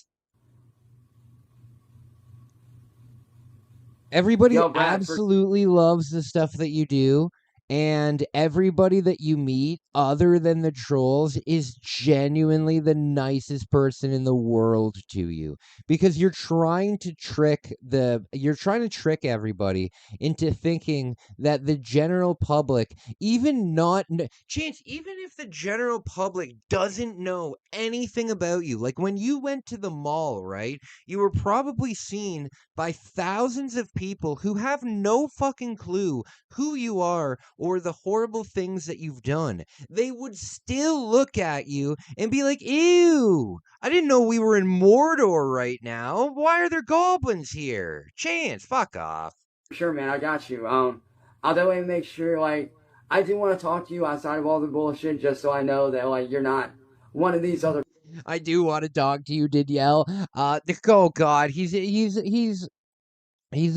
Everybody absolutely loves the stuff that you do, and everybody that you meet other than the trolls is genuinely the nicest person in the world to you, because you're trying to trick everybody into thinking that the general public, Chance, even if the general public doesn't know anything about you, like when you went to the mall, right, you were probably seen by thousands of people who have no fucking clue who you are or the horrible things that you've done. They would still look at you and be like, ew, I didn't know we were in Mordor right now. Why are there goblins here? Chance, fuck off. Sure, man, I got you. I'll definitely make sure, I do want to talk to you outside of all the bullshit just so I know that, you're not one of these other... I do want to talk to you, Danielle. Oh God, he's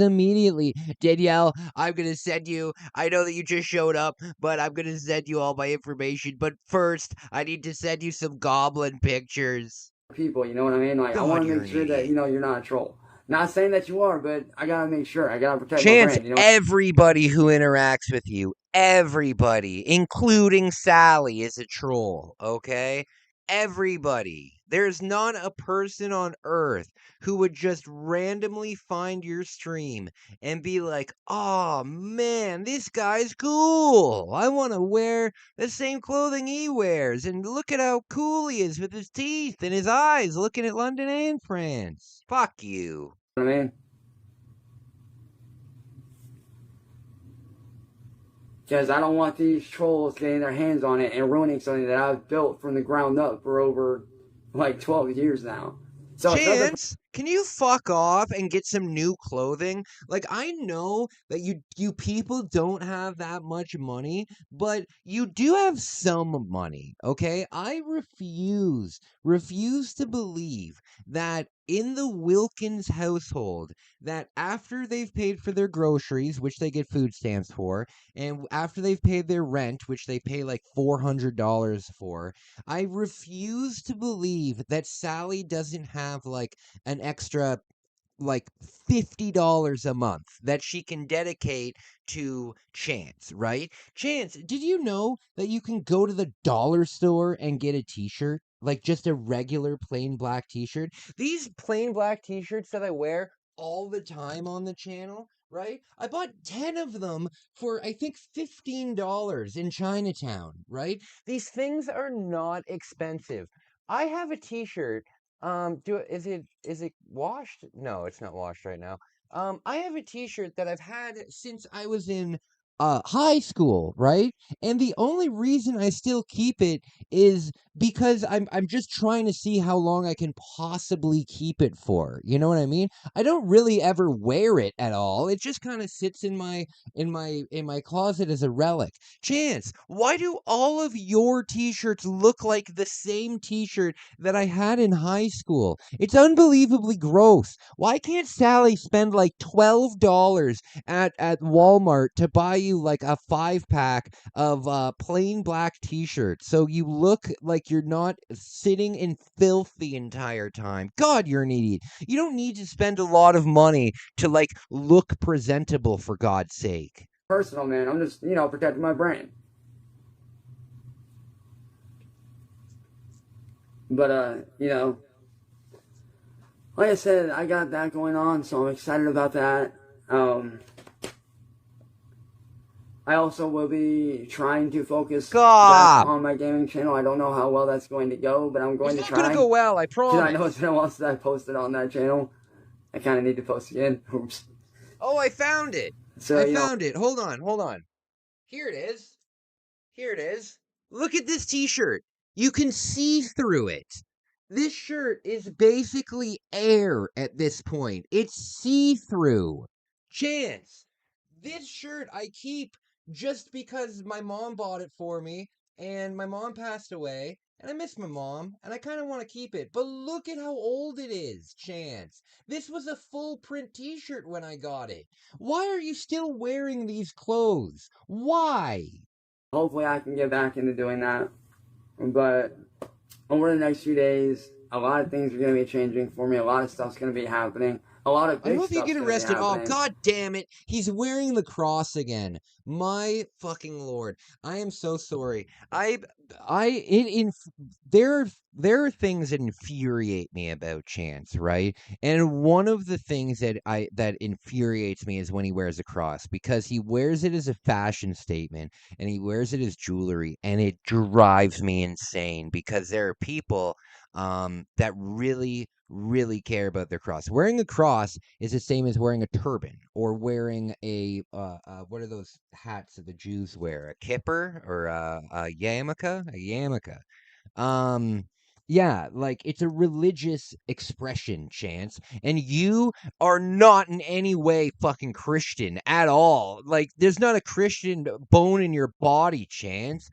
immediately, Danielle, I'm going to send you, I know that you just showed up, but I'm going to send you all my information. But first, I need to send you some goblin pictures. People, you know what I mean? I want to make sure that, you're not a troll. Not saying that you are, but I got to make sure. I got to protect my brand, Everybody who interacts with you, everybody, including Sally, is a troll, okay? Everybody. There's not a person on earth who would just randomly find your stream and be like, oh man, this guy's cool. I want to wear the same clothing he wears. And look at how cool he is with his teeth and his eyes looking at London and France. Fuck you. I mean, because I don't want these trolls getting their hands on it and ruining something that I've built from the ground up for over like 12 years now. So Chance, can you fuck off and get some new clothing? Like, I know that you people don't have that much money, but you do have some money, okay? I refuse to believe that in the Wilkins household, that after they've paid for their groceries, which they get food stamps for, and after they've paid their rent, which they pay like $400 for, I refuse to believe that Sally doesn't have like an extra like $50 a month that she can dedicate to Chance, right? Chance, did you know that you can go to the dollar store and get a t-shirt? Like just a regular plain black t-shirt? These plain black t-shirts that I wear all the time on the channel, right? I bought 10 of them for I think $15 in Chinatown, right? These things are not expensive. I have a t-shirt. Is it washed? No, it's not washed right now. I have a t-shirt that I've had since I was in high school, right? And the only reason I still keep it is because I'm just trying to see how long I can possibly keep it for. You know what I mean? I don't really ever wear it at all. It just kind of sits in my closet as a relic. Chance, why do all of your t-shirts look like the same t-shirt that I had in high school? It's unbelievably gross. Why can't Sally spend like $12 at Walmart to buy you like a 5-pack of plain black t-shirts so you look like you're not sitting in filth the entire time? God, you're an idiot. You don't need to spend a lot of money to like look presentable, for God's sake. Personal, man. I'm just, protecting my brain. But, like I said, I got that going on, so I'm excited about that. I also will be trying to focus back on my gaming channel. I don't know how well that's going to go, but I'm going to try. It's not going to go well, I promise. I know it's been a while since I posted on that channel. I kind of need to post again. Oops. Oh, I found it. I found it. Hold on. Here it is. Look at this t-shirt. You can see through it. This shirt is basically air at this point. It's see-through. Chance, this shirt I keep just because my mom bought it for me, and my mom passed away, and I miss my mom, and I kind of want to keep it. But look at how old it is, Chance. This was a full print t-shirt when I got it. Why are you still wearing these clothes? Why? Hopefully I can get back into doing that. But over the next few days, a lot of things are going to be changing for me. A lot of stuff's going to be happening. A lot of big I hope you get arrested. Oh, happening. God damn it. He's wearing the cross again. My fucking Lord. I am so sorry. There are things that infuriate me about Chance, right? And one of the things that infuriates me is when he wears a cross, because he wears it as a fashion statement and he wears it as jewelry, and it drives me insane because there are people that really care about their cross. Wearing a cross is the same as wearing a turban or wearing a what are those hats that the Jews wear? A kippur or a yarmulke? A yarmulke. Yeah, like it's a religious expression, Chance, and you are not in any way fucking Christian at all. Like, there's not a Christian bone in your body, Chance.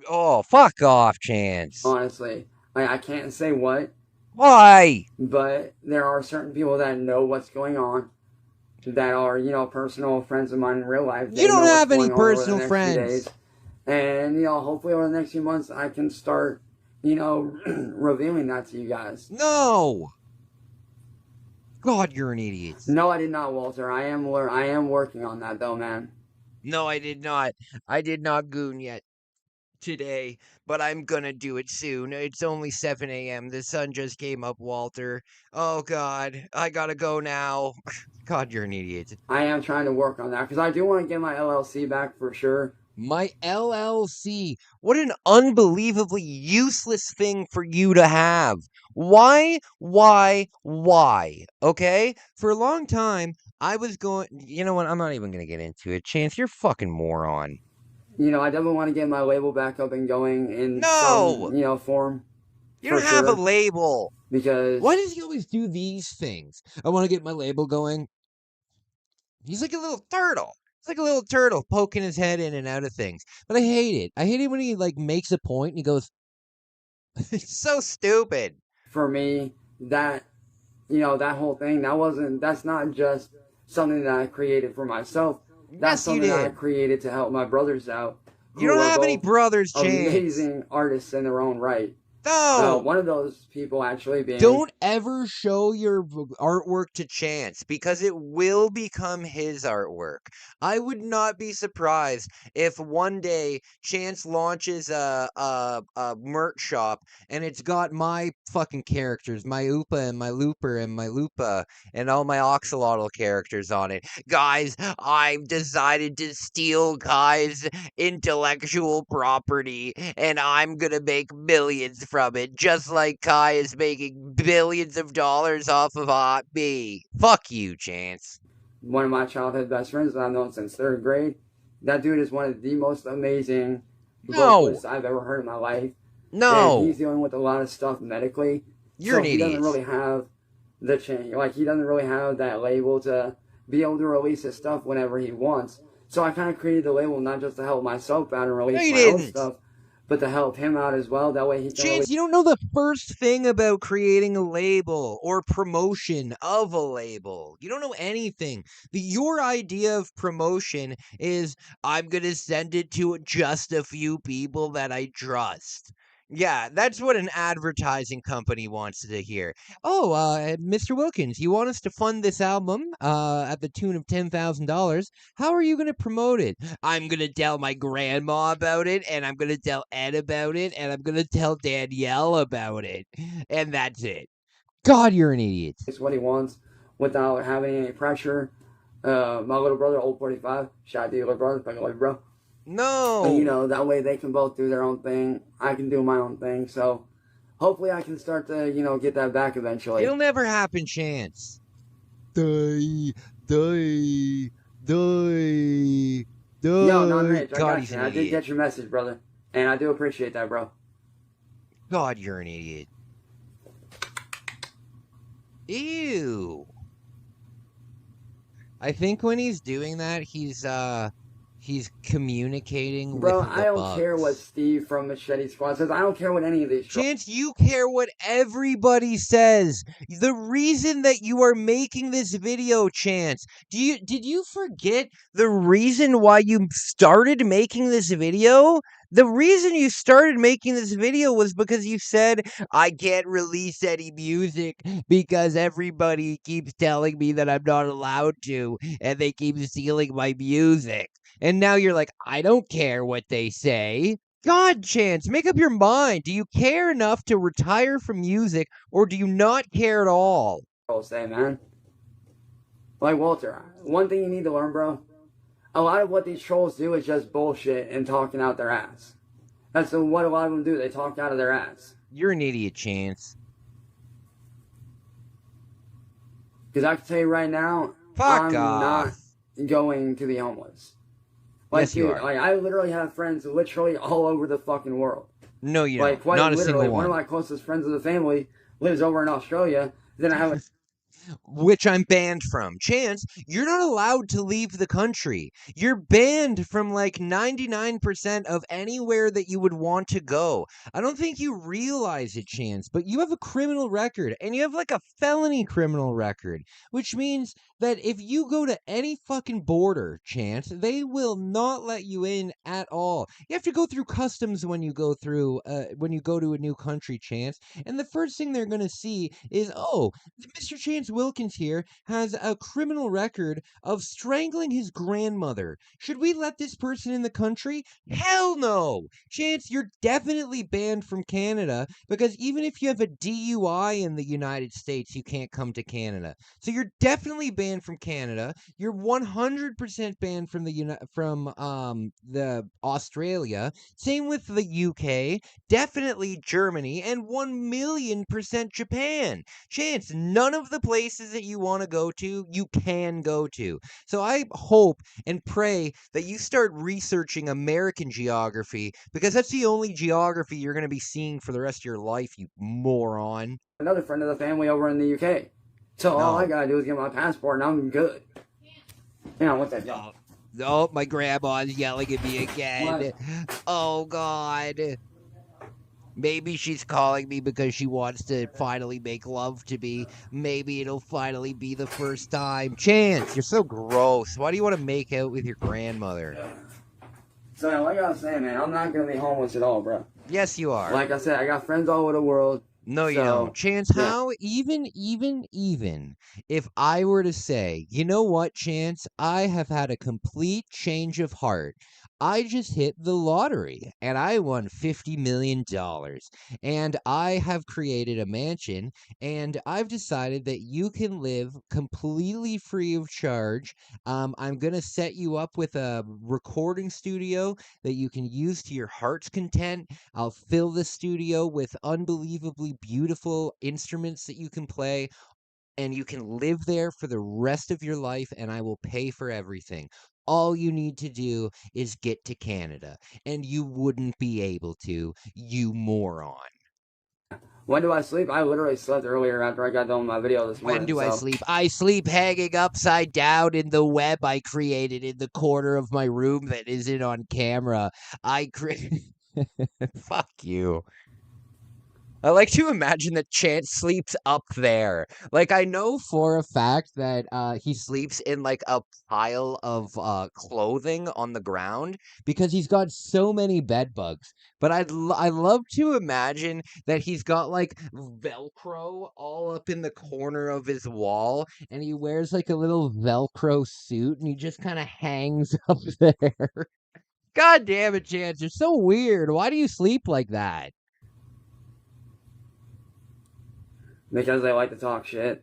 Fuck off, Chance. Honestly, I can't say what. Why? But there are certain people that know what's going on, that are, personal friends of mine in real life. You don't have any personal friends. And, hopefully over the next few months, I can start, revealing that to you guys. No! God, you're an idiot. No, I did not, Walter. I am working on that, though, man. No, I did not. I did not goon yet today, but I'm gonna do it soon. It's only 7 a.m. The sun just came up, Walter. Oh, God. I gotta go now. God, you're an idiot. I am trying to work on that because I do want to get my LLC back for sure. My LLC. What an unbelievably useless thing for you to have. Why? Okay? For a long time, I was going. You know what? I'm not even going to get into it. Chance, you're a fucking moron. You know, I definitely want to get my label back up and going in No! some, form. You don't have a label. Because why does he always do these things? I want to get my label going. He's like a little turtle. He's like a little turtle poking his head in and out of things. But I hate it. I hate it when he like makes a point and he goes, it's so stupid. For me, that that whole thing, that's not just something that I created for myself. That's something that I created to help my brothers out. You don't have any brothers, Chance. Amazing artists in their own right. No. One of those people actually being... Don't ever show your artwork to Chance because it will become his artwork. I would not be surprised if one day Chance launches a merch shop and it's got my fucking characters, my Oopa and my Looper and my Lupa and all my Oxalotl characters on it. Guys, I've decided to steal Kai's intellectual property and I'm gonna make millions from it, just like Kai is making billions of dollars off of Hot B. Fuck you, Chance. One of my childhood best friends that I've known since 3rd grade. That dude is one of the most amazing vocalists I've ever heard in my life. No. And he's dealing with a lot of stuff medically. You're an idiot. He doesn't really have the change. Like, he doesn't really have that label to be able to release his stuff whenever he wants. So I kind of created the label not just to help myself out and release my own stuff, but to help him out as well. That way he can... Chance, you don't know the first thing about creating a label or promotion of a label. You don't know anything. Your idea of promotion is, I'm going to send it to just a few people that I trust. Yeah, that's what an advertising company wants to hear. Oh, Mr. Wilkins, you want us to fund this album at the tune of $10,000. How are you going to promote it? I'm going to tell my grandma about it, and I'm going to tell Ed about it, and I'm going to tell Danielle about it. And that's it. God, you're an idiot. It's what he wants without having any pressure. My little brother, old 45, shout out to your little brother, fucking love you, bro. No. And, that way they can both do their own thing. I can do my own thing. So hopefully I can start to, get that back eventually. It'll never happen, Chance. Die. Yo, no, Mitch, I did get your message, brother. And I do appreciate that, bro. God, you're an idiot. Ew. I think when he's doing that, he's communicating with the bugs. Bro, I don't care what Steve from Machete Squad says. I don't care what any of these... Chance, you care what everybody says. The reason that you are making this video, Chance, did you forget the reason why you started making this video? The reason you started making this video was because you said, I can't release any music because everybody keeps telling me that I'm not allowed to, and they keep stealing my music. And now you're like, I don't care what they say. God, Chance, make up your mind. Do you care enough to retire from music, or do you not care at all? I'll say, man. Like, Walter, one thing you need to learn, bro, a lot of what these trolls do is just bullshit and talking out their ass. That's what a lot of them do. They talk out of their ass. You're an idiot, Chance. Because I can tell you right now, I'm not going to the homeless. Like, yes, you dude, are. Like, I literally have friends literally all over the fucking world. No, you don't. Not a single one. One of my closest friends of the family lives over in Australia. Then I have a... Which I'm banned from. Chance, you're not allowed to leave the country. You're banned from like 99% of anywhere that you would want to go. I don't think you realize it, Chance, but you have a criminal record, and you have like a felony criminal record, which means that if you go to any fucking border, Chance, they will not let you in at all. You have to go through customs when you go to a new country, Chance, and the first thing they're going to see is, oh, Mr. Chance Chance Wilkins here has a criminal record of strangling his grandmother. Should we let this person in the country? Hell no! Chance, you're definitely banned from Canada because even if you have a DUI in the United States, you can't come to Canada. So you're definitely banned from Canada. You're 100% banned from the Australia. Same with the UK, definitely Germany, and 1,000,000% Japan. Chance, none of the places that you want to go to, you can go to. So I hope and pray that you start researching American geography because that's the only geography you're going to be seeing for the rest of your life, you moron. Another friend of the family over in the UK. So all I gotta do is get my passport and I'm good. You know, what's that? Oh, my grandma's yelling at me again. What? Oh, God. Maybe she's calling me because she wants to finally make love to me. Maybe it'll finally be the first time. Chance, you're so gross. Why do you want to make out with your grandmother? So like I was saying, man, I'm not gonna be homeless at all, bro. Yes, you are. Like I said, I got friends all over the world. No, you don't. Chance, how, even if I were to say, you know what, Chance, I have had a complete change of heart. I just hit the lottery and I won $50 million. And I have created a mansion and I've decided that you can live completely free of charge. I'm going to set you up with a recording studio that you can use to your heart's content. I'll fill the studio with unbelievably beautiful instruments that you can play, and you can live there for the rest of your life, and I will pay for everything. All you need to do is get to Canada, and you wouldn't be able to, you moron. When do I sleep? I literally slept earlier after I got done with my video this morning. When do I sleep? I sleep hanging upside down in the web I created in the corner of my room that isn't on camera. Fuck you. I like to imagine that Chance sleeps up there. Like, I know for a fact that he sleeps in, like, a pile of clothing on the ground because he's got so many bed bugs. But I love to imagine that he's got, like, Velcro all up in the corner of his wall, and he wears, like, a little Velcro suit, and he just kind of hangs up there. God damn it, Chance, you're so weird. Why do you sleep like that? Because I like to talk shit.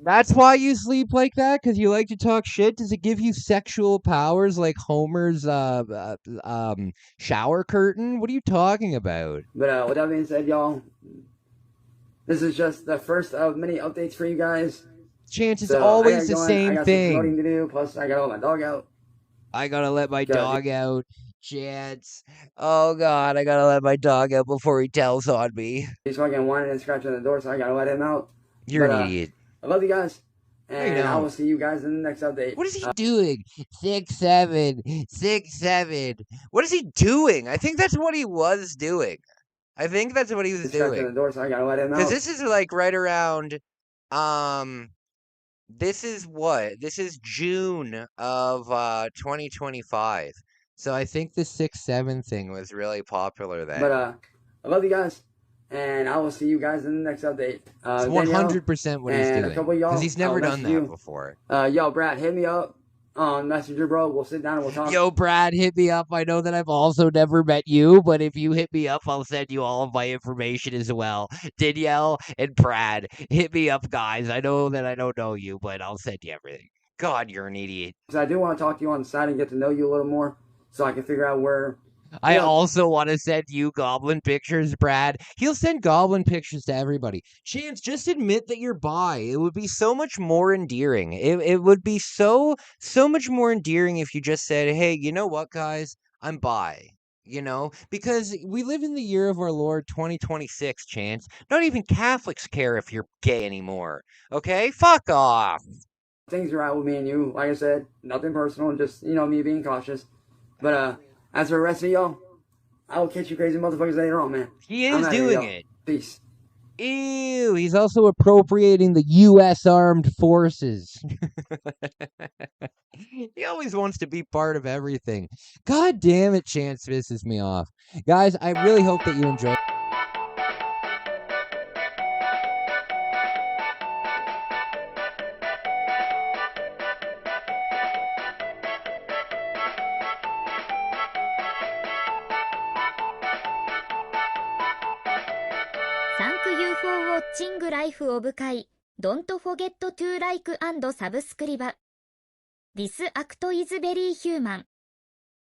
That's why you sleep like that? Because you like to talk shit? Does it give you sexual powers like Homer's shower curtain? What are you talking about? But with that being said, y'all, this is just the first of many updates for you guys. Chance, it's always the same I got thing. some promoting to do, plus I gotta let my dog out. I gotta let my dog out. Chance. Oh, God, I gotta let my dog out before he tells on me. He's fucking whining and scratching the door, so I gotta let him out. You're an idiot. I love you guys, and I will see you guys in the next update. What is he doing? 6'7", 6'7". What is he doing? I think that's what he was doing. I think that's what he was doing. Scratching the door, so I gotta let him out. Because this is like right around, this is what? This is June of 2025. So I think the 6'7" thing was really popular then. But I love you guys, and I will see you guys in the next update. It's 100% what he's doing. Because he's never done that before. Yo, Brad, hit me up on Messenger, bro. We'll sit down and we'll talk. Yo, Brad, hit me up. I know that I've also never met you, but if you hit me up, I'll send you all of my information as well. Danielle and Brad, hit me up, guys. I know that I don't know you, but I'll send you everything. God, you're an idiot. So I do want to talk to you on the side and get to know you a little more, so I can figure out where. I also want to send you goblin pictures, Brad. He'll send goblin pictures to everybody. Chance, just admit that you're bi. It would be so much more endearing. It would be so much more endearing if you just said, hey, you know what, guys? I'm bi. You know? Because we live in the year of our Lord 2026, Chance. Not even Catholics care if you're gay anymore. Okay? Fuck off. Things are out with me and you. Like I said, nothing personal, just, me being cautious. But, as for the rest of y'all, I will catch you crazy motherfuckers later on, man. He is doing it. Peace. Ew, he's also appropriating the U.S. Armed Forces. He always wants to be part of everything. God damn it, Chance pisses me off. Guys, I really hope that you enjoyed. for watching Life of Kai. Don't forget to like and subscribe. This act is very human.